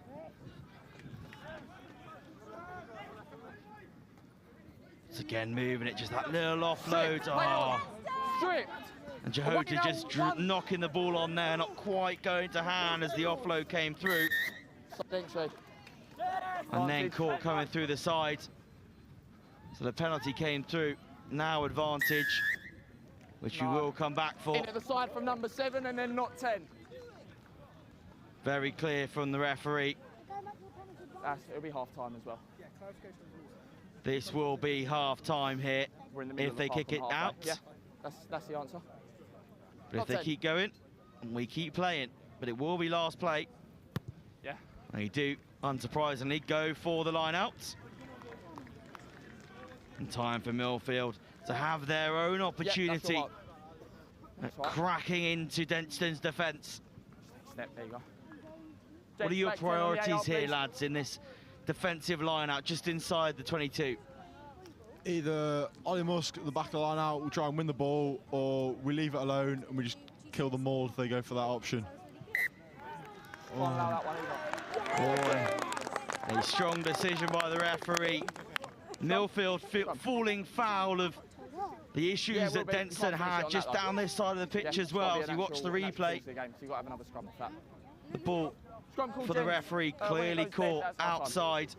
It's again moving it, just that little offload. Oh. stripped. And Jahota just knocking the ball on there, not quite going to hand as the offload came through. And then caught coming through the side. So the penalty came through. Now advantage, which we will come back for. In at the side from number 7 and then not 10. Very clear from the referee. It'll be half time as well. This will be half time here if they kick it out. Yeah, that's the answer. But if they keep going, we keep playing. But it will be last play. Yeah. They do, unsurprisingly, go for the line outs. And time for Milfield to have their own opportunity at cracking into Denstone's defence. There you go. What are your priorities here, lads, in this defensive line-out just inside the 22? Either Ollie Musk at the back of the line-out will try and win the ball, or we leave it alone and we just kill them all if they go for that option. A strong decision by the referee. Milfield falling foul of the issues that Denstone had just down this side of the pitch as well. As you watch the replay, the ball for the referee clearly caught outside.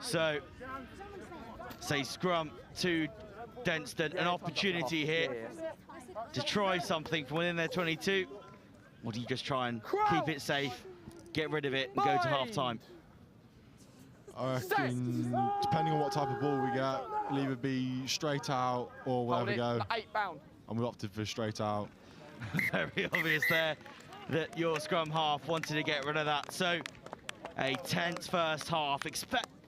So, say scrum to Denstone, an opportunity here to try something from within their 22. Or do you just try and keep it safe, get rid of it, and go to half-time? I reckon, depending on what type of ball we get, it'll either be straight out or we'll have a go. 8 pound. And we opted for straight out. Very obvious there that your scrum half wanted to get rid of that. So, a tense first half.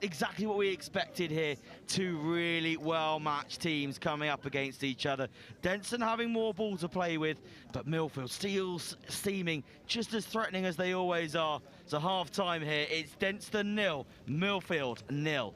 Exactly what we expected here. Two really well-matched teams coming up against each other. Denstone having more ball to play with, but Milfield still seeming just as threatening as they always are. So half-time here, it's Denstone 0, Milfield 0.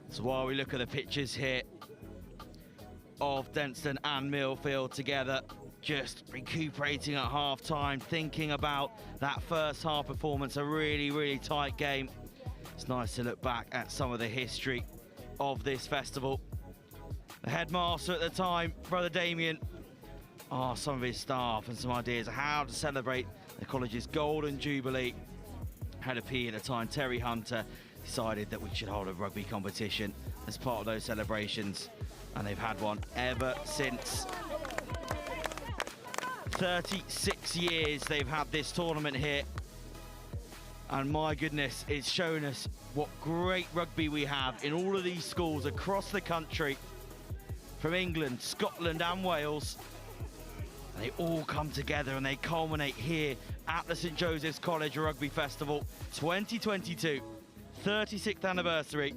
So while we look at the pictures here of Denstone and Milfield together, just recuperating at half-time, thinking about that first half performance, a really, really tight game. It's nice to look back at some of the history of this festival. The headmaster at the time, Brother Damien, some of his staff and some ideas of how to celebrate the college's Golden Jubilee. Head of PE at the time, Terry Hunter, decided that we should hold a rugby competition as part of those celebrations, and they've had one ever since. 36 years they've had this tournament here, and my goodness, it's shown us what great rugby we have in all of these schools across the country, from England, Scotland and Wales. They all come together and they culminate here at the St Joseph's College Rugby Festival 2022. 36th anniversary.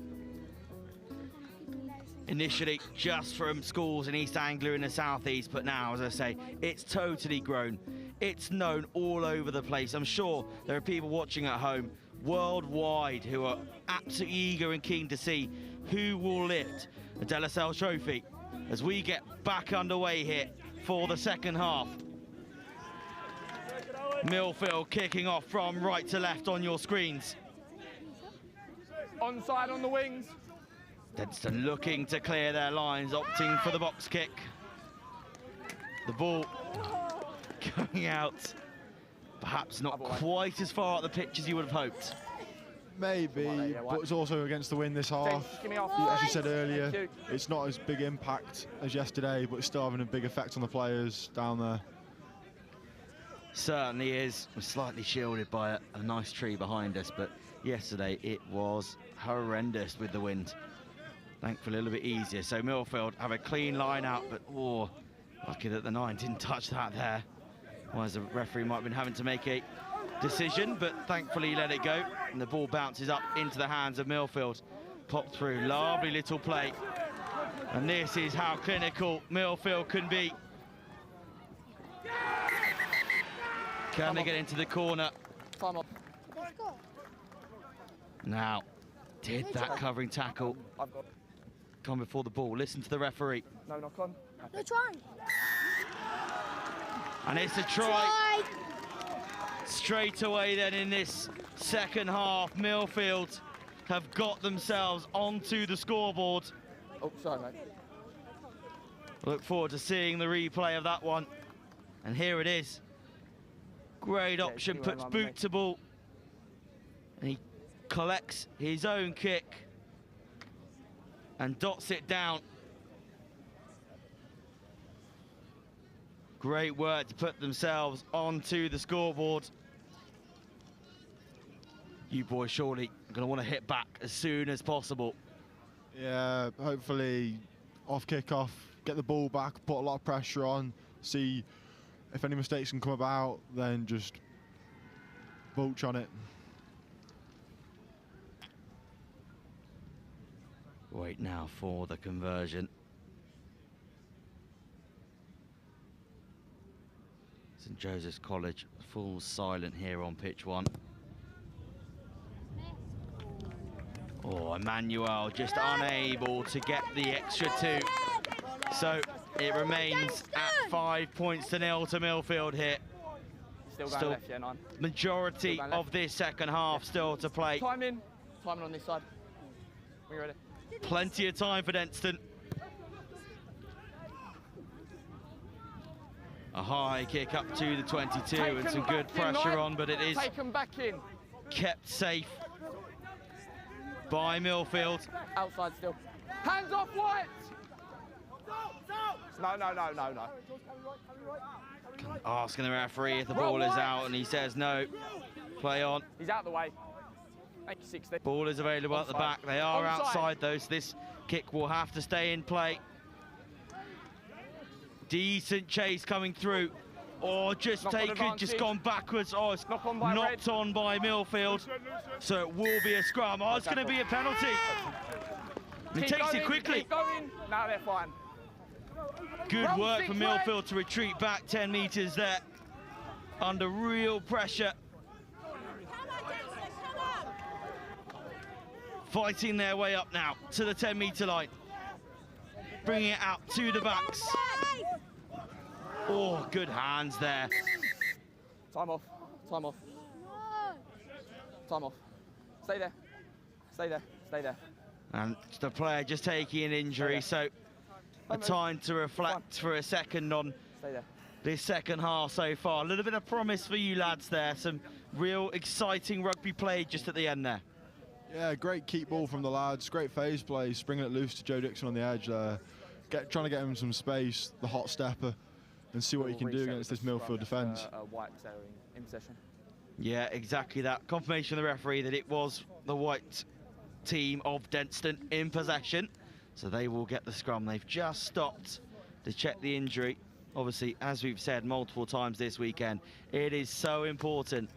Initially just from schools in East Anglia and the South East, but now, as I say, it's totally grown. It's known all over the place. I'm sure there are people watching at home worldwide who are absolutely eager and keen to see who will lift the De La Salle Trophy as we get back underway here for the second half. Milfield kicking off from right to left on your screens. Onside on the wings. Denstone looking to clear their lines, opting for the box kick. The ball going out, perhaps not quite as far up the pitch as you would have hoped. Maybe, but it's also against the wind this half. As you said earlier, it's not as big impact as yesterday, but it's still having a big effect on the players down there. Certainly is. We're slightly shielded by a nice tree behind us, but yesterday it was horrendous with the wind. Thankfully a little bit easier. So Milfield have a clean line out, but oh, lucky that the 9 didn't touch that there. Otherwise the referee might have been having to make a decision, but thankfully he let it go, and the ball bounces up into the hands of Milfield. Popped through, lovely little play. And this is how clinical Milfield can be. Can they get into the corner? Time off. Now, did that covering tackle come before the ball? Listen to the referee. No knock on. No try. And it's a try. Straight away then in this second half, Milfield have got themselves onto the scoreboard. Oh, sorry, mate. Look forward to seeing the replay of that one. And here it is. Great option, puts boot to ball. And he collects his own kick and dots it down. Great work to put themselves onto the scoreboard. You boys surely going to want to hit back as soon as possible. Yeah, hopefully off kick-off, get the ball back, put a lot of pressure on, see if any mistakes can come about, then just vulture on it. Wait now for the conversion. St Joseph's College full silent here on pitch 1. Oh, Emmanuel just unable to get the extra 2. So it remains at 5 points to 0 to Milfield here. Still going left, yeah, 9. Majority of this second half still to play. Timing on this side. When you're ready. Plenty of time for Denstone. A high kick up to the 22 and some good pressure on, but it is taken back in. Kept safe by Milfield. Outside still. Hands off, White! No. Asking the referee if the ball is out, and he says no. Play on. He's out the way. 60. Ball is available at the back. They are outside though, so this kick will have to stay in play. Decent chase coming through. Or just gone backwards. Oh, it's knocked on by Milfield. So it will be a scrum. Oh, it's going to be a penalty. He takes it quickly. Now they're fine. Good work from Milfield to retreat back 10 metres there. Under real pressure. Fighting their way up now to the 10-metre line. Bringing it out to the backs. Oh, good hands there. Time off. Stay there. And the player just taking an injury, so a time to reflect for a second on this second half so far. A little bit of promise for you lads there. Some real exciting rugby play just at the end there. Yeah, great keep ball from the lads. Great phase play, springing it loose to Joe Dixon on the edge there. Trying to get him some space, the hot stepper, and see what he can do against this Milfield defence. In possession. Yeah, exactly that. Confirmation of the referee that it was the white team of Denstone in possession. So they will get the scrum. They've just stopped to check the injury. Obviously, as we've said multiple times this weekend, it is so important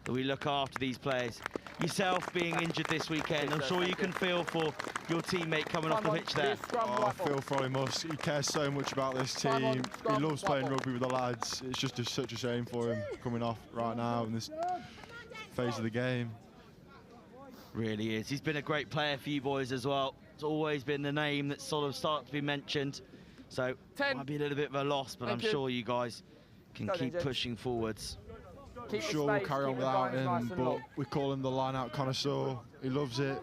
that we look after these players. Yourself being injured this weekend, I'm sure you can feel for your teammate coming off the pitch there. Oh, I feel for him. He cares so much about this team. He loves playing rugby with the lads. It's just such a shame for him coming off right now in this phase of the game. Really is. He's been a great player for you boys as well. It's always been the name that sort of starts to be mentioned. So it might be a little bit of a loss, but I'm sure you guys can keep pushing forwards. I'm sure we'll carry on without him, but we call him the line-out connoisseur. He loves it.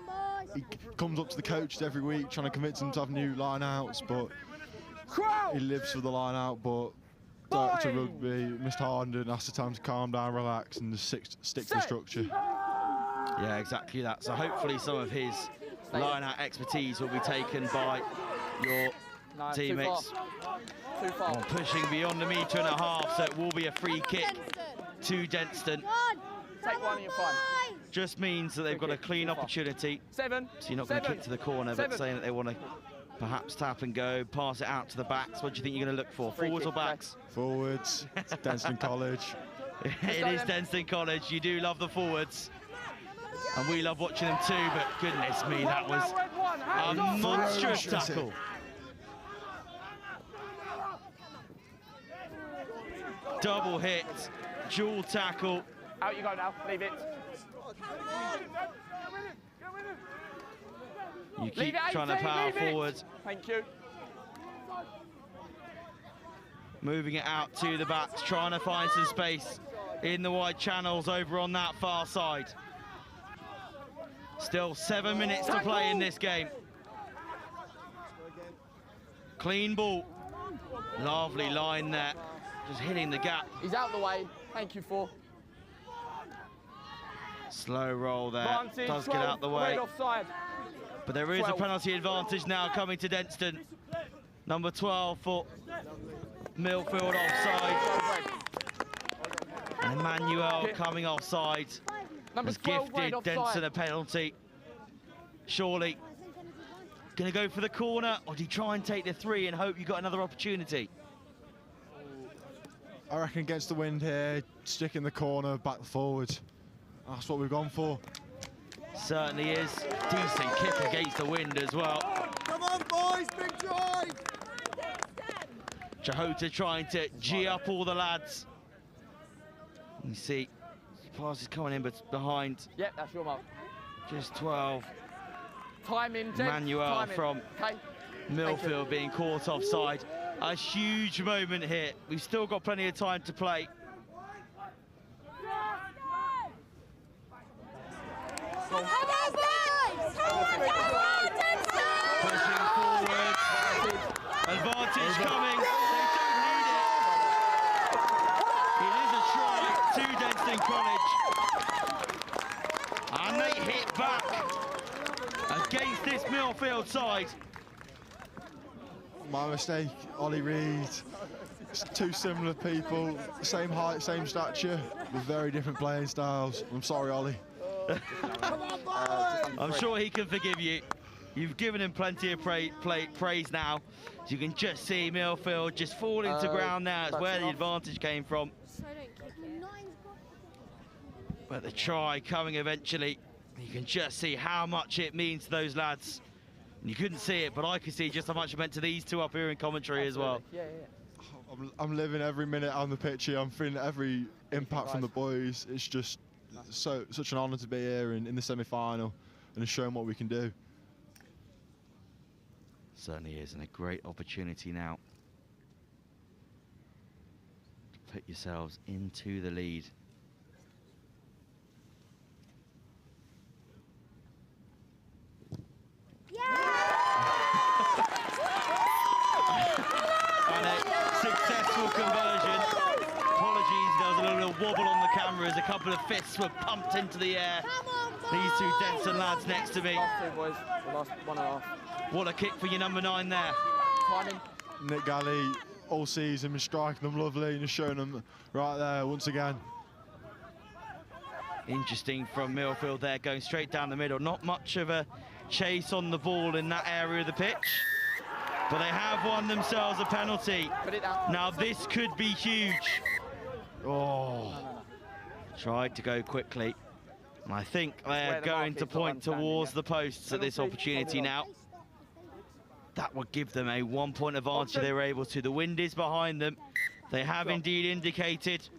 he comes up to the coaches every week trying to convince them to have new line-outs, but he lives for the line-out, but to rugby, Mr. Harden has the time to calm down, relax, and just stick to the structure. Yeah, exactly that. So hopefully some of his line-out expertise will be taken by your teammates. Too far. Pushing beyond the metre and a half, so it will be a free kick to Denstone. Take one and you're fine. Just means that they've got a clean opportunity. 7. So you're not going to kick to the corner, but saying that they want to perhaps tap and go, pass it out to the backs. What do you think you're going to look for? Forwards or backs? Forwards. It's Denstone College. It is Denstone College. You do love the forwards. And we love watching them too, but goodness me, that was a monstrous tackle. Double hit, dual tackle. Out you go now, leave it. You keep trying to power forward. Thank you. Moving it out to the backs, trying to find some space in the wide channels over on that far side. Still 7 minutes to play in this game. Clean ball. Lovely line there. Just hitting the gap. He's out the way. Thank you, 4. Slow roll there. Advantage, Does get out the way. Offside. But there is 12. a penalty advantage now coming to Denstone. Number 12 for Milfield offside. And Emmanuel coming offside. Has gifted Denstone a penalty. Surely going to go for the corner, or do you try and take the 3 and hope you got another opportunity? I reckon against the wind here, stick in the corner, back forward. That's what we've gone for. Certainly is. Decent kick against the wind as well. Come on, boys, big drive! Jahota trying to G up all the lads. You see, pass is coming in, but behind. Yep, that's your mark. Just 12. Timing, Manuel from Milfield being caught offside. A huge moment here. We've still got plenty of time to play. Pushing forward. Advantage coming. They don't need it. It is a try to Denstone College. And they hit back against this Milfield side. My mistake, Ollie Reid. It's 2 similar people, same height, same stature, with very different playing styles. I'm sorry, Ollie. I'm sure he can forgive you. You've given him plenty of praise now. So you can just see Milfield just falling to ground now. It's where the advantage came from. But the try coming eventually. You can just see how much it means to those lads. You couldn't see it, but I could see just how much it meant to these 2 up here in commentary as well. Yeah. I'm living every minute on the pitch here. I'm feeling every impact from the boys. It's just such an honour to be here in the semi-final and showing what we can do. Certainly is, and a great opportunity now to put yourselves into the lead. And a successful conversion. Apologies, there was a little wobble on the camera as a couple of fists were pumped into the air. These 2 Denstone lads next to me. Last 2, boys. The last 1.5. What a kick for your number 9 there. Timing. Nick Galley, all season, been striking them lovely and just showing them right there once again. Interesting from Milfield there, going straight down the middle. Not much of a chase on the ball in that area of the pitch, but they have won themselves a penalty. Now this could be huge. Oh, tried to go quickly. And I think they're going to point towards the posts at this opportunity now. That would give them a 1-point advantage if they were able to. The wind is behind them. They have indeed indicated.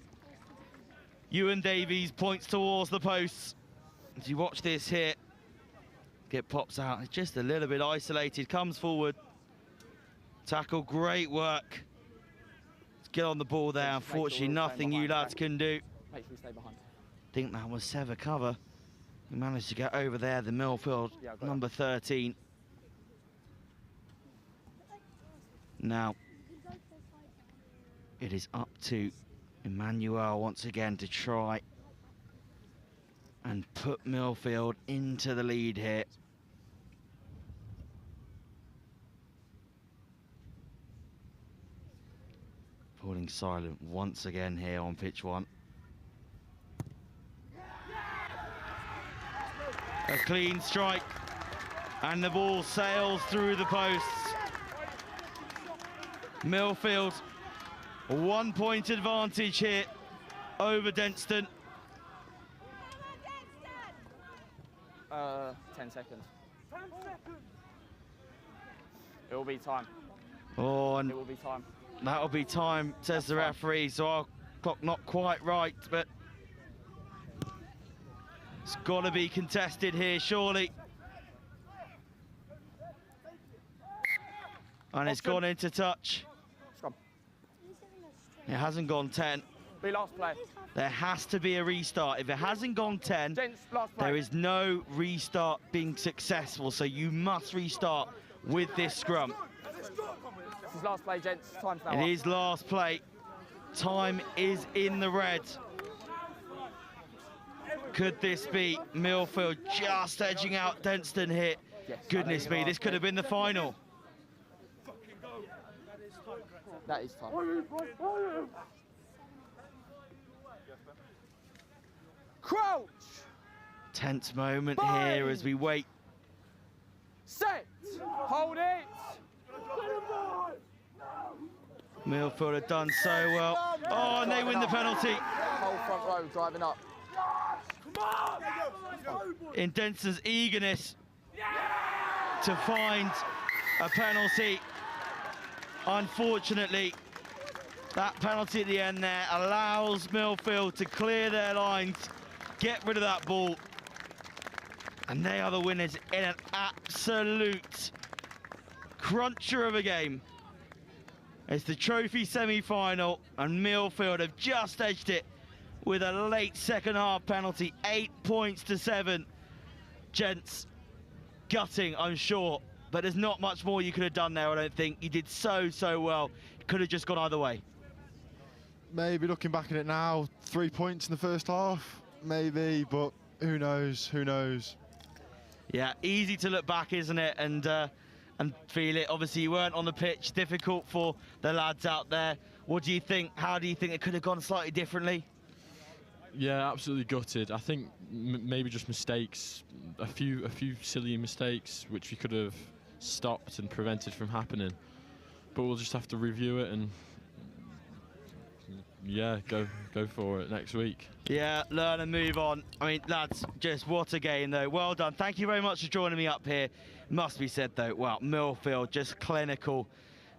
Ewan Davies points towards the posts. As you watch this here, it pops out. It's just a little bit isolated, comes forward. Tackle, great work. Let's get on the ball there. Unfortunately, nothing you lads can do. Make sure we stay behind. I think that was sever cover. He managed to get over there, the Milfield, number 13. Now, it is up to Emmanuel once again to try and put Milfield into the lead here. Falling silent once again here on pitch 1. A clean strike, and the ball sails through the posts. Milfield, a 1-point advantage here over Denstone. 10 seconds. It will be time. Oh, and it will be time. That'll be time, says the referee, so our clock not quite right, but it's got to be contested here, surely. And it's gone into touch. It hasn't gone 10. Be last play. There has to be a restart. If it hasn't gone 10, there is no restart being successful, so you must restart with this scrum. This is last play, gents. Time's now It up. is last play. Time is in the red. Could this be Milfield just edging out Denstone here? Yes, Goodness me, this could have been the final. That is time. Crouch! Tense moment here as we wait. Set! Hold it! Milfield have done so well. Oh, and they win the penalty. Whole front row driving up. In Denstone's eagerness to find a penalty, unfortunately, that penalty at the end there allows Milfield to clear their lines, get rid of that ball, and they are the winners in an absolute cruncher of a game. It's the trophy semi-final, and Milfield have just edged it with a late second half penalty, 8 points to 7. Gents, gutting, I'm sure, but there's not much more you could have done there, I don't think. You did so well. It could have just gone either way. Maybe looking back at it now, 3 points in the first half, maybe, but who knows, who knows. Yeah, easy to look back, isn't it, and feel it. Obviously, you weren't on the pitch, difficult for the lads out there. What do you think? How do you think it could have gone slightly differently? Yeah, absolutely gutted. I think maybe just mistakes, a few silly mistakes which we could have stopped and prevented from happening. But we'll just have to review it and yeah, go for it next week. Yeah, learn and move on. I mean, lads, just what a game though. Well done. Thank you very much for joining me up here. Must be said though, wow, Milfield just clinical.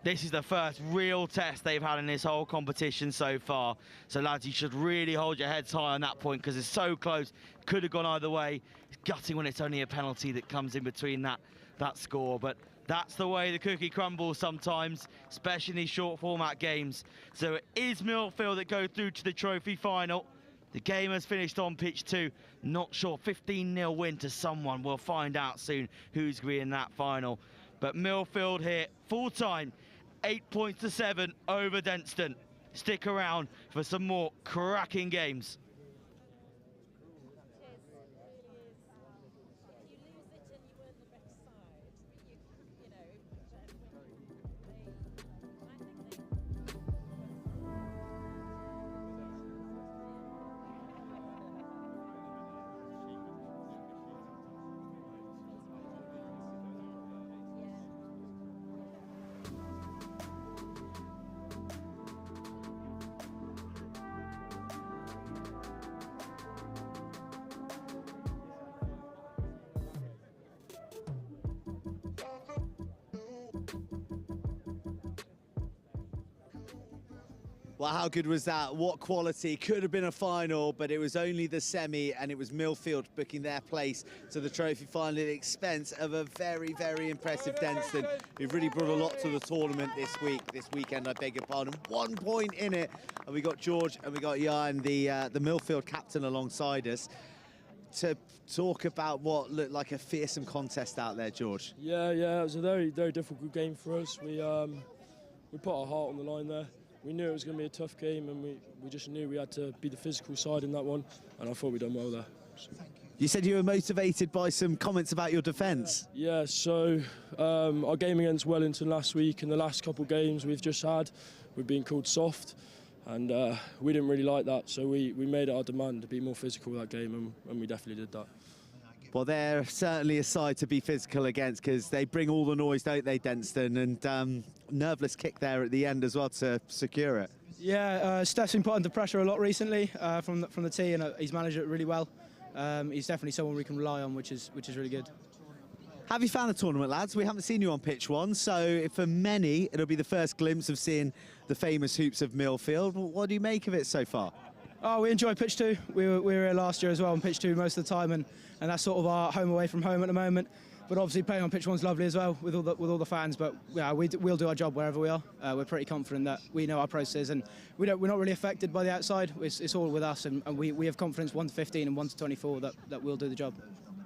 This is the first real test they've had in this whole competition so far. So lads, you should really hold your heads high on that point because it's so close. Could have gone either way. It's gutting when it's only a penalty that comes in between that score. But that's the way the cookie crumbles sometimes, especially in these short format games. So it is Milfield that go through to the trophy final. The game has finished on pitch 2. Not sure, 15-0 win to someone. We'll find out soon who's going to be in that final. But Milfield here, full time, 8 points to 7 over Denstone. Stick around for some more cracking games. Well, how good was that? What quality? Could have been a final, but it was only the semi, and it was Milfield booking their place to the trophy final at the expense of a very, very impressive Denstone, who've really brought a lot to the tournament this weekend, I beg your pardon. 1 point in it, and we got George and we got Jan, the Milfield captain, alongside us. to talk about what looked like a fearsome contest out there, George. Yeah, it was a very, very difficult game for us. We put our heart on the line there. We knew it was going to be a tough game, and we just knew we had to be the physical side in that one, and I thought we done well there. You said you were motivated by some comments about your defence. Yeah, so our game against Wellington last week and the last couple of games we've just had, we've been called soft, and we didn't really like that, so we made it our demand to be more physical that game, and we definitely did that. Well, they're certainly a side to be physical against because they bring all the noise, don't they, Denstone? And nerveless kick there at the end as well to secure it. Yeah, Steph's been put under pressure a lot recently from the tee, and he's managed it really well. He's definitely someone we can rely on, which is really good. Have you found the tournament, lads? We haven't seen you on pitch one, so for many, it'll be the first glimpse of seeing the famous hoops of Milfield. What do you make of it so far? Oh, we enjoy pitch two. We were here last year as well on pitch two most of the time, and that's sort of our home away from home at the moment. But obviously playing on pitch one's lovely as well with all the fans. But yeah, we'll do our job wherever we are. We're pretty confident that we know our process, and we're not really affected by the outside. It's all with us, and we have confidence 1 to 15 and 1 to 24 that we'll do the job.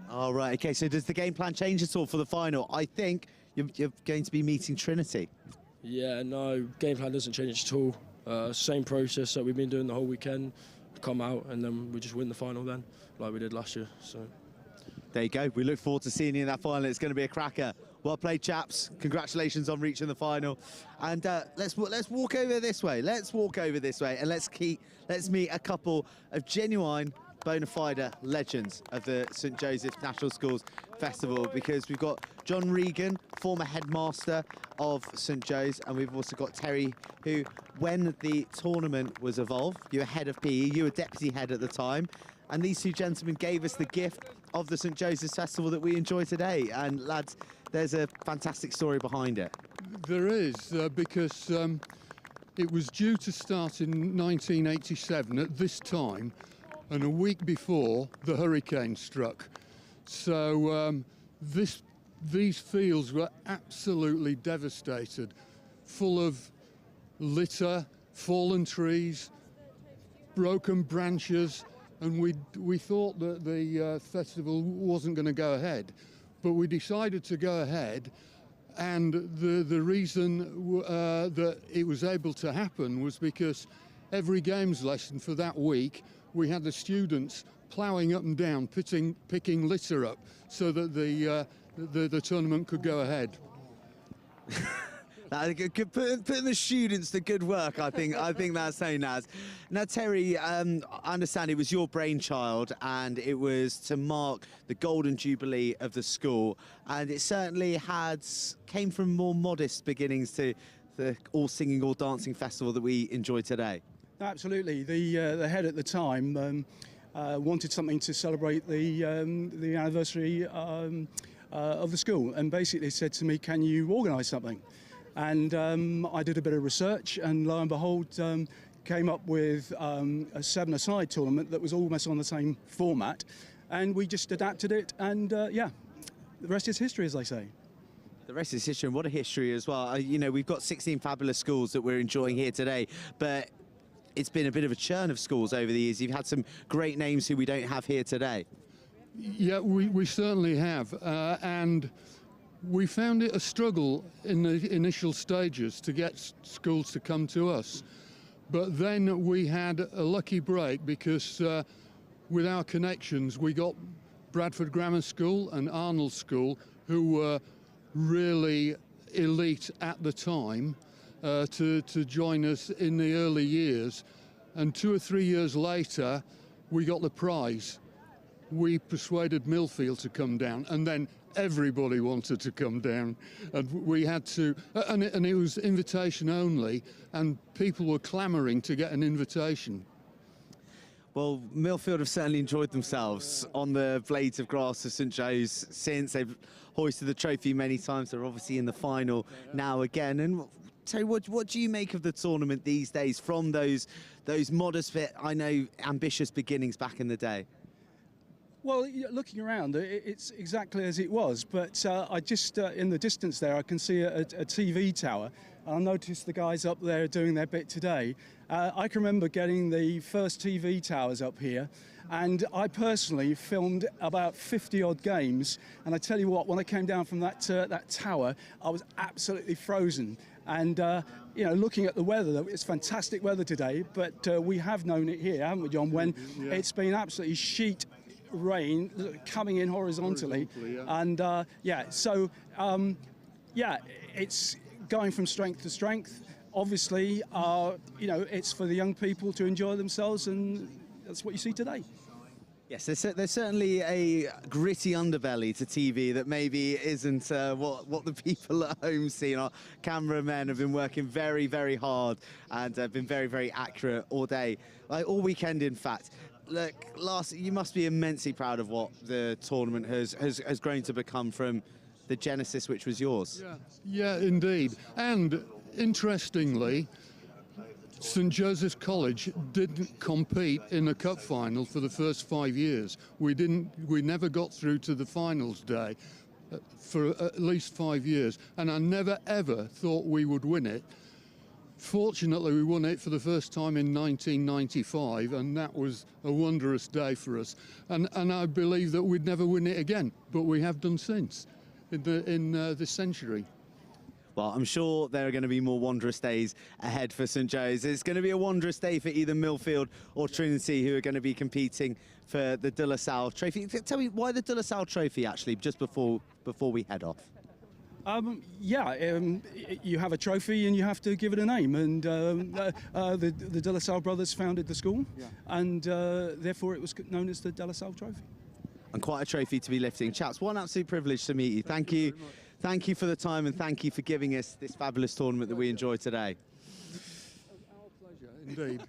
All right. Okay. So does the game plan change at all for the final? I think you're going to be meeting Trinity. Yeah, no, game plan doesn't change at all. Same process that we've been doing the whole weekend. Come out and then we just win the final then, like we did last year. So there you go. We look forward to seeing you in that final. It's going to be a cracker. Well played, chaps. Congratulations on reaching the final. And let's walk over this way. Let's walk over this way and let's meet a couple of genuine bona fide legends of the St Joseph National Schools Festival, because we've got John Regan, former headmaster of St Joe's, and we've also got Terry, who, when the tournament was evolved, you were head of PE, you were deputy head at the time, and these two gentlemen gave us the gift of the St Joseph's Festival that we enjoy today. And lads, there's a fantastic story behind it. There is, because it was due to start in 1987 at this time, and a week before the hurricane struck. So these fields were absolutely devastated, full of litter, fallen trees, broken branches, and we thought that the festival wasn't going to go ahead, but we decided to go ahead. And the reason that it was able to happen was because every games lesson for that week, we had the students ploughing up and down, picking litter up, so that the tournament could go ahead. Putting the students to good work, I think that's so nice. Now, Terry, I understand it was your brainchild, and it was to mark the golden jubilee of the school, and it certainly came from more modest beginnings to the all singing, all dancing festival that we enjoy today. Absolutely. The head at the time wanted something to celebrate the anniversary of the school, and basically said to me, "Can you organise something?" And I did a bit of research, and lo and behold, came up with a seven-a-side tournament that was almost on the same format, and we just adapted it, and yeah, the rest is history, as they say. The rest is history, and what a history as well. You know, we've got 16 fabulous schools that we're enjoying here today, but it's been a bit of a churn of schools over the years. You've had some great names who we don't have here today. Yeah, we certainly have, and we found it a struggle in the initial stages to get schools to come to us. But then we had a lucky break because with our connections, we got Bradford Grammar School and Arnold School, who were really elite at the time, to join us in the early years. And 2 or 3 years later, we got the prize. We persuaded Milfield to come down, and then everybody wanted to come down, and we had to, and it was invitation only, and people were clamouring to get an invitation. Well, Milfield have certainly enjoyed themselves on the blades of grass of St Joe's since they've hoisted the trophy many times. They're obviously in the final now again. And so what do you make of the tournament these days from those modest, I know, ambitious beginnings back in the day? Well, looking around, it's exactly as it was, but I just, in the distance there, I can see a TV tower. I noticed the guys up there doing their bit today. I can remember getting the first TV towers up here, And I personally filmed about 50-odd games, and I tell you what, when I came down from that tower, I was absolutely frozen. And you know, looking at the weather, it's fantastic weather today, but we have known it here, haven't we, John, when it's been absolutely sheet rain coming in horizontally. And so it's going from strength to strength. Obviously, you know, it's for the young people to enjoy themselves, and that's what you see today. Yes, there's certainly a gritty underbelly to TV that maybe isn't what the people at home see. And our cameramen have been working very, very hard and have been very, very accurate all day, like all weekend, in fact. Look, you must be immensely proud of what the tournament has grown to become from the genesis, which was yours. Yeah, indeed. And interestingly, St Joseph's College didn't compete in a cup final for the first 5 years. We never got through to the finals day for at least 5 years, and I never ever thought we would win it. Fortunately, we won it for the first time in 1995, and that was a wondrous day for us. And I believe that we'd never win it again, but we have done since in this century. Well, I'm sure there are going to be more wondrous days ahead for St Joe's. It's going to be a wondrous day for either Milfield or Trinity, who are going to be competing for the De La Salle Trophy. Tell me, why the De La Salle Trophy, actually, just before we head off? You have a trophy and you have to give it a name. And the De La Salle brothers founded the school, and therefore it was known as the De La Salle Trophy. And quite a trophy to be lifting. Chaps, what an absolute privilege to meet you. Thank you. Thank you for the time, and thank you for giving us this fabulous tournament that we enjoyed today. Our pleasure, indeed.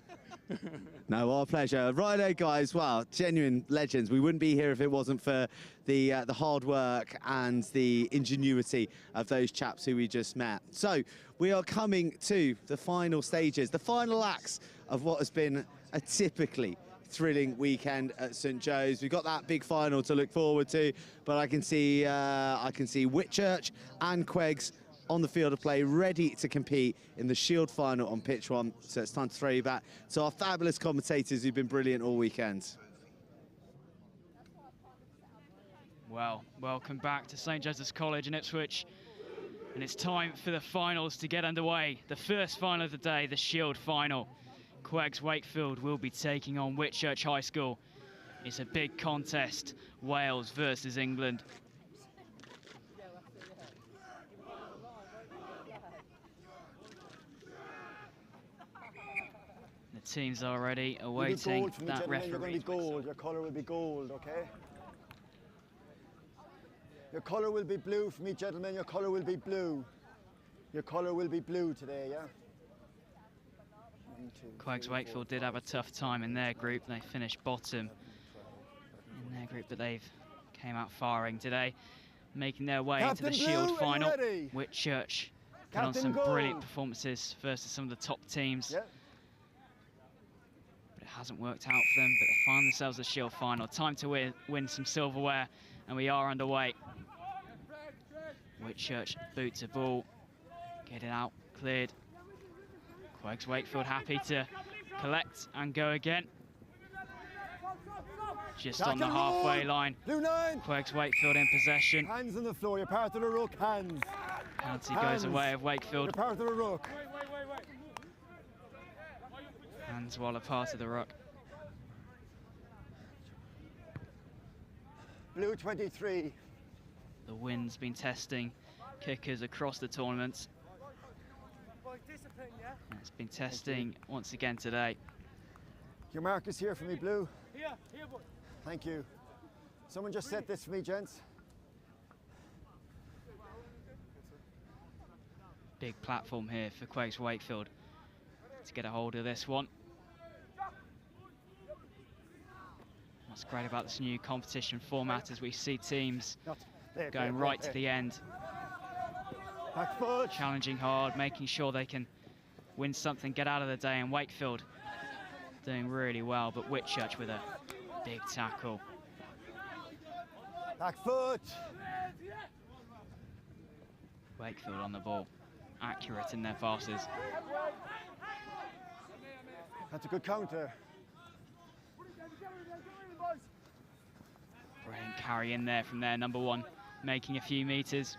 No, our pleasure. Righto, guys. Well, genuine legends. We wouldn't be here if it wasn't for the hard work and the ingenuity of those chaps who we just met. So we are coming to the final stages, the final acts of what has been a typically thrilling weekend at St Joe's. We've got that big final to look forward to, but I can see Wit Church and Queggs on the field of play, ready to compete in the Shield final on pitch 1. So it's time to throw you back to our fabulous commentators who've been brilliant all weekend. Well, welcome back to St Joseph's College in Ipswich, and it's time for the finals to get underway. The first final of the day, the Shield final. Queggs Wakefield will be taking on Wit Church High School. It's a big contest, Wales versus England. The teams are already awaiting that referee. You're going to be gold. Your colour will be gold, okay? Your colour will be blue for me, gentlemen. Your colour will be blue. Your colour will be blue today, yeah? Queggs Wakefield did have a tough time in their group. They finished bottom in their group, but they've came out firing today, making their way into the Shield final. Wit Church put on some brilliant performances versus some of the top teams. But it hasn't worked out for them, but they find themselves a Shield final. Time to win some silverware, and we are underway. Wit Church boots a ball, get it out, cleared. Queggs Wakefield happy to collect and go again. Just on the halfway line. Blue 9. Queggs Wakefield in possession. Hands on the floor, you're part of the ruck, hands. Penalty goes away of Wakefield. You're part of the ruck. Hands while a part of the ruck. Blue 23. The wind's been testing kickers across the tournament. It's been testing once again today. Your mark is here for me, Blue. Here, boy. Thank you. Someone just set this for me, gents. Big platform here for Queggs Wakefield to get a hold of this one. What's great about this new competition format is we see teams going right to the end. Back foot. Challenging hard, making sure they can win something, get out of the day, and Wakefield doing really well, but Wit Church with a big tackle. Back foot. Wakefield on the ball, accurate in their passes. That's a good counter. Brilliant carry in there from their number one, making a few metres.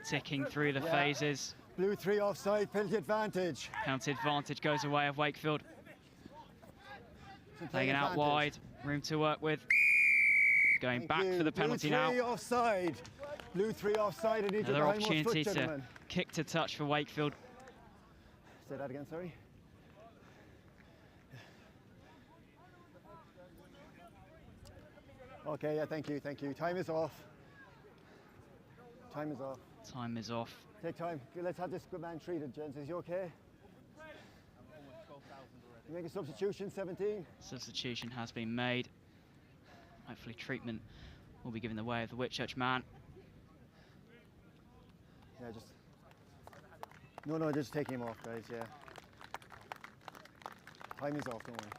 Ticking through the phases. Blue 3 offside, penalty advantage. Penalty advantage goes away of Wakefield. Playing it out wide, room to work with. Going back for the penalty now. Blue 3 offside. Blue 3 offside. And another opportunity to kick to touch for Wakefield. Say that again, sorry. Okay, yeah, thank you, thank you. Time is off. Time is off. Time is off. Take time. Let's have this good man treated, gents. Is you okay? You make a substitution, 17. Substitution has been made. Hopefully treatment will be given the way of the Wit Church man. Yeah, just... No, just taking him off, guys, yeah. Time is off, don't worry.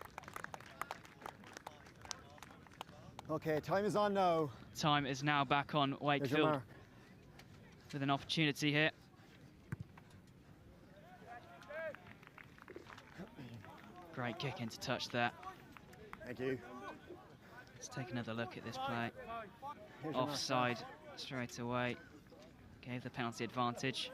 Okay, time is on now. Time is now back on Wakefield with an opportunity here. Great kick into touch there. Thank you. Let's take another look at this play. Offside straight away. Gave the penalty advantage.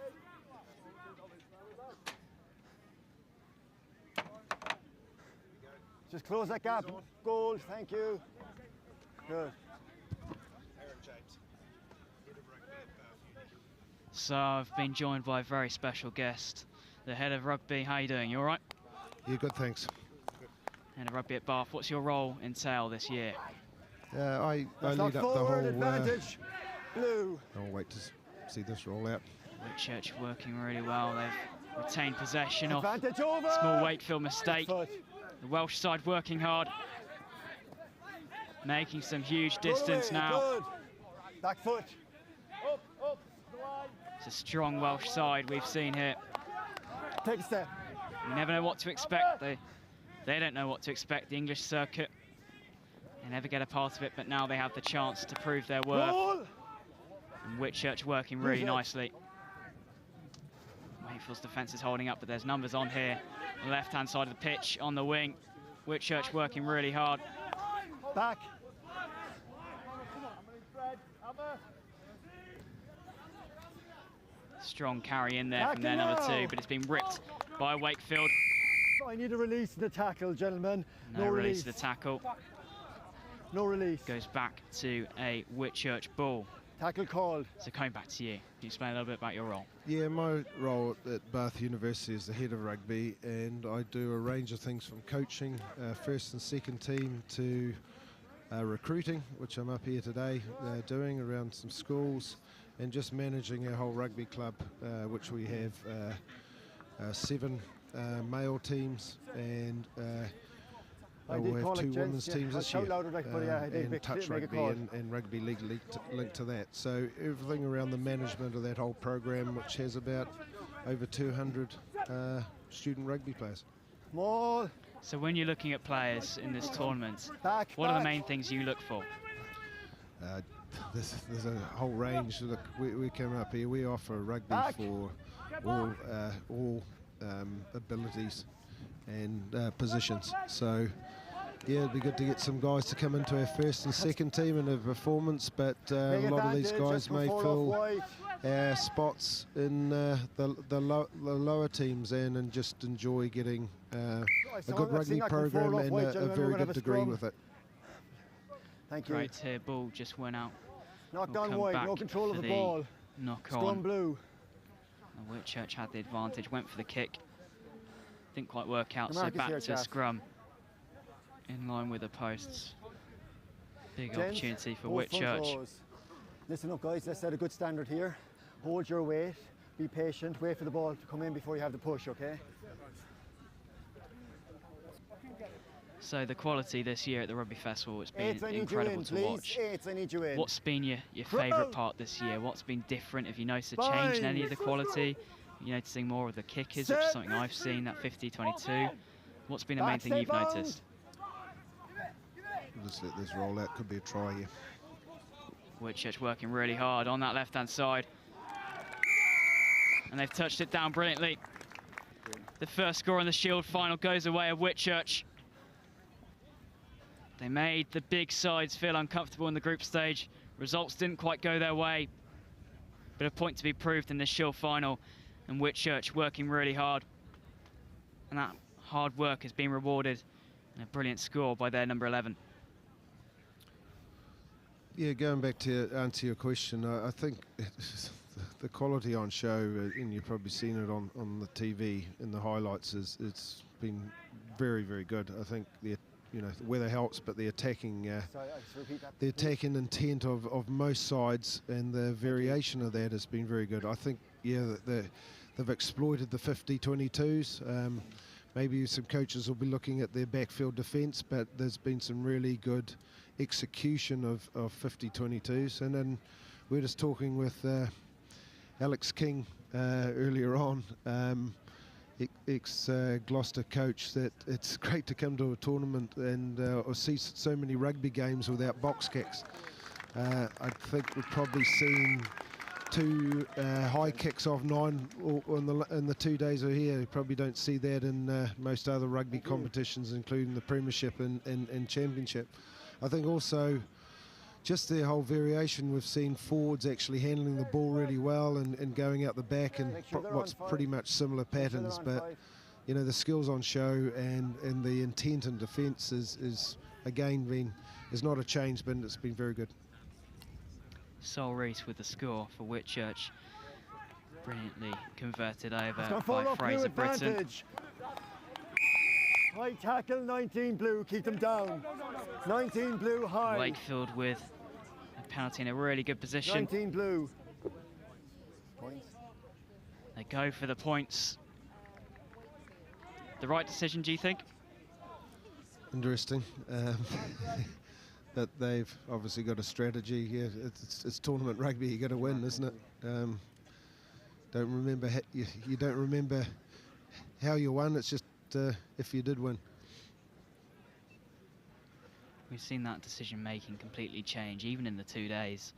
Just close that gap. Goal, thank you. Good. So I've been joined by a very special guest, the head of rugby. How are you doing? You all right? Yeah, good, thanks. Head of rugby at Bath. What's your role entail this year? I lead up the whole... Advantage. Blue. I'll wait to see this roll out. Wit Church working really well. They've retained possession off Advantage over. Small Wakefield mistake. The Welsh side working hard. Making some huge distance now. Good. Back foot. Up. It's a strong Welsh side we've seen here. Take a step. You never know what to expect. They don't know what to expect, the English circuit. They never get a part of it, but now they have the chance to prove their worth. Goal. And Wit Church working really nicely. Wakefield's defence is holding up, but there's numbers on here. On the left-hand side of the pitch, on the wing. Wit Church working really hard. Back. Strong carry in there from their number 2, but it's been ripped by Wakefield. I need a release in the tackle, gentlemen. No release of the tackle. No release. Goes back to a Wit Church ball. Tackle called. So coming back to you, can you explain a little bit about your role? Yeah, my role at Bath University is the head of rugby, and I do a range of things from coaching first and second team to recruiting, which I'm up here today doing around some schools, and just managing our whole rugby club, which we have 7 male teams and we'll have 2 women's teams this year, and touch rugby and rugby league linked to that. So everything around the management of that whole program, which has about over 200 student rugby players. More. So when you're looking at players in this tournament, what are the main things you look for? There's a whole range. Look, we come up here, we offer rugby for all abilities and positions. So yeah, it'd be good to get some guys to come into our first and second team in a performance, but a lot of these guys may fill spots in the lower teams and just enjoy getting a good rugby program and a very good degree with it. Thank you. Right here, ball just went out. Knocked on wide, no control of the ball. Knock Scrum on. blue. And Wit Church had the advantage, went for the kick. Didn't quite work out, so Marcus back here, to Jeff. scrum. In line with the posts. Big Gents, opportunity for hold Wit front Church. rows. Listen up, guys, let's set a good standard here. Hold your weight, be patient, wait for the ball to come in before you have the push, okay? So the quality this year at the Rugby Festival has been Eights, I need incredible you in, to please. watch. Eights, I need you in. What's been your favourite part this year? What's been different? Have you noticed a change in any of the quality? Are you noticing more of the kickers, which is something I've seen, that 50-22? What's been the main thing you've noticed? Just let this roll out, could be a try here. Wit Church working really hard on that left-hand side. And they've touched it down brilliantly. The first score in the Shield final goes away of Wit Church. They made the big sides feel uncomfortable in the group stage. Results didn't quite go their way. But a point to be proved in this Shield final. And Wit Church working really hard. And that hard work has been rewarded in a brilliant score by their number 11. Yeah, going back to answer your question, I think the quality on show, and you've probably seen it on the TV in the highlights, it's been very, very good. I think the weather helps, but the attacking intent of most sides and the variation of that has been very good. I think, yeah, they've exploited the 50-22s. Maybe some coaches will be looking at their backfield defence, but there's been some really good execution of 50-22s. And then we're just talking with Alex King earlier on, ex-Gloucester coach, that it's great to come to a tournament and see so many rugby games without box kicks. I think we've probably seen 2 high kicks off 9 in the 2 days we're here. You probably don't see that in most other rugby competitions, including the Premiership and Championship. I think also just the whole variation, we've seen forwards actually handling the ball really well and going out the back and what's pretty much similar patterns, but you know, the skills on show and the intent in defence is again is not a change, but it's been very good. Sol Rees with the score for Wit Church. Brilliantly converted over by Fraser Britton. High tackle, 19 blue, keep them down. 19 blue high. Wakefield with a penalty in a really good position. 19 blue. Points. They go for the points. The right decision, do you think? Interesting. That they've obviously got a strategy here. It's tournament rugby, you got to win, isn't it? Don't remember you don't remember how you won. It's just if you did win. We've seen that decision making completely change, even in the 2 days.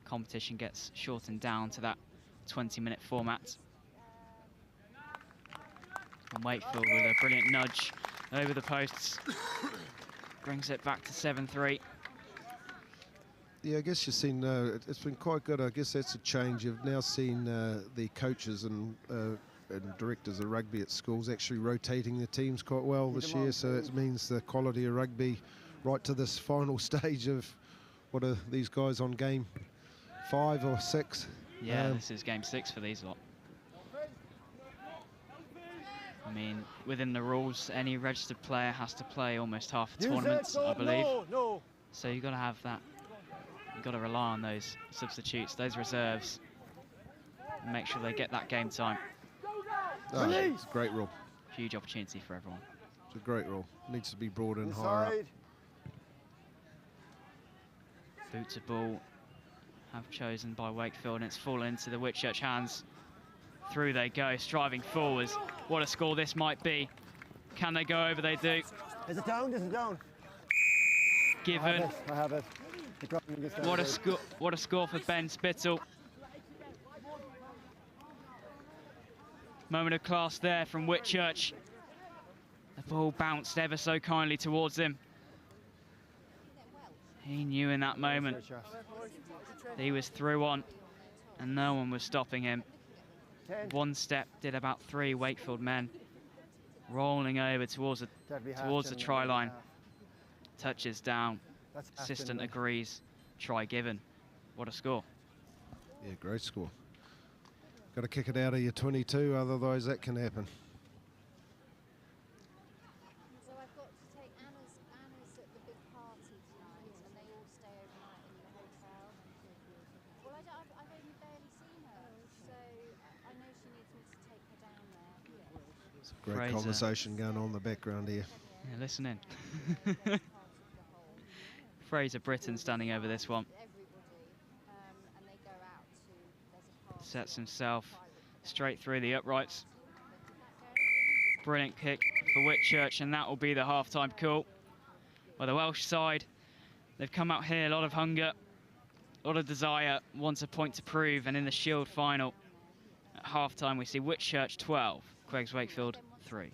Competition gets shortened down to that 20-minute format. And Wakefield with a brilliant nudge over the posts. Brings it back to 7-3. Yeah, I guess you've seen, it's been quite good. I guess that's a change. You've now seen the coaches and directors of rugby at schools actually rotating the teams quite well this year. So it means the quality of rugby right to this final stage of, what are these guys on, game 5 or 6? Yeah, this is game 6 for these lot. I mean, within the rules, any registered player has to play almost half a tournament, I believe. No. So you've got to have that. You've got to rely on those substitutes, those reserves, and make sure they get that game time. Oh, it's a great rule. Huge opportunity for everyone. It's a great rule. Needs to be brought in higher up. Boot to ball, have chosen by Wakefield, and it's fallen into the Wit Church hands. Through they go, striving forwards. What a score this might be. Can they go over? They do. Is it down? Is it down? Given. I have it. What a score for Ben Spittle. Moment of class there from Wit Church. The ball bounced ever so kindly towards him. He knew in that moment he was through on and no one was stopping him. One step did about 3 Wakefield men, rolling over towards the try line. Touches down. Assistant agrees. Try given. What a score. Yeah, great score. Got to kick it out of your 22, otherwise that can happen. So I've got to take Anna's at the big party tonight, and they all stay overnight in the hotel. Well, I've only barely seen her, so I know she needs me to take her down there. It's a great conversation going on in the background here. Yeah, listen in. Fraser Britton standing over this one. Sets himself straight through the uprights. Brilliant kick for Wit Church, and that will be the half-time call. Well, the Welsh side, they've come out here, a lot of hunger, a lot of desire, wants a point to prove, and in the Shield final, at half-time we see Wit Church 12, Queggs Wakefield 3.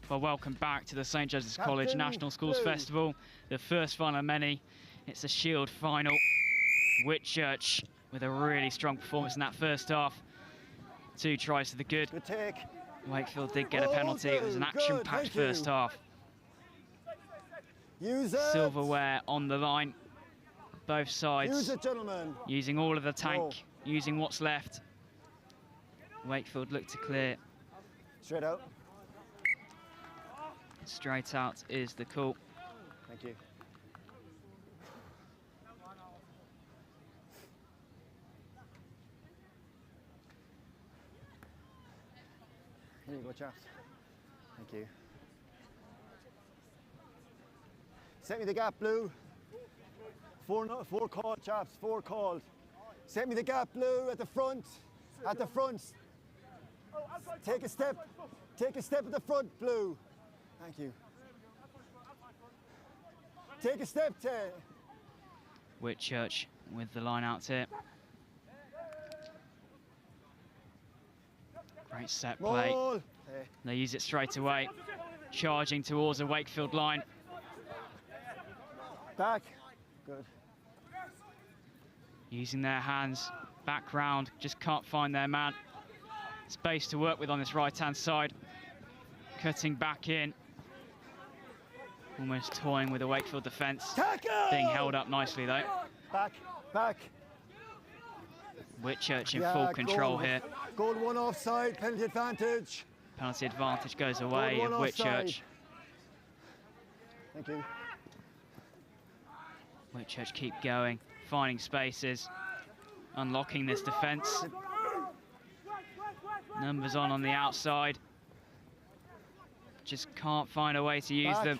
Well, welcome back to the St. Joseph's College Captain National Schools Blue. Festival, the first final of many. It's a Shield final. Wit Church with a really strong performance in that first half. 2 tries to the good. Good take. Wakefield did get a penalty. It was an action-packed first half. Use it. Silverware on the line. Both sides Use it, gentlemen. using all of the tank, using what's left. Wakefield look to clear. Straight out. Straight out is the call. Thank you. Here you go, chaps. Thank you. Set me the gap, Blue. 4 called, chaps. 4 called. Set me the gap, Blue, at the front. At the front. Take a step. Take a step at the front, Blue. Thank you. Take a step, Ted. Wit Church with the line out here. Great set play. Roll. They use it straight away. Charging towards the Wakefield line. Back. Good. Using their hands. Back round. Just can't find their man. Space to work with on this right-hand side. Cutting back in. Almost toying with the Wakefield defence. Being held up nicely, though. Back. Back. Wit Church in full control here. Goal 1 offside. Penalty advantage. Penalty advantage goes away Goal 1 of Wit offside. Church. Thank you. Wit Church keep going, finding spaces, unlocking this defence. Numbers on the outside. Just can't find a way to use them.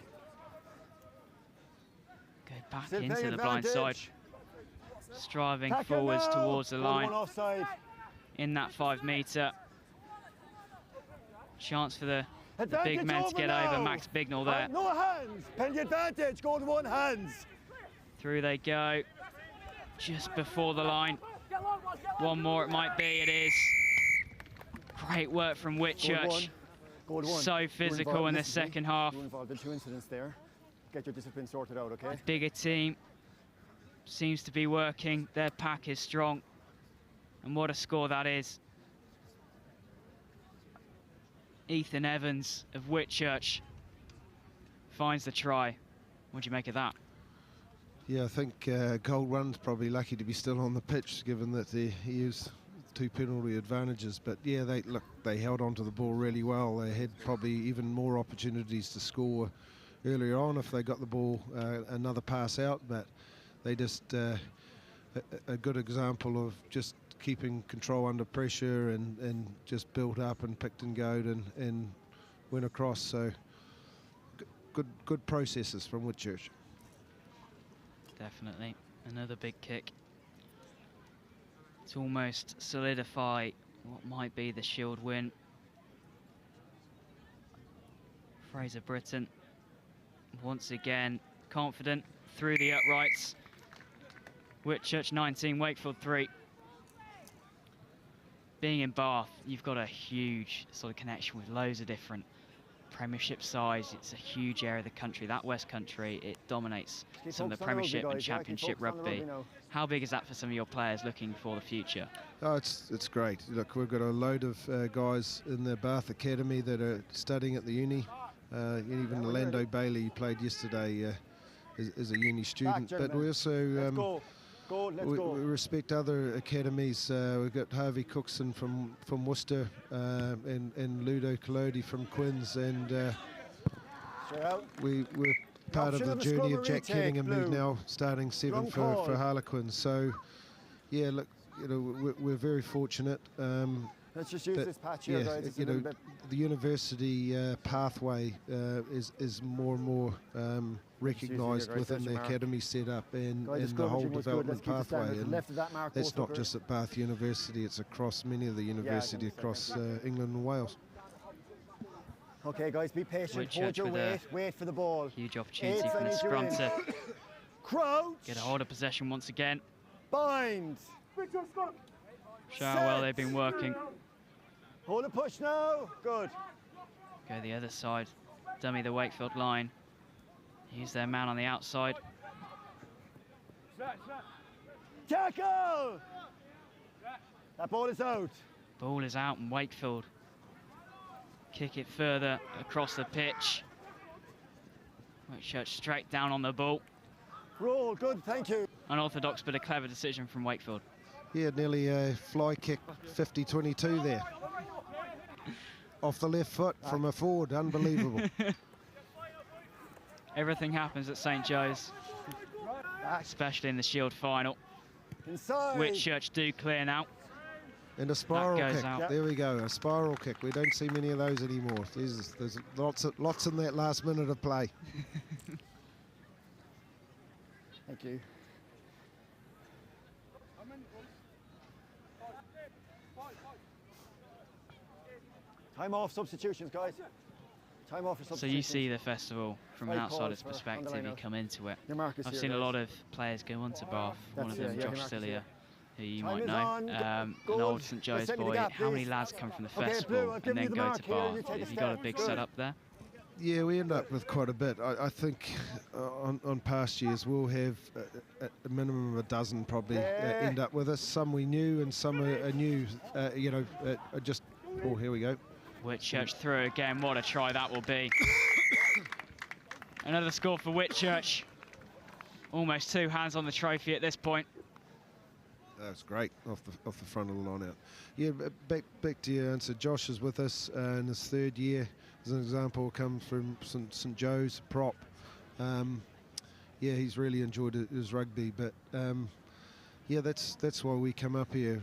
Go back Still into playing the blind side. advantage. Striving Tackle forwards now. towards the Goal line 1 offside. in that 5 metre. Chance for the big Advantage men to over get now. over. Max Bignell there. No hands. Penalty advantage. Goal 1 hands. Through they go. Just before the line. One more it might be. It is. Great work from Wit Church. Goal 1. So physical in the second half. You're involved in 2 incidents there. Get your discipline sorted out, okay? Bigger team seems to be working. Their pack is strong. And what a score that is. Ethan Evans of Wit Church finds the try. What do you make of that? Yeah, I think Gold Run's probably lucky to be still on the pitch, given that he used 2 penalty advantages. But yeah, they held on to the ball really well. They had probably even more opportunities to score earlier on if they got the ball another pass out. But they just a good example of just keeping control under pressure and just built up and picked and goed and went across. So good processes from Wit Church. Definitely. Another big kick to almost solidify what might be the Shield win. Fraser Britton once again confident through the uprights. Wit Church 19, Wakefield 3. Being in Bath, you've got a huge sort of connection with loads of different Premiership sides. It's a huge area of the country. That West Country, it dominates some of the Premiership and Championship rugby. How big is that for some of your players looking for the future? Oh, it's great. Look, we've got a load of guys in the Bath Academy that are studying at the uni. Even Orlando Bailey, who played yesterday, is a uni student. But we also we respect other academies. We've got Harvey Cookson from Worcester and Ludo Collodi from Quinns, and we're part of the journey of Jack Kenningham, who's now starting 7 for Harlequins. So yeah, look, we're very fortunate. Let's just use this patch here, guys. It's a little bit. The university pathway is more and more recognised within the academy setup and the whole development pathway. And that's not just at Bath University, it's across many of the universities across England and Wales. Okay, guys, be patient, hold your weight, wait for the ball. Huge opportunity from the scrum to crouch. Get a hold of possession once again. Bind. Show how well they've been working. Hold a push now. Good. Go the other side. dummy the Wakefield line. Use their man on the outside. Tackle! That ball is out. Ball is out and Wakefield kick it further across the pitch. Whitchurch straight down on the ball. Roll, good, thank you. Unorthodox but a clever decision from Wakefield. Yeah, nearly a fly kick 50-22 there. Off the left foot from a forward, unbelievable. Everything happens at St Joe's, especially in the Shield final. Inside. Whitchurch do clear now. And a spiral That goes kick. out. There we go, a spiral kick. We don't see many of those anymore. There's lots in that last minute of play. Thank you. Time off, substitutions, guys. Time off for So substitutions. you see the festival from an Right outsider's calls, perspective, underline you out. come into it. Your mark is I've here, seen a guys. lot of players go on to Bath, one of That's them it, yeah, your Josh mark is Stillier, here. who you Time might is know, on, an good. old St Joe's Let's send me the boy. gap, How many please. lads come from the Okay, Blue, festival I've and given then you the go mark to here, you Bath? take a Have you got a step. big Good. setup there? Yeah, we end up with quite a bit. I think on past years we'll have a minimum of a dozen probably end up with us. Some we knew and some are new. Just, oh, here we go. Whitchurch through again. What a try that will be. Another score for Whitchurch. Almost two hands on the trophy at this point. That's great off the front of the line out. Yeah, back to your answer. Josh is with us in his third year. As an example, comes from St Joe's prop. Yeah, he's really enjoyed his rugby, but yeah, that's why we come up here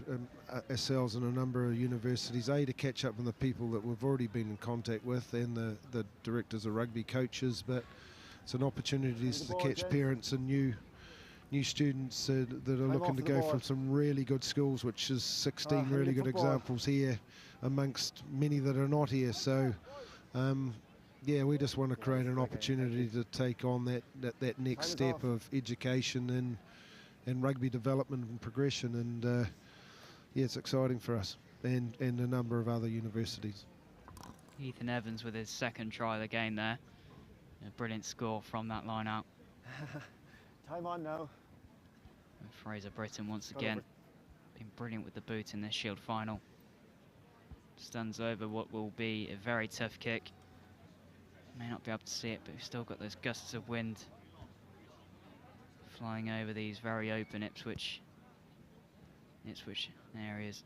ourselves and a number of universities, to catch up with the people that we've already been in contact with and the directors of rugby coaches, but it's an opportunity to catch parents and new students that are looking to go from some really good schools, which is 16 really good examples here amongst many that are not here. So yeah, we just want to create an opportunity to take on that next step of education and rugby development and progression, and yeah, it's exciting for us and a number of other universities. Ethan Evans with his second try of the game there. A brilliant score from that line out. Time on now. And Fraser Britton once again been brilliant with the boot in this Shield final. Stuns over what will be a very tough kick. May not be able to see it, but we've still got those gusts of wind flying over these very open Ipswich areas.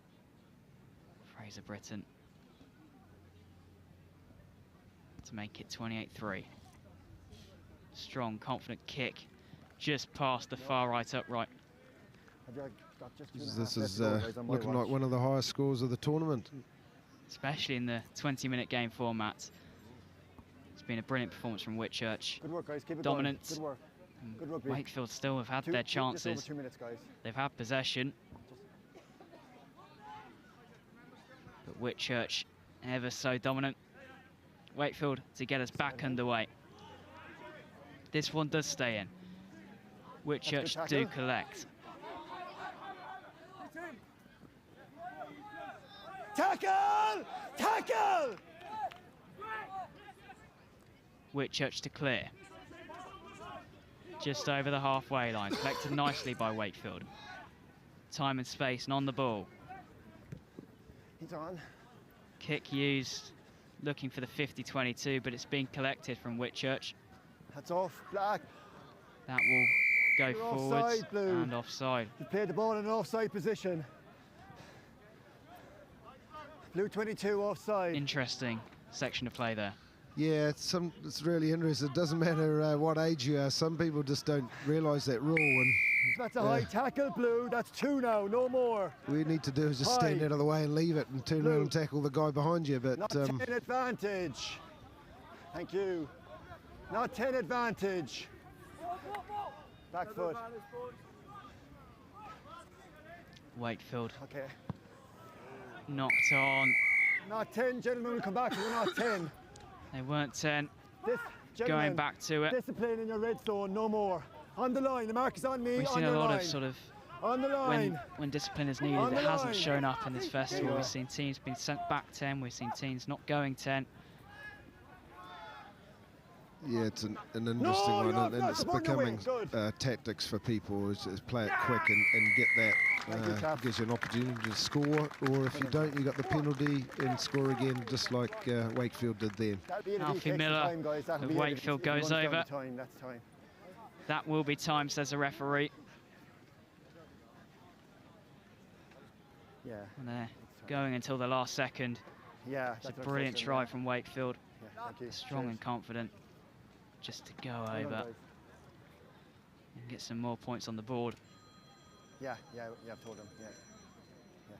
Fraser Britton to make it 28-3. Strong, confident kick just past the far right upright. This is looking like one of the highest scores of the tournament. Especially in the 20-minute game format. It's been a brilliant performance from Whitchurch. Good work, guys. Keep it Dominant. going. Good work. Good rugby. Wakefield still have had their chances. Just over 2 minutes, guys. They've had possession. But Whitchurch ever so dominant. Wakefield to get us back underway. This one does stay in. Whitchurch do collect. Tackle! Tackle! Whitchurch to clear. Just over the halfway line. Collected nicely by Wakefield. Time and space and on the ball. He's on. Kick used. Looking for the 50-22, but it's been collected from Whitchurch. That's off, Black. That will go You're forwards offside, Blue. and offside. You played the ball in an offside position. Blue 22 offside. Interesting section of play there. Yeah, it's really interesting. It doesn't matter what age you are. Some people just don't realise that rule. And That's a high tackle, Blue. That's two now, no more. we need to do is just stand out of the way and leave it and turn around and tackle the guy behind you. But Not 10 advantage. Thank you. Not 10 advantage. Back foot. Wakefield. Okay. Knocked on. Not 10, gentlemen. We'll come back. We're not 10. They weren't 10. This, Going back to it. Discipline in your red zone, no more. On the line. The mark is on me. We've on seen your a lot line. of sort of on the line. when discipline is needed, On it the hasn't line. shown up in this festival. There you We've go. seen teams being sent back 10. We've seen teams not going 10. Yeah, it's an interesting one, and it's becoming tactics for people is play it quick and get that. Gives you an opportunity to score, or if you don't, you got the penalty and score again, just like Wakefield did then. Alfie Miller of Wakefield goes over. That will be time, says the referee. Yeah. And they're going until the last second. Yeah. It's a brilliant try from Wakefield. Yeah, strong and confident just to go over and get some more points on the board. Yeah, I've told him, yeah.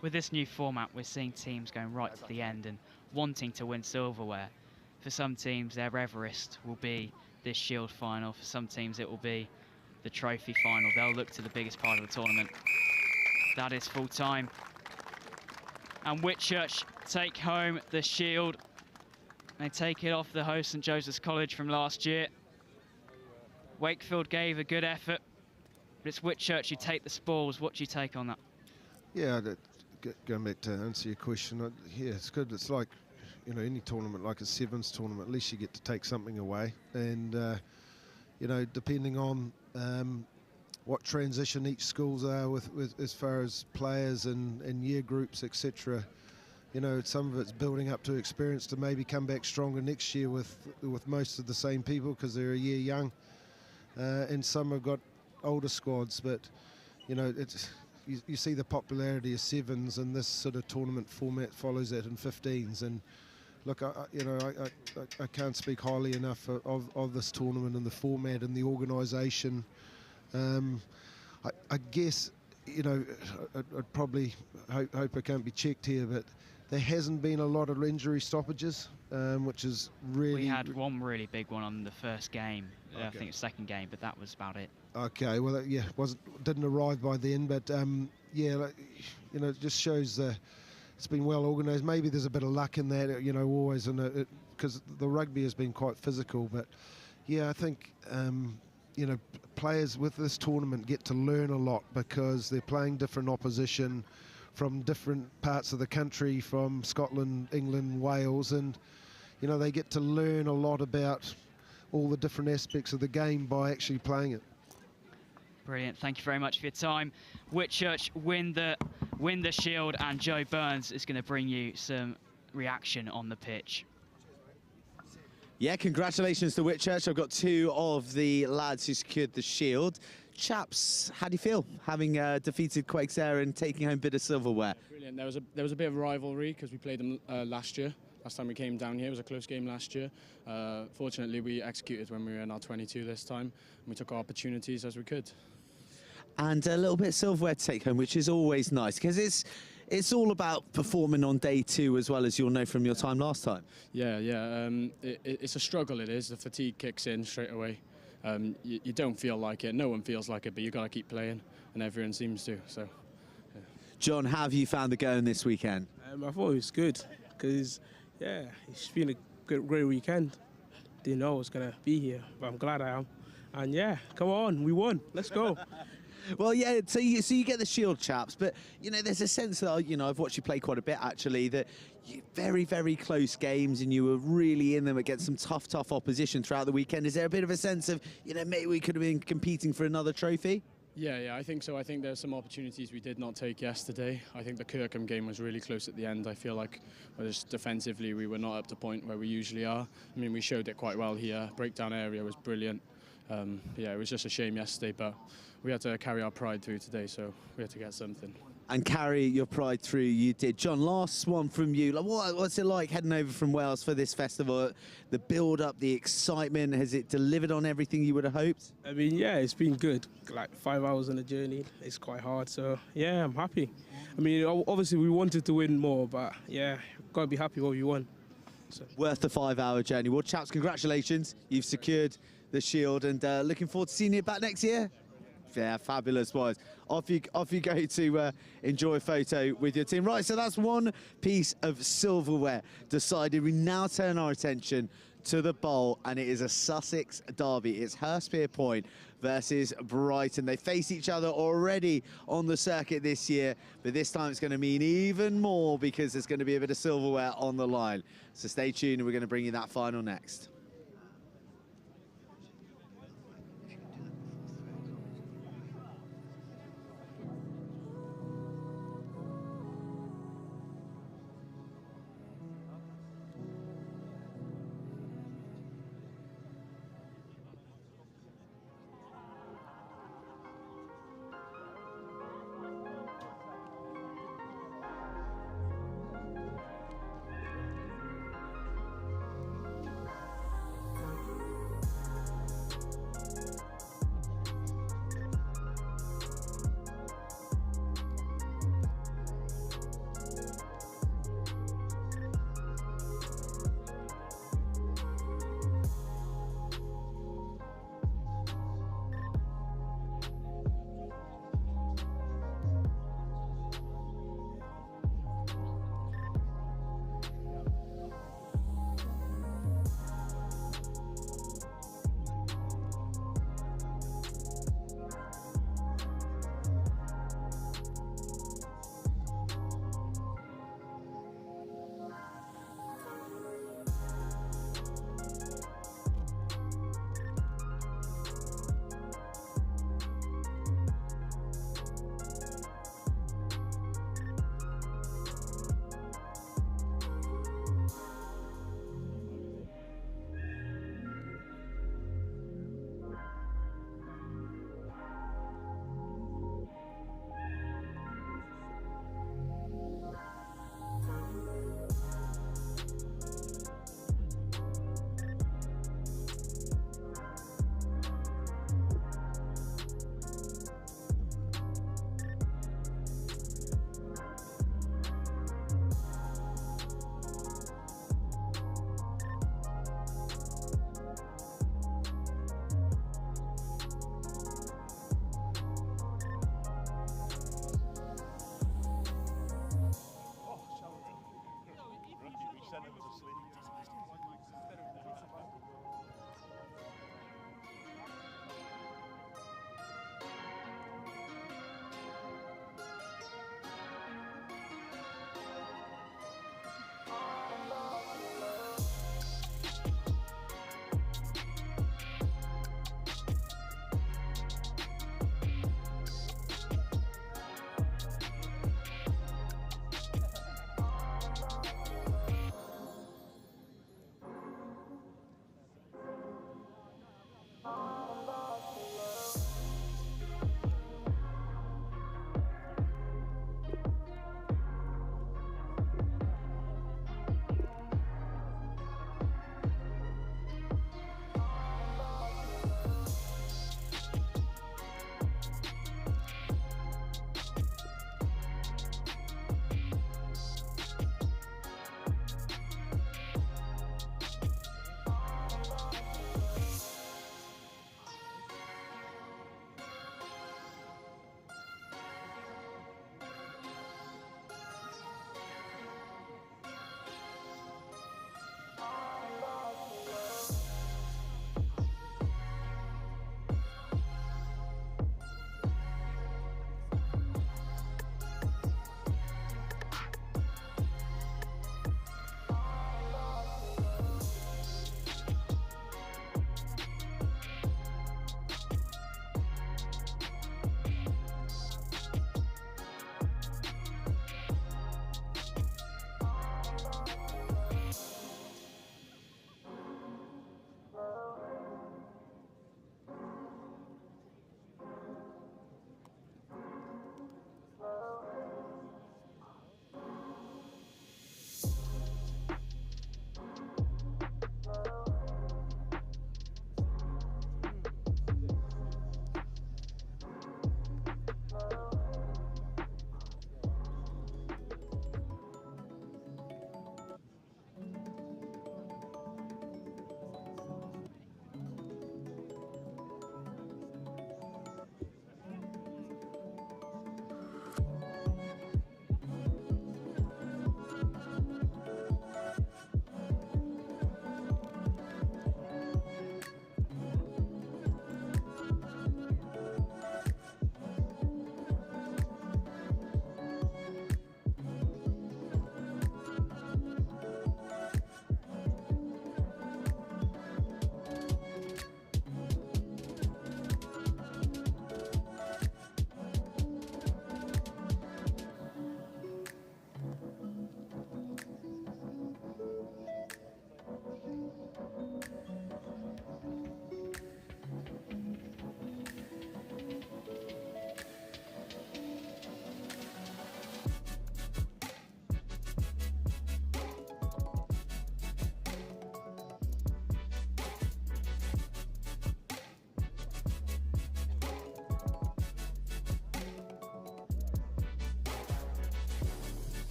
With this new format, we're seeing teams going right to the end and wanting to win silverware. For some teams, their Everest will be this Shield final. For some teams, it will be the trophy final. They'll look to the biggest part of the tournament. That is full time. And Wit Church take home the Shield. They take it off the host St Joseph's College from last year. Wakefield gave a good effort, but it's Wit Church who take the spoils. What do you take on that? Yeah, going back to answer your question, yeah, it's good. It's like, you know, any tournament, like a sevens tournament, at least you get to take something away. And, you know, depending on what transition each schools are with as far as players and year groups, etc. You know, some of it's building up to experience to maybe come back stronger next year with most of the same people because they're a year young, and some have got older squads. But you know, it's you see the popularity of sevens, and this sort of tournament format follows that in 15s. And look, I can't speak highly enough of this tournament and the format and the organisation. I guess, you know, I'd probably hope I can't be checked here, but there hasn't been a lot of injury stoppages, which is really... We had one really big one on the first game, I think it's second game, but that was about it. Okay, well, yeah, didn't arrive by then, but yeah, like, you know, it just shows it's been well organised. Maybe there's a bit of luck in that, you know, always, because the rugby has been quite physical, but yeah, I think... you know, players with this tournament get to learn a lot because they're playing different opposition from different parts of the country, from Scotland, England, Wales, and, you know, they get to learn a lot about all the different aspects of the game by actually playing it. Brilliant, thank you very much for your time. Wit Church win the Shield, and Joe Burns is going to bring you some reaction on the pitch. Yeah, congratulations to Wit Church. I've got two of the lads who secured the Shield. Chaps, how do you feel having defeated Quakes there and taking home a bit of silverware? Brilliant. There was a bit of rivalry because we played them last year. Last time we came down here, it was a close game last year. Fortunately, we executed when we were in our 22 this time, and we took our opportunities as we could. And a little bit of silverware to take home, which is always nice because it's all about performing on day two, as well as you'll know from your time last time. Yeah. It's a struggle, it is. The fatigue kicks in straight away. You don't feel like it. No one feels like it, but you've got to keep playing, and everyone seems to. So, yeah. John, how have you found the going this weekend? I thought it was good because, yeah, it's been a great weekend. Didn't know I was going to be here, but I'm glad I am. And, yeah, come on, we won. Let's go. Well, yeah, so you get the Shield, chaps, but, you know, there's a sense that, you know, I've watched you play quite a bit, actually, that very, very close games and you were really in them against some tough opposition throughout the weekend. Is there a bit of a sense of, you know, maybe we could have been competing for another trophy? Yeah, I think so. I think there's some opportunities we did not take yesterday. I think the Kirkham game was really close at the end. I feel like just defensively we were not up to point where we usually are. I mean, we showed it quite well here. Breakdown area was brilliant. Yeah, it was just a shame yesterday, but we had to carry our pride through today, so we had to get something. And carry your pride through, you did. John, last one from you. Like, what's it like heading over from Wales for this festival? The build-up, the excitement, has it delivered on everything you would have hoped? I mean, yeah, it's been good. Like 5 hours on the journey, it's quite hard, so yeah, I'm happy. I mean, obviously we wanted to win more, but yeah, got to be happy what we won. So. Worth the 5-hour journey. Well, chaps, congratulations. You've secured the Shield, and looking forward to seeing you back next year. Yeah, fabulous, boys. Off you go to enjoy a photo with your team. Right, so that's one piece of silverware decided. We now turn our attention to the bowl, and it is a Sussex derby. It's Hurst versus Brighton. They face each other already on the circuit this year, but this time it's going to mean even more because there's going to be a bit of silverware on the line. So stay tuned, and we're going to bring you that final next.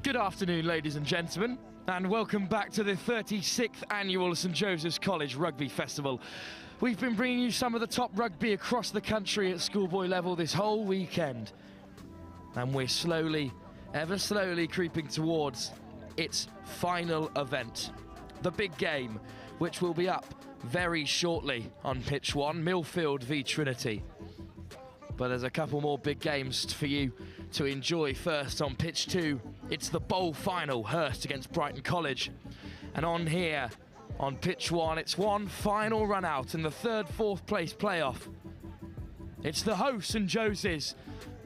Good afternoon, ladies and gentlemen, and welcome back to the 36th annual St Joseph's College Rugby Festival. We've been bringing you some of the top rugby across the country at schoolboy level this whole weekend. And we're slowly, ever slowly creeping towards its final event, the big game, which will be up very shortly on pitch 1, Milfield v Trinity. But there's a couple more big games for you to enjoy first on pitch 2. It's the bowl final, Hurst against Brighton College. And on here, on pitch 1, it's one final run out in the 3rd, 4th place playoff. It's the host St Joseph's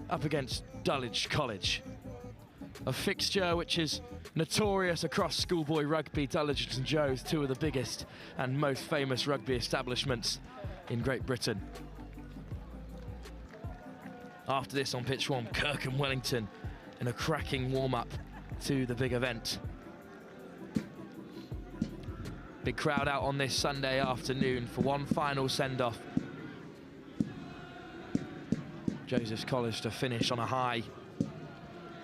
up against Dulwich College. A fixture which is notorious across schoolboy rugby. Dulwich and St Joseph's, two of the biggest and most famous rugby establishments in Great Britain. After this on pitch 1, Kirkham Wellington in a cracking warm-up to the big event. Big crowd out on this Sunday afternoon for one final send-off. Joseph's College to finish on a high.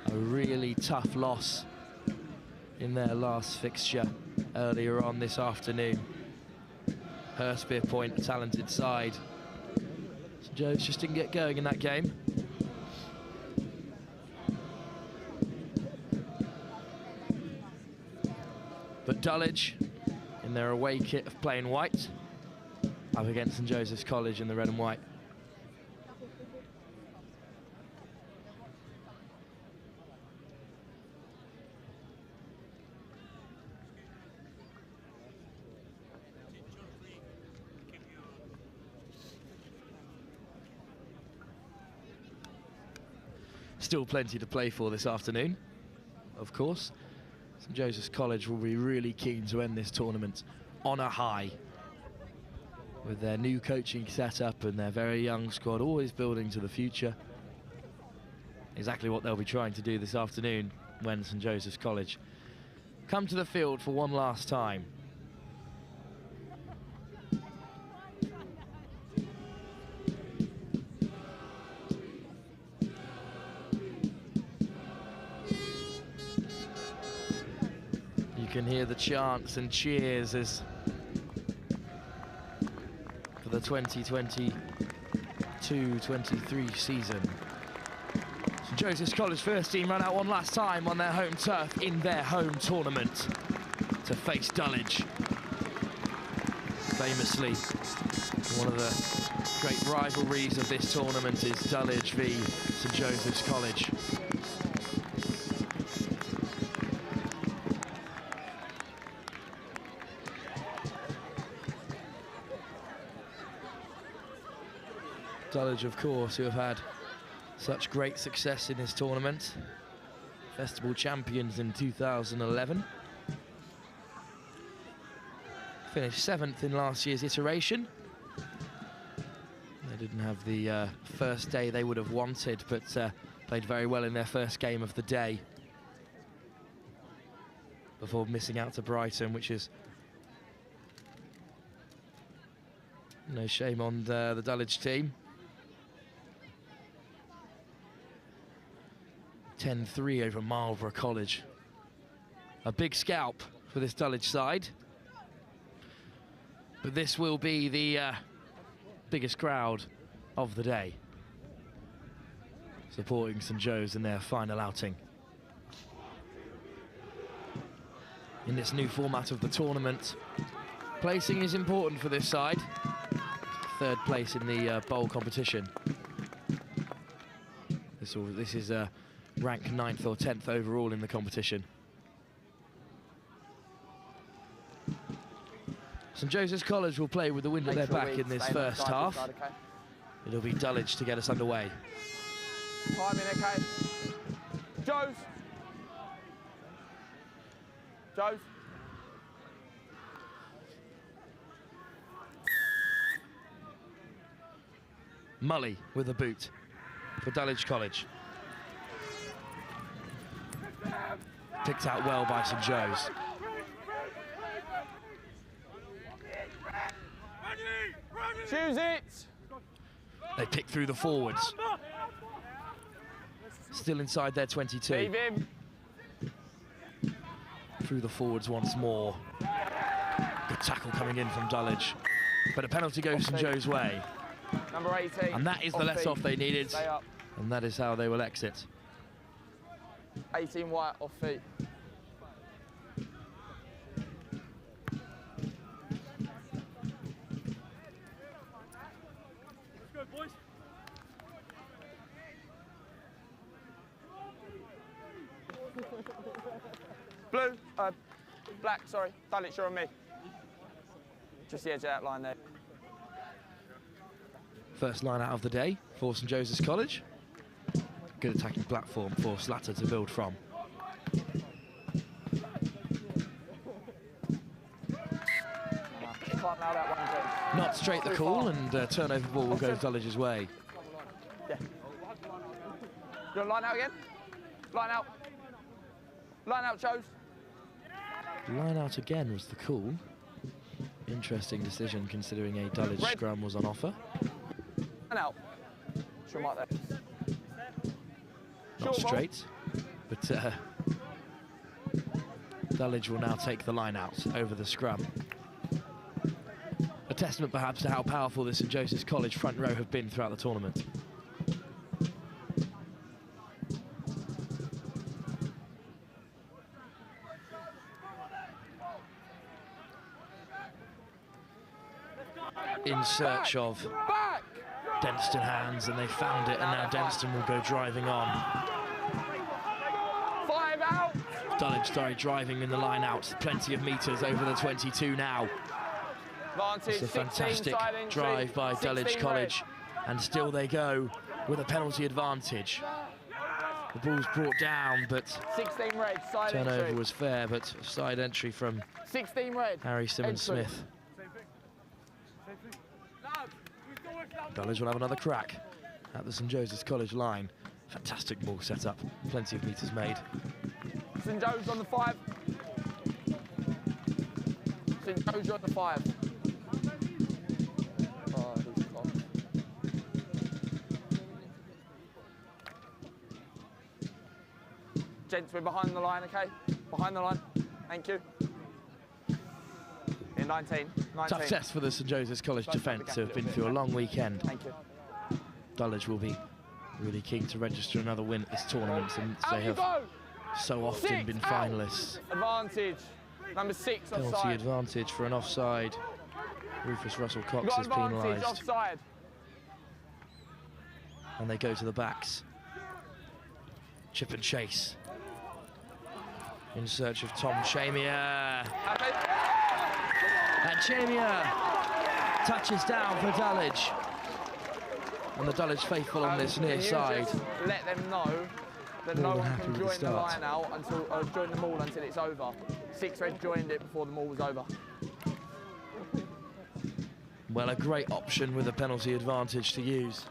A really tough loss in their last fixture earlier on this afternoon. Hurst Beer Point, a talented side. St Joseph's just didn't get going in that game. But Dulwich, in their away kit of plain white, up against St Joseph's College in the red and white. Still plenty to play for this afternoon, of course. St Joseph's College will be really keen to end this tournament on a high, with their new coaching setup and their very young squad always building to the future. Exactly what they'll be trying to do this afternoon when St Joseph's College come to the field for one last time. You can hear the chants and cheers as for the 2022-23 season. St Joseph's College first team ran out one last time on their home turf in their home tournament to face Dulwich. Famously One of the great rivalries of this tournament is Dulwich v St Joseph's College. Dulwich, of course, who have had such great success in this tournament. Festival champions in 2011. Finished 7th in last year's iteration. They didn't have the first day they would have wanted, but played very well in their first game of the day before missing out to Brighton, which is no shame on the Dulwich team. 10-3 over Marlborough College. A big scalp for this Dulwich side. But this will be the biggest crowd of the day, supporting St Joe's in their final outing. In this new format of the tournament, placing is important for this side. 3rd place in the bowl competition. This is rank 9th or 10th overall in the competition. St Joseph's College will play with the wind at their back in this first half. It'll be Dulwich to get us underway. Timing, okay. Joes. Joes. Mully with a boot for Dulwich College. Picked out well by St Joe's. Choose it! They pick through the forwards. Still inside their 22. Leave him. Through the forwards once more. Good tackle coming in from Dulwich. But a penalty goes St Joe's way. Number 18. And that is the let-off they needed. And that is how they will exit. 18 white off feet. Let's go, boys. Blue, black, sorry. Dulwich, you're on me. Just the edge of that line there. First line out of the day for St Joseph's College. Good attacking platform for Slatter to build from. Not straight the call, and turnover ball will go Dulwich's way. Yeah. You want line out again? Line out. Line out, Joes. Line out again was the call. Interesting decision considering a Dulwich scrum was on offer. And out. Short mark there. Not straight, but Dulwich will now take the line out over the scrum. A testament perhaps to how powerful the St Joseph's College front row have been throughout the tournament. In search of Denstone hands, and they found it, and now Denstone will go driving on. 5 out. Dulwich driving in the line out, plenty of metres over the 22 now. It's a fantastic drive by Dulwich College, and still they go with a penalty advantage. The ball's brought down, but 16 red, side turnover entry. was fair, but side entry from 16 red. Harry Simmons-Smith. Dulwich will have another crack at the St Joseph's College line. Fantastic ball set up, plenty of metres made. St Joe's on the 5. St Joe's on the 5. Oh, he's off. Gents, we're behind the line, okay? Behind the line. Thank you. In 19. Tough test for the St Joseph's College defence, who have been through a long weekend. Thank you. Dulwich will be really keen to register another win at this tournament, since they have so often been finalists. Advantage. Number 6 Penalty offside. advantage for an offside. Rufus Russell Cox is penalised. Offside. And they go to the backs. Chip and chase. In search of Tom Chamier. And Chamier touches down for Dulwich. And the Dulwich faithful on this near side. Let them know that no one can join the line out until join the maul until it's over. 6 Red joined it before the maul was over. Well, a great option with a penalty advantage to use.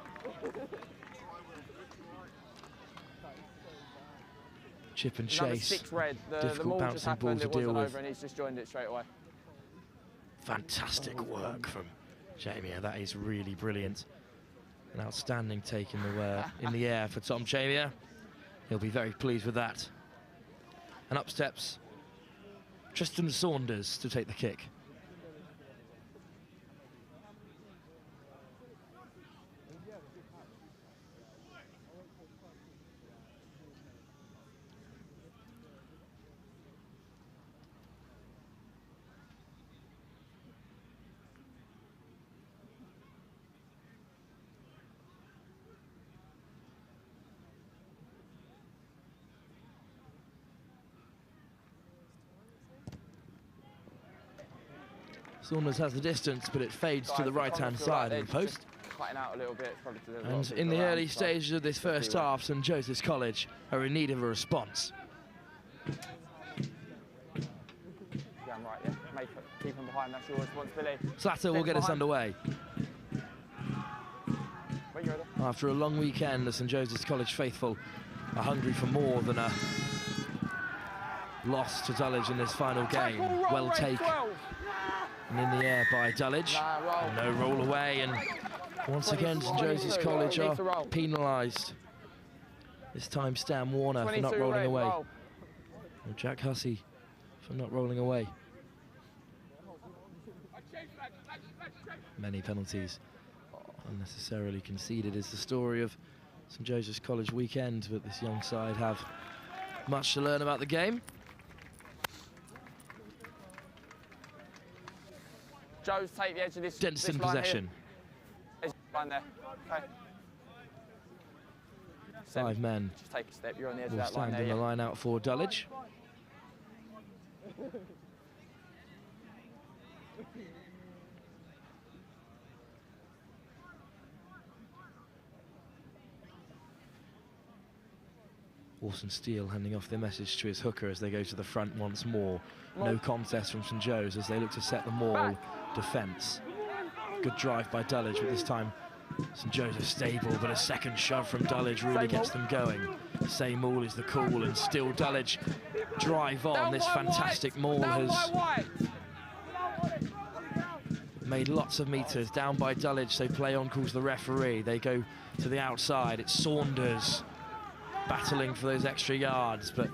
Chip and chase. Number 6 Red. The Difficult maul just bouncing happened, ball to it deal wasn't with. over and he's just joined it straight away. Fantastic work from Chamier. That is really brilliant. An outstanding take in the air for Tom Chamier. He'll be very pleased with that. And up steps Tristan Saunders to take the kick. Saunders has the distance, but it fades to the right-hand side of the post. Cutting out a little bit, probably to the And in the early stages of this first half, St Joseph's College are in need of a response. Yeah, I'm right, yeah. Keep him behind, that's your responsibility. Slatter will get us underway. When you're ready. After a long weekend, the St Joseph's College faithful are hungry for more than a loss to Dulwich in this final game. Well taken. And in the air by Dulwich. No roll away, and once again St Joseph's College are penalised. This time Stan Warner for not rolling away. Or Jack Hussey for not rolling away. Many penalties unnecessarily conceded is the story of St Joseph's College weekend, but this young side have much to learn about the game. Joe's take the edge of this. Denstone this line possession. Here. Line there. Okay. 5 men. Just take a step. You're on the edge will of that line stand there. in the line out for Dulwich. Orson Steele handing off their message to his hooker as they go to the front once more. No contest from St Joe's as they look to set the maul defence. Good drive by Dulwich, but this time St Joseph's stable, but a second shove from Dulwich really gets them going. Same maul is the call, and still Dulwich drive on. This fantastic maul has made lots of metres. Down by Dulwich, they play on, calls the referee. They go to the outside. It's Saunders battling for those extra yards, but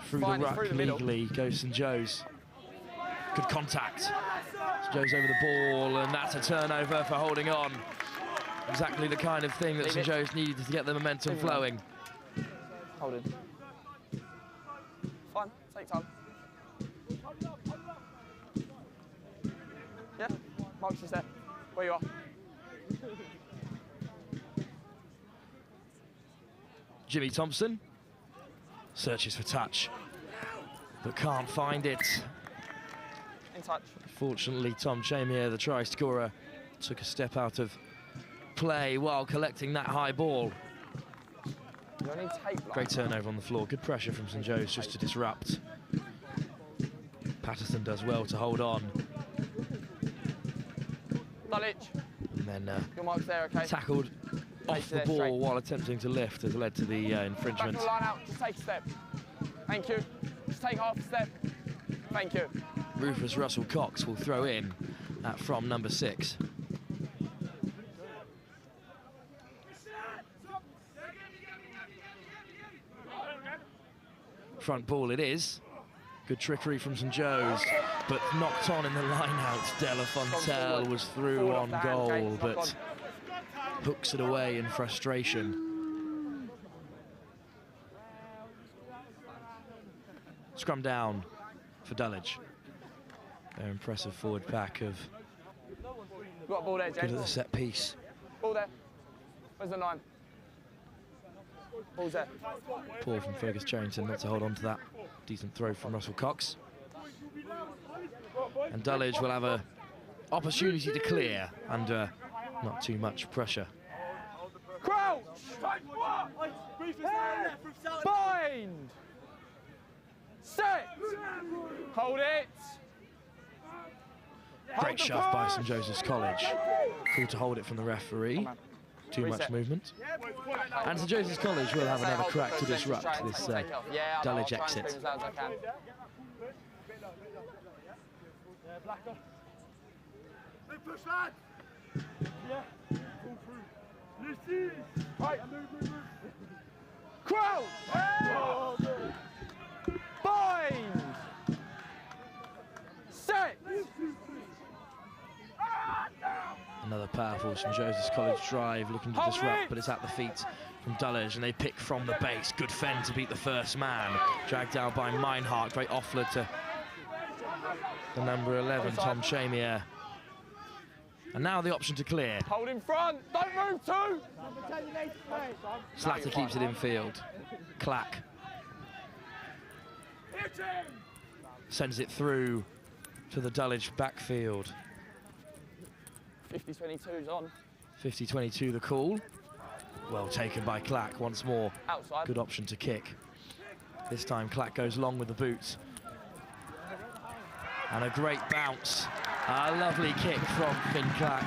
through the ruck legally goes St Joe's. Good contact. St Joe's over the ball, and that's a turnover for holding on. Exactly the kind of thing that St Joe's needed to get the momentum flowing. Hold it. Fine, take time. Yeah, Mark's just there. Where you are. Jimmy Thompson searches for touch, but can't find it. In touch. Fortunately, Tom Chamier, the try scorer, took a step out of play while collecting that high ball. Great turnover on the floor. Good pressure from St Joe's just to disrupt. Patterson does well to hold on. Dulwich. And then your mark's there, okay? Tackled off the ball while attempting to lift has led to the infringement. Back the line out, just take a step. Thank you. Just take half a step. Thank you. Rufus Russell Cox will throw in from number 6. Front ball it is. Good trickery from St Joe's, but knocked on in the line-out. Della Fontel was through on goal, but hooks it away in frustration. Scrum down for Dulwich. Their impressive forward pack of We've got a ball there, Good at the gents. set piece. Ball there. Where's the 9? Ball's there. Poor from Fergus Charrington not to hold on to that. Decent throw from Russell Cox. And Dulwich will have a opportunity to clear under not too much pressure. Crouch! Bind! Set! Hold it! Great shove by St Joseph's College. Call to hold it from the referee. Too much movement. And St Joseph's College will have another crack to disrupt this Dulwich exit. Crouch! Bind! Set! Another powerful St Joseph's College drive looking to disrupt, but it's at the feet from Dulwich, and they pick from the base. Good fend to beat the first man. Dragged down by Meinhardt. Great offload to the number 11, Tom Chamier. And now the option to clear. Hold in front, don't move too! Slatter keeps it in field. Clack sends it through to the Dulwich backfield. 50-22's on. 50-22 the call. Well taken by Clack once more. Outside. Good option to kick. This time Clack goes long with the boots. And a great bounce. A lovely kick from Finn Clack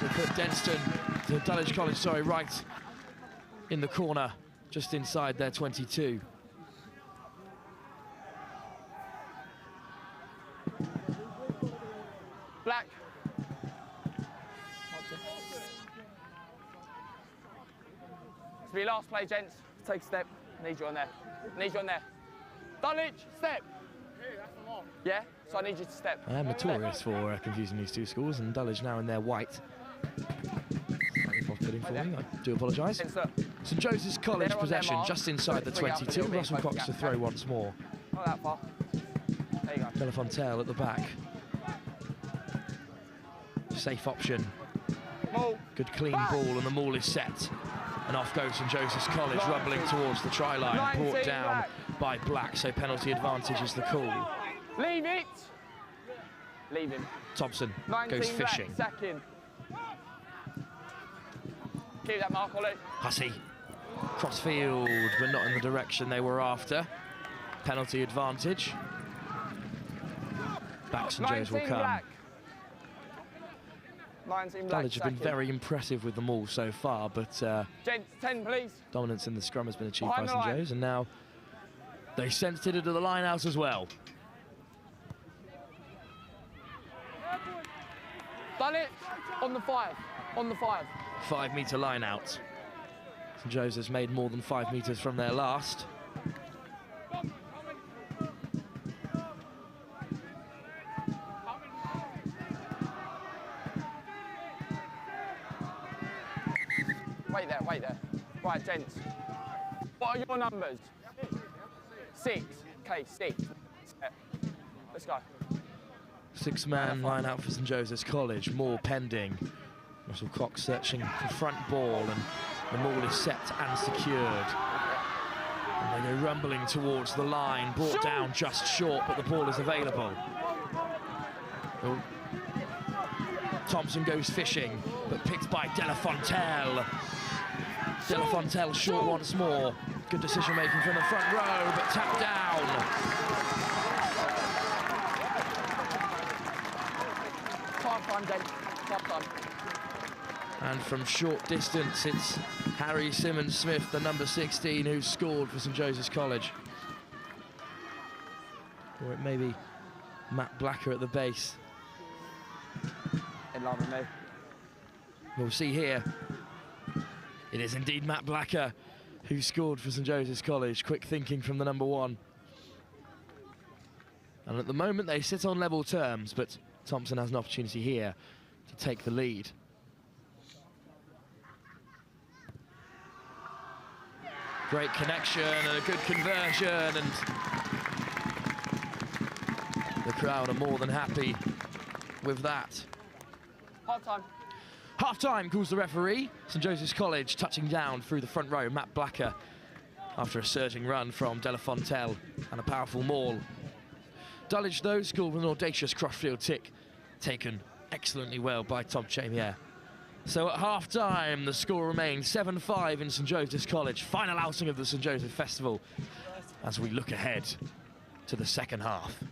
to put Denstone, to Dulwich College, sorry, right in the corner, just inside their 22. Black. It's be last play, gents. Take a step. Need you on there. Need you on there. Dulwich, step. Yeah, so I need you to step. I am notorious for confusing these two schools, and Dulwich now in their white. Slightly off-putting for me, I do apologise. St Joseph's College possession just inside the 22. Russell Cox to throw once more. Not that far. There you go. Delafontaine at the back. Safe option. Good clean ball, and the maul is set. And off goes St Joseph's College, rumbling towards the try line, brought down by Black, so penalty advantage is the call. Leave it! Leave him. Thompson goes fishing. Black, second. Keep that mark, Ollie. Hussey, crossfield, but not in the direction they were after. Penalty advantage. Back St Joe's will come. Black. 19 Black, Dulwich have been very impressive with them all so far, but Gents, 10 please. dominance in the scrum has been achieved by Behind St the line. Joe's, and now they sensed it into the line out as well. Done it. On the 5. On the 5. 5 metre line out. St Joe's has made more than 5 metres from their last. Wait there, wait there. Right, gents. What are your numbers? 6. Okay, 6. Let's go. 6-man line out for St Joseph's College. Moore pending. Russell Cox searching for front ball, and the maul is set and secured. And they go rumbling towards the line, brought down just short, but the ball is available. Oh. Thompson goes fishing, but picked by Delafontaine. Delafontaine short once more. Good decision making from the front row, but tapped down. Half time, gents. Half time. And from short distance, it's Harry Simmons-Smith, the number 16, who's scored for St Joseph's College. Or it may be Matt Blacker at the base. In line with me. We'll see here. It is indeed Matt Blacker who scored for St Joseph's College. Quick thinking from the number 1. And at the moment they sit on level terms, but Thompson has an opportunity here to take the lead. Great connection and a good conversion, and the crowd are more than happy with that. Half-time. Half-time calls the referee. St Joseph's College touching down through the front row. Matt Blacker after a surging run from De La Fontelle and a powerful maul. Dulwich, though, scored with an audacious crossfield tick, taken excellently well by Tom Chamier. So at half-time, the score remains 7-5 in St Joseph's College. Final outing of the St Joseph Festival as we look ahead to the second half.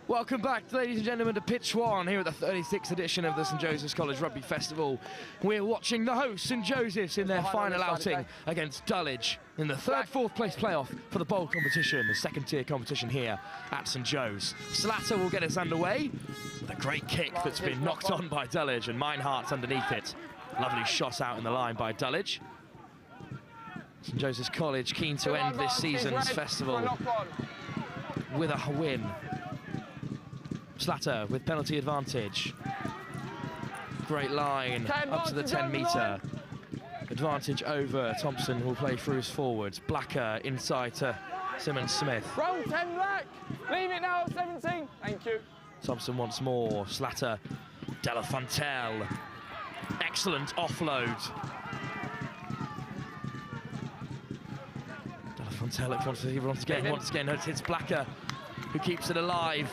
Welcome back, ladies and gentlemen, to Pitch 1 here at the 36th edition of the St Joseph's College Rugby Festival. We're watching the hosts, St Joseph's, in their final outing against Dulwich in the fourth place playoff for the bowl competition, the second-tier competition here at St Joe's. Slatter will get us underway with a great kick that's been knocked on by Dulwich, and Meinhardt's underneath it. Lovely shot out in the line by Dulwich. St Joseph's College keen to end this season's festival with a win. Slatter with penalty advantage. Great line up to the 10-metre. Advantage over. Thompson will play through his forwards. Blacker inside to Simmons-Smith. Roll 10 black. Leave it now at 17. Thank you. Thompson once more. Slatter. De La Fontelle. Excellent offload. De La Fontelle once again hits Blacker, who keeps it alive.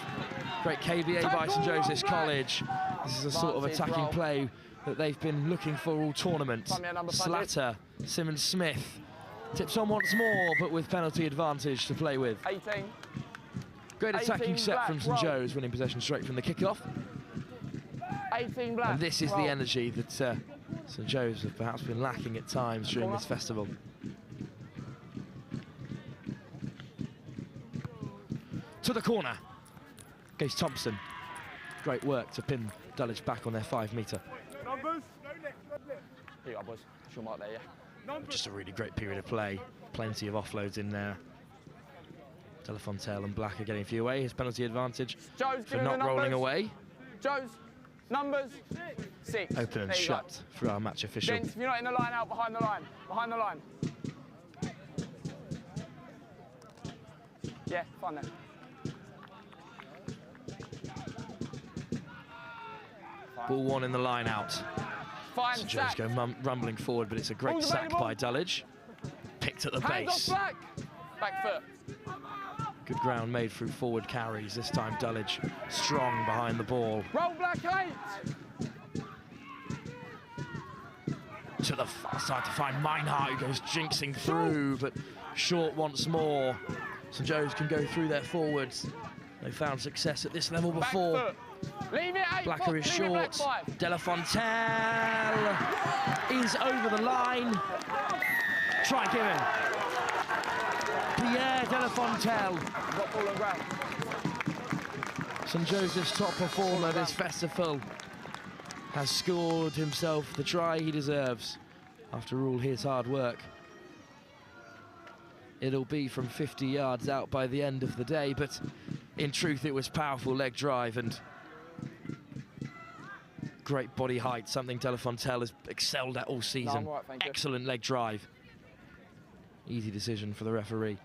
Great KVA by St Joseph's College. This is a sort of attacking play that they've been looking for all tournament. Slatter, Simmons-Smith tips on once more, but with penalty advantage to play with. 18. Great attacking set from St Joe's, winning possession straight from the kickoff. 18 black. And this is the energy that St Joe's have perhaps been lacking at times during this festival. To the corner goes Thompson. Great work to pin Dulwich back on their 5-metre. Numbers. Here you are, boys. She'll mark there, yeah. Just a really great period of play. Plenty of offloads in there. De La Fontelle and Black are getting a few away. His penalty advantage for not rolling away. Joe's numbers 6. Open and shut for our match official. Gents, if you're not in the line, out behind the line. Behind the line. Yeah, fine then. Ball 1 in the line out. Fine, Joe's go rumbling forward, but it's a great sack by Dulwich. Picked at the base. Back. Back foot. Good ground made through forward carries. This time Dulwich strong behind the ball. Roll black 8. To the far side to find Meinhardt, who goes jinxing through, but short once more. St Joe's can go through their forwards. They found success at this level before. Leave it 8. Blacker is short. De La Fontelle is over the line. Try given. Pierre De La Fontelle St Joseph's top performer this festival has scored himself the try he deserves after all his hard work. It'll be from 50 yards out by the end of the day, but in truth it was powerful leg drive and great body height, something Delafontaine has excelled at all season. No, I'm all right, excellent leg drive. Easy decision for the referee.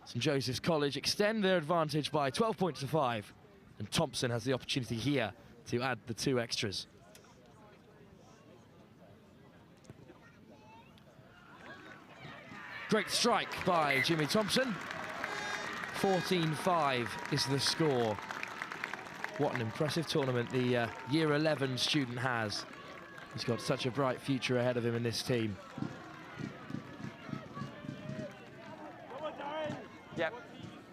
St Joseph's College extend their advantage by 12 points to 5, and Thompson has the opportunity here to add the 2 extras. Great strike by Jimmy Thompson. 14-5 is the score. What an impressive tournament the Year 11 student has. He's got such a bright future ahead of him in this team. Yep.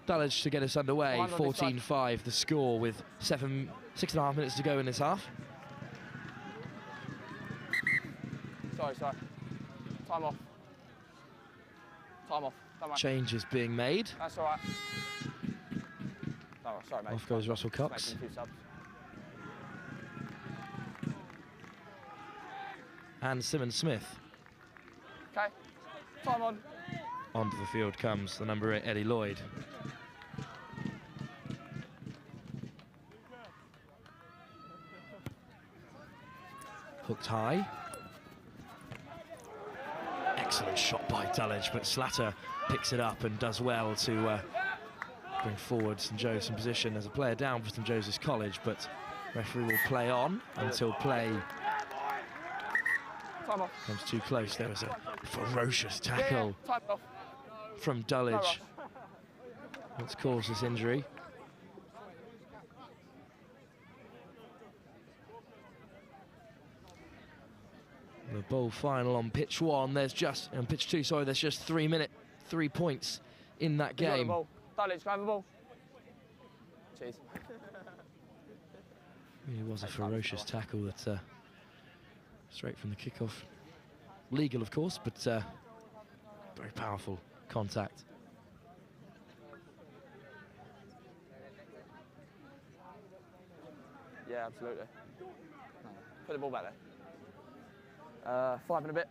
Dulwich to get us underway. 14-5 the score with 6.5 minutes to go in this half. Sorry. Time off. Time off. Don't worry. Changes being made. That's all right. Oh, sorry, mate. Off goes Russell Cox. Making 2 subs. And Simmons Smith. Okay. Time on. Onto the field comes the number 8, Eddie Lloyd. Hooked high. Excellent shot by Dulwich, but Slatter picks it up and does well to bring forward St Joseph's in position as a player down for St Joseph's College, but referee will play on until play comes too close. There was a ferocious tackle from Dulwich that's caused this injury. The bowl final on pitch 1. There's just on pitch 2. Sorry, there's just 3 points in that game. Dulwich, grab the ball. Cheers. Really was a ferocious tackle that straight from the kickoff. Legal, of course, but very powerful contact. Yeah, absolutely. Put the ball back there. 5 and a bit.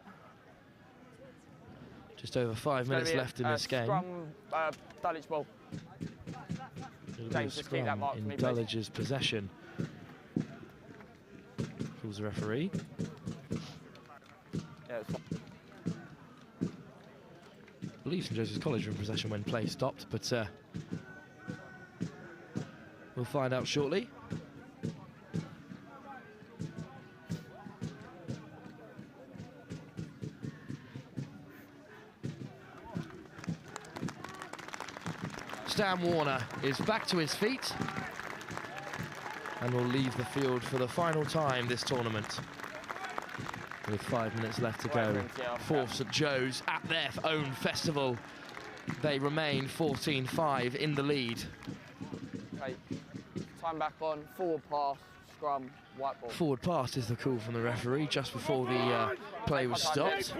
Just over 5 minutes left in this game. Scrum, Dulwich ball. James, just keep that mark for me, in Dulwich's possession. Calls the referee. Yeah, it's fine. I believe St Joseph's College were in possession when play stopped, but we'll find out shortly. Stan Warner is back to his feet and will leave the field for the final time this tournament. With 5 minutes left to go for St Joe's at their own festival. They remain 14-5 in the lead. Okay, time back on, forward pass, scrum, white ball. Forward pass is the call from the referee just before the play was stopped.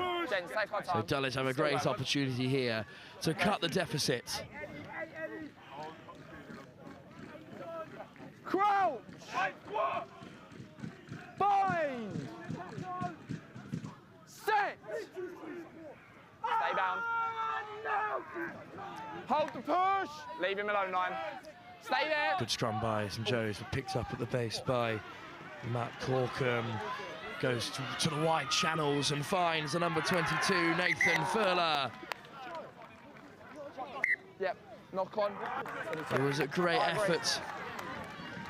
So Dulwich have a great opportunity here to cut the deficit. Crouch! Bind! Set! Stay down. Hold the push! Leave him alone, 9. Stay there! Good scrum by St Joe's, but picked up at the base by Matt Kirkham. Goes to the wide channels and finds the number 22, Nathan Furler. Yep, knock on. It was a great effort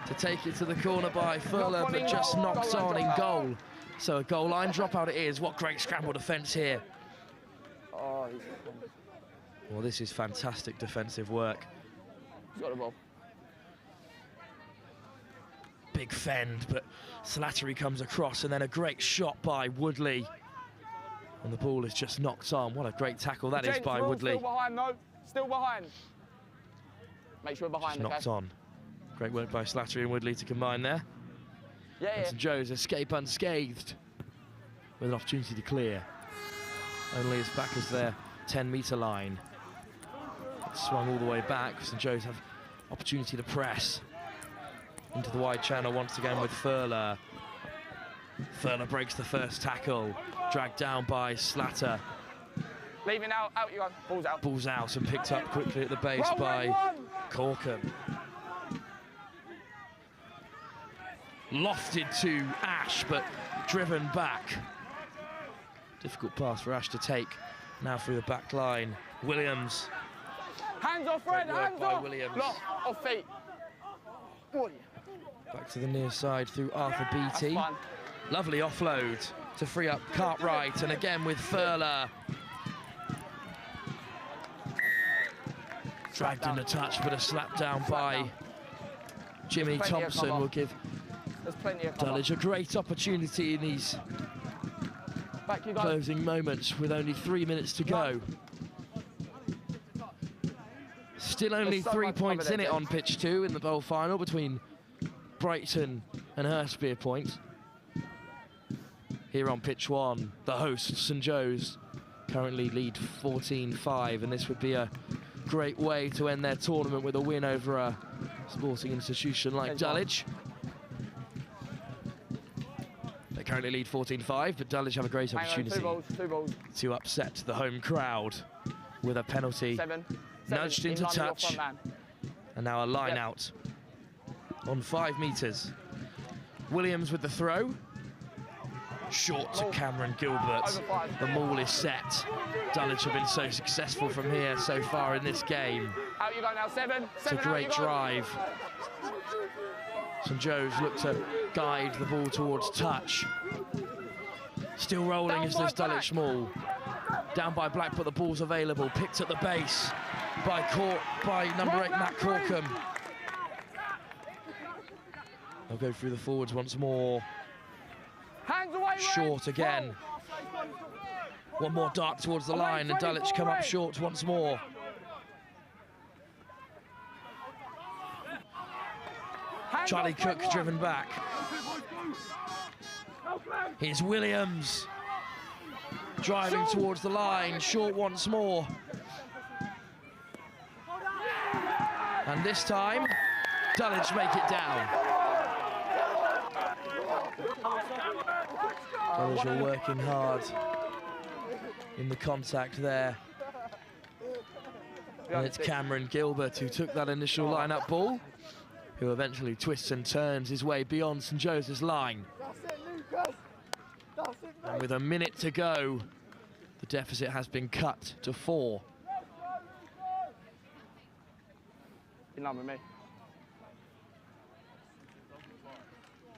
to take it to the corner by Furler, but just knocks on in goal. So a goal line dropout it is. What great scramble defence here. Oh, well, this is fantastic defensive work. He's got the ball. Big fend, but Slattery comes across, and then a great shot by Woodley. And the ball is just knocked on. What a great tackle that is by Woodley. Still behind, though. Still behind. Make sure we're behind, just knocked on. Great work by Slattery and Woodley to combine there. Yeah. St Joe's escape unscathed with an opportunity to clear. Only as back as their 10-metre line. Swung all the way back. St Joe's have opportunity to press. into the wide channel once again with Furler. Furler breaks the first tackle, dragged down by Slatter. Leaving out you go. Ball's out. Ball's out and picked up quickly at the base by Kirkham. Lofted to Ash, but driven back. Difficult pass for Ash to take. Now through the back line. Williams. Hands off, Fred, hands off. Williams. Block, off feet. Back to the near side through Arthur Beattie. Lovely offload to free up Cartwright, and again with Furler. Dragged in a touch, but a slap down by Jimmy Thompson will give Dulwich a great opportunity in these closing moments with only 3 minutes to go. Still only 3 points in it on pitch 2 in the bowl final between Brighton and Hurst Point. Here on pitch 1, the hosts, St Joe's, currently lead 14-5, and this would be a great way to end their tournament with a win over a sporting institution like Dulwich. They currently lead 14-5, but Dulwich have a great opportunity to upset the home crowd with a penalty. Nudged into touch, and now a line out on 5 metres. Williams with the throw. Short to Cameron Gilbert. The maul is set. Dulwich have been so successful from here so far in this game. Out you go now, 7. It's a great drive. St Joe's look to guide the ball towards touch. Still rolling is this Dulwich maul. Down by Black, but the ball's available. Picked at the base by number 8, Matt Kirkham. They'll go through the forwards once more. Hands away, short again. One more dart towards the line, and Dulwich come up short once more. Charlie Cook driven back. Here's Williams. Driving towards the line, short once more. And this time, Dulwich make it down. Dulwich are working hard in the contact there. And it's Cameron Gilbert who took that initial line-up ball, who eventually twists and turns his way beyond St Joseph's line. And with a minute to go, the deficit has been cut to 4. In line with me.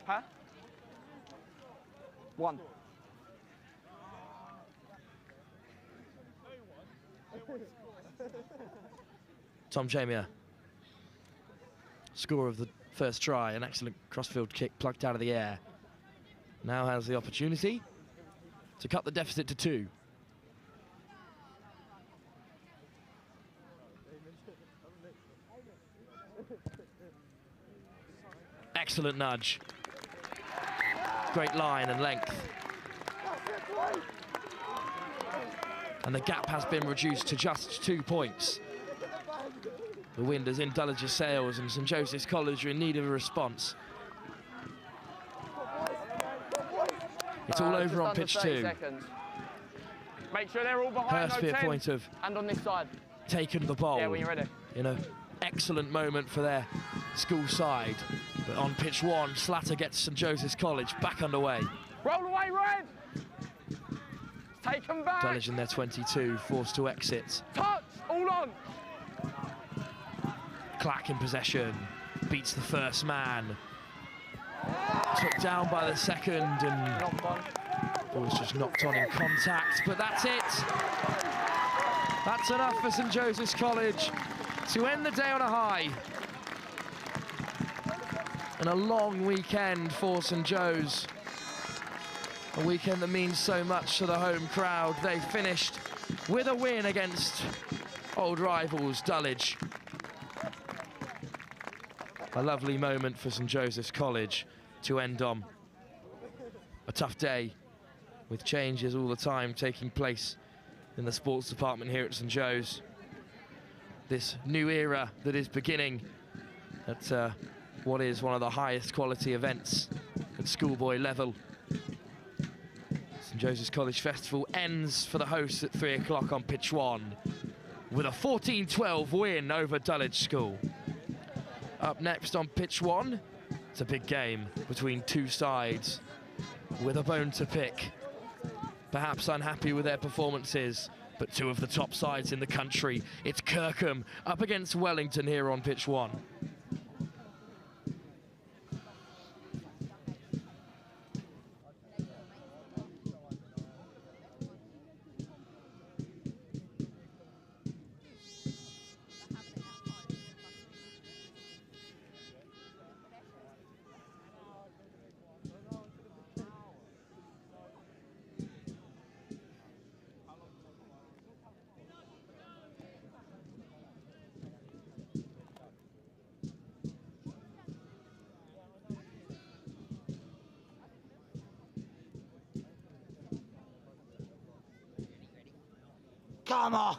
Huh? 1. Tom Chamier, scorer of the first try, an excellent crossfield kick plucked out of the air. Now has the opportunity to cut the deficit to 2. Excellent nudge. Great line and length. And the gap has been reduced to just 2 points. The wind is in Dulwich's sails, and St Joseph's College are in need of a response. It's all over on pitch 2. Seconds. Make sure they're all behind. Hurst Point have and on this side. Taken the bowl. Yeah, when you're ready. In an excellent moment for their school side. But on pitch 1, Slatter gets St Joseph's College back underway. Roll away, Red! Take them back! Dulwich in their 22, forced to exit. Touch! All on! Clack in possession, beats the first man. Took down by the second, and ball's just knocked on in contact, but that's it. That's enough for St Joseph's College to end the day on a high. And a long weekend for St Joe's. A weekend that means so much to the home crowd. They finished with a win against old rivals Dulwich. A lovely moment for St Joseph's College to end on. A tough day with changes all the time taking place in the sports department here at St Joe's. This new era that is beginning at what is one of the highest quality events at schoolboy level. St Joseph's College Festival ends for the hosts at 3 o'clock on pitch 1 with a 14-12 win over Dulwich School. Up next on pitch 1, it's a big game between two sides with a bone to pick. Perhaps unhappy with their performances, but two of the top sides in the country. It's Kirkham up against Wellington here on pitch 1. Come on!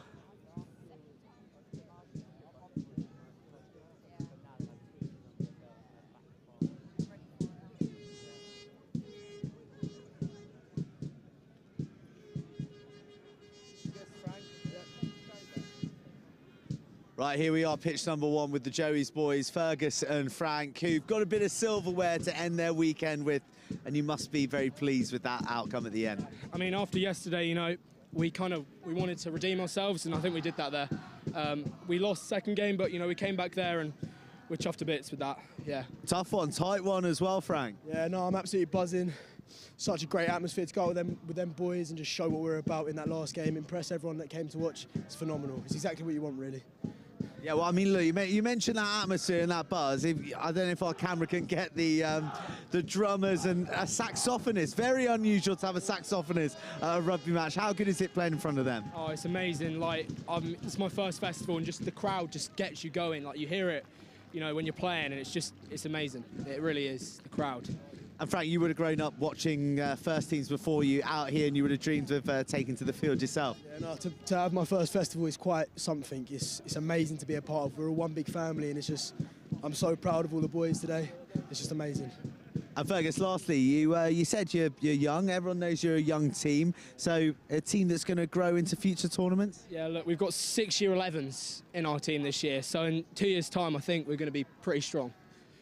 Right, here we are, pitch number 1 with the Joey's boys, Fergus and Frank, who've got a bit of silverware to end their weekend with, and you must be very pleased with that outcome at the end. I mean, after yesterday, you know, we wanted to redeem ourselves, and I think we did that there. We lost second game, but, you know, we came back there and we're chuffed to bits with that, yeah. Tough one, tight one as well, Frank. Yeah, no, I'm absolutely buzzing. Such a great atmosphere to go with them boys and just show what we're about in that last game, impress everyone that came to watch. It's phenomenal. It's exactly what you want, really. Yeah, well, I mean, look, you mentioned that atmosphere and that buzz. I don't know if our camera can get the drummers and a saxophonist. Very unusual to have a saxophonist at a rugby match. How good is it playing in front of them? Oh, it's amazing. Like, it's my first festival, and just the crowd just gets you going. Like, you hear it, you know, when you're playing, and it's amazing. It really is, the crowd. And Frank, you would have grown up watching first teams before you out here, and you would have dreamed of taking to the field yourself. Yeah, no, to have my first festival is quite something. It's amazing to be a part of. We're all one big family, and I'm so proud of all the boys today. It's just amazing. And Fergus, lastly, you said you're young. Everyone knows you're a young team. So a team that's going to grow into future tournaments? Yeah, look, we've got 6-year 11s in our team this year. So in 2 years' time, I think we're going to be pretty strong.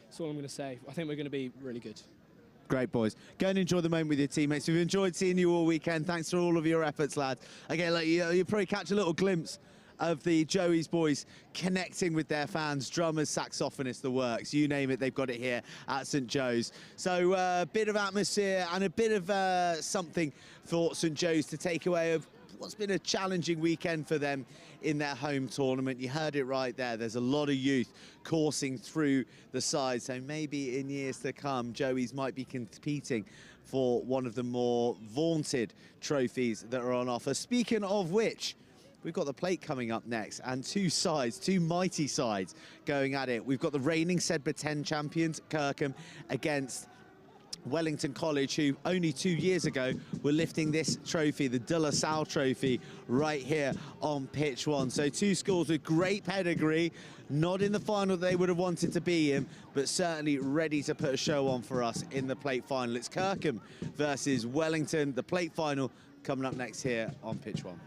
That's all I'm going to say. I think we're going to be really good. Great, boys. Go and enjoy the moment with your teammates. We've enjoyed seeing you all weekend. Thanks for all of your efforts, lads. Again, look, you'll probably catch a little glimpse of the Joey's boys connecting with their fans, drummers, saxophonists, the works. You name it, they've got it here at St Joe's. So a bit of atmosphere and a bit of something for St Joe's to take away of what's been a challenging weekend for them in their home tournament. You heard it right there. There's a lot of youth coursing through the side. So maybe in years to come, Joey's might be competing for one of the more vaunted trophies that are on offer. Speaking of which, we've got the plate coming up next, and two mighty sides going at it. We've got the reigning Sedbergh 10 champions, Kirkham, against Wellington College, who only 2 years ago were lifting this trophy, the De La Salle Trophy, right here on pitch 1. So two schools with great pedigree, not in the final they would have wanted to be in, but certainly ready to put a show on for us in the plate final. It's Kirkham versus Wellington, the plate final coming up next here on pitch 1.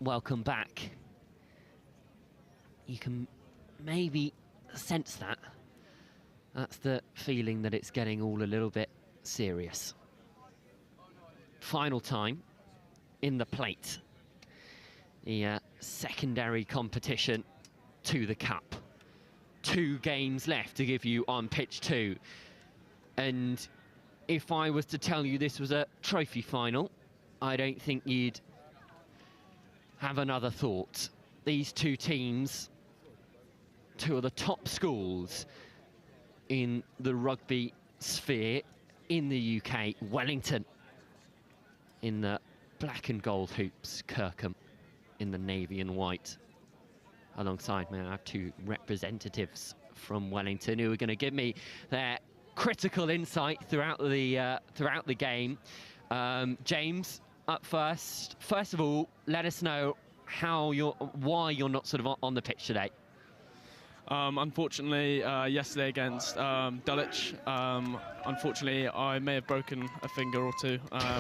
welcome back. You can maybe sense that. That's the feeling that it's getting all a little bit serious. Final time in the plate. The secondary competition to the cup. 2 games left to give you on pitch 2. And if I was to tell you this was a trophy final, I don't think you'd have another thought. These 2 teams, 2 of the top schools in the rugby sphere in the UK. Wellington in the black and gold hoops, Kirkham in the navy and white. Alongside me, I have 2 representatives from Wellington who are going to give me their critical insight throughout the game. James, up first. First of all, let us know why you're not sort of on the pitch today. Unfortunately, yesterday against Dulwich, unfortunately, I may have broken a finger or 2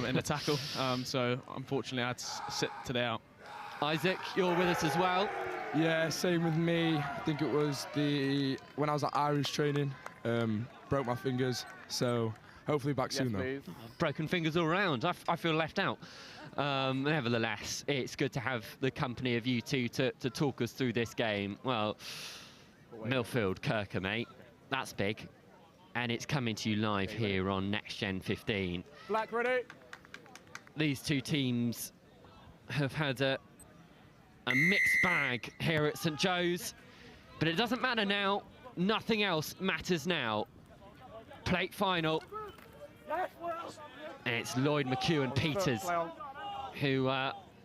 in a tackle. So, unfortunately, I had to sit today out. Isaac, you're with us as well. Yeah, same with me. I think it was when I was at Irish training, broke my fingers. So, hopefully back soon, though. Broken fingers all around. I feel left out. Nevertheless, it's good to have the company of you two to talk us through this game. Well, Milfield, Kirkham, that's big. And it's coming to you live here on Next Gen 15. Black ready. These 2 teams have had a mixed bag here at St Joe's, but it doesn't matter now. Nothing else matters now. Plate final. And it's Lloyd McEwen-Peters, who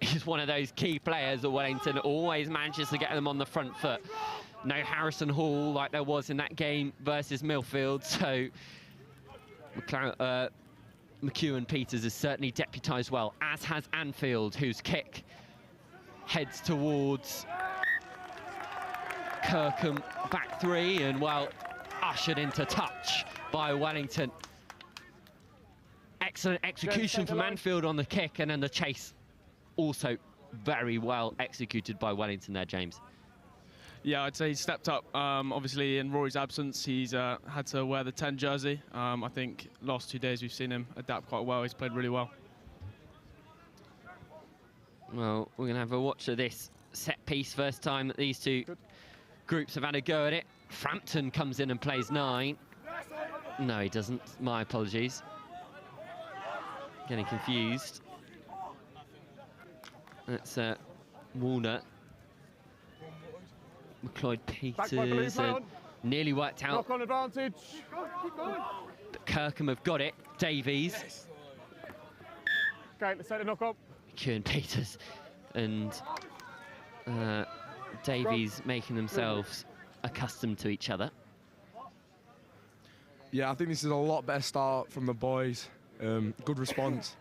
is one of those key players at Wellington, always manages to get them on the front foot. No Harrison Hall like there was in that game versus Milfield, so McEwen-Peters is certainly deputised well, as has Anfield, whose kick heads towards Kirkham back 3 and, well, ushered into touch by Wellington. Excellent execution from Anfield on the kick, and then the chase also very well executed by Wellington there, James. Yeah, I'd say he stepped up. Obviously, in Rory's absence, he's had to wear the 10 jersey. I think last 2 days we've seen him adapt quite well. He's played really well. Well, we're going to have a watch of this set piece. First time that these 2 groups have had a go at it. Frampton comes in and plays 9. No, he doesn't. My apologies. Getting confused. That's Warner. McLeod-Peters nearly worked out. Knock on advantage. But Kirkham have got it. Davies. Okay, let's take the knock on. McEwen-Peters and Davies making themselves accustomed to each other. Yeah, I think this is a lot better start from the boys. Good response.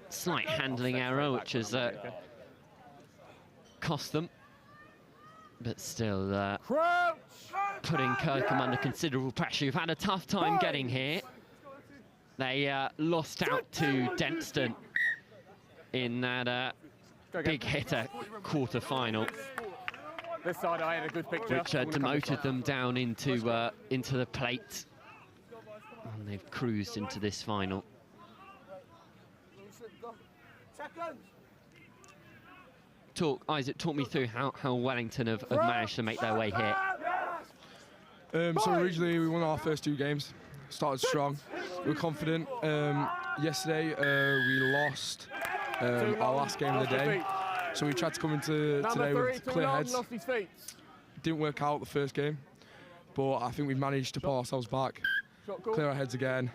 Slight handling error, which has cost them. But still putting Kirkham under considerable pressure. You've had a tough time getting here. They lost out to Denstone in that big hitter quarter-final. This side I had a good picture. Which demoted them down into the plate. And they've cruised into this final. Isaac, talk me through how Wellington have managed to make their way here. So originally we won our first 2 games, started strong, we were confident. Yesterday we lost our last game of the day, so we tried to come into today with clear heads. Didn't work out the first game, but I think we've managed to pull ourselves back, clear our heads again,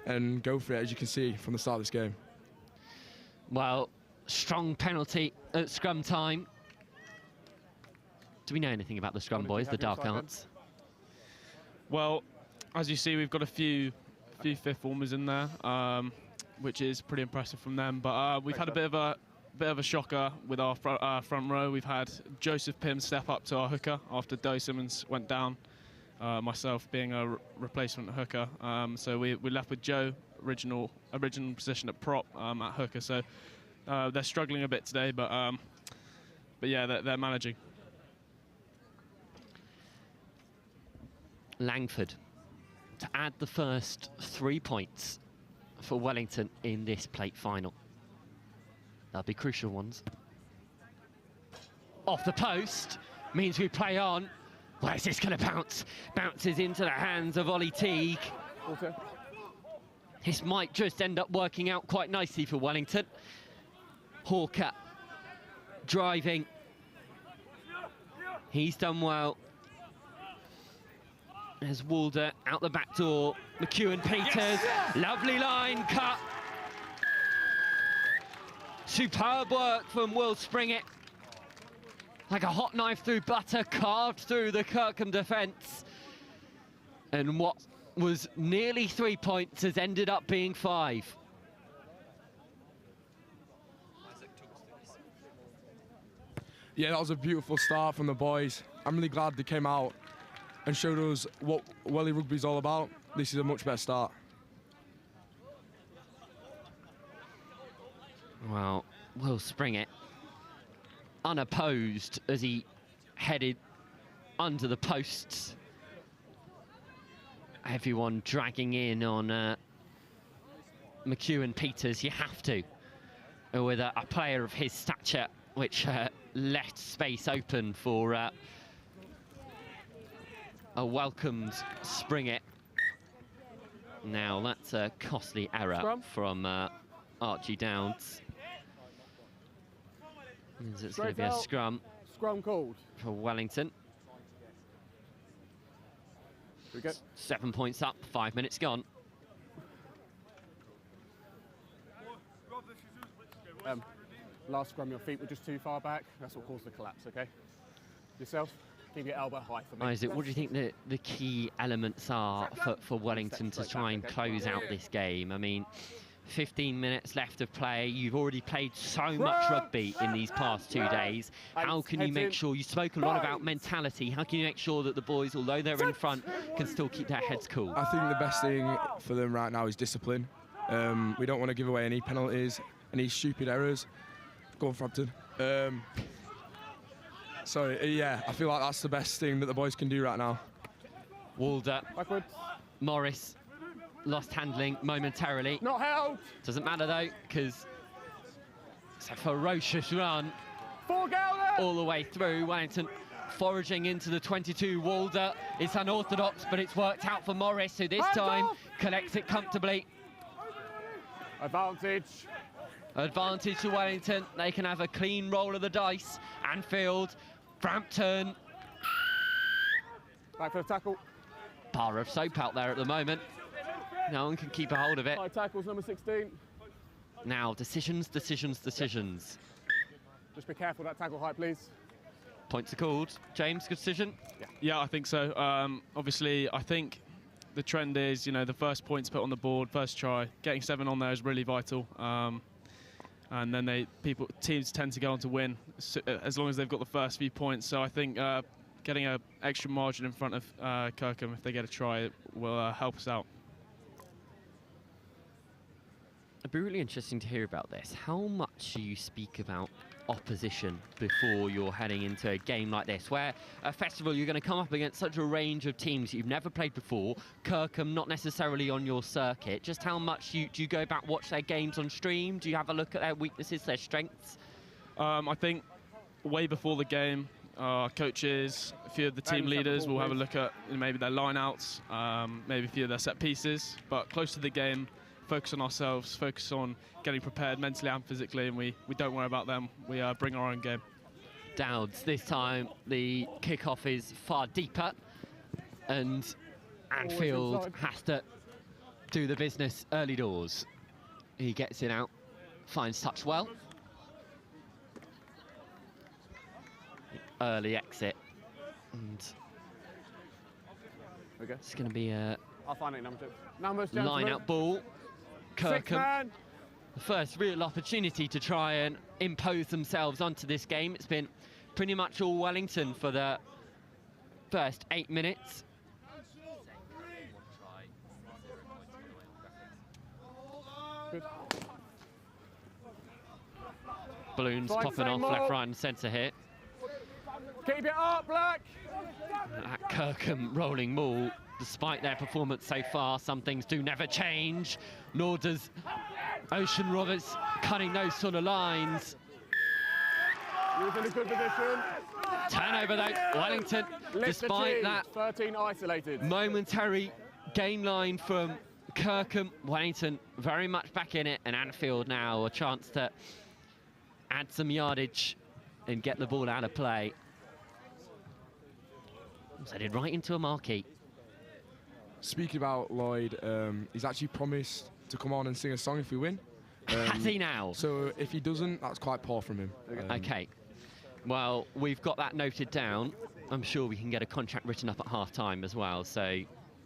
and go for it, as you can see from the start of this game. Well, strong penalty at scrum time. Do we know anything about the scrum, boys, the dark arts? Well, as you see, we've got a few fifth formers in there, which is pretty impressive from them. But we've had a bit of a shocker with our front row. We've had Joseph Pym step up to our hooker after Doe Simmons went down. myself being a replacement hooker. So we left with Joe, original position at prop at hooker. So they're struggling a bit today, but yeah, they're managing. Langford to add the first 3 points for Wellington in this plate final. They'll be crucial ones. Off the post means we play on. Where's this going to bounce? Bounces into the hands of Ollie Teague. Okay. This might just end up working out quite nicely for Wellington. Hawker driving. He's done well. There's Walder out the back door. McEwen Peters, yes! Lovely line cut. Superb work from Will Springett. Like a hot knife through butter, carved through the Kirkham defence. And what was nearly 3 points has ended up being 5. Yeah, that was a beautiful start from the boys. I'm really glad they came out and showed us what Welly Rugby's all about. This is a much better start. Well, Will Springett, unopposed as he headed under the posts. Everyone dragging in on McEwen Peters, you have to. With a player of his stature, which left space open for a welcomed Springett. Now that's a costly error Scrum. from Archie Dowds. Means it's going to be a scrum. Scrum called. For Wellington. We go. 7 points up, 5 minutes gone. Last scrum, your feet were just too far back. That's what caused the collapse, okay? Yourself, keep your elbow high for me. Isaac, what do you think the key elements are for Wellington to try and close out this game? I mean, 15 minutes left of play. You've already played so much rugby in these past 2 days. How can you make sure, you spoke a lot about mentality, how can you make sure that the boys, although they're in front, can still keep their heads cool? I think the best thing for them right now is discipline. We don't want to give away any penalties, any stupid errors. Go on, Frampton. So, yeah, I feel like that's the best thing that the boys can do right now. Walder. Backwards. Morris. Lost handling momentarily. Not held. Doesn't matter though, because it's a ferocious run. All the way through. Wellington foraging into the 22. Walder. It's unorthodox, but it's worked out for Morris, who this time collects it comfortably. Advantage. Advantage to Wellington. They can have a clean roll of the dice. Anfield. Frampton. Back for the tackle. Bar of soap out there at the moment. No one can keep a hold of it. High tackles, number 16. Now, decisions. Just be careful, that tackle height, please. Points are called. James, good decision? Yeah, I think so. Obviously, I think the trend is, you know, the first points put on the board, first try. Getting 7 on there is really vital. And then teams tend to go on to win as long as they've got the first few points. So I think getting an extra margin in front of Kirkham, if they get a try, will help us out. It'd be really interesting to hear about this. How much do you speak about opposition before you're heading into a game like this, where a festival you're going to come up against such a range of teams you've never played before? Kirkham not necessarily on your circuit. Just how much do you go back, watch their games on stream? Do you have a look at their weaknesses, their strengths? I think way before the game, coaches, a few of the team leaders will have a look at maybe their line-outs, maybe a few of their set pieces, but close to the game, focus on ourselves, focus on getting prepared mentally and physically, and we don't worry about them. We bring our own game. Dowds, this time the kickoff is far deeper, and Anfield has to do the business early doors. He gets it out, finds touch well. Early exit, and it's going to be a I'll find it, numbers, line-out ball. Kirkham, the first real opportunity to try and impose themselves onto this game. It's been pretty much all Wellington for the first 8 minutes. Good. Balloons popping off left, right and centre here. Keep it up, Black. That Kirkham rolling maul, despite their performance so far, some things do never change, nor does Ocean Roberts cutting those sort of lines. You're in a good position. Turnover though, Wellington, despite that 13 isolated. momentary gain line from Kirkham, Wellington very much back in it, and Anfield now a chance to add some yardage and get the ball out of play. So headed right into a marquee. Speaking about Lloyd, he's actually promised to come on and sing a song if we win. Has he now? So if he doesn't, that's quite poor from him. Okay. Well, we've got that noted down. I'm sure we can get a contract written up at half-time as well. So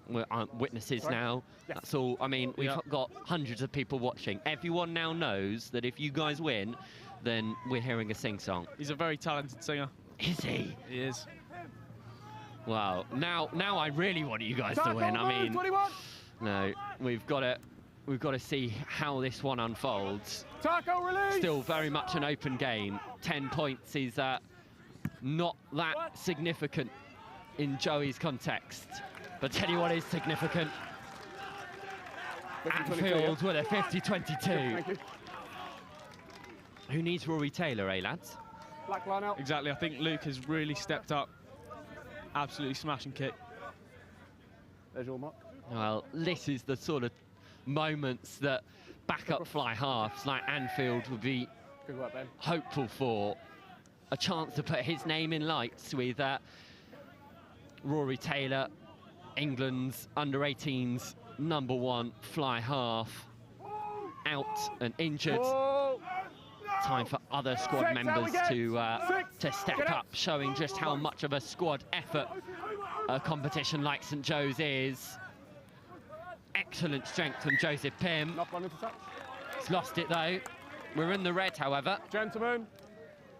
we're witnesses now. Yes. That's all. I mean, we've got hundreds of people watching. Everyone now knows that if you guys win, then we're hearing a sing-song. He's a very talented singer. Is he? He is. Well, now I really want you guys to win. I mean, 21. no, we've got to see how this one unfolds. Taco release. Still very much an open game. 10 points is not that significant in Joey's context, but tell you what is significant. Anfield with a 50-22. Who needs Rory Taylor, eh, lads? Black line out. Exactly. I think Luke has really stepped up. Absolutely smashing kick. There's your mark. Well, this is the sort of moments that backup fly halves like Anfield would be Good work, Ben. hopeful for. A chance to put his name in lights with Rory Taylor, England's under-18s #1 fly half, out and injured. Whoa. Time for other squad Six, members to step Get up, showing just how much of a squad effort a competition like St Joe's is. Excellent strength from Joseph Pym. Knock on into touch. He's lost it though. We're in the red, however. Gentlemen,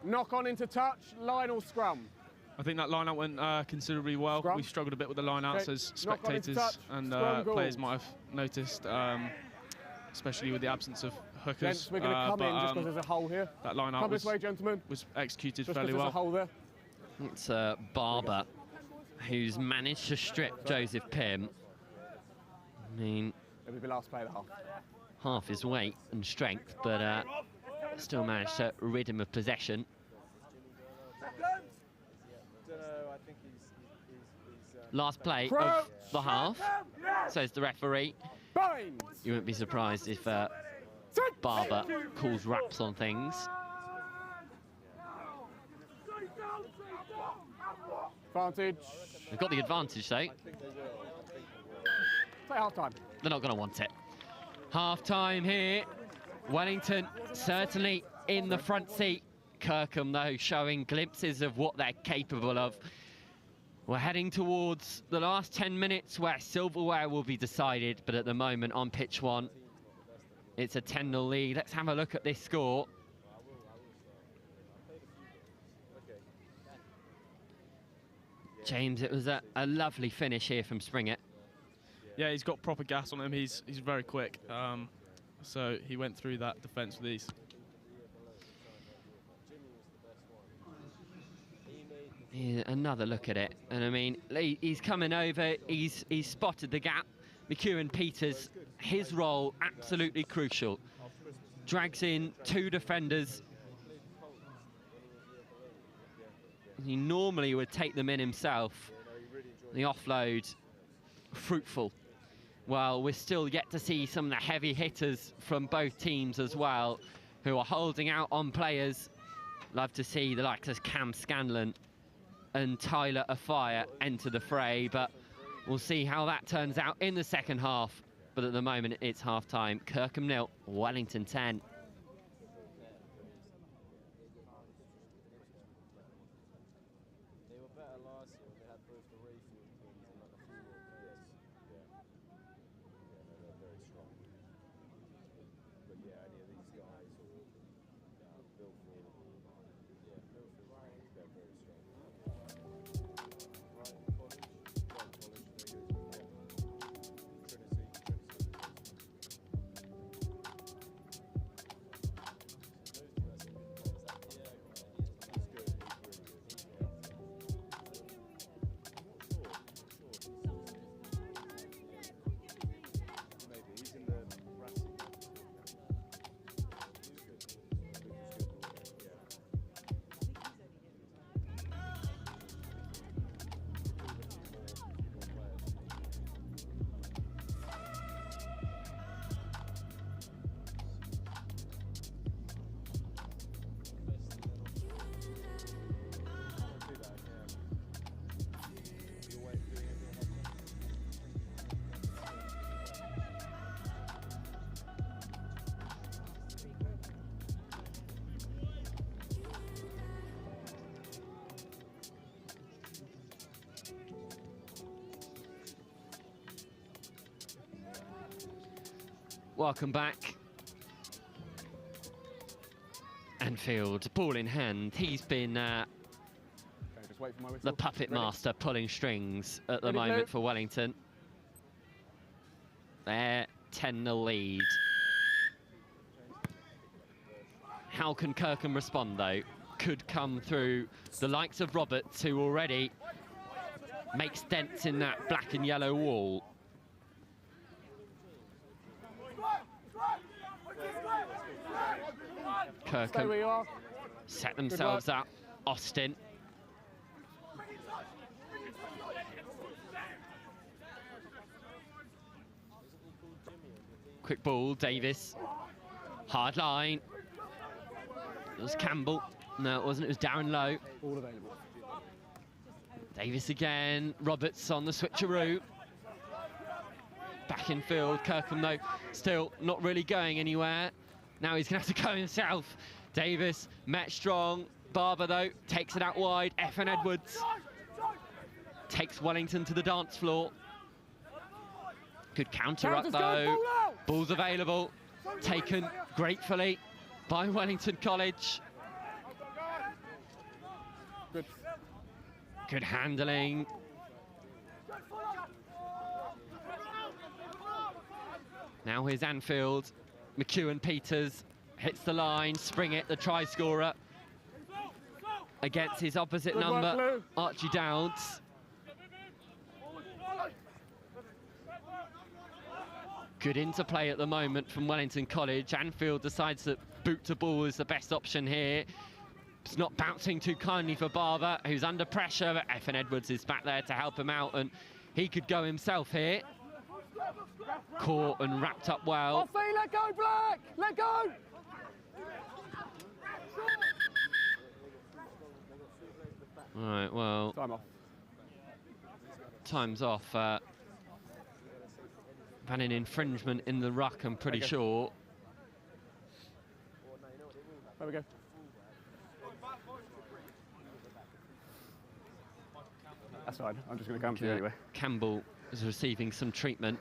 knock on into touch, line or scrum. I think that line-out went considerably well. Scrum. We struggled a bit with the line-outs, Okay. as Knock on into spectators touch. and Scrum goal. players might have noticed, especially with the absence of hookers. Gents, we're going to come in just because there's a hole here. That line-out Come this way, gentlemen. was executed Just fairly because well. there's a hole there. It's Barber, who's managed to strip Joseph Pym. I mean, It was the last play of the half. half his weight and strength, but still managed to rid him of possession. Last play of the half, says the referee. You wouldn't be surprised if Barber calls raps on things. Advantage. They've got the advantage though. Play half time. They're not going to want it. Half-time here. Wellington certainly in the front seat. Kirkham, though, showing glimpses of what they're capable of. We're heading towards the last 10 minutes where silverware will be decided, but at the moment on pitch one, it's a 10-0 lead. Let's have a look at this score. James, it was a lovely finish here from Springett. Yeah, he's got proper gas on him. He's very quick. So he went through that defence with ease. Yeah, another look at it, and I mean, he's coming over, he's spotted the gap. McEwen Peters, his role absolutely crucial. Drags in 2 defenders. He normally would take them in himself. The offload, fruitful. Well, we're still yet to see some of the heavy hitters from both teams as well, who are holding out on players. Love to see the likes of Cam Scanlon and Tyler Afire enter the fray, but we'll see how that turns out in the second half. But at the moment, it's half-time. Kirkham 0, Wellington 10. welcome back. Anfield, ball in hand. He's been Just wait for my whistle. the puppet Ready? master pulling strings at the Ready, moment Blue? for Wellington. They're 10-0 lead. How can Kirkham respond, though? Could come through the likes of Roberts, who already makes dents in that black and yellow wall. Stay where you are. Set themselves up. Austin. Quick ball, Davis. Hard line. It was Campbell. No, it wasn't. It was Darren Lowe. All available. Davis again. Roberts on the switcheroo. Back in field. Kirkham, though, still not really going anywhere. Now he's going to have to go himself. Davis, met strong. Barber, though, takes it out wide. FN Edwards takes Wellington to the dance floor. Good counter-up, though. Ball's available. Taken gratefully by Wellington College. Good handling. Now here's Anfield. McEwen-Peters hits the line. Springett, the try scorer, against his opposite number, Archie Dowds. Good interplay at the moment from Wellington College. Anfield decides that boot to ball is the best option here. It's not bouncing too kindly for Barber, who's under pressure, but FN Edwards is back there to help him out, and he could go himself here. Caught and wrapped up well. Let go, Black! Let go! All right, well, Time off. Time's off. Had an infringement in the ruck, I'm pretty sure. There we go. That's fine. I'm just going to come to you anyway. Campbell is receiving some treatment.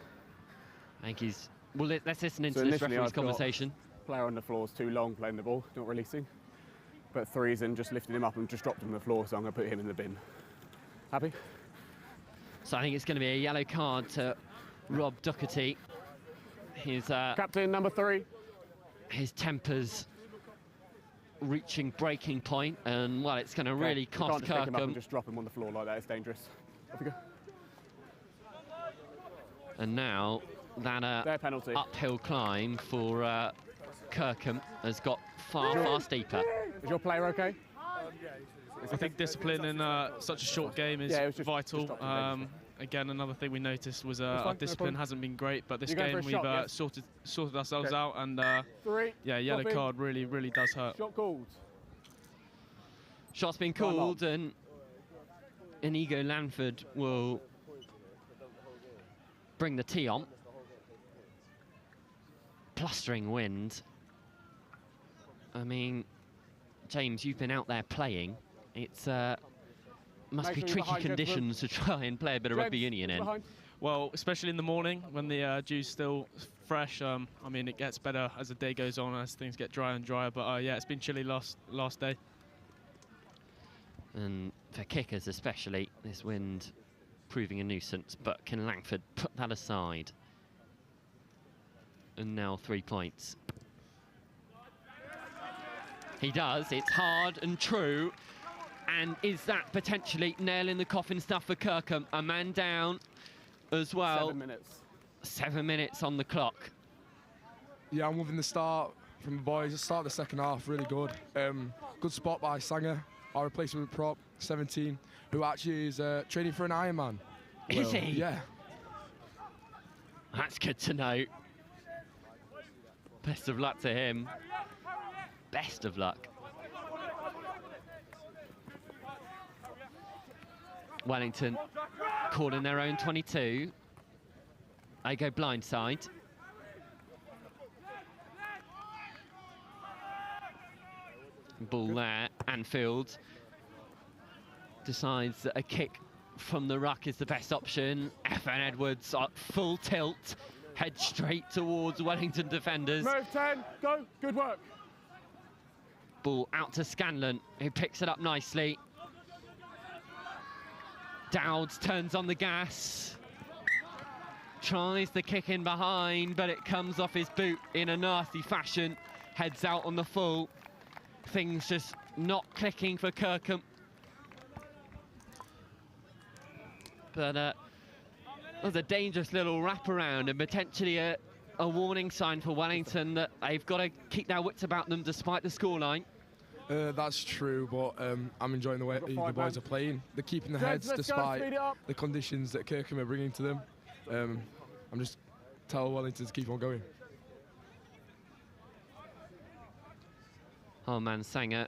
I think he's... Well, let's listen into So this initially referee's I've got conversation. Player on the floor is too long playing the ball, not releasing. But threes and just lifted him up and just dropped him on the floor, so I'm going to put him in the bin. Happy? So I think it's going to be a yellow card to Rob Doherty. His captain, number 3. His temper's reaching breaking point, and well, it's going to really cost You can't just pick him up and Kirkham. just drop him on the floor like that. It's dangerous. Off you go. And now that Their penalty. uphill climb for Kirkham has got far steeper. Is your player okay? I think discipline in such a short game is vital. Again, another thing we noticed was our fine, no discipline problem. hasn't been great, but this You're going game for a we've shot, yes? sorted ourselves Okay. out, and 3, yeah, yellow drop in. card really does hurt. Shot called. Shot's been called, and Inigo Lanford will bring the tee on. Blustering wind. I mean, James, you've been out there playing. It's must Make be sure you're tricky behind, conditions to try and play a bit of rugby union in. Well, especially in the morning when the dew's still fresh. I mean, it gets better as the day goes on, as things get drier and drier. But yeah, it's been chilly last day. And for kickers especially, this wind proving a nuisance. But can Langford put that aside? And now 3 points. He does. It's hard and true. And is that potentially nail in the coffin stuff for Kirkham? A man down as well. 7 minutes. 7 minutes on the clock. Yeah, I'm loving the start from the boys. The start of the second half, really good. Good spot by Sanger, our replacement prop, 17, who actually is training for an Ironman. Is he? Yeah. That's good to know. Best of luck to him. Best of luck. Wellington calling their own 22. They go blindside. Ball there. Anfield decides that a kick from the ruck is the best option. FN Edwards at full tilt head straight towards Wellington defenders. Move 10, go, good work. Ball out to Scanlon, who picks it up nicely. Dowds turns on the gas. Tries the kick in behind, but it comes off his boot in a nasty fashion. Heads out on the full. Things just not clicking for Kirkham. But it was a dangerous little wraparound and potentially a warning sign for Wellington that they've got to keep their wits about them despite the scoreline. That's true, but I'm enjoying the way the boys are playing. They're keeping their heads despite the conditions that Kirkham are bringing to them. I'm just telling Wellington to keep on going. Harman Sanger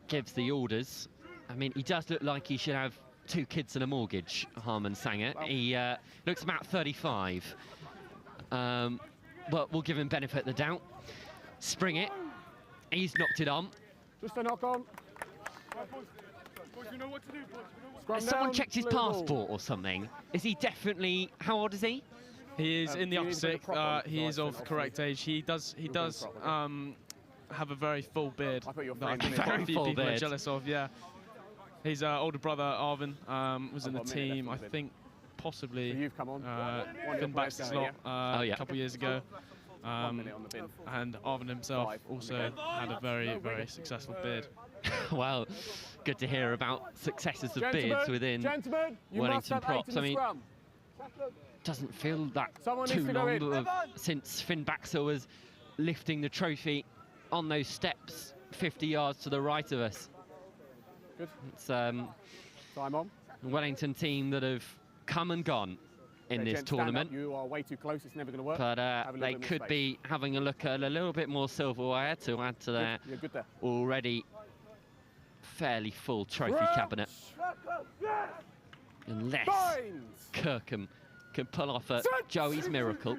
gives the orders. I mean, he does look like he should have 2 kids and a mortgage, Harman Sanger. He looks about 35. But we'll give him benefit of the doubt. Spring it. He's knocked it on. Just a knock on. Has someone checked his passport or something? Is he definitely... How old is he? He is in the upper sixth. He is of correct age. He does have a very full beard that I think quite a few people are jealous of. Yeah, his older brother Arvin was in the team. I think possibly Finn Baxter's lot a couple of years ago. And Arvin himself also had a very, very successful beard. Well, good to hear about successes of beards within Wellington props. I mean, doesn't feel that too long since Finn Baxter was lifting the trophy on those steps 50 yards to the right of us. Good. It's time on. Wellington team that have come and gone in this tournament. You are way too close, it's never going to work. But they could be having a look at a little bit more silverware to add to their already fairly full trophy cabinet. Unless Kirkham can pull off a Joey's miracle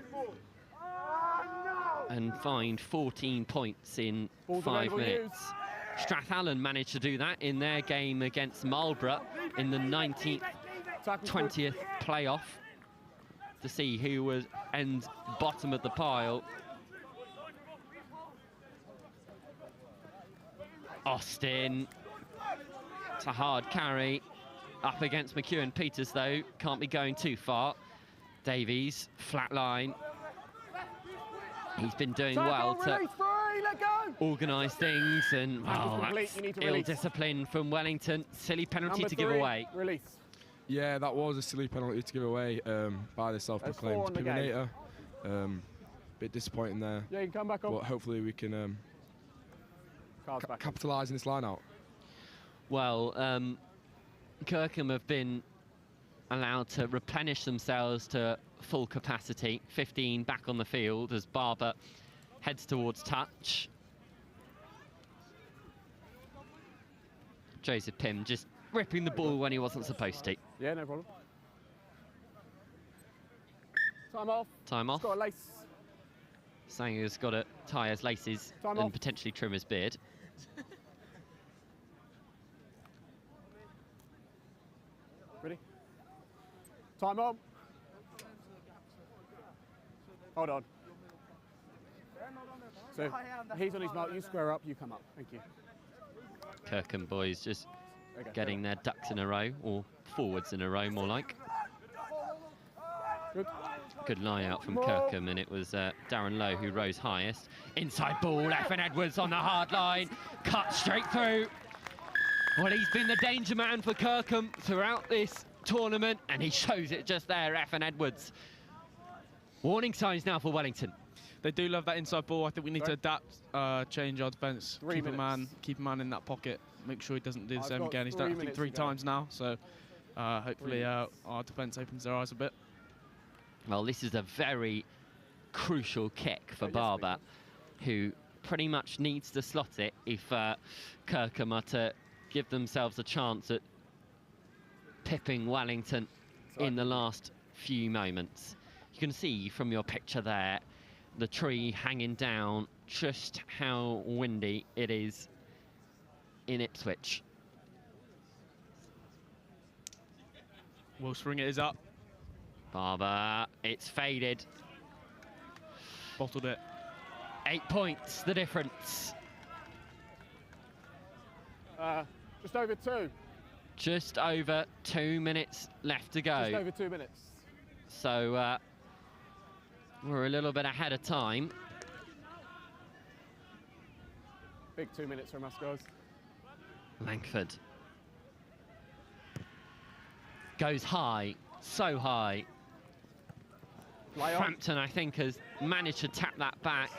and find 14 points in 5 minutes. Strathallan managed to do that in their game against Marlborough in the 19th, 20th playoff to see who was end bottom of the pile. Austin, it's a hard carry. Up against McEwen Peters though, can't be going too far. Davies, flat line. He's been doing well to organise things, and that's ill discipline from Wellington. Silly penalty to give away. Yeah, that was a silly penalty to give away by the self-proclaimed Piminator. Bit disappointing there. Yeah, you can come back on. But hopefully we can capitalise in this line-out. Well, Kirkham have been allowed to replenish themselves to full capacity. 15 back on the field as Barber heads towards touch. Joseph Pym just ripping the ball when he wasn't supposed to. Yeah, no problem. Time off. Time off. Got a lace. Sanger's got to tie his laces and potentially trim his beard. Ready? Time on. Hold on. So he's on his mark, you square up, you come up. Thank you. Kirkham boys just getting their ducks in a row, or forwards in a row more like. Good line out from Kirkham, and it was Darren Lowe who rose highest. Inside ball, Effin Edwards on the hard line, cut straight through. Well, he's been the danger man for Kirkham throughout this tournament, and he shows it just there, Effin Edwards. Warning signs now for Wellington. They do love that inside ball. I think we need to adapt, change our defence, keep a man in that pocket, make sure he doesn't do the same again. He's done it, I think, 3 times now, so hopefully our defence opens their eyes a bit. Well, this is a very crucial kick for Barber, who pretty much needs to slot it if Kirkham are to give themselves a chance at pipping Wellington in the last few moments. You can see from your picture there the tree hanging down, just how windy it is in Will Springer is up. Barber, it's faded. Bottled it. 8 points, the difference. Just over 2. Just over 2 minutes left to go. Just over 2 minutes. So we're a little bit ahead of time. Big 2 minutes from us, guys. Langford goes high, so high. Frampton, I think, has managed to tap that back.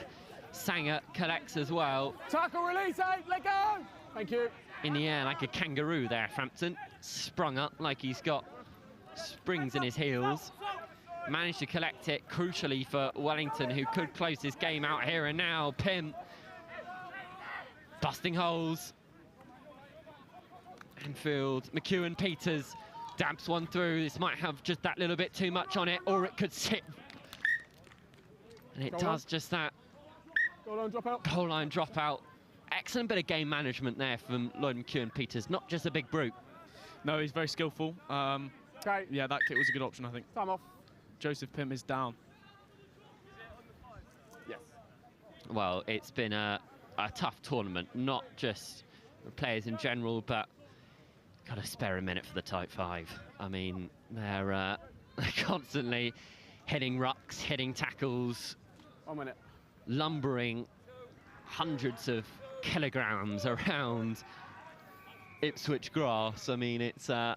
Sanger collects as well. Tackle, release, 8, let go! Thank you. In the air like a kangaroo there, Frampton. Sprung up like he's got springs in his heels. Managed to collect it, crucially for Wellington, who could close this game out here and now. Pym busting holes. Enfield, McEwen-Peters dabs one through. This might have just that little bit too much on it, or it could sit. And it does just that. Goal line dropout. Goal line dropout. Excellent bit of game management there from Lloyd McEwen-Peters, not just a big brute. No, he's very skillful. Okay. Yeah, that kick was a good option, I think. Time off. Joseph Pym is down. Yes. Well, it's been a tough tournament, not just the players in general, but got to spare a minute for the Type 5. I mean, they're constantly hitting rucks, hitting tackles, 1 minute. lumbering hundreds of kilograms around Ipswich grass. I mean, it's a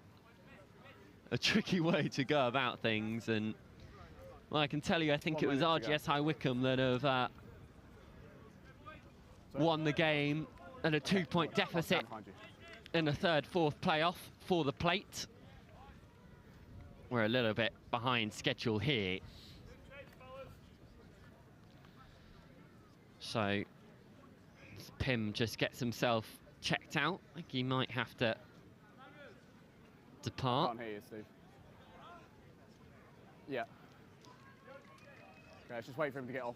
tricky way to go about things, and well, I can tell you, I think it was RGS High Wycombe that have won the game at a 2-point deficit in the third, fourth playoff for the plate. We're a little bit behind schedule here. So Pym just gets himself checked out. I think he might have to depart. Can't hear you, Steve. Yeah. Okay, let's just wait for him to get off.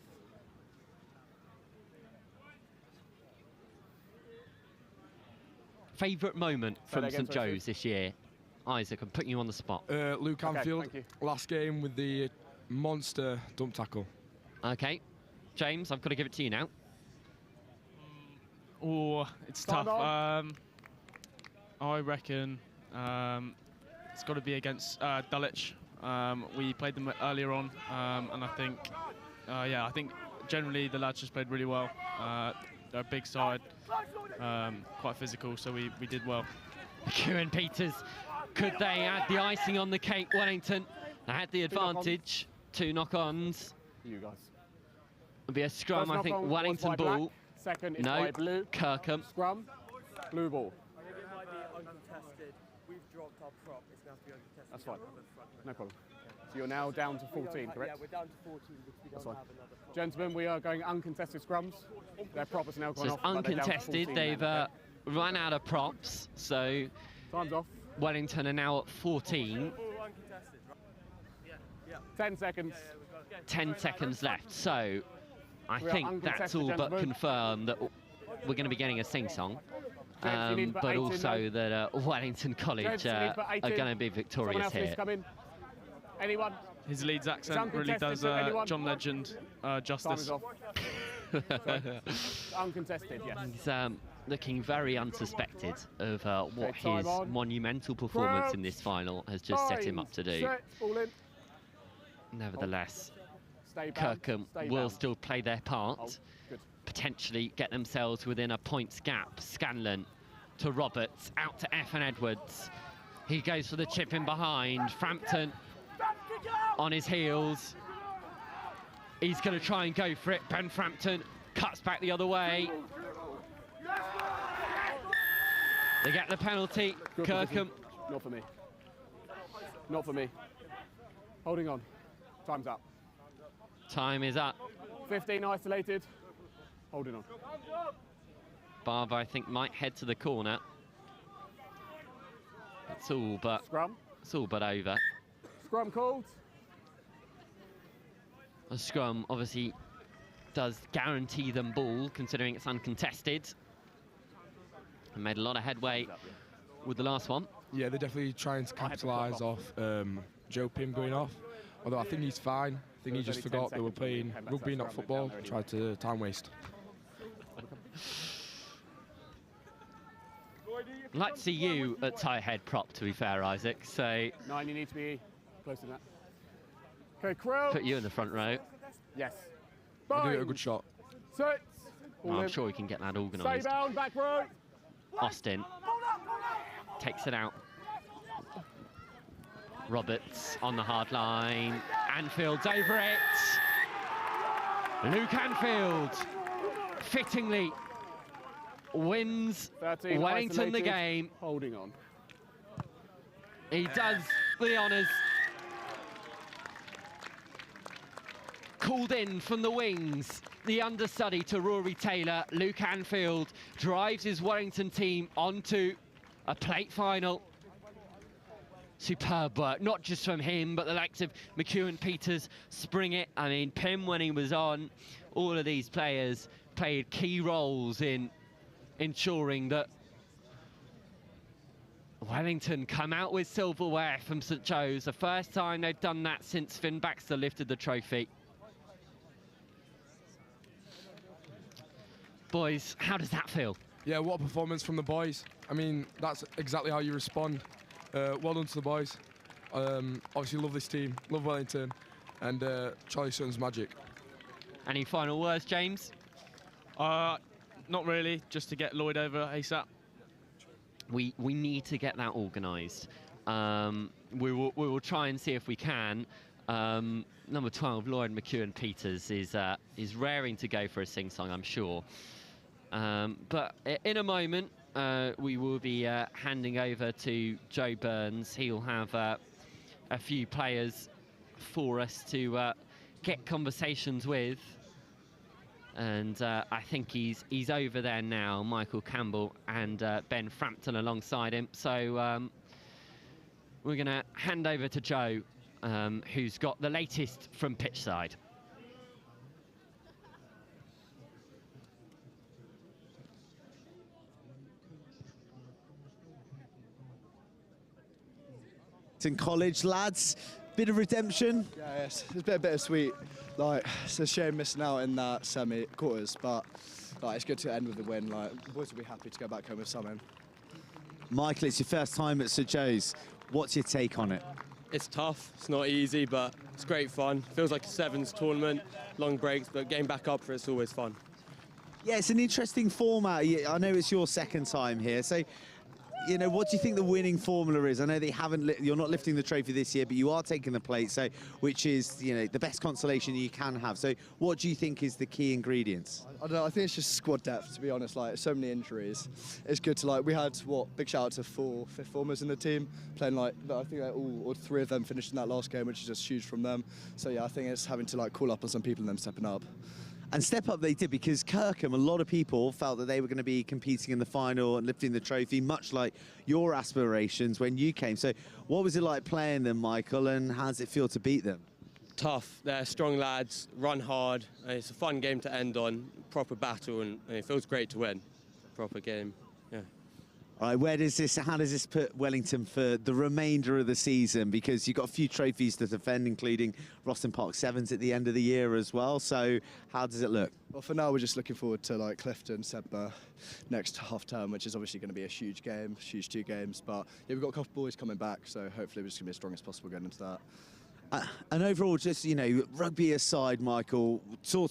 Favourite moment from again, St Joe's this year? Isaac, I'm putting you on the spot. Luke Anfield, last game with the monster dump tackle. Okay. James, I've got to give it to you now. Oh, it's tough. I reckon it's got to be against Dulwich. We played them earlier on, and I think, yeah, I think generally the lads just played really well. They're a big side, quite physical, so we did well. McEwen-Peters, could they add the icing on the cake? Wellington had the advantage. 2 knock-ons. You guys. It'll be a scrum, First I think. knock-on Wellington was by ball. black. Second is No, by blue. Kirkham. Scrum, blue ball. I think it might be uncontested. We've dropped our prop. It's going to have to be uncontested. That's fine. No problem. So you're now down to 14, correct? Yeah, we're down to 14 because we don't have another prop. Gentlemen, we are going uncontested scrums. Their prop has now gone So off. it's uncontested. They've run out of props. So time's off. Wellington are now at 14. 10 seconds. 10 seconds left. So I We are think that's uncontested, all but gentlemen. confirmed that we're going to be getting a sing-song. Gents, you need to put But 8 in also now. that Wellington College Gents, you need to put 8 are in. going to be Someone victorious else needs here. to come in. Anyone? His Leeds accent really uncontested, does so anyone? John Legend Time justice. is off. Uncontested, yes. He's looking very unsuspected of what Okay, time his on. monumental performance in this final has just set him up to do. Set, all in. Nevertheless, Stay bound, Kirkham stay will bound. still play their part, Oh, good. potentially get themselves within a points gap. Scanlon to Roberts, out to F and Edwards. He goes for the chip in behind. Frampton on his heels. He's going to try and go for it. Ben Frampton cuts back the other way. They get the penalty. Good Kirkham. position. Not for me. Not for me. Holding on. Time's up. Time is up. 15 isolated. Holding on. Barber, I think, might head to the corner. It's all but over. Scrum called. A scrum obviously does guarantee them ball, considering it's uncontested. And made a lot of headway with the last one. Yeah, they're definitely trying to capitalise off Joe Pym going off. Although I think he's fine. I think he just forgot they were playing rugby, not football. Tried to time waste. I'd like to see you at tight head prop, to be fair, Isaac. So 9, you need to be close to that. Okay, Krill. put you in the front row. Yes. I'll do it a good shot. Sit. Well, I'm sure we can get that Stay organised. down, back row. Austin takes it out. Roberts on the hard line. Anfield's over it. Luke Anfield fittingly wins 13, Wellington the isolated, game. Holding on. He does the honours. Called in from the wings, the understudy to Rory Taylor, Luke Anfield drives his Wellington team onto a plate final. Superb work, not just from him, but the likes of McEwen, Peters, Springett. I mean, Pym, when he was on, all of these players played key roles in ensuring that Wellington come out with silverware from St Joe's. The first time they've done that since Finn Baxter lifted the trophy. Boys, how does that feel? Yeah, what a performance from the boys. I mean, that's exactly how you respond. Well done to the boys. Obviously love this team, love Wellington, and Charlie Sutton's magic. Any final words, James? Not really, just to get Lloyd over ASAP. We need to get that organised. We will try and see if we can. Number 12, Lloyd McEwen Peters is raring to go for a sing-song, I'm sure. But in a moment, we will be handing over to Joe Burns. He'll have a few players for us to get conversations with. And I think he's over there now, Michael Campbell and Ben Frampton alongside him. So we're going to hand over to Joe, who's got the latest from pitch side. In college, lads, bit of redemption. Yeah, it's a bit bittersweet. Like, it's a shame missing out in that semi-quarters, but like, it's good to end with a win. Like, the boys will be happy to go back home with something. Michael, it's your first time at St Joe's. What's your take on it? It's tough, it's not easy, but it's great fun. Feels like a sevens tournament, long breaks, but getting back up for it's always fun. Yeah, it's an interesting format. I know it's your second time here, so you know, what do you think the winning formula is? I know they haven't. You're not lifting the trophy this year, but you are taking the plate, so which is, you know, the best consolation you can have. So, what do you think is the key ingredients? I don't know. I think it's just squad depth, to be honest. Like, so many injuries. It's good to, like, we had big shout out to 4 fifth formers in the team playing, like, I think like all 3 of them finished in that last game, which is just huge from them. So yeah, I think it's having to like call up on some people and them stepping up. And step up they did, because Kirkham, a lot of people felt that they were going to be competing in the final and lifting the trophy, much like your aspirations when you came. So what was it like playing them, Michael, and how does it feel to beat them? Tough, they're strong lads, run hard, and it's a fun game to end on, proper battle, and it feels great to win. Proper game, yeah. All right, how does this put Wellington for the remainder of the season? Because you've got a few trophies to defend, including Roston Park Sevens at the end of the year as well. So how does it look? Well, for now, we're just looking forward to like Clifton, Sedbergh next half term, which is obviously going to be a huge game, huge 2 games. But yeah, we've got a couple of boys coming back, so hopefully we're just going to be as strong as possible going into that. And overall, just, you know, rugby aside, Michael, tell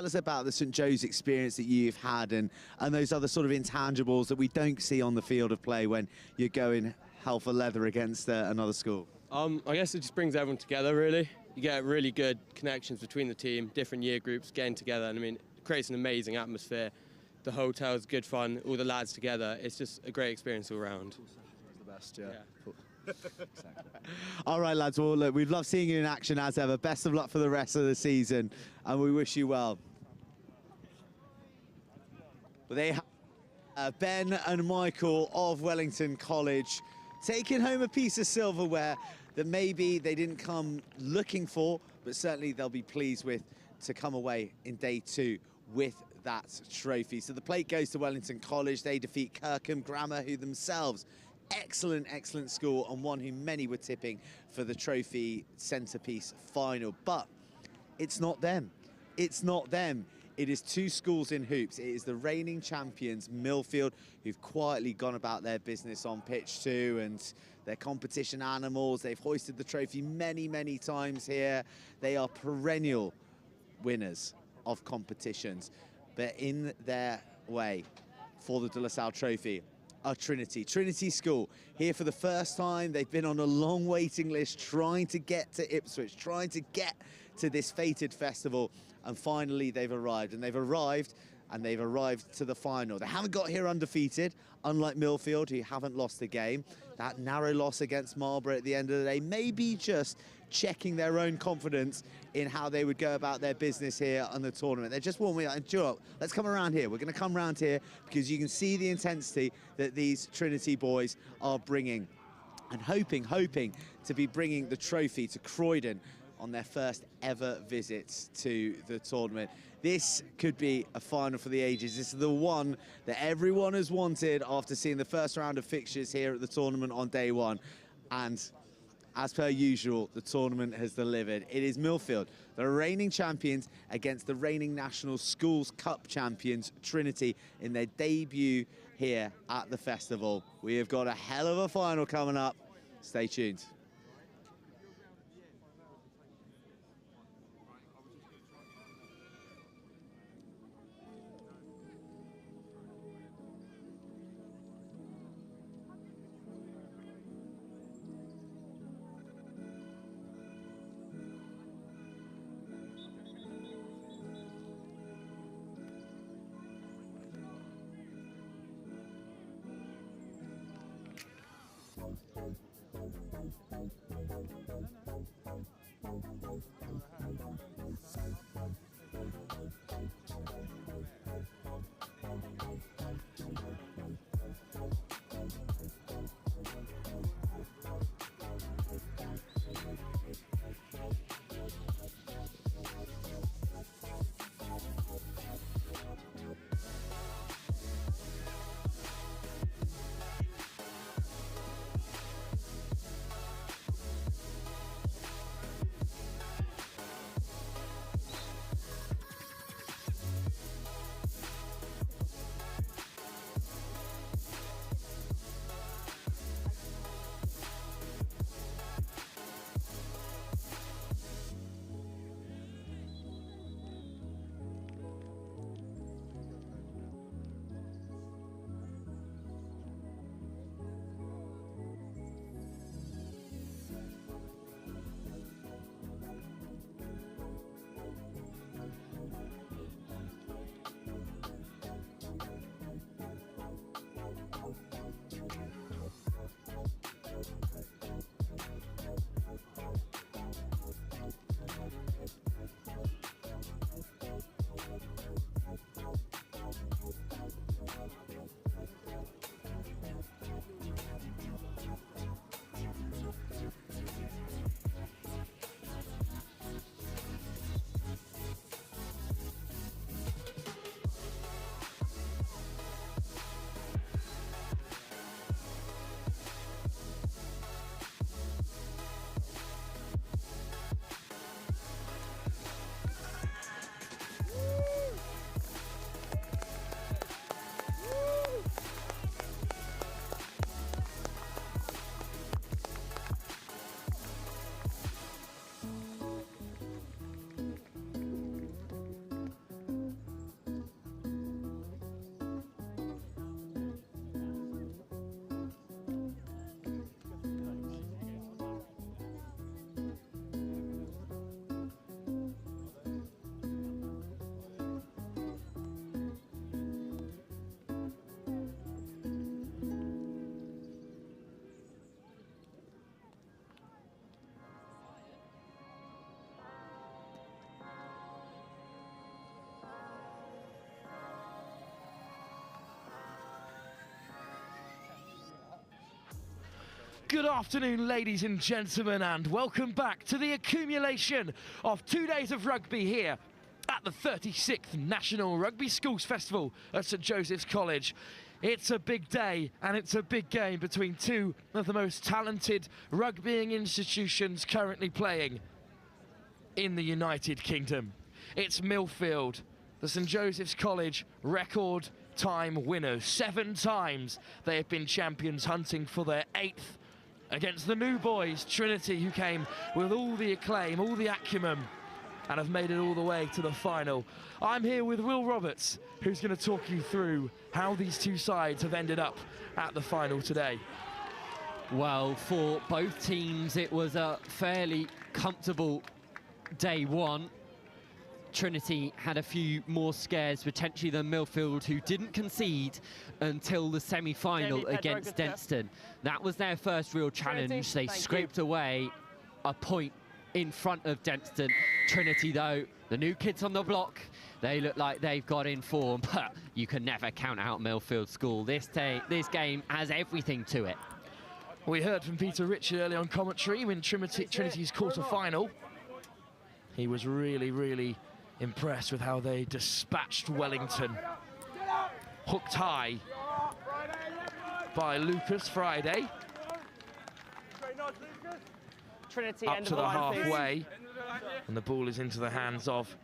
us about the St Joe's experience that you've had and those other sort of intangibles that we don't see on the field of play when you're going hell for leather against another school. I guess it just brings everyone together, really. You get really good connections between the team, different year groups getting together, and I mean, it creates an amazing atmosphere. The hotel's good fun, all the lads together. It's just a great experience all round. It's the best, yeah. Cool. All right, lads, well, look, we've loved seeing you in action as ever. Best of luck for the rest of the season, and we wish you well. Well, they have Ben and Michael of Wellington College taking home a piece of silverware that maybe they didn't come looking for, but certainly they'll be pleased with to come away in day 2 with that trophy. So the plate goes to Wellington College. They defeat Kirkham Grammar, who themselves excellent school, and one who many were tipping for the trophy centrepiece final. But it's not them. It's not them. It is two schools in hoops. It is the reigning champions, Milfield, who've quietly gone about their business on pitch too, and they're competition animals. They've hoisted the trophy many times here. They are perennial winners of competitions. But in their way for the De La Salle Trophy are Trinity School, here for the first time. They've been on a long waiting list, trying to get to Ipswich, trying to get to this fated festival, and finally they've arrived, and they've arrived to the final. They haven't got here undefeated, unlike Milfield, who haven't lost a game. That narrow loss against Marlborough at the end of the day, maybe just checking their own confidence in how they would go about their business here on the tournament. They're just warming up. And do you know what? Let's come around here. We're going to come around here because you can see the intensity that these Trinity boys are bringing, and hoping to be bringing the trophy to Croydon on their first ever visits to the tournament. This could be a final for the ages. This is the one that everyone has wanted after seeing the first round of fixtures here at the tournament on day one. And as per usual, the tournament has delivered. It is Milfield, the reigning champions, against the reigning National Schools Cup champions, Trinity, in their debut here at the festival. We have got a hell of a final coming up. Stay tuned. Good afternoon, ladies and gentlemen, and welcome back to the accumulation of 2 days of rugby here at the 36th National Rugby Schools Festival at St Joseph's College. It's a big day, and it's a big game between two of the most talented rugbying institutions currently playing in the United Kingdom. It's Milfield, the St Joseph's College record time winners. 7 times they have been champions, hunting for their 8th against the new boys, Trinity, who came with all the acclaim, all the acumen, and have made it all the way to the final. I'm here with Will Roberts, who's going to talk you through how these two sides have ended up at the final today. Well, for both teams, it was a fairly comfortable day one. Trinity had a few more scares potentially than Milfield, who didn't concede until the semi-final against Denstone. That was their first real challenge. They scraped away a point in front of Denstone. Trinity, though, the new kids on the block, they look like they've got in form, but you can never count out Milfield School. This game has everything to it. We heard from Peter Richard early on commentary in Trinity's quarter-final. He was really impressed with how they dispatched Wellington. Hooked high by Lucas Friday. Trinity up to the halfway, and the ball is into the hands of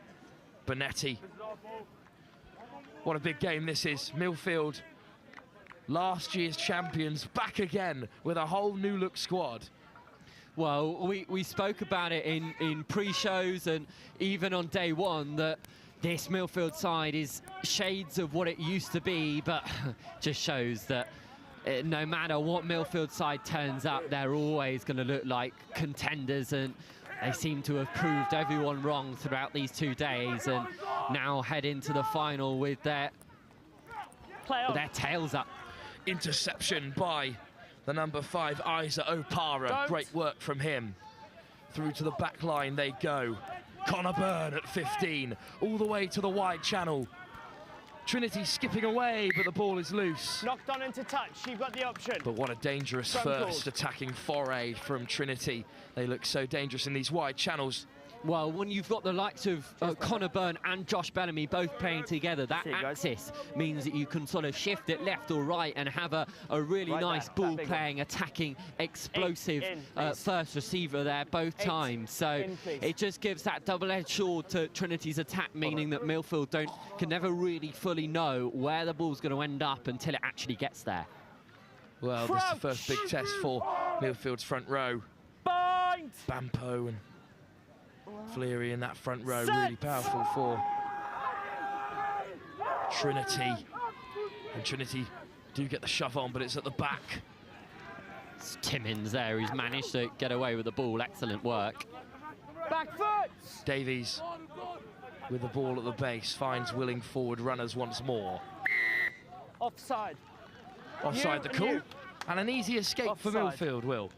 Bonetti. What a big game this is. Milfield, last year's champions, back again with a whole new look squad. Well, we spoke about it in pre-shows and even on day one that this Milfield side is shades of what it used to be, but just shows that no matter what Milfield side turns up, they're always going to look like contenders, and they seem to have proved everyone wrong throughout these 2 days, and now head into the final with their tails up. Interception by the number 5, Isa Opara. Great work from him. Through to the back line they go. Connor Byrne at 15, all the way to the wide channel. Trinity skipping away, but the ball is loose. Knocked on into touch, you've got the option. But what a dangerous first attacking foray from Trinity. They look so dangerous in these wide channels. Well, when you've got the likes of Connor Byrne and Josh Bellamy both playing together, that axis means that you can sort of shift it left or right and have a really nice ball-playing, attacking, explosive first receiver there both times. So it just gives that double-edged sword to Trinity's attack, meaning that Milfield can never really fully know where the ball's going to end up until it actually gets there. Well, this is the first big test for Milfield's front row. Bampo and Fleary in that front row, really powerful for Trinity. And Trinity do get the shove on, but it's at the back. It's Timmins there, who's managed to get away with the ball. Excellent work. Back foot! Davies with the ball at the base, finds willing forward runners once more. Offside. Offside the call. And an easy escape for Milfield, Will.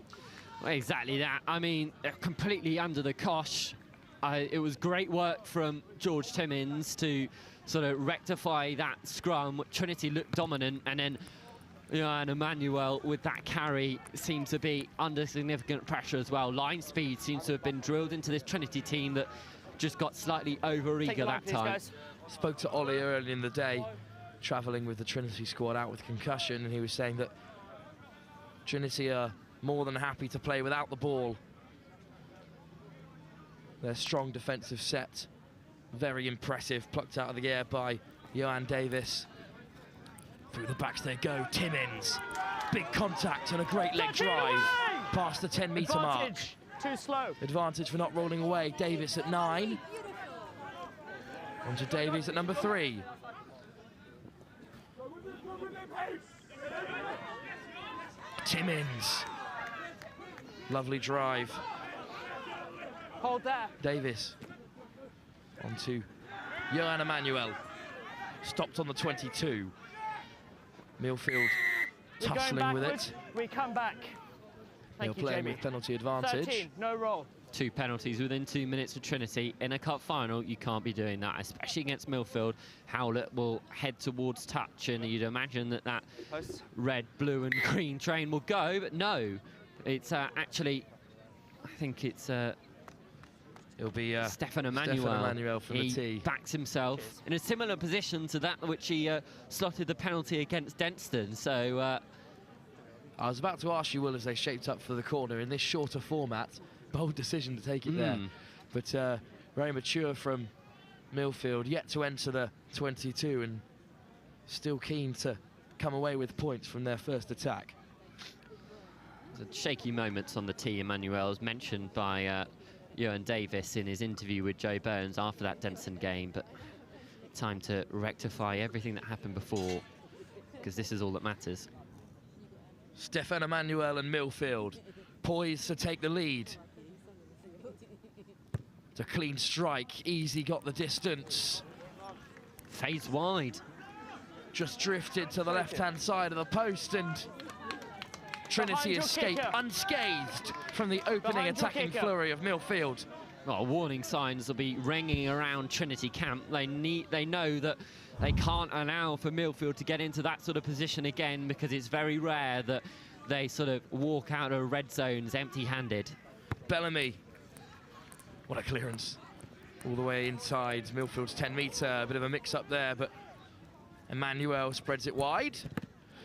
Well, exactly that. I mean, they're completely under the cosh. It was great work from George Timmins to sort of rectify that scrum. Trinity looked dominant, and then and Emmanuel with that carry seems to be under significant pressure as well. Line speed seems to have been drilled into this Trinity team that just got slightly over-eager that time. Spoke to Ollie early in the day, travelling with the Trinity squad out with concussion, and he was saying that Trinity are more than happy to play without the ball. Their strong defensive set, very impressive, plucked out of the air by Johan Davis. Through the backs they go, Timmins. Big contact and a great leg drive past the 10-metre mark. Too slow. Advantage for not rolling away. Davis at 9. On to Davies at number 3. Timmins. Lovely drive. Hold there. Davis. On to Johan Emmanuel. Stopped on the 22. Milfield tussling with it. We come back. They're playing with penalty advantage. 13, no roll. 2 penalties within 2 minutes of Trinity. In a cup final, you can't be doing that, especially against Milfield. Howlett will head towards touch, and you'd imagine that red, blue and green train will go, but no. It's actually, I think it's It'll be Stefan Emmanuel from the tee. Backs himself in a similar position to that which he slotted the penalty against Denstone. So I was about to ask you, Will, as they shaped up for the corner in this shorter format. Bold decision to take it there, but very mature from Milfield, yet to enter the 22 and still keen to come away with points from their first attack. The shaky moments on the tee, Emmanuel, was mentioned by Ewan Davis in his interview with Joe Burns after that Denstone game, but time to rectify everything that happened before, because this is all that matters. Stefan Emmanuel and Milfield poised to take the lead. It's a clean strike, easy got the distance. Fades wide. Just drifted to the left-hand side of the post, and Trinity escaped unscathed from the opening attacking flurry of Milfield. Well, warning signs will be ringing around Trinity camp. They know that they can't allow for Milfield to get into that sort of position again, because it's very rare that they sort of walk out of red zones empty-handed. Bellamy, what a clearance. All the way inside Milfield's 10-metre, a bit of a mix-up there, but Emmanuel spreads it wide.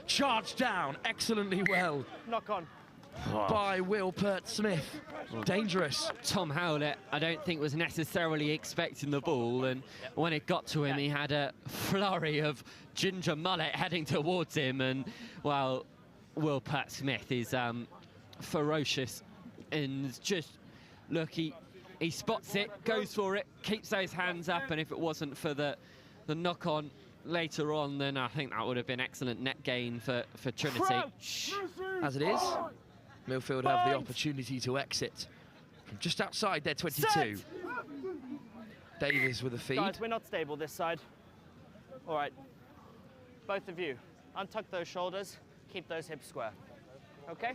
Charged down excellently well. Knock on. By Will Pert-Smith. Dangerous. Tom Howlett, I don't think, was necessarily expecting the ball, and when it got to him, he had a flurry of ginger mullet heading towards him, and, well, Will Pert-Smith is ferocious, and just, look, he spots it, goes for it, keeps those hands up, and if it wasn't for the knock-on later on, then I think that would have been excellent net gain for Trinity. As it is, Milfield have the opportunity to exit from just outside their 22. Davies with a feed. Guys, we're not stable this side. All right, both of you, untuck those shoulders, keep those hips square, okay?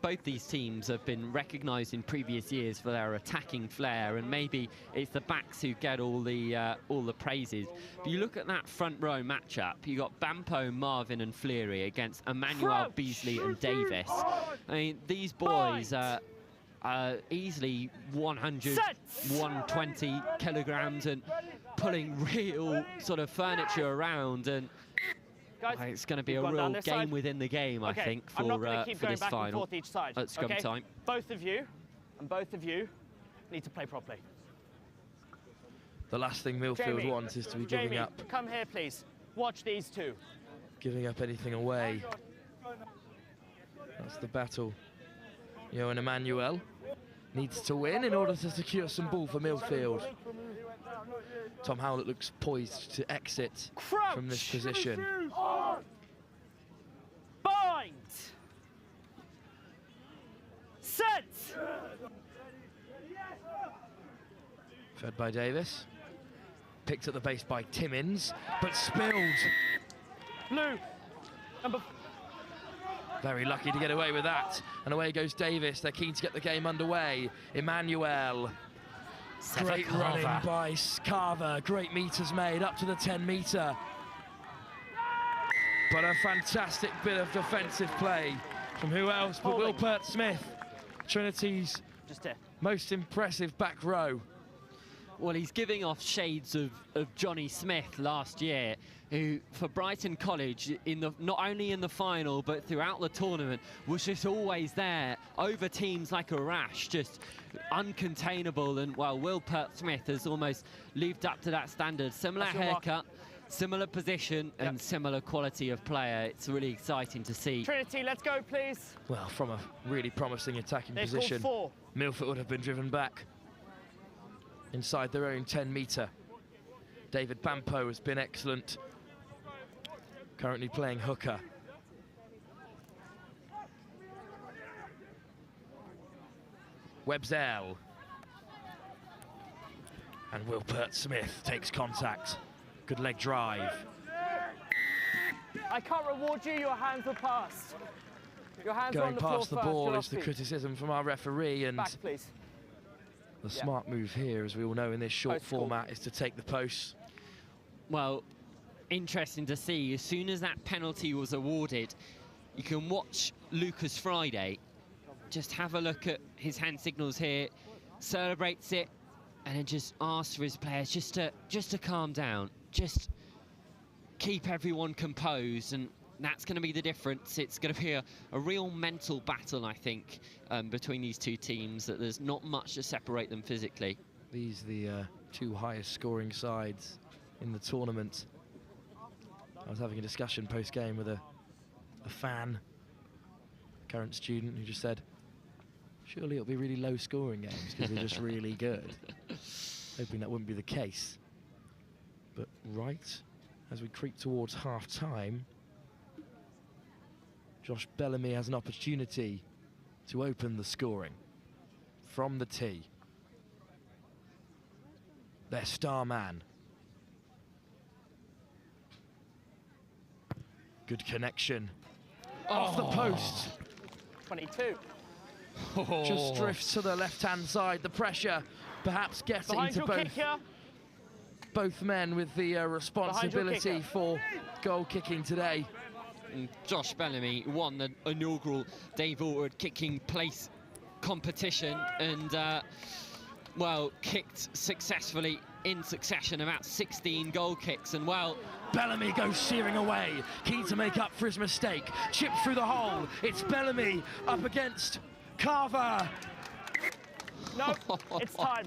Both these teams have been recognised in previous years for their attacking flair, and maybe it's the backs who get all the praises. But you look at that front row matchup, you got Bampo, Marvin and Fleary against Emmanuel, Beasley and Davis. I mean, these boys are easily 100, 120 kilograms and pulling real sort of furniture around, and guys, it's going to be a real game within the game, I think, for this final at scrum time. Both of you need to play properly. The last thing Milfield wants is to be giving up. Come here, please. Watch these two. Giving up anything away. That's the battle. Johan Emmanuel needs to win in order to secure some ball for Milfield. Tom Howlett looks poised to exit from this position. Bind! Set! Fed by Davis. Picked at the base by Timmins, but spilled. Blue, number... Very lucky to get away with that. And away goes Davis. They're keen to get the game underway. Emmanuel. Great running by Carver. Great meters made up to the 10-metre. But a fantastic bit of defensive play from who else but Will Pert-Smith. Trinity's most impressive back row. Well, he's giving off shades of Johnny Smith last year, who for Brighton College, not only in the final but throughout the tournament, was just always there over teams like a rash, just uncontainable. And well, Will Pert-Smith has almost lived up to that standard. Similar haircut, similar position, and similar quality of player. It's really exciting to see. Trinity, let's go, please. Well, from a really promising attacking position, Milfield have been driven back inside their own 10-metre. David Bampo has been excellent, currently playing hooker. Webzell. And Will Pert-Smith takes contact. Good leg drive. I can't reward you, your hands were passed. Your hands are on Going the floor past the first. ball is the criticism from our referee, and back, please. the smart move here, as we all know in this short format, is to take the posts. Well, interesting to see. As soon as that penalty was awarded, you can watch Lucas Friday. Just have a look at his hand signals here. celebrates it, and then just asks for his players just to calm down, just keep everyone composed, and that's going to be the difference. It's going to be a real mental battle, I think, between these two teams, that there's not much to separate them physically. These are the two highest scoring sides in the tournament. I was having a discussion post-game with a fan, current student, who just said, surely it'll be really low scoring games because they're just really good. Hoping that wouldn't be the case. But right as we creep towards half-time, Josh Bellamy has an opportunity to open the scoring from the tee. Their star man. Good connection. Off the post. 22. Just drifts to the left-hand side. The pressure perhaps getting Behind to both men with the responsibility for goal kicking today. And Josh Bellamy won the inaugural Dave Alwood kicking place competition, and well, kicked successfully in succession, about 16 goal kicks, and well, Bellamy goes shearing away, keen to make up for his mistake. Chip through the hole. It's Bellamy up against Carver. No, it's time.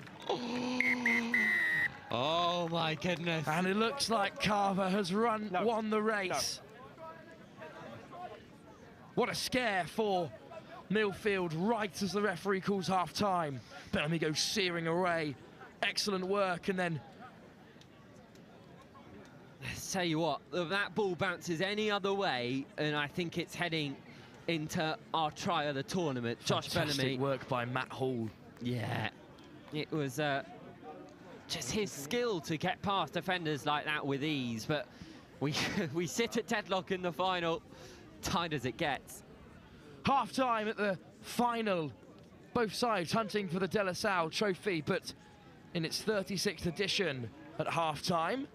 Oh my goodness. And it looks like Carver has won the race. What a scare for Milfield right as the referee calls half-time. Bellamy goes searing away. Excellent work, and then... Let's tell you what, if that ball bounces any other way, and I think it's heading into our try of the tournament. Josh Bellamy. Work by Matt Hall. Yeah, it was just his skill to get past defenders like that with ease, but we sit at deadlock in the final, tied as it gets. Half-time at the final, both sides hunting for the De La Salle trophy, but in its 36th edition at half-time,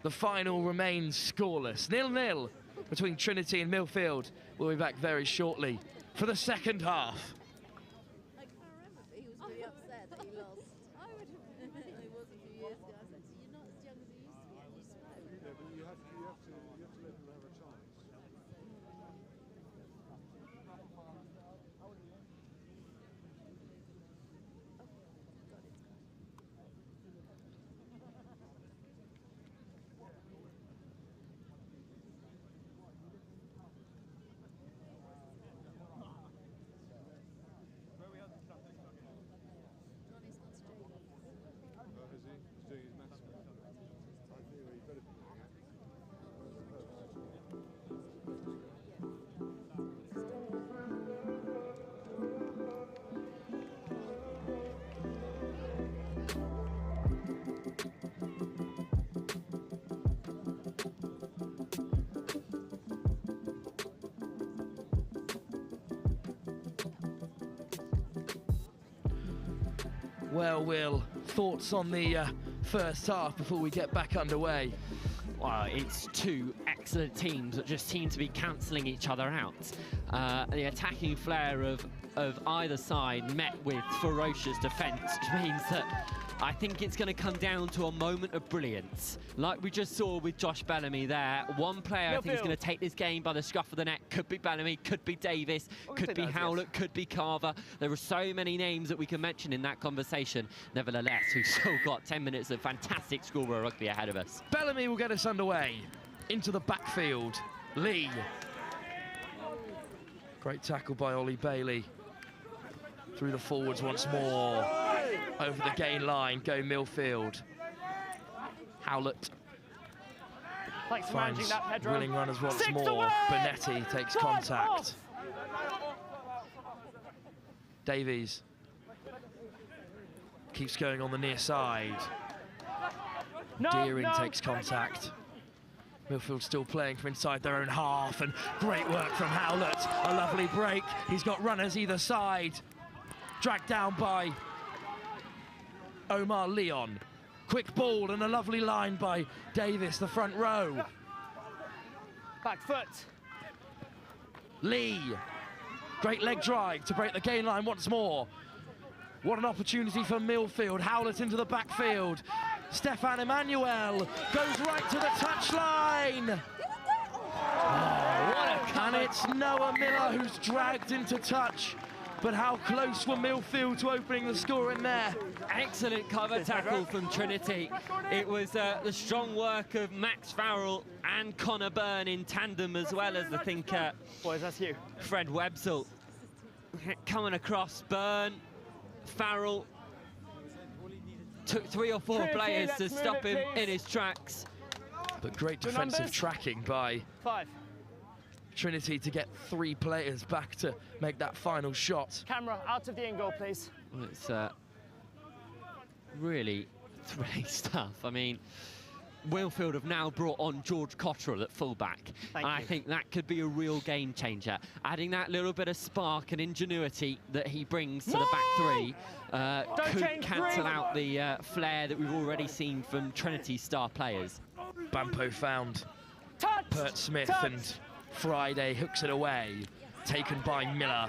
the final remains scoreless. 0-0 between Trinity and Milfield. We'll be back very shortly for the second half. I can't remember, but he was really upset that he lost. I would have been. It was a few years ago. I said, you're not as young as you used to be, and you smoke. Yeah, but you have to let them have a chance. Well, Will, thoughts on the first half before we get back underway? Well, it's two excellent teams that just seem to be cancelling each other out. The attacking flair of either side met with ferocious defence, which means that I think it's going to come down to a moment of brilliance. Like we just saw with Josh Bellamy there. One player I think is going to take this game by the scruff of the neck. Could be Bellamy, could be Davis, could be Howlett, could be Carver. There are so many names that we can mention in that conversation. Nevertheless, we've still got 10 minutes of fantastic schoolboy rugby ahead of us. Bellamy will get us underway. Into the backfield, Lee. Great tackle by Ollie Bailey. Through the forwards once more. Over the gain line, go Milfield. Howlett Thanks for managing that, Pedro. winning runners once more. Away! Bonetti takes contact. Davies keeps going on the near side. Deering takes contact. Milfield still playing from inside their own half, and great work from Howlett. A lovely break. He's got runners either side. Dragged down by Omar Leon. Quick ball and a lovely line by Davis, the front row. Back foot. Lee. Great leg drive to break the gain line once more. What an opportunity for Milfield. Howlett into the backfield. Stefan Emmanuel goes right to the touchline. Oh, what a cover. And it's Noah Miller who's dragged into touch. But how close were Milfield to opening the score in there? Excellent cover tackle from Trinity. It was the strong work of Max Farrell and Connor Byrne in tandem, as well as, I think, boys, that's you. Fred Websell. Coming across, Byrne, Farrell, took 3 or 4 players to stop him in his tracks. But great defensive tracking by 5. Trinity to get 3 players back to make that final shot. Camera out of the in goal, please. Well, it's really thrilling stuff. I mean, Milfield have now brought on George Cottrell at fullback. I think that could be a real game changer. Adding that little bit of spark and ingenuity that he brings to the back 3 could cancel out the flair that we've already seen from Trinity's star players. Bampo found Pert Smith and Friday hooks it away. Taken by Miller.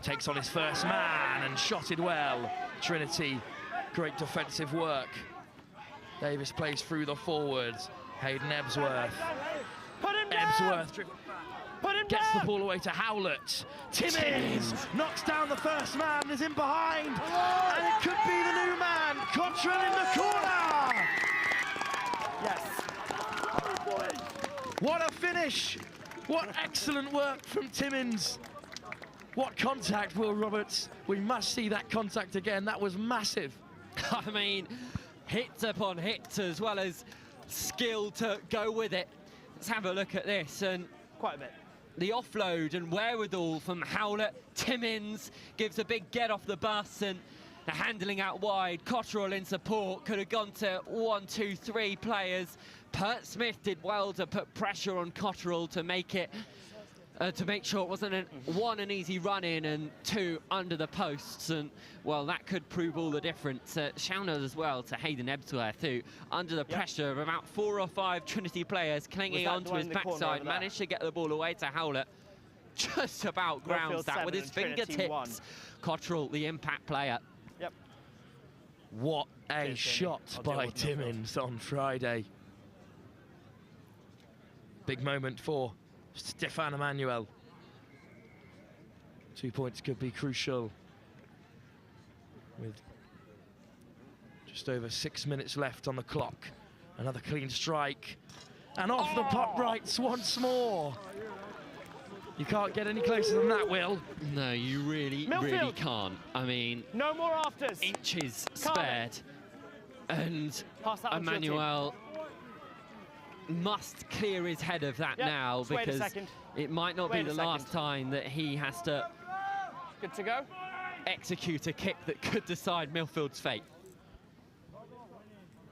Takes on his first man and shot it well. Trinity, great defensive work. Davis plays through the forwards. Hayden Ebsworth. Ebsworth gets the ball away to Howlett. Timmins knocks down the first man, is in behind. And it could be the new man, Cottrell in the corner. Yes. What a finish. What excellent work from Timmins. What contact, Will Roberts. We must see that contact again. That was massive. I mean, hits upon hits, as well as skill to go with it. Let's have a look at this. And quite a bit. The offload and wherewithal from Howlett. Timmins gives a big get off the bus, and the handling out wide. Cottrell in support. Could have gone to 1, 2, 3 players. Pert Smith did well to put pressure on Cottrell to make it, to make sure it wasn't an easy run in, and 2 under the posts, and well, that could prove all the difference. Shout out as well to Hayden Ebsworth, who under the pressure of about 4 or 5 Trinity players clinging onto his backside, managed to get the ball away to Howlett. Just about grounds that with his fingertips. Cottrell, the impact player. Yep. What a shot by Timmins on Friday. Big moment for Stefan Emmanuel. 2 points could be crucial. With just over 6 minutes left on the clock. Another clean strike. And off the puck rights once more. You can't get any closer than that, Will. No, you really can't. I mean, no more afters. Inches spared. And Emmanuel must clear his head of that now, because it might not be the last time that he has to execute a kick that could decide Milfield's fate.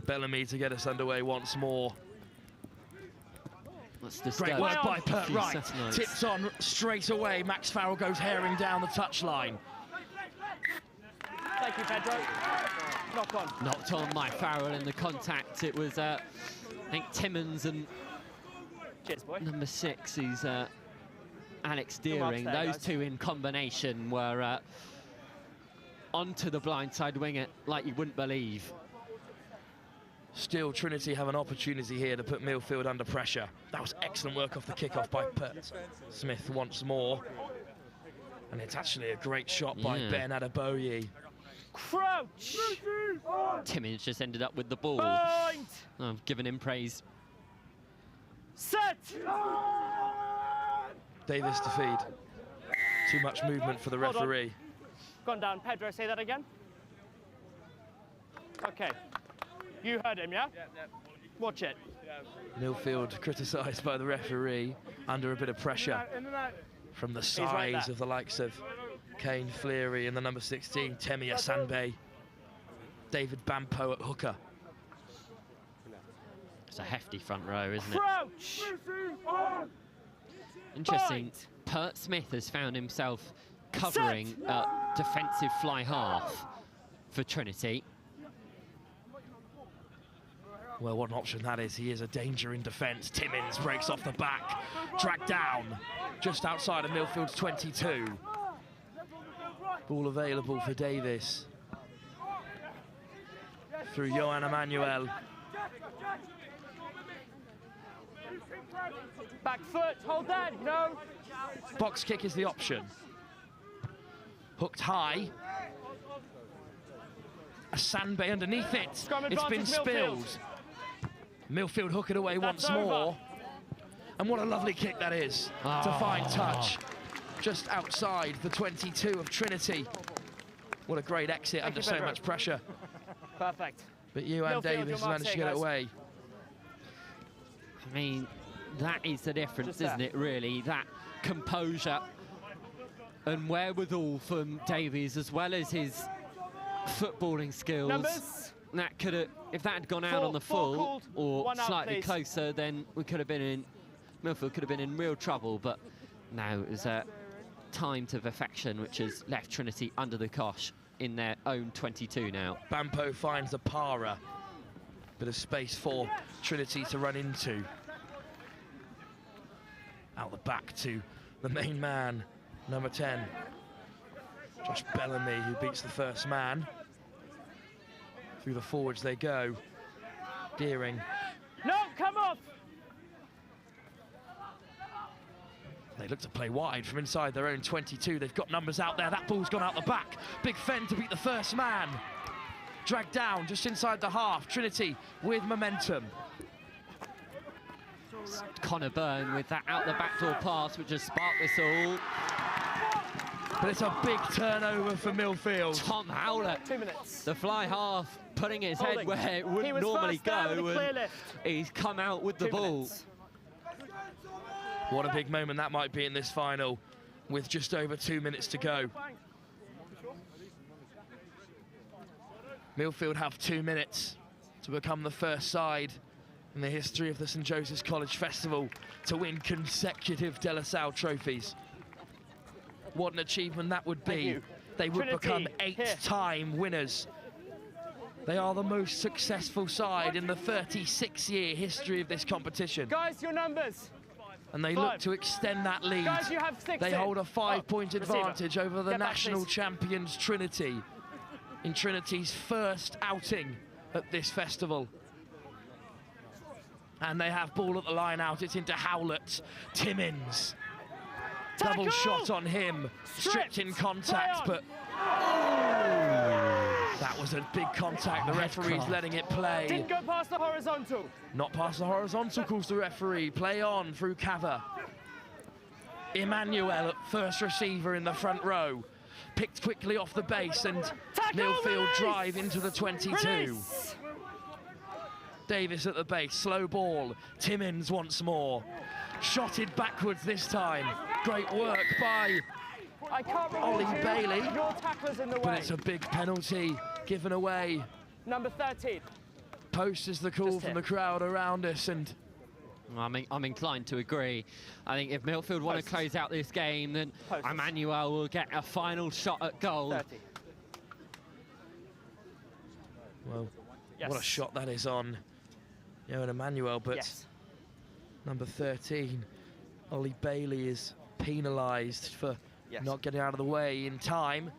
Bellamy to get us underway once more. Great work by Pert Wright. Tips on straight away. Max Farrell goes herring down the touchline. Thank you, Pedro. Knock on. Knocked on by Farrell in the contact. It was, I think, Timmins and number 6, who's Alex Deering. Those 2 in combination were onto the blindside winger like you wouldn't believe. Still, Trinity have an opportunity here to put Milfield under pressure. That was excellent work off the kickoff by Pert Smith once more. And it's actually a great shot by Ben Adebayo. Crouch! Timmins just ended up with the ball. I've given him praise. Set! Davis to feed. Too much movement for the referee. Gone down. Pedro, say that again. Okay. You heard him, yeah? Watch it. Milfield criticised by the referee under a bit of pressure from the size of the likes of Kane Fleary and the number 16, Temi Asanbe. David Bampo at hooker. It's a hefty front row, isn't it? Crouch! Interesting. Pert Smith has found himself covering a defensive fly half for Trinity. Well, what an option that is. He is a danger in defence. Timmins breaks off the back. Dragged down just outside of Milfield's 22. Ball available for Davis. Through Johan Emmanuel. Back foot, hold that, no. Box kick is the option. Hooked high. A sandbay underneath it. It's been spilled. Milfield hook it away once more. And what a lovely kick that is. To find touch. Just outside the 22 of Trinity. What a great exit under so much pressure. Perfect. But Johan Davis managed to get it away. I mean, that is the difference, isn't it, really? That composure and wherewithal from Davies, as well as his footballing skills. Numbers. That could have, if that had gone out on the full or slightly closer, then we could have been in, Milfield could have been in real trouble. But now it was a time to perfection, which has left Trinity under the cosh in their own 22 now. Bampo finds the para. Bit of space for Trinity to run into. Out the back to the main man, number 10. Josh Bellamy, who beats the first man. Through the forwards they go. Deering. No, come off! They look to play wide from inside their own 22. They've got numbers out there. That ball's gone out the back. Big Fen to beat the first man. Dragged down just inside the half. Trinity with momentum. Connor Byrne with that out the backdoor pass, which has sparked this all. But it's a big turnover for Milfield. Tom Howlett, 2 minutes. The fly half, putting his head where it wouldn't normally go, and he's come out with the ball. What a big moment that might be in this final, with just over 2 minutes to go. Milfield have 2 minutes to become the first side in the history of the St Joseph's College Festival to win consecutive De La Salle trophies. What an achievement that would be. They would become 8-time winners. They are the most successful side in the 36-year history of this competition. Guys, your numbers. And they look to extend that lead. Guys, you have 6. They hold a 5-point advantage over the Get back, national please. champions Trinity in Trinity's first outing at this festival. And they have ball at the line out. It's into Howlett. Timmins. Tackle! Double shot on him. Stripped in contact, but that was a big contact. The referee's letting it play. Didn't go past the horizontal. Not past the horizontal, calls the referee. Play on through Cava. Emmanuel at first receiver in the front row. Picked quickly off the base, and Milfield drive into the 22. Release. Davis at the base, slow ball. Timmins once more. Shotted backwards this time. Great work by Ollie Bailey. Your tackler's in the way. But it's a big penalty given away. Number 13. Post is the call from the crowd around us, and I'm inclined to agree. I think if Milfield want to close out this game, then Emmanuel will get a final shot at goal. 30. Well, what a shot that is on Johan Emmanuel, but number 13, Ollie Bailey, is penalised for not getting out of the way in time.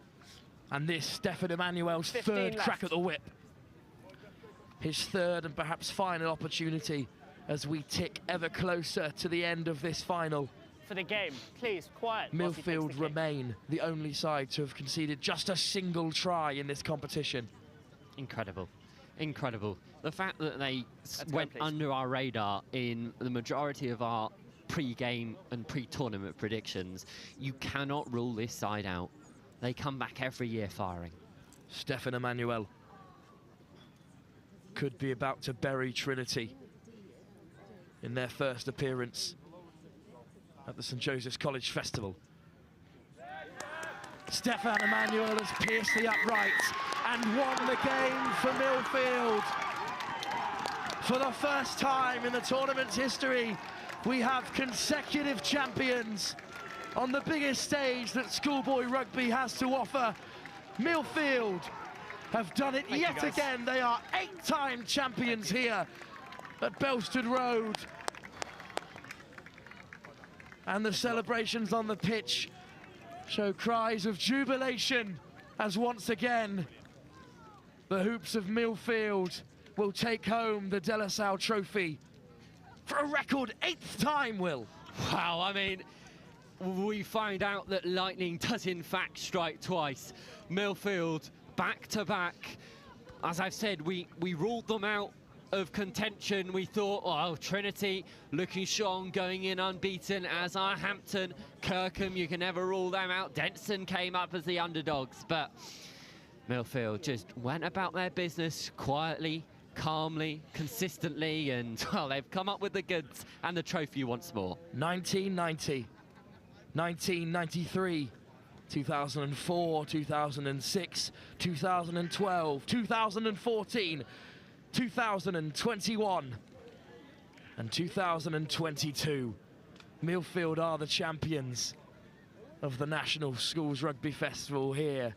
And this Stefan Emmanuel's third crack at the whip. His third and perhaps final opportunity as we tick ever closer to the end of this final. For the game, please, quiet. Milfield remain the only side to have conceded just a single try in this competition. Incredible. Incredible. The fact that they went under our radar in the majority of our pre-game and pre-tournament predictions, you cannot rule this side out. They come back every year firing. Stefan Emmanuel could be about to bury Trinity in their first appearance at the St Joseph's College Festival. Stefan Emmanuel has pierced the upright and won the game for Milfield. For the first time in the tournament's history, we have consecutive champions on the biggest stage that schoolboy rugby has to offer. Milfield have done it yet again. They are 8-time champions here at Belstead Road. And the celebrations on the pitch show cries of jubilation as once again the Hoops of Milfield will take home the De La Salle Trophy for a record 8th time, Will. Wow, I mean, we find out that lightning does in fact strike twice. Milfield back to back. As I've said, we ruled them out of contention. We thought, oh, Trinity looking strong, going in unbeaten, as are Hampton. Kirkham, you can never rule them out. Denstone came up as the underdogs, but Milfield just went about their business quietly, calmly, consistently, and, well, they've come up with the goods and the trophy once more. 1990, 1993, 2004, 2006, 2012, 2014, 2021 and 2022. Milfield are the champions of the National Schools Rugby Festival here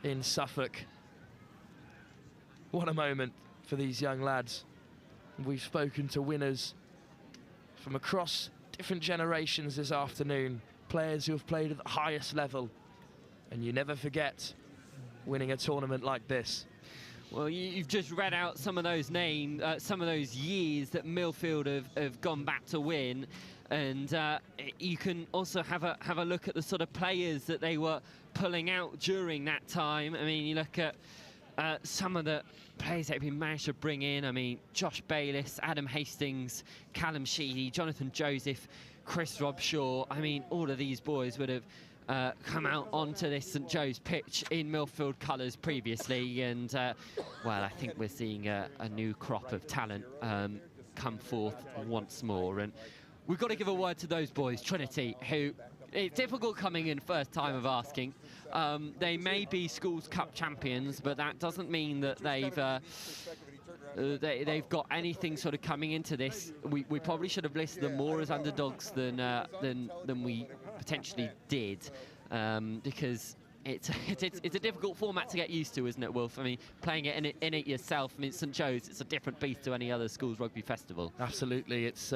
in Suffolk. What a moment for these young lads. We've spoken to winners from across different generations this afternoon, players who have played at the highest level, and you never forget winning a tournament like this. Well, you've just read out some of those names, some of those years that Milfield have gone back to win, and you can also have a look at the sort of players that they were pulling out during that time. I mean, you look at some of the players that have been managed to bring in. I mean, Josh Bayliss, Adam Hastings, Callum Sheedy, Jonathan Joseph, Chris Robshaw. I mean, all of these boys would have come out onto this St Joe's pitch in Milfield colours previously, and well, I think we're seeing a new crop of talent come forth once more, and we've got to give a word to those boys, Trinity, who it's difficult coming in first time of asking. They may be Schools Cup champions, but that doesn't mean that they've got anything sort of coming into this. We probably should have listed them more as underdogs than we potentially did, because it's a difficult format to get used to, isn't it, Wolf? I mean, playing it in it yourself. I mean, St Joe's, it's a different beast to any other schools rugby festival. Absolutely, it's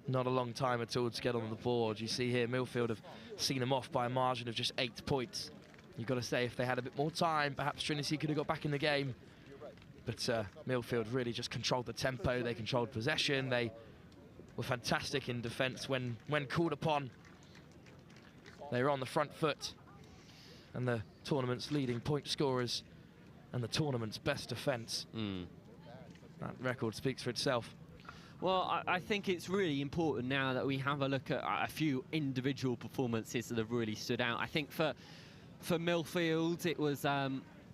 not a long time at all to get on the board. You see here, Milfield have seen them off by a margin of just 8 points. You've got to say, if they had a bit more time, perhaps Trinity could have got back in the game. But Milfield really just controlled the tempo, they controlled possession, they were fantastic in defence when called upon. They were on the front foot, and the tournament's leading point scorers and the tournament's best defence. That record speaks for itself. Well, I think it's really important now that we have a look at a few individual performances that have really stood out. I think for Milfield, it was,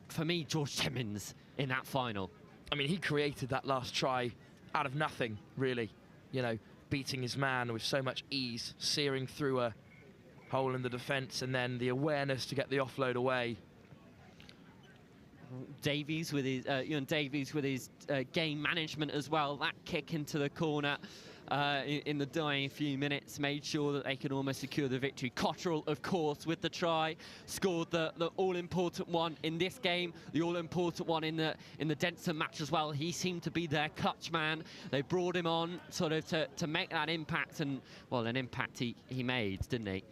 for me, George Timmins in that final. I mean, he created that last try out of nothing, really. You know, beating his man with so much ease, searing through a hole in the defence, and then the awareness to get the offload away. Davies with his, Davies with his game management as well. That kick into the corner in the dying few minutes made sure that they could almost secure the victory. Cottrell, of course, with the try, scored the all-important one in this game, the all-important one in the Denstone match as well. He seemed to be their clutch man. They brought him on sort of to make that impact, and, well, an impact he made, didn't he?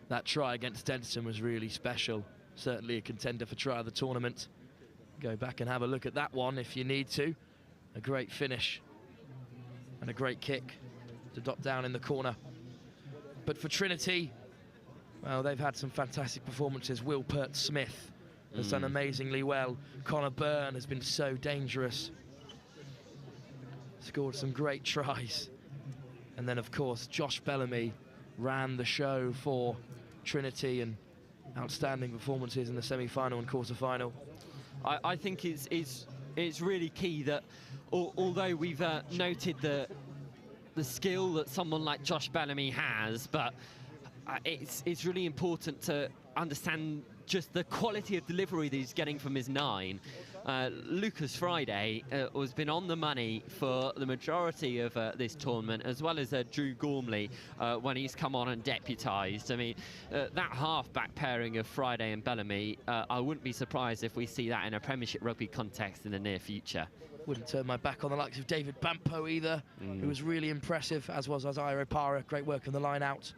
That try against Denstone was really special. Certainly a contender for try of the tournament. Go back and have a look at that one if you need to. A great finish and a great kick to drop down in the corner. But for Trinity, well, they've had some fantastic performances. Will Pert-Smith has done amazingly well. Connor Byrne has been so dangerous. Scored some great tries. And then, of course, Josh Bellamy ran the show for Trinity, and outstanding performances in the semi-final and quarter-final. I think it's really key that although we've noted the skill that someone like Josh Bellamy has, but it's really important to understand just the quality of delivery that he's getting from his 9. Lucas Friday has been on the money for the majority of this tournament, as well as Drew Gormley when he's come on and deputised. I mean, that half-back pairing of Friday and Bellamy, I wouldn't be surprised if we see that in a Premiership rugby context in the near future. Wouldn't turn my back on the likes of David Bampo either, who was really impressive, as was Isaiah Opara. Great work on the line out.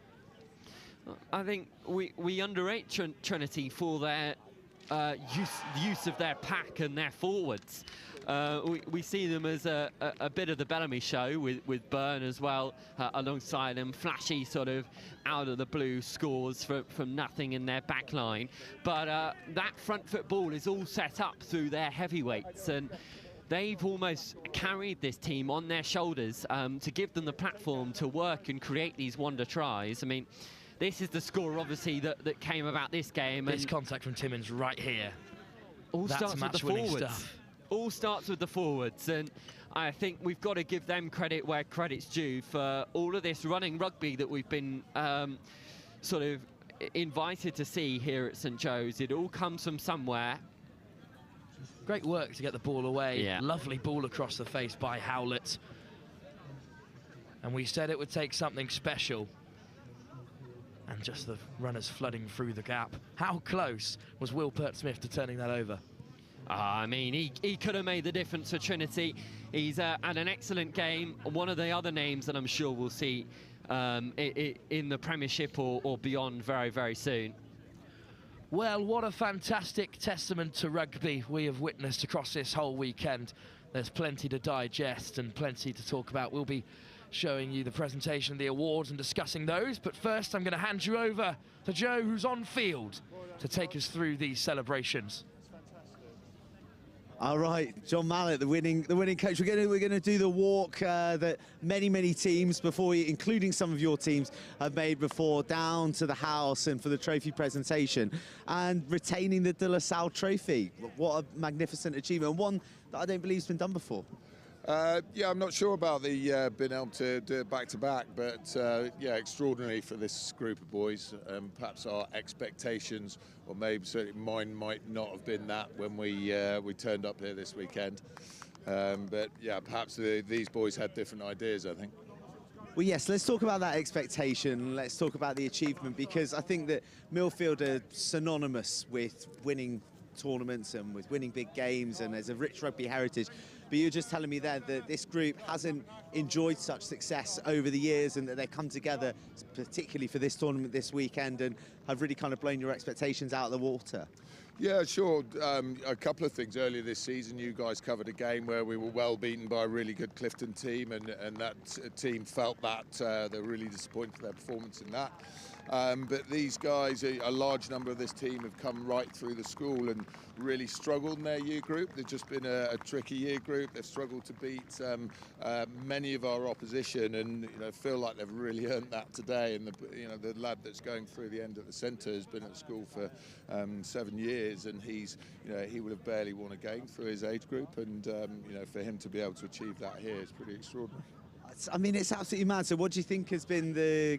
I think we underrate Trinity for their use of their pack and their forwards. We see them as a bit of the Bellamy show with Byrne as well alongside them, flashy sort of out of the blue scores from nothing in their back line. But that front foot ball is all set up through their heavyweights, and they've almost carried this team on their shoulders to give them the platform to work and create these wonder tries. I mean, this is the score, obviously, that came about this game. This contact from Timmins right here. All That's starts with the match-winning forwards. stuff. All starts with the forwards, and I think we've got to give them credit where credit's due for all of this running rugby that we've been sort of invited to see here at St Joe's. It all comes from somewhere. Great work to get the ball away. Yeah. Lovely ball across the face by Howlett. And we said it would take something special. And just the runners flooding through the gap. How close was Will Pert-Smith to turning that over? I mean, he could have made the difference for Trinity. He's had an excellent game. One of the other names that I'm sure we'll see in the Premiership or beyond very, very soon. Well, what a fantastic testament to rugby we have witnessed across this whole weekend. There's plenty to digest and plenty to talk about. We'll be showing you the presentation of the awards and discussing those. But first, I'm going to hand you over to Joe, who's on field, to take us through these celebrations. All right, John Mallett, the winning coach. We're going to do the walk that many teams before, including some of your teams, have made before, down to the house and for the trophy presentation and retaining the De La Salle trophy. What a magnificent achievement, and one that I don't believe has been done before. Yeah, I'm not sure about the being able to do it back-to-back, but yeah, extraordinary for this group of boys. Perhaps our expectations, or maybe certainly mine, might not have been that when we turned up here this weekend. But yeah, perhaps these boys had different ideas, I think. Well, yes, let's talk about that expectation. Let's talk about the achievement, because I think that Milfield are synonymous with winning tournaments and with winning big games, and there's a rich rugby heritage. But you were just telling me there that this group hasn't enjoyed such success over the years, and that they come together particularly for this tournament this weekend and have really kind of blown your expectations out of the water. Yeah, sure. A couple of things. Earlier this season, you guys covered a game where we were well beaten by a really good Clifton team, and that team felt that. They were really disappointed with their performance in that. But these guys, a large number of this team have come right through the school and really struggled in their year group. They've just been a tricky year group. They've struggled to beat many of our opposition, and feel like they've really earned that today. And the lad that's going through the end at the centre has been at school for 7 years, and he would have barely won a game through his age group. And for him to be able to achieve that here is pretty extraordinary. I mean, it's absolutely mad. So what do you think has been the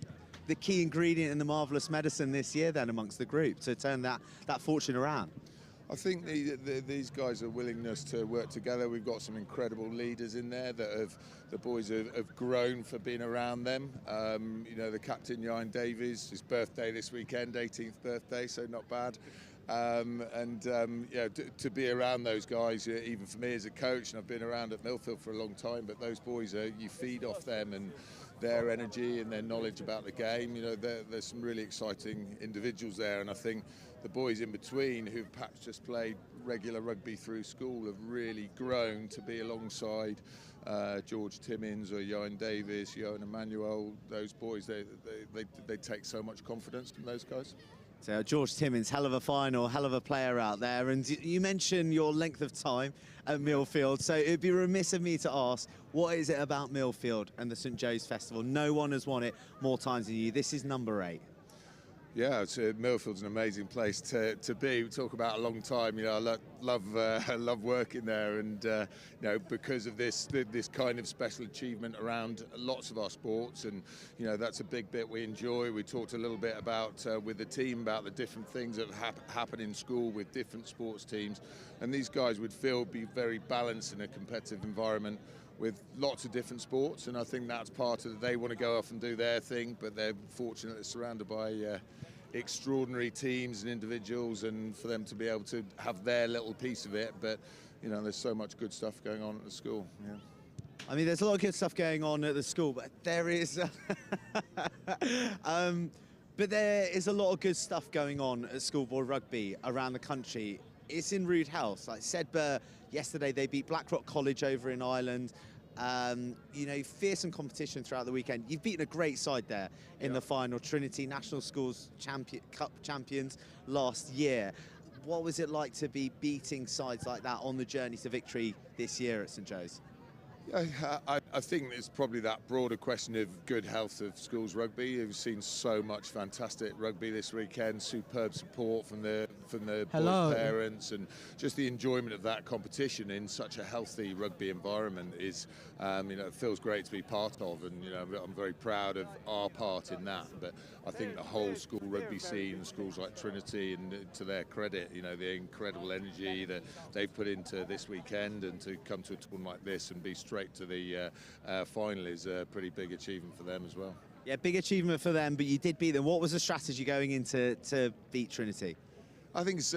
key ingredient in the marvellous medicine this year then amongst the group to turn that fortune around? I think these guys' are willingness to work together. We've got some incredible leaders in there that the boys have grown for being around them. The captain, Ian Davies, his birthday this weekend, 18th birthday, so not bad. To be around those guys, even for me as a coach, and I've been around at Milfield for a long time, but those boys, you feed off them and their energy and their knowledge about the game. There's some really exciting individuals there, and I think the boys in between who've perhaps just played regular rugby through school have really grown to be alongside George Timmins or Ian Davis, Johan Emmanuel. Those boys, they take so much confidence from those guys. So George Timmins, hell of a final, hell of a player out there. And you mentioned your length of time at Milfield, so it'd be remiss of me to ask, what is it about Milfield and the St Joe's Festival? No one has won it more times than you. This is number 8. Yeah, Milfield's an amazing place to be. We talk about a long time. I love working there, and because of this kind of special achievement around lots of our sports, and that's a big bit we enjoy. We talked a little bit about with the team about the different things that happen in school with different sports teams, and these guys would be very balanced in a competitive environment with lots of different sports, and I think that's part of it. They want to go off and do their thing, but they're fortunately surrounded by extraordinary teams and individuals, and for them to be able to have their little piece of it. But there's so much good stuff going on at the school. Yeah. I mean, there's a lot of good stuff going on at the school, but there is But there is a lot of good stuff going on at schoolboy rugby around the country. It's in rude health. Like Sedbergh, yesterday they beat Blackrock College over in Ireland. You know, fearsome competition throughout the weekend. You've beaten a great side there in the final. Trinity, National Schools Cup champions last year. What was it like to be beating sides like that on the journey to victory this year at St Joe's? I think it's probably that broader question of good health of schools rugby. You've seen so much fantastic rugby this weekend, superb support from the boys' parents, and just the enjoyment of that competition in such a healthy rugby environment is, you know, it feels great to be part of, and you know, I'm very proud of our part in that. But I think the whole school rugby scene, schools like Trinity, and to their credit, you know, the incredible energy that they've put into this weekend, and to come to a tournament like this and be straight to the final is a pretty big achievement for them as well. Yeah, big achievement for them, but you did beat them. What was the strategy going into to beat Trinity? I think it's,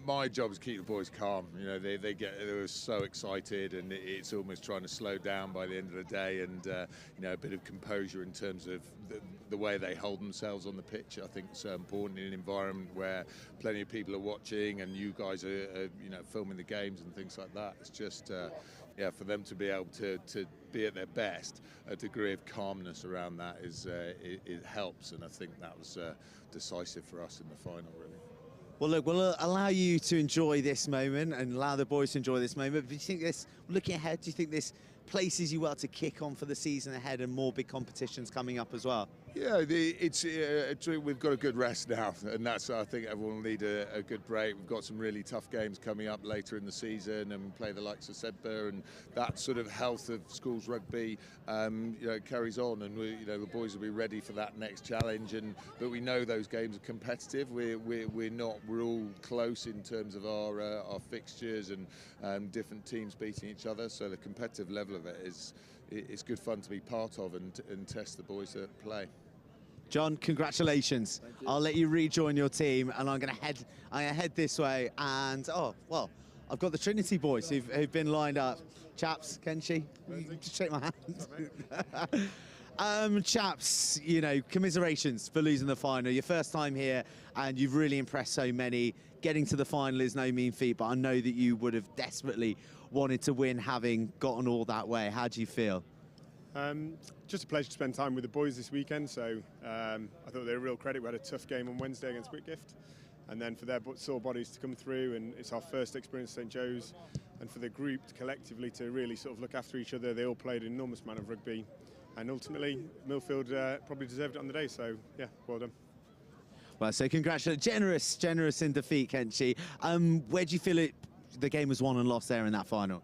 my job is to keep the boys calm. You know, they were so excited, and it's almost trying to slow down by the end of the day, and you know, a bit of composure in terms of the way they hold themselves on the pitch. I think it's important in an environment where plenty of people are watching, and you guys are you know, filming the games and things like that. It's just yeah, for them to be able to be at their best, a degree of calmness around that is it helps, and I think that was decisive for us in the final, really. Well, look, we'll allow you to enjoy this moment and allow the boys to enjoy this moment. But do you think this, looking ahead, do you think this places you well to kick on for the season ahead and more big competitions coming up as well? Yeah, we've got a good rest now, and that's, I think everyone will need a good break. We've got some really tough games coming up later in the season, and we play the likes of Sedbergh, and that sort of health of schools rugby, you know, carries on, and you know, the boys will be ready for that next challenge. But we know those games are competitive. We're all close in terms of our fixtures and different teams beating each other. So the competitive level of it is. It's good fun to be part of and test the boys that play. John, congratulations. I'll let you rejoin your team, and I'm going to head this way. And oh well, I've got the Trinity boys who've been lined up. Chaps, Kenshi, just shake my hand. Chaps, you know, commiserations for losing the final. Your first time here, and you've really impressed so many. Getting to the final is no mean feat, but I know that you would have desperately wanted to win, having gotten all that way. How do you feel? Just a pleasure to spend time with the boys this weekend. So I thought they were a real credit. We had a tough game on Wednesday against Whitgift, and then for their sore bodies to come through, and it's our first experience at St Joe's, and for the group collectively to really sort of look after each other. They all played an enormous amount of rugby, and ultimately Milfield probably deserved it on the day. So yeah, well done. Well, so congratulations. Generous in defeat, Kenshi. Where do you feel the game was won and lost there in that final?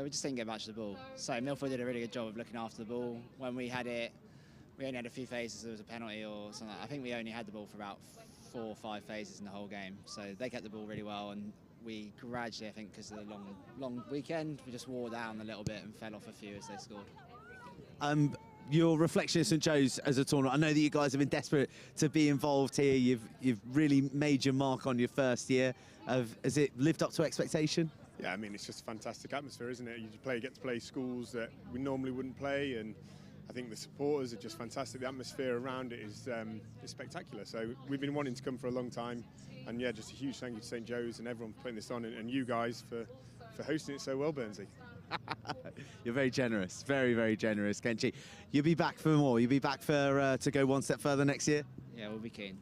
We just didn't get much of the ball. So Milfield did a really good job of looking after the ball. When we had it, we only had a few phases. There was a penalty or something. I think we only had the ball for about 4 or 5 phases in the whole game. So they kept the ball really well, and we gradually, I think, because of the long weekend, we just wore down a little bit and fell off a few as they scored. Your reflection of St Joe's as a tournament, I know that you guys have been desperate to be involved here. You've really made your mark on your first year. Has it lived up to expectation? Yeah, I mean, it's just a fantastic atmosphere, isn't it? You get to play schools that we normally wouldn't play, and I think the supporters are just fantastic. The atmosphere around it is spectacular. So we've been wanting to come for a long time, and yeah, just a huge thank you to St Joe's and everyone for putting this on, and you guys for hosting it so well, Burnsy. You're very generous, very, very generous, Kenshi. You'll be back for more. You'll be back for to go one step further next year? Yeah, we'll be keen.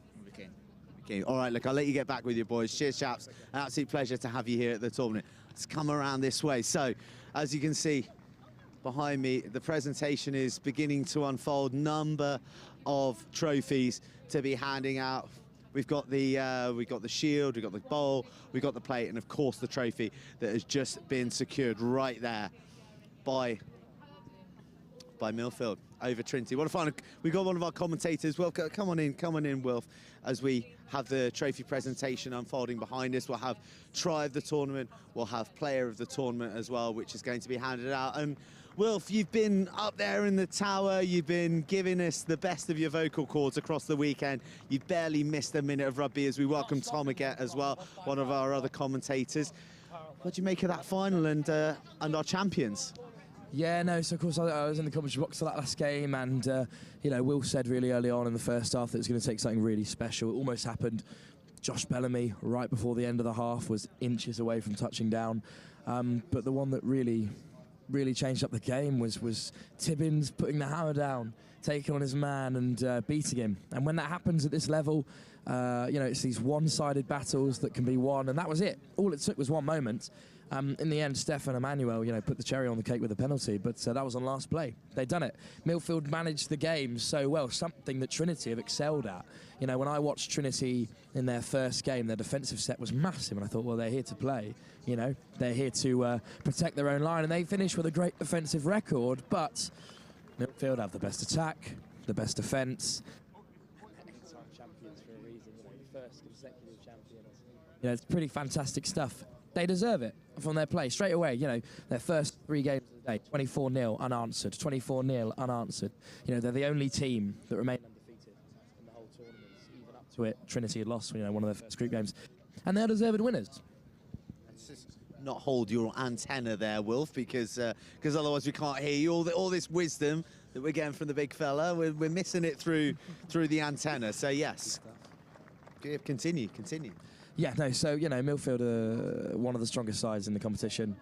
Okay. All right, look, I'll let you get back with your boys. Cheers, chaps. An absolute pleasure to have you here at the tournament. Let's come around this way. So, as you can see behind me, the presentation is beginning to unfold. Number of trophies to be handing out. We've got the shield, we've got the bowl, we've got the plate, and of course the trophy that has just been secured right there by Milfield over Trinity. What a fun! We've got one of our commentators. Well, come on in, Wilf, as we have the trophy presentation unfolding behind us. We'll have try of the tournament, we'll have player of the tournament as well, which is going to be handed out. And Wilf, you've been up there in the tower, you've been giving us the best of your vocal cords across the weekend. You've barely missed a minute of rugby as we welcome Tom Aguette as well, one of our other commentators. What do you make of that final and our champions? Yeah, no, so of course I was in the commentary box for that last game, and you know, Will said really early on in the first half that it was going to take something really special. It almost happened. Josh Bellamy, right before the end of the half, was inches away from touching down. But the one that really changed up the game was Tibbins putting the hammer down, taking on his man and beating him. And when that happens at this level, you know, it's these one-sided battles that can be won, and that was it. All it took was one moment. In the end, Stefan Emmanuel, you know, put the cherry on the cake with a penalty, but that was on last play. They'd done it. Milfield managed the game so well, something that Trinity have excelled at. You know, when I watched Trinity in their first game, their defensive set was massive, and I thought, well, they're here to play. You know, they're here to protect their own line, and they finished with a great defensive record, but Milfield have the best attack, the best defence. Champions for a reason, you know, first consecutive champions. You know, it's pretty fantastic stuff. They deserve it from their play straight away. You know, their first 3 games of the day, 24-0 unanswered, 24-0 unanswered. You know, they're the only team that remain undefeated in the whole tournament. Even up to it, Trinity had lost, you know, one of their first group games, and they're deserved winners. Not hold your antenna there, Wilf, because otherwise we can't hear you. All this wisdom that we're getting from the big fella, we're missing it through the antenna. So yes, continue. Yeah, no, so, you know, Milfield are one of the strongest sides in the competition.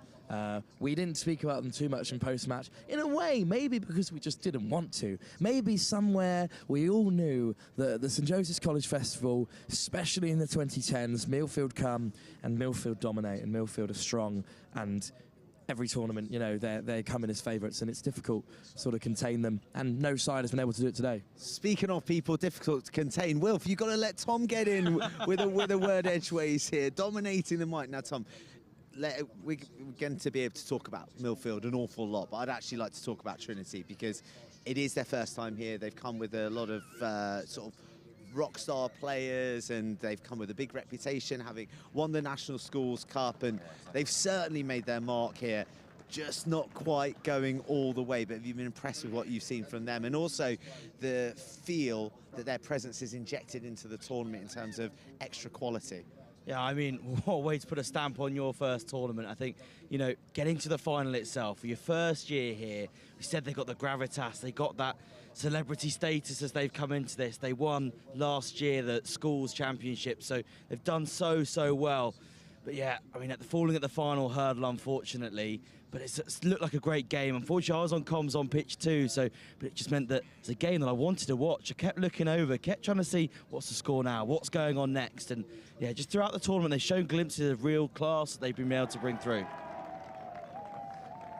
We didn't speak about them too much in post-match. In a way, maybe because we just didn't want to. Maybe somewhere we all knew that the St Joseph's College Festival, especially in the 2010s, Milfield come and Milfield dominate, and Milfield are strong, and every tournament, you know, they come in as favourites, and it's difficult to sort of contain them, and no side has been able to do it today. Speaking of people difficult to contain, Wilf, you've got to let Tom get in with a word edgeways here, dominating the mic. Now, Tom, we're going to be able to talk about Milfield an awful lot, but I'd actually like to talk about Trinity, because it is their first time here. They've come with a lot of sort of rock star players, and they've come with a big reputation, having won the National Schools Cup, and they've certainly made their mark here, just not quite going all the way. But have you been impressed with what you've seen from them, and also the feel that their presence is injected into the tournament in terms of extra quality? Yeah, I mean, what a way to put a stamp on your first tournament. I think, you know, getting to the final itself, for your first year here, we said they got the gravitas, they got that celebrity status as they've come into this. They won last year the schools championship, so they've done so well. But yeah, I mean, falling at the final hurdle, unfortunately, but it's looked like a great game. Unfortunately, I was on comms on pitch too, but it just meant that it's a game that I wanted to watch. I kept looking over, kept trying to see what's the score now, what's going on next, and yeah, just throughout the tournament, they've shown glimpses of real class that they've been able to bring through.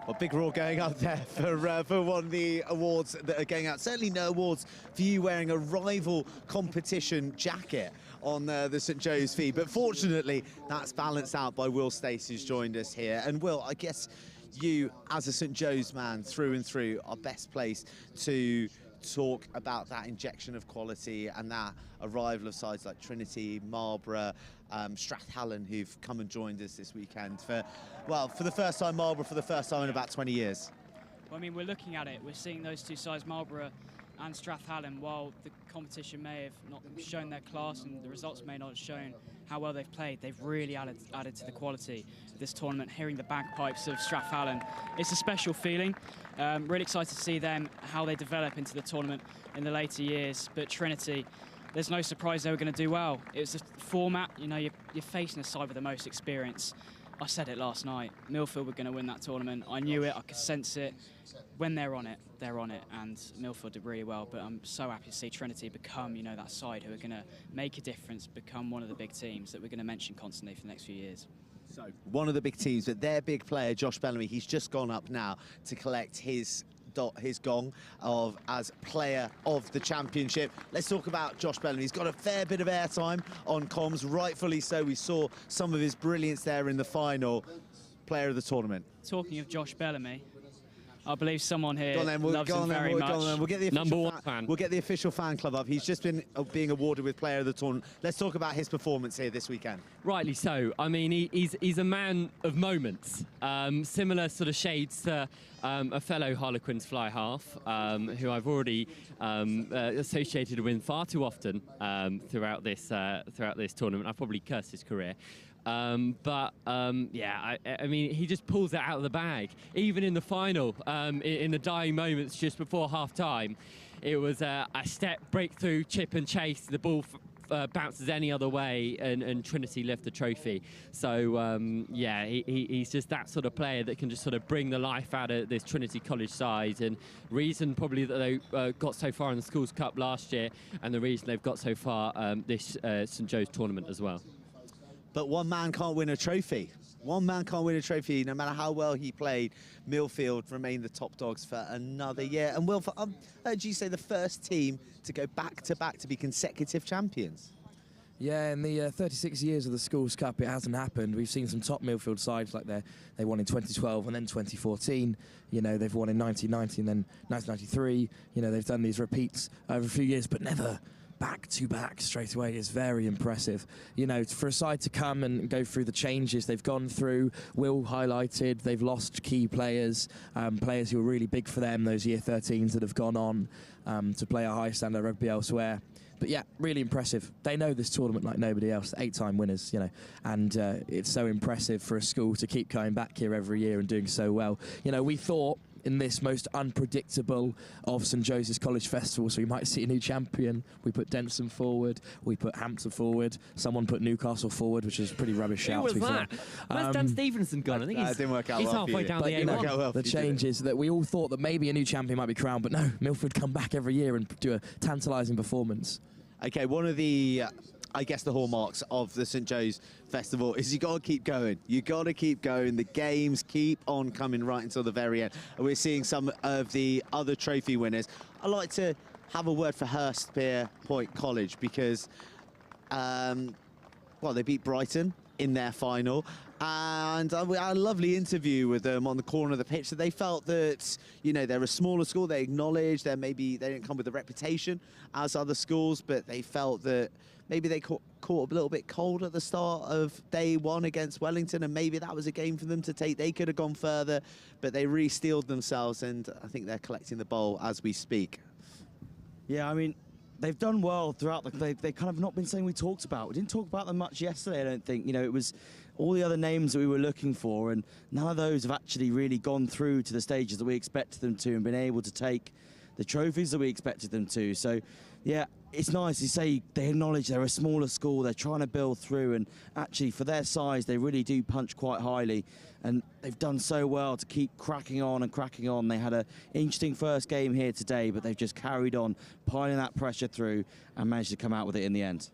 Well, big roar going up there for one of the awards that are going out. Certainly no awards for you wearing a rival competition jacket on the St Joe's feed, but fortunately that's balanced out by Will Stace, who's joined us here. And Will, I guess you, as a St Joe's man through and through, are best placed to talk about that injection of quality and that arrival of sides like Trinity, Marlborough, Strathallan, who've come and joined us this weekend for the first time, Marlborough for the first time in about 20 years. Well, I mean, we're looking at it, we're seeing those two sides, Marlborough and Strathallan, while the competition may have not shown their class and the results may not have shown how well they've played, they've really added to the quality of this tournament. Hearing the bagpipes of Strathallan, it's a special feeling. Really excited to see them, how they develop into the tournament in the later years. But Trinity, there's no surprise they were going to do well. It was a format, you know, you're facing a side with the most experience. I said it last night, Milfield were going to win that tournament. I knew it, I could sense it. When they're on it, and Milfield did really well, but I'm so happy to see Trinity become, you know, that side who are going to make a difference, become one of the big teams that we're going to mention constantly for the next few years. So, one of the big teams, but their big player, Josh Bellamy, he's just gone up now to collect his gong as player of the championship. Let's talk about Josh Bellamy. He's got a fair bit of airtime on comms, rightfully so. We saw some of his brilliance there in the final. Player of the tournament. Talking of Josh Bellamy, I believe someone here loves him very much. We'll get the We'll get the official fan club up. He's just been being awarded with player of the tournament. Let's talk about his performance here this weekend. Rightly so. I mean, he's a man of moments. Similar sort of shades to a fellow Harlequins fly half, who I've already associated with far too often throughout this tournament. I've probably cursed his career. Yeah, I mean, he just pulls it out of the bag. Even in the final, in the dying moments just before half-time, it was a step, breakthrough, chip and chase. The ball bounces any other way, and Trinity lift the trophy. So, yeah, he's just that sort of player that can just sort of bring the life out of this Trinity College side, and reason probably that they got so far in the Schools Cup last year, and the reason they've got so far this St Joe's tournament as well. But one man can't win a trophy. One man can't win a trophy, no matter how well he played. Milfield remain the top dogs for another year. And Will, I heard you say the first team to go back-to-back to be consecutive champions. Yeah, in the 36 years of the Schools Cup, it hasn't happened. We've seen some top Milfield sides like they won in 2012 and then 2014. You know, they've won in 1990 and then 1993. You know, they've done these repeats over a few years, but never back-to-back straight away is very impressive. You know, for a side to come and go through the changes they've gone through, Will highlighted they've lost key players, players who were really big for them, those year 13s that have gone on to play a high standard rugby elsewhere. But yeah, really impressive. They know this tournament like nobody else, 8-time winners, you know, and it's so impressive for a school to keep coming back here every year and doing so well. You know, we thought in this most unpredictable of St Joseph's College festivals, we might see a new champion. We put Denstone forward, we put Hampton forward, someone put Newcastle forward, which is a pretty rubbish shout. Who was that? Where's Dan Stevenson gone? I think he's, didn't work out he's well halfway down the A1. The change is that we all thought that maybe a new champion might be crowned, but no, Milford come back every year and do a tantalising performance. Okay, one of the, I guess, the hallmarks of the St Joe's Festival is you got to keep going. You got to keep going. The games keep on coming right until the very end. And we're seeing some of the other trophy winners. I'd like to have a word for Hurst Point College because, well, they beat Brighton in their final. And we had a lovely interview with them on the corner of the pitch that they felt that, you know, they're a smaller school. They acknowledge they didn't come with the reputation as other schools, but they felt that maybe they caught a little bit cold at the start of day one against Wellington, and maybe that was a game for them to take. They could have gone further, but they re-steeled themselves, and I think they're collecting the bowl as we speak. Yeah, I mean, they've done well throughout. They've kind of not been saying we talked about. We didn't talk about them much yesterday, I don't think. You know, it was all the other names that we were looking for, and none of those have actually really gone through to the stages that we expected them to and been able to take the trophies that we expected them to. So, yeah, it's nice to say they acknowledge they're a smaller school, they're trying to build through, and actually for their size, they really do punch quite highly, and they've done so well to keep cracking on and cracking on. They had an interesting first game here today, but they've just carried on, piling that pressure through, and managed to come out with it in the end.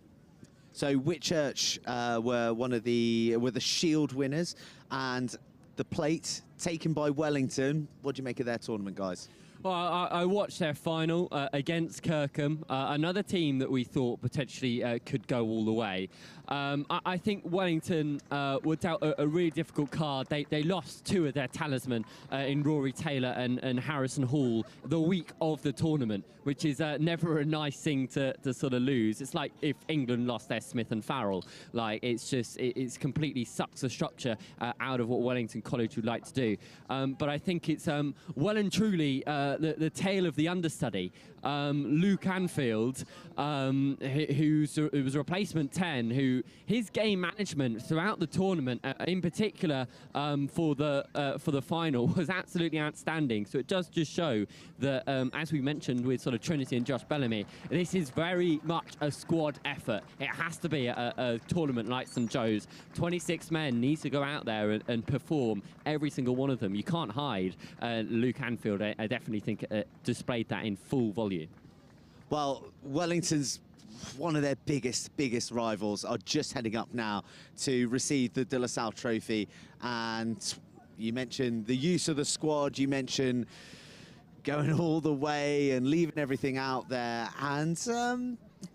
So Wit Church were the Shield winners, and the plate taken by Wellington. What do you make of their tournament, guys? Well, I watched their final against Kirkham, another team that we thought potentially could go all the way. I think Wellington were dealt a really difficult card. They lost two of their talisman in Rory Taylor and Harrison Hall the week of the tournament, which is never a nice thing to sort of lose. It's like if England lost their Smith and Farrell. Like, it's completely sucks the structure out of what Wellington College would like to do. But I think it's well and truly the tale of the understudy, Luke Anfield, who was a replacement 10, who his game management throughout the tournament, in particular for the final, was absolutely outstanding. So it does just show that, as we mentioned with sort of Trinity and Josh Bellamy, this is very much a squad effort. It has to be a tournament like St Joe's. 26 men need to go out there and perform, every single one of them. You can't hide. Luke Anfield, I definitely think, displayed that in full volume. Well, Wellington's one of their biggest rivals are just heading up now to receive the De La Salle Trophy. And you mentioned the use of the squad, you mentioned going all the way and leaving everything out there. And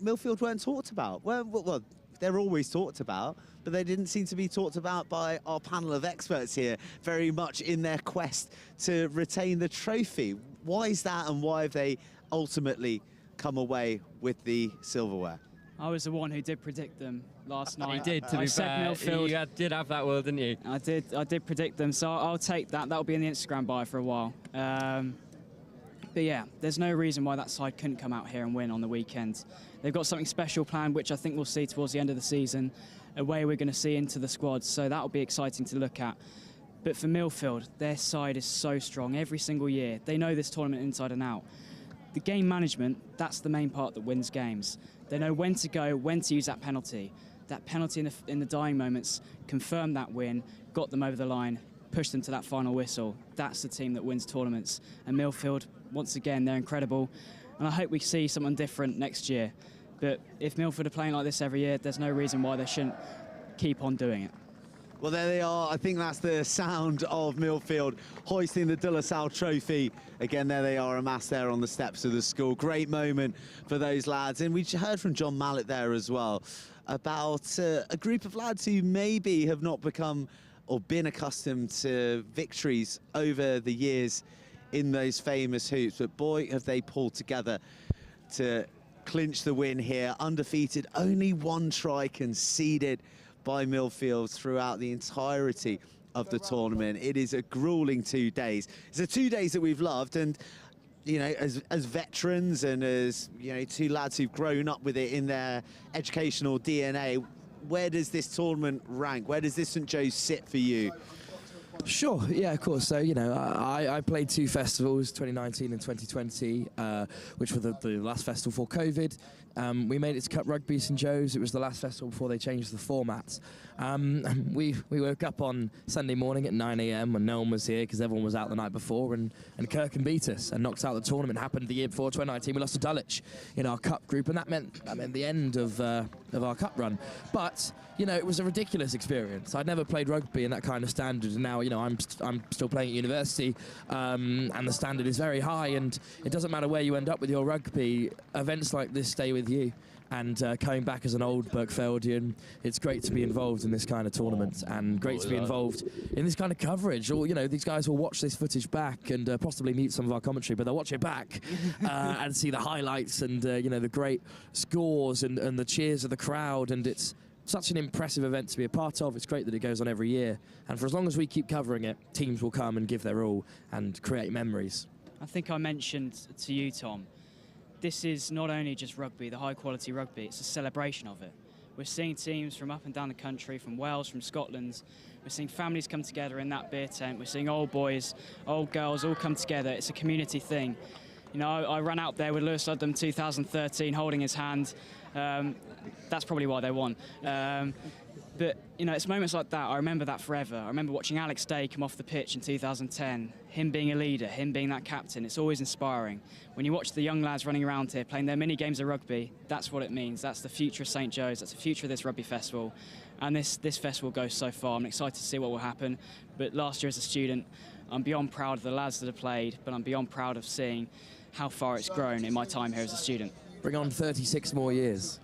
Milfield weren't talked about. Well, they're always talked about, but they didn't seem to be talked about by our panel of experts here, very much in their quest to retain the trophy. Why is that, and why have they ultimately come away with the silverware? I was the one who did predict them last night. You did, to be fair. You did have that word, didn't you? I did predict them, so I'll take that. That'll be in the Instagram bio for a while. But yeah, there's no reason why that side couldn't come out here and win on the weekend. They've got something special planned, which I think we'll see towards the end of the season. away we're going to see into the squads, so that'll be exciting to look at. But for Milfield, their side is so strong every single year. They know this tournament inside and out. The game management, that's the main part that wins games. They know when to go, when to use that penalty. That penalty in the dying moments confirmed that win, got them over the line, pushed them to that final whistle. That's the team that wins tournaments. And Milfield, once again, they're incredible. And I hope we see something different next year. But if Milfield are playing like this every year, there's no reason why they shouldn't keep on doing it. Well, there they are. I think that's the sound of Milfield hoisting the Dulwich Trophy. Again, there they are, amassed there on the steps of the school. Great moment for those lads. And we heard from John Mallett there as well about a group of lads who maybe have not become or been accustomed to victories over the years in those famous hoops. But boy, have they pulled together to clinch the win here. Undefeated, only one try conceded by Milfield throughout the entirety of the tournament. It is a grueling 2 days. It's the 2 days that we've loved, and you know, as veterans and as, you know, two lads who've grown up with it in their educational DNA, where does this tournament rank? Where does this St Joe's sit for you? Sure, yeah, of course. So, you know, I played 2 festivals, 2019 and 2020, which were the last festival before COVID. We made it to Cup Rugby St Joe's. It was the last festival before they changed the format. We woke up on Sunday morning at 9 AM when no one was here because everyone was out the night before, and Kirkham beat us and knocked out the tournament. Happened the year before, 2019. We lost to Dulwich in our Cup group, and that meant the end of our Cup run. But, you know, it was a ridiculous experience. I'd never played rugby in that kind of standard, and now, you know, I'm still playing at university, and the standard is very high, and it doesn't matter where you end up with your rugby, events like this stay with you. And coming back as an old Berkfeldian, it's great to be involved in this kind of tournament, and great to be involved in this kind of coverage. Or, you know, these guys will watch this footage back and possibly mute some of our commentary, but they'll watch it back and see the highlights and, you know, the great scores and the cheers of the crowd. And it's such an impressive event to be a part of. It's great that it goes on every year. And for as long as we keep covering it, teams will come and give their all and create memories. I think I mentioned to you, Tom, this is not only just rugby, the high-quality rugby, it's a celebration of it. We're seeing teams from up and down the country, from Wales, from Scotland. We're seeing families come together in that beer tent. We're seeing old boys, old girls all come together. It's a community thing. You know, I ran out there with Lewis Ludlam 2013, holding his hand. That's probably why they won. But, you know, it's moments like that. I remember that forever. I remember watching Alex Day come off the pitch in 2010, him being a leader, him being that captain. It's always inspiring. When you watch the young lads running around here playing their mini games of rugby, that's what it means. That's the future of St Joe's. That's the future of this rugby festival. And this festival goes so far. I'm excited to see what will happen. But last year as a student, I'm beyond proud of the lads that have played, but I'm beyond proud of seeing how far it's grown in my time here as a student. Bring on 36 more years.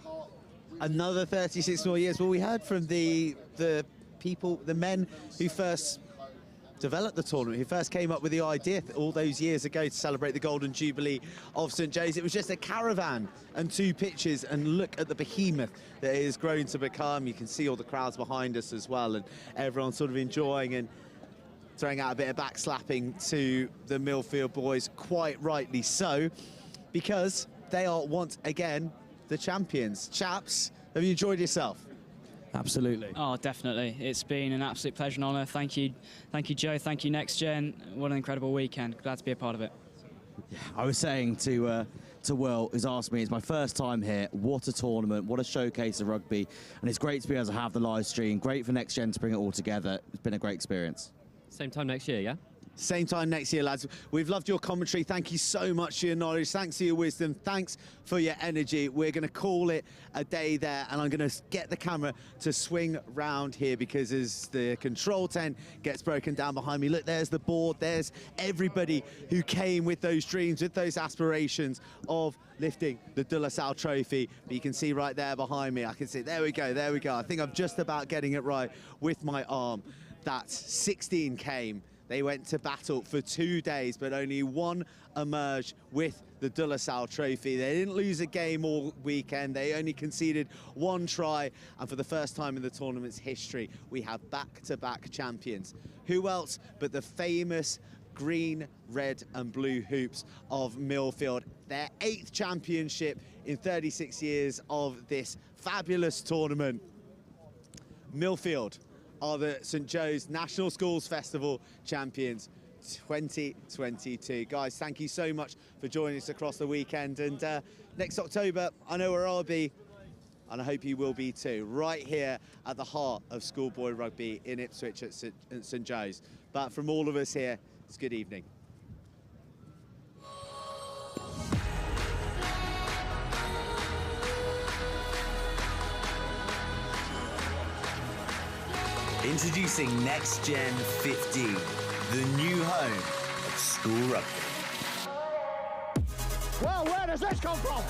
Another 36 more years. Well, we heard from the people, the men who first developed the tournament, who first came up with the idea all those years ago to celebrate the Golden Jubilee of St Joe's. It was just a caravan and 2 pitches, and look at the behemoth that it has grown to become. You can see all the crowds behind us as well, and everyone sort of enjoying and throwing out a bit of backslapping to the Milfield boys, quite rightly so, because they are once again the champions. Chaps, have you enjoyed yourself? Absolutely. Oh, definitely. It's been an absolute pleasure and honour. Thank you, Joe. Thank you, Next Gen. What an incredible weekend. Glad to be a part of it. Yeah, I was saying to Will, who's asked me, it's my first time here. What a tournament, what a showcase of rugby, and it's great to be able to have the live stream. Great for Next Gen to bring it all together. It's been a great experience. Same time next year, yeah? Same time next year, lads. We've loved your commentary. Thank you so much for your knowledge. Thanks for your wisdom. Thanks for your energy. We're going to call it a day there, and I'm going to get the camera to swing round here, because as the control tent gets broken down behind me, look, there's the board. There's everybody who came with those dreams, with those aspirations of lifting the De La Salle Trophy. But you can see right there behind me, I can see, there we go. I think I'm just about getting it right with my arm. That's 16 came. They went to battle for 2 days, but only one emerged with the De La Salle Trophy. They didn't lose a game all weekend. They only conceded 1 try. And for the first time in the tournament's history, we have back-to-back champions. Who else but the famous green, red and blue hoops of Milfield. Their 8th championship in 36 years of this fabulous tournament. Milfield are the St Joe's National Schools Festival champions 2022. Guys, thank you so much for joining us across the weekend. And next October, I know where I'll be, and I hope you will be too, right here at the heart of schoolboy rugby in Ipswich at St Joe's. But from all of us here, it's good evening. Introducing Next Gen 15, the new home of school rugby. Well, where does this come from?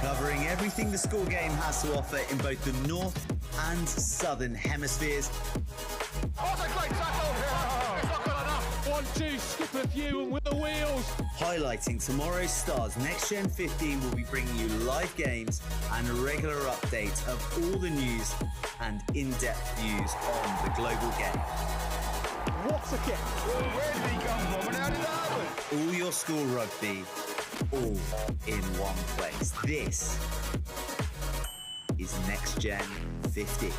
Covering everything the school game has to offer in both the north and southern hemispheres. Oh, that's a great tackle! It's not good enough! 1-2, skip a few and with the wheels. Highlighting tomorrow's stars, Next Gen 15 will be bringing you live games and a regular update of all the news and in-depth views on the global game. What's a kick? Where did he come from and how did that happen? All your school rugby, all in one place. This is Next Gen 15.